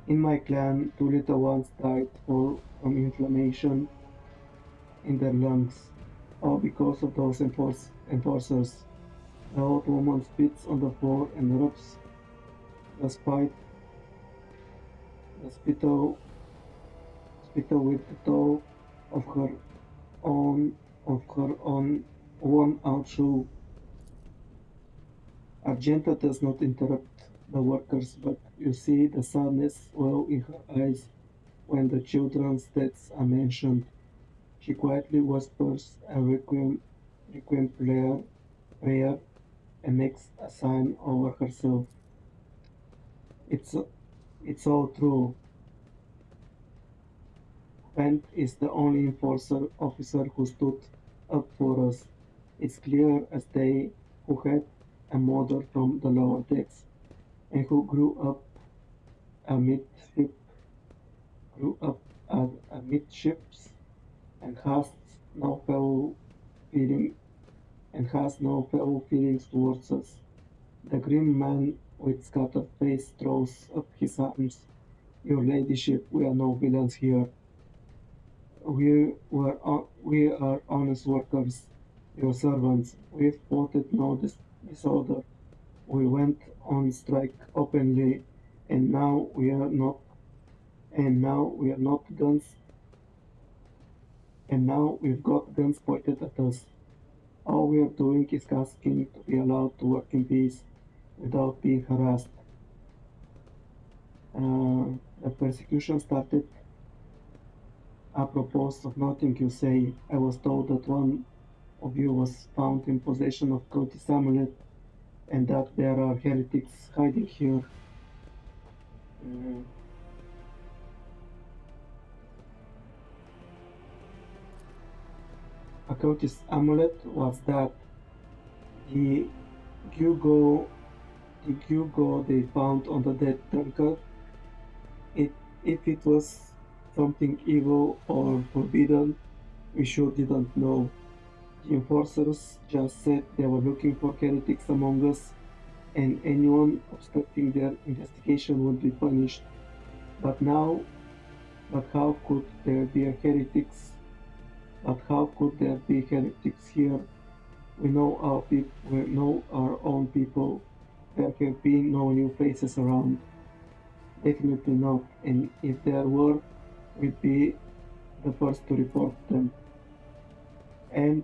In my clan, two little ones died from inflammation in their lungs, all because of those enforcers. The old woman spits on the floor and rubs the spite, the spittle with the toe of her own worn out shoe. Argenta does not interrupt the workers, but you see the sadness well in her eyes when the children's deaths are mentioned. She quietly whispers a requiem prayer and makes a sign over herself. It's, it's all true. Pent is the only enforcer officer who stood up for us. It's clear as day who had a mother from the lower decks and who amidship, grew up amidships and no fellow feeling has no fellow feelings towards us. The grim man with scattered face throws up his arms. Your ladyship, we are no villains here. We are honest workers. your servants. We've voted no disorder. We went on strike openly, and now we are not. And now we are not guns. And now we've got guns pointed at us. All we are doing is asking to be allowed to work in peace without being harassed. The persecution started apropos of nothing you say. I was told that one of you was found in possession of Cody's amulet and that there are heretics hiding here. Mm. A Cody's amulet? What's that? The Hugo, the Hugo they found on the dead drunkard? If it was something evil or forbidden, we sure didn't know. The enforcers just said they were looking for heretics among us, and anyone obstructing their investigation would be punished. But now, but how could there be heretics? But how could there be heretics here? We know we know our own people. There have been no new faces around. Definitely not. And if there were, we'd be the first to report them. And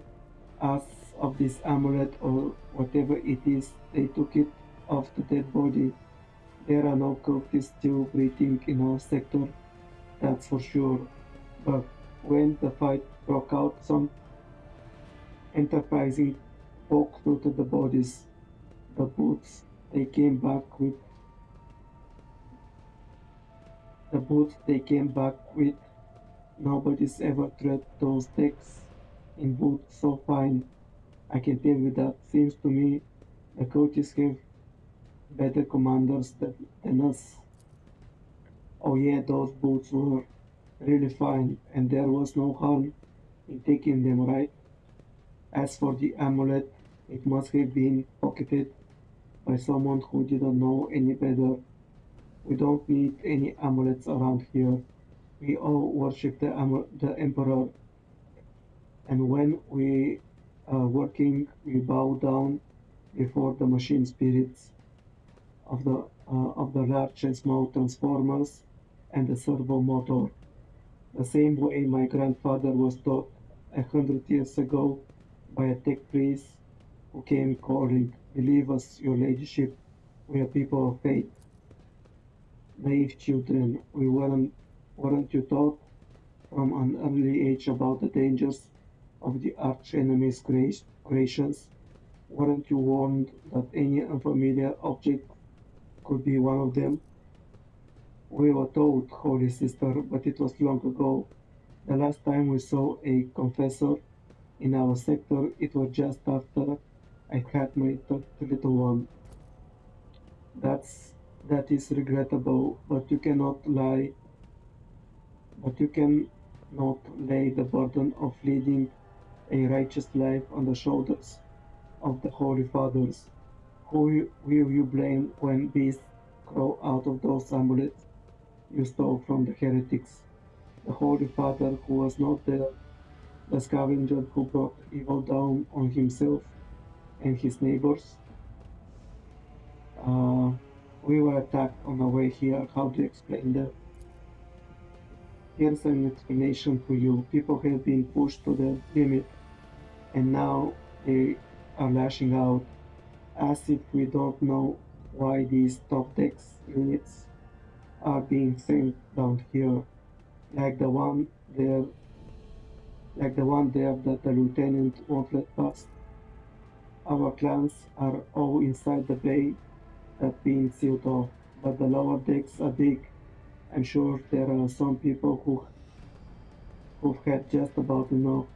as of this amulet or whatever it is, they took it off the dead body. There are no cultists still breathing in our sector, that's for sure. But when the fight broke out, some enterprising folk looted the bodies. The boots they came back with the boots they came back with. Nobody's ever tread those decks in boots so fine. I can tell you that. Seems to me the coaches have better commanders than us. Oh yeah, those boots were really fine, and there was no harm in taking them, right? As for the amulet, it must have been pocketed by someone who didn't know any better. We don't need any amulets around here. We all worship the Emperor, and when we are working, we bow down before the machine spirits of the large and small transformers and the servo motor. The same way my grandfather was taught 100 years ago by a tech priest who came calling, "Believe us, your ladyship, we are people of faith." Naive children, weren't you taught from an early age about the dangers of the arch enemy's creations? Weren't you warned that any unfamiliar object could be one of them? We were told, Holy Sister, but it was long ago. The last time we saw a confessor in our sector, it was just after I had my third little one. That is regrettable, but you cannot lay the burden of leading a righteous life on the shoulders of the Holy Fathers. Who will you blame when beasts grow out of those amulets you stole from the heretics? The Holy Father who was not there, the scavenger who brought evil down on himself and his neighbors? Uh, we were attacked on our way here. How do you explain that? Here's an explanation for you. People have been pushed to the limit, and now they are lashing out as if we don't know why these top decks units are being sent down here, like the one there, like the one there that the lieutenant won't let pass. Our clans are all inside the bay that's being sealed off, but the lower decks are big. I'm sure there are some people who've had just about enough.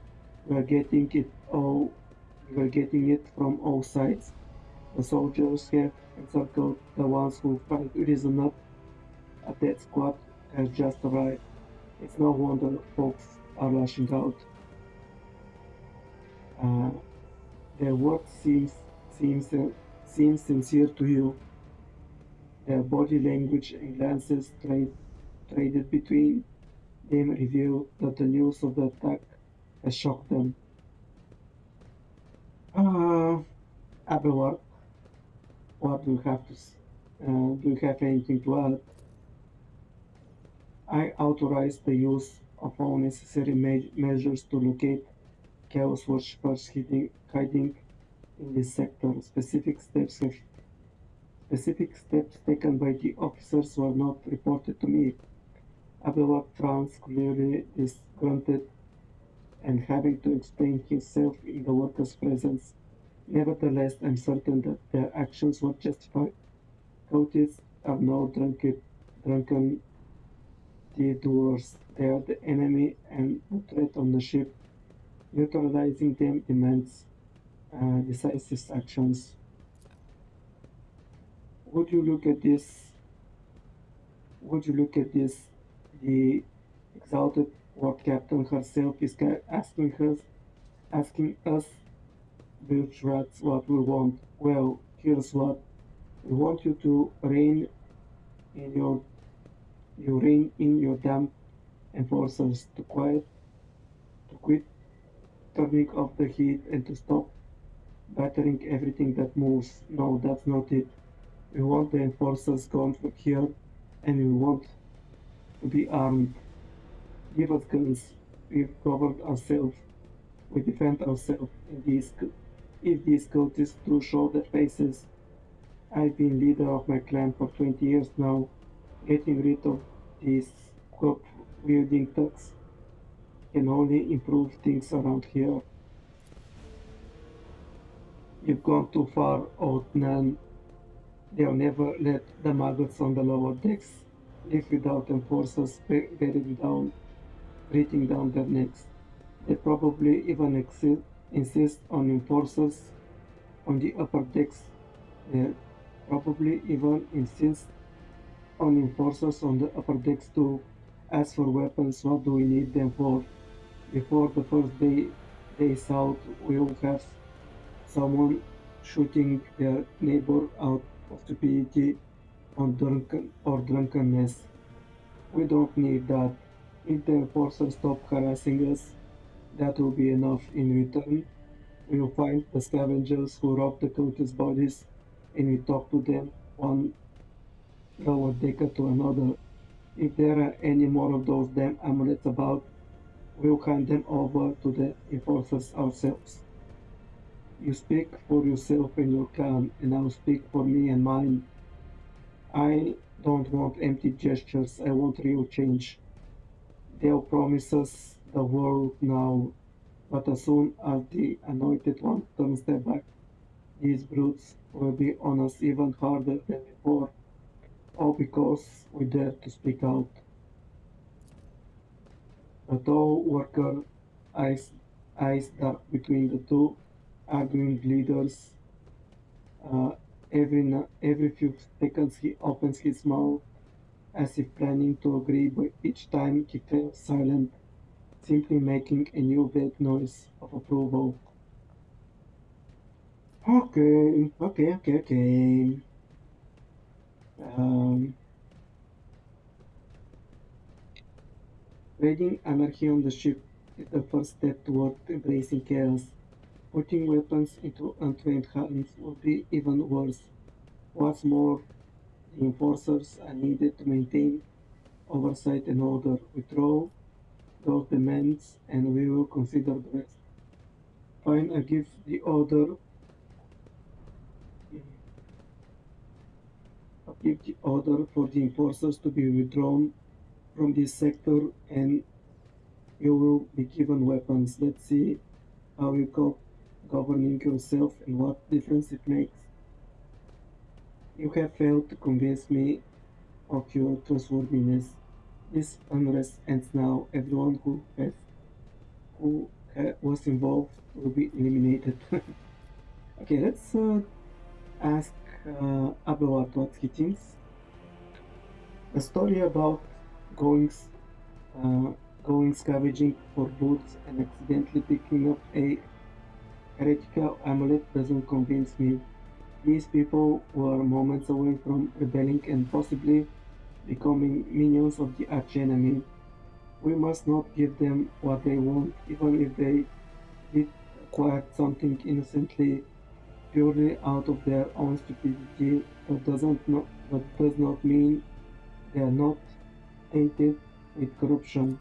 We're getting it all. We're getting it from all sides. The soldiers have encircled the ones who've risen up. A death squad has just arrived. It's no wonder folks are lashing out. Uh, their work seems seems sincere to you. Their body language and glances traded between them reveal that the news of the attack has shocked them. Uh, Abelard, what do you have do you have anything to add? I authorize the use of all necessary measures to locate chaos worshippers hiding in this sector. Specific steps taken by the officers were not reported to me. Abelard frowns, clearly disgruntled and having to explain himself in the workers' presence. Nevertheless, I'm certain that their actions were justified. Cultists are no drunken evildoers. They are the enemy and a threat on the ship. Neutralizing them demands decisive actions. Would you look at this? Would you look at this? The exalted war captain herself is asking us bureaucrats what we want. Well, here's what we want you to in your rein in your damn enforcers to quit turning off the heat and to stop battering everything that moves. No, that's not it. We want the enforcers gone from here and we want to be armed. Give us guns. We've covered ourselves. We defend ourselves. If these cultists do show their faces, I've been leader of my clan for 20 years now. Getting rid of these crop-wielding thugs can only improve things around here. You've gone too far, old man. They'll never let the maggots on the lower decks live without enforcers breathing down their necks. They probably even insist on enforcers on the upper decks. They probably even insist on enforcers on the upper decks too. As for weapons, what do we need them for? Before the first days out, we'll have someone shooting their neighbor out of stupidity or drunkenness. We don't need that. If the enforcers stop harassing us, that will be enough. In return, we will find the scavengers who robbed the cultist bodies and we talk to them one lower decker to another. If there are any more of those damn amulets about, we'll hand them over to the enforcers ourselves. You speak for yourself and your clan, and I'll speak for me and mine. I don't want empty gestures, I want real change. They'll promise us the world now, but as soon as the Anointed One turns their back, these brutes will be on us even harder than before, all because we dare to speak out. The tall worker eyes, eyes dark between the two arguing leaders. Uh, every few seconds he opens his mouth as if planning to agree, but each time he fell silent, simply making a new vague noise of approval. Okay. Um, Raiding anarchy on the ship is the first step toward embracing chaos. Putting weapons into untrained hands would be even worse. What's more, the enforcers are needed to maintain oversight and order. Withdraw those demands and we will consider the rest. Fine, I give the order. I give the order for the enforcers to be withdrawn from this sector and you will be given weapons. Let's see how you cope governing yourself and what difference it makes. You have failed to convince me of your trustworthiness. This unrest ends now. Everyone who was involved will be eliminated. Okay, let's ask Abelard what he thinks. The story about going uh, going scavenging for boots and accidentally picking up a heretical amulet doesn't convince me. These people were moments away from rebelling and possibly becoming minions of the archenemy. We must not give them what they want, even if they did acquired something innocently, purely out of their own stupidity, that does not mean they are not tainted with corruption.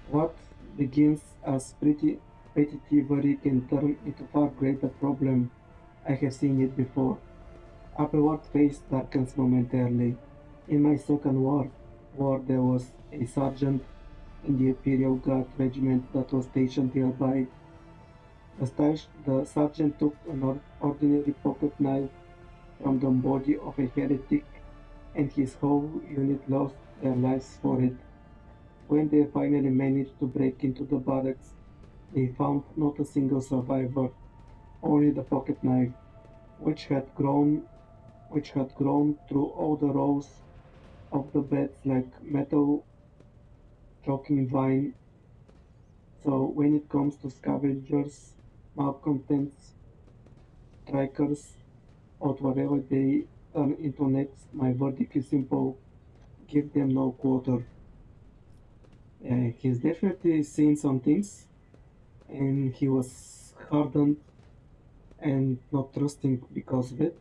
What begins as petty thievery can turn into far greater problem. I have seen it before. Upward face darkens momentarily. In my second war there was a sergeant in the Imperial Guard regiment that was stationed nearby. The sergeant took an ordinary pocket knife from the body of a heretic, and his whole unit lost their lives for it. When they finally managed to break into the barracks, they found not a single survivor, only the pocket knife, which had grown through all the rows of the beds like metal choking vine. So when it comes to scavengers, malcontents, strikers, or whatever they turn into next, my verdict is simple: give them no quarter. He's definitely seen some things, and he was hardened and not trusting because of it.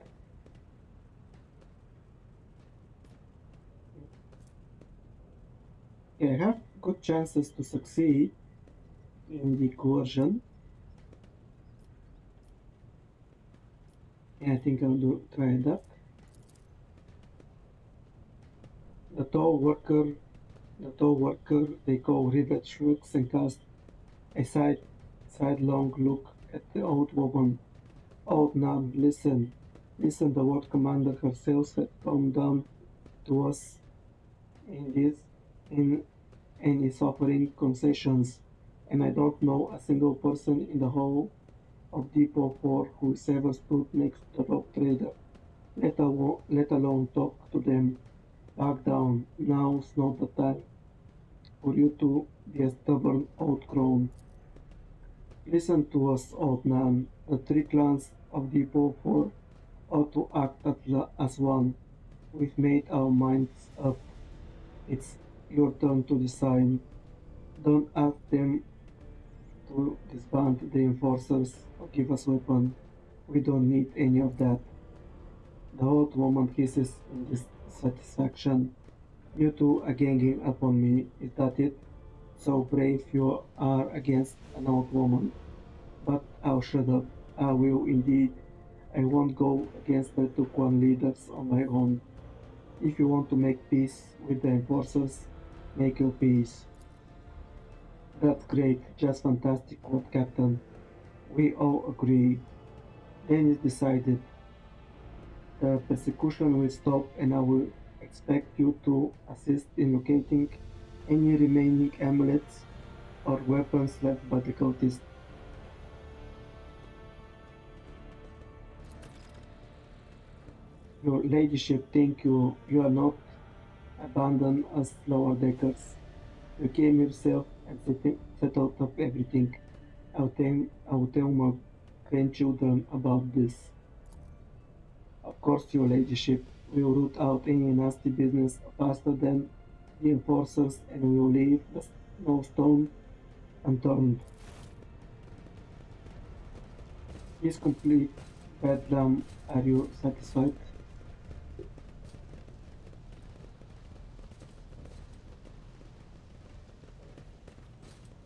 I have good chances to succeed in the coercion. I think I'll try that. The tall worker, they call Rivet shrugs and casts a sidelong look at the old woman. Old nun, listen. Listen, the ward commander herself had come down to us in this in and is offering concessions, and I don't know a single person in the whole of Depot 4 who's ever stood next to the rogue trader, let alone talk to them. Back down. Now's not the time for you to be a stubborn old crone. Listen to us, old man. The three clans of Depot 4 ought to act as one. We've made our minds up. It's your turn to decide. Don't ask them to disband the enforcers or give us weapons. We don't need any of that. The old woman hisses in dissatisfaction. You two are ganging up on me, is that it? So brave you are against an old woman. But I'll shut up. I will indeed. I won't go against the Tuquan leaders on my own. If you want to make peace with the enforcers, make your peace. That's great, just fantastic, quote Captain. We all agree. Then it's decided. The persecution will stop and I will expect you to assist in locating any remaining amulets or weapons left by the cultists. Your ladyship, thank you. You are not abandoned us lower deckers. You came yourself and settled up everything. I'll tell my grandchildren about this. Of course, your ladyship, we will root out any nasty business faster than the enforcers and we will leave no stone unturned. This complete bedlam, are you satisfied?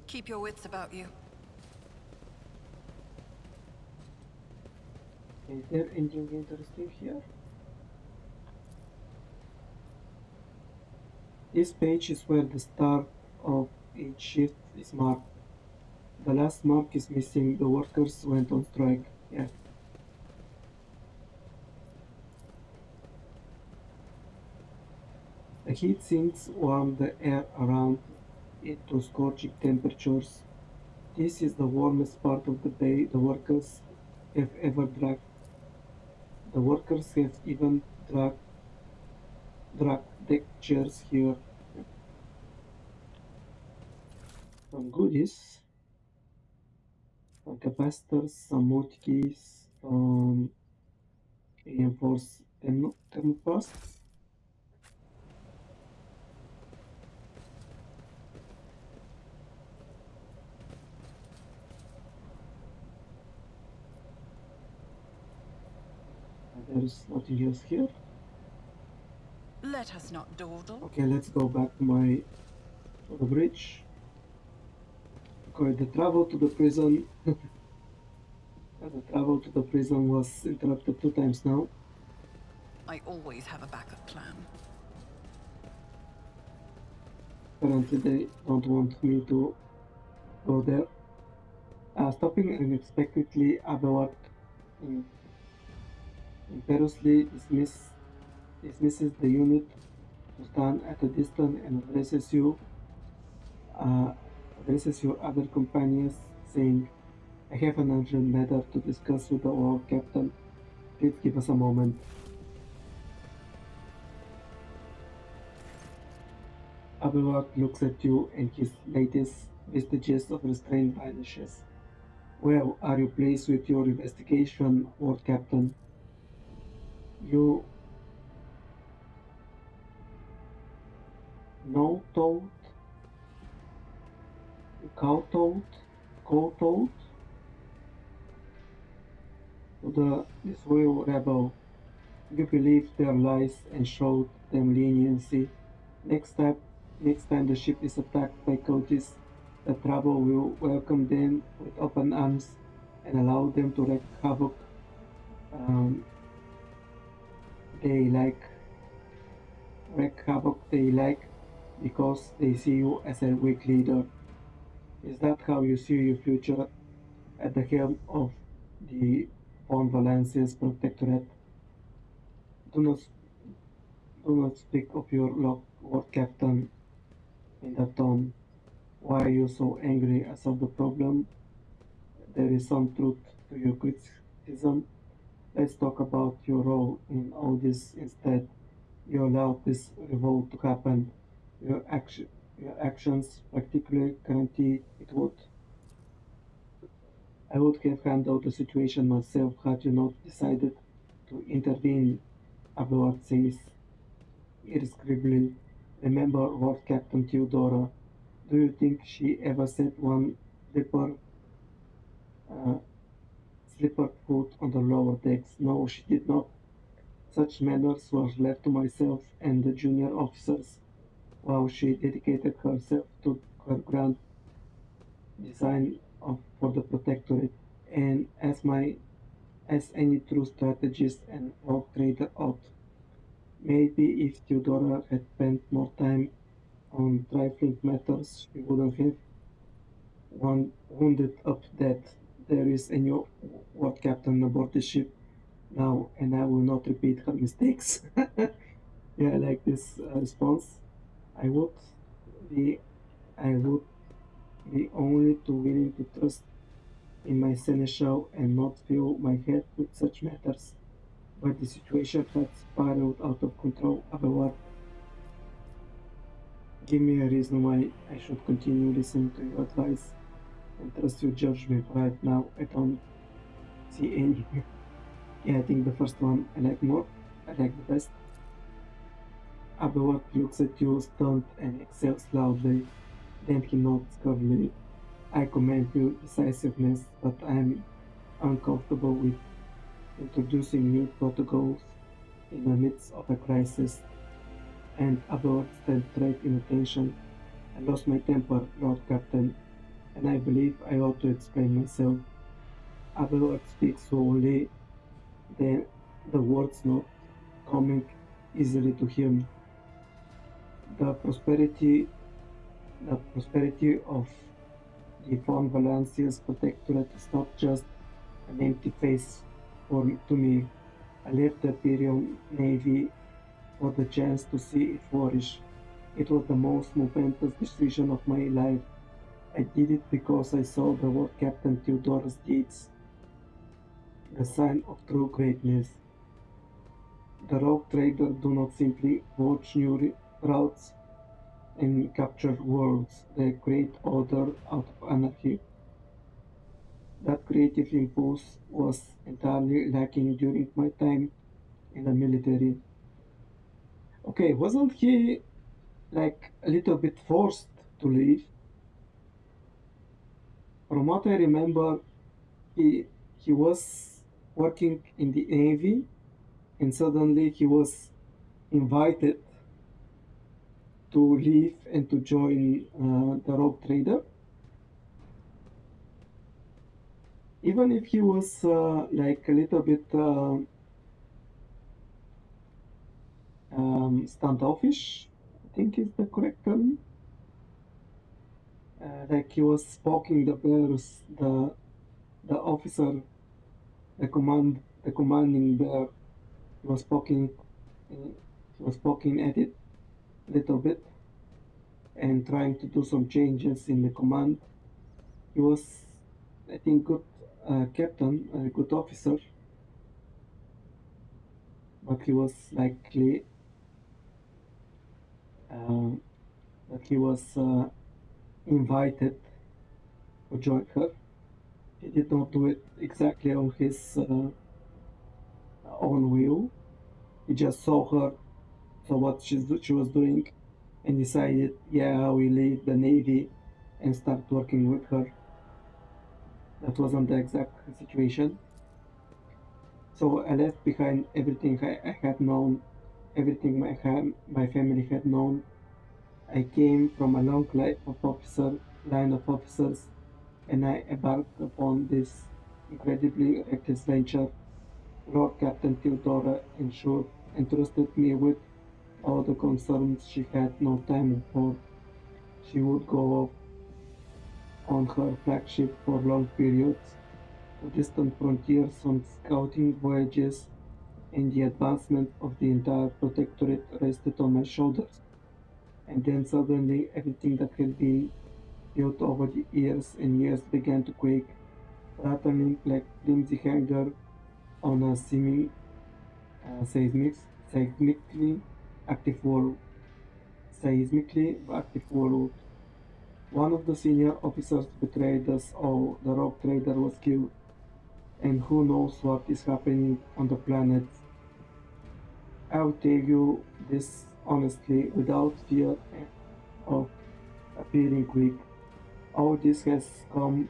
Keep your wits about you. Is there anything interesting here? This page is where the start of each shift is marked. The last mark is missing. The workers went on strike. Yeah. The heat sinks warm the air around it to scorching temperatures. This is the warmest part of the day the workers have ever dragged. The workers have even dragged deck chairs here. Some goodies, some capacitors, some multi-keys, some reinforced thermoplasts. there's nothing else here. Let us not dawdle. Okay, let's go back to the bridge. Okay, the travel to the prison. The travel to the prison was interrupted 2 times now. I always have a backup plan. Apparently, they don't want me to go there. Stopping unexpectedly, Abelard imperiously dismisses the unit to stand at a distance and uh, addresses your other companions, saying, "I have an urgent matter to discuss with our captain. Please give us a moment." Abelard looks at you and his latest vestiges of restraint vanishes. "Well, are you pleased with your investigation, Lord Captain? You know toad, cow toad, cow toad, to the disloyal rebel. You believed their lies and showed them leniency. Next time, next time the ship is attacked by cultists, the trouble will welcome them with open arms and allow them to um, they like wreak havoc they like because they see you as a weak leader. Is that how you see your future at the helm of the Von Valencia's protectorate? Do not do not speak of your Lord Captain in that tone. Why are you so angry as of the problem? There is some truth to your criticism. Let's talk about your role in all this instead. You allowed this revolt to happen. Your action, your actions practically guarantee it would. I would have handled the situation myself had you not decided to intervene, Abelard says irascibly. Remember what Captain Theodora. Do you think she ever set one slipper, uh, slippered foot on the lower decks? No, she did not. Such matters were left to myself and the junior officers, while she dedicated herself to her grand design for the Protectorate. And as any true strategist and rogue trader ought, maybe if Theodora had spent more time on trifling matters, she wouldn't have wounded up that there is a new war captain aboard the ship now, and I will not repeat her mistakes. Yeah, I like this response. I would be, I would be only too willing to trust in my seneschal and not fill my head with such matters. But the situation had spiraled out of control. Abelard, give me a reason why I should continue listening to your advice and trust your judgment. Right now, I don't see any. Yeah, I think the first one I like more. I like the best. Abelard looks at you, stunned, and exhales loudly. Then he nods curtly. "I commend your decisiveness, but I'm uncomfortable with introducing new protocols in the midst of a crisis." And Abelard stands straight in attention. "I lost my temper, Lord Captain, and I believe I ought to explain myself." Abelard speaks slowly, the words not coming easily to him. The prosperity, the prosperity of the Von Valencia's protectorate is not just an empty face to me. I left the Imperial Navy for the chance to see it flourish. It was the most momentous decision of my life. I did it because I saw the Lord Captain Theodora's deeds, the sign of true greatness. The rogue traders do not simply watch new routes and capture worlds, they create order out of anarchy. That creative impulse was entirely lacking during my time in the military. Okay, wasn't he like a little bit forced to leave? From what I remember, he he was working in the Navy and suddenly he was invited to leave and to join the rogue trader, even if he was like a little bit standoffish, I think is the correct term. Like he was poking the bears, the officer, the commanding bear. He was poking, he was poking at it a little bit and trying to do some changes in the command. He was, I think, good captain, a good officer, but he was likely, uh, but he was invited to join her. He did not do it exactly on his own will. He just saw her, saw what she was doing, and decided, yeah, I will leave the Navy and start working with her. That wasn't the exact situation. So I left behind everything I had known, everything my family had known. I came from a long line of officers, and I embarked upon this incredibly reckless venture. Lord Captain Theodora entrusted me with all the concerns she had no time for. She would go off on her flagship for long periods to distant frontiers on scouting voyages, and the advancement of the entire protectorate rested on my shoulders. And then suddenly everything that had been built over the years and years began to quake, rattling like flimsy hanger on a seismic, seismically active world. Seismically active world. One of the senior officers betrayed us all. The rogue trader was killed, and who knows what is happening on the planet. I'll tell you this honestly, without fear of appearing weak. All this has come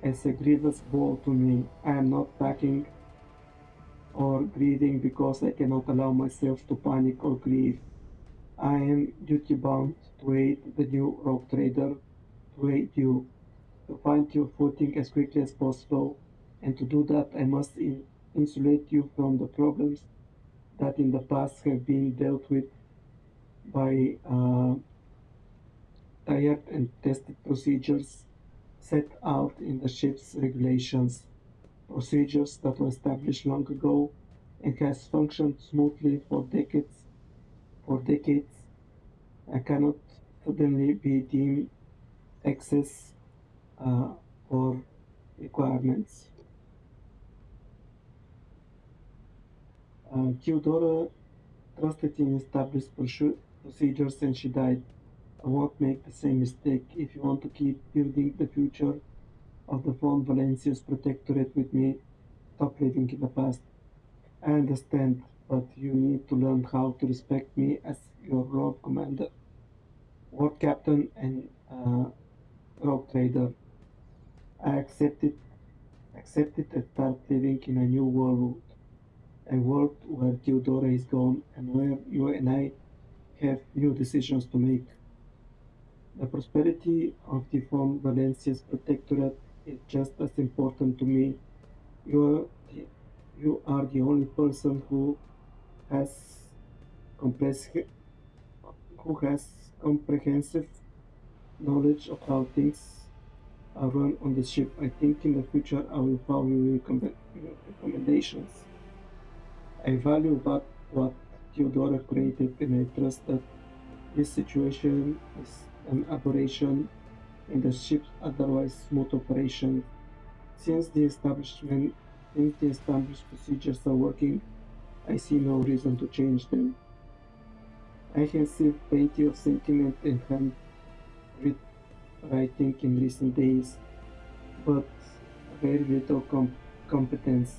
as a grievous blow to me. I am not backing or grieving because I cannot allow myself to panic or grieve. I am duty bound to aid the new rogue trader, to aid you, to find your footing as quickly as possible, and to do that I must insulate you from the problems that in the past have been dealt with by tried and tested procedures set out in the ship's regulations, procedures that were established long ago and has functioned smoothly for decades. For decades, I cannot suddenly be deemed excess uh, or requirements. Theodora trusted in established procedures and she died. I won't make the same mistake. If you want to keep building the future of the von Valencia's protectorate with me, stop living in the past. I understand, but you need to learn how to respect me as your Lord Commander, War Captain, and Rogue Trader. I accept it and start living in a new world. A world where Theodora is gone and where you and I have new decisions to make. The prosperity of the von Valencia's protectorate is just as important to me. You are the, you are the only person has complex, who has comprehensive knowledge of how things are run on the ship. I think in the future I will follow your recommendations. I value what Theodora created, and I trust that this situation is an aberration in the ship's otherwise smooth operation. Since the establishment, since the established procedures are working, I see no reason to change them. I have seen plenty of sentiment and handwriting in recent days, but very little competence.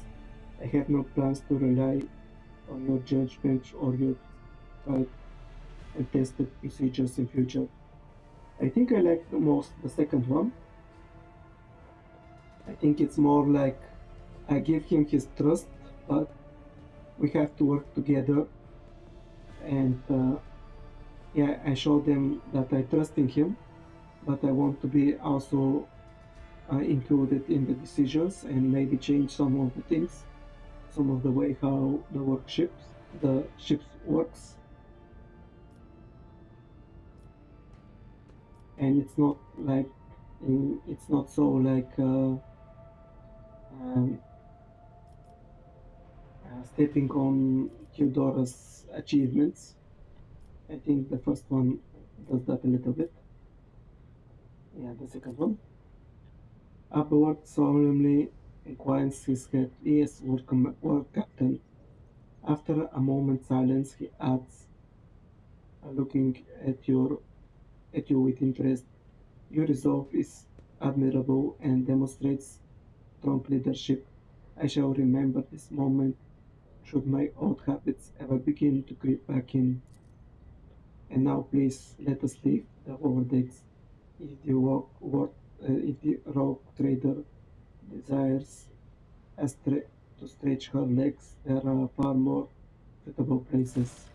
I have no plans to rely on your judgment or your tried and tested procedures in future. I think I like the most the second one. I think it's more like I give him his trust, but we have to work together, and yeah, I show them that I trust in him, but I want to be also included in the decisions and maybe change some of the things, some of the way how the ships works, and it's not like it's not so like um, stepping on Eudora's achievements. I think the first one does that a little bit. Yeah, the second one. Upward solemnly inclines his head. Yes, work captain. After a moment's silence, he adds, looking at you with interest. Your resolve is admirable and demonstrates strong leadership. I shall remember this moment should my old habits ever begin to creep back in. And now, please let us leave the verdicts. If the rogue trader desires a to stretch her legs, there are far more suitable places.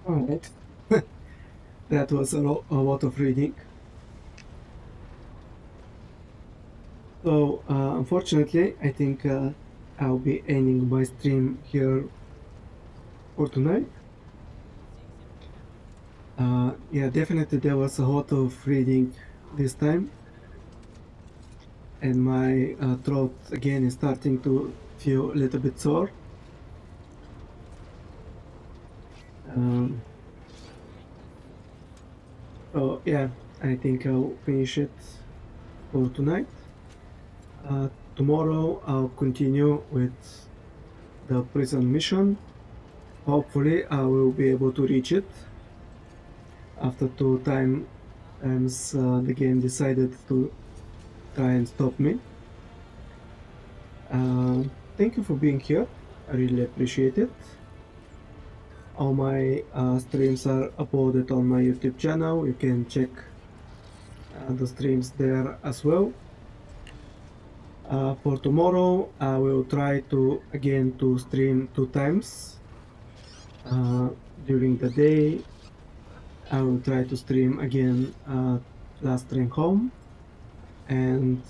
Alright, that was a lot of reading. So, unfortunately, I think I'll be ending my stream here for tonight. Yeah, definitely there was a lot of reading this time, and my throat again is starting to feel a little bit sore. Um, so yeah, I think I'll finish it for tonight. Tomorrow I'll continue with the prison mission. Hopefully I will be able to reach it. After times the game decided to try and stop me. Thank you for being here. I really appreciate it. All my streams are uploaded on my YouTube channel. You can check the streams there as well. For tomorrow, I will try to again to stream 2 times during the day. I will try to stream again Last Train Home, and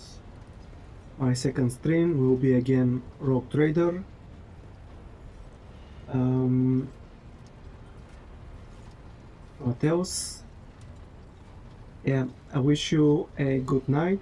my second stream will be again Rogue Trader. What else? Yeah, I wish you a good night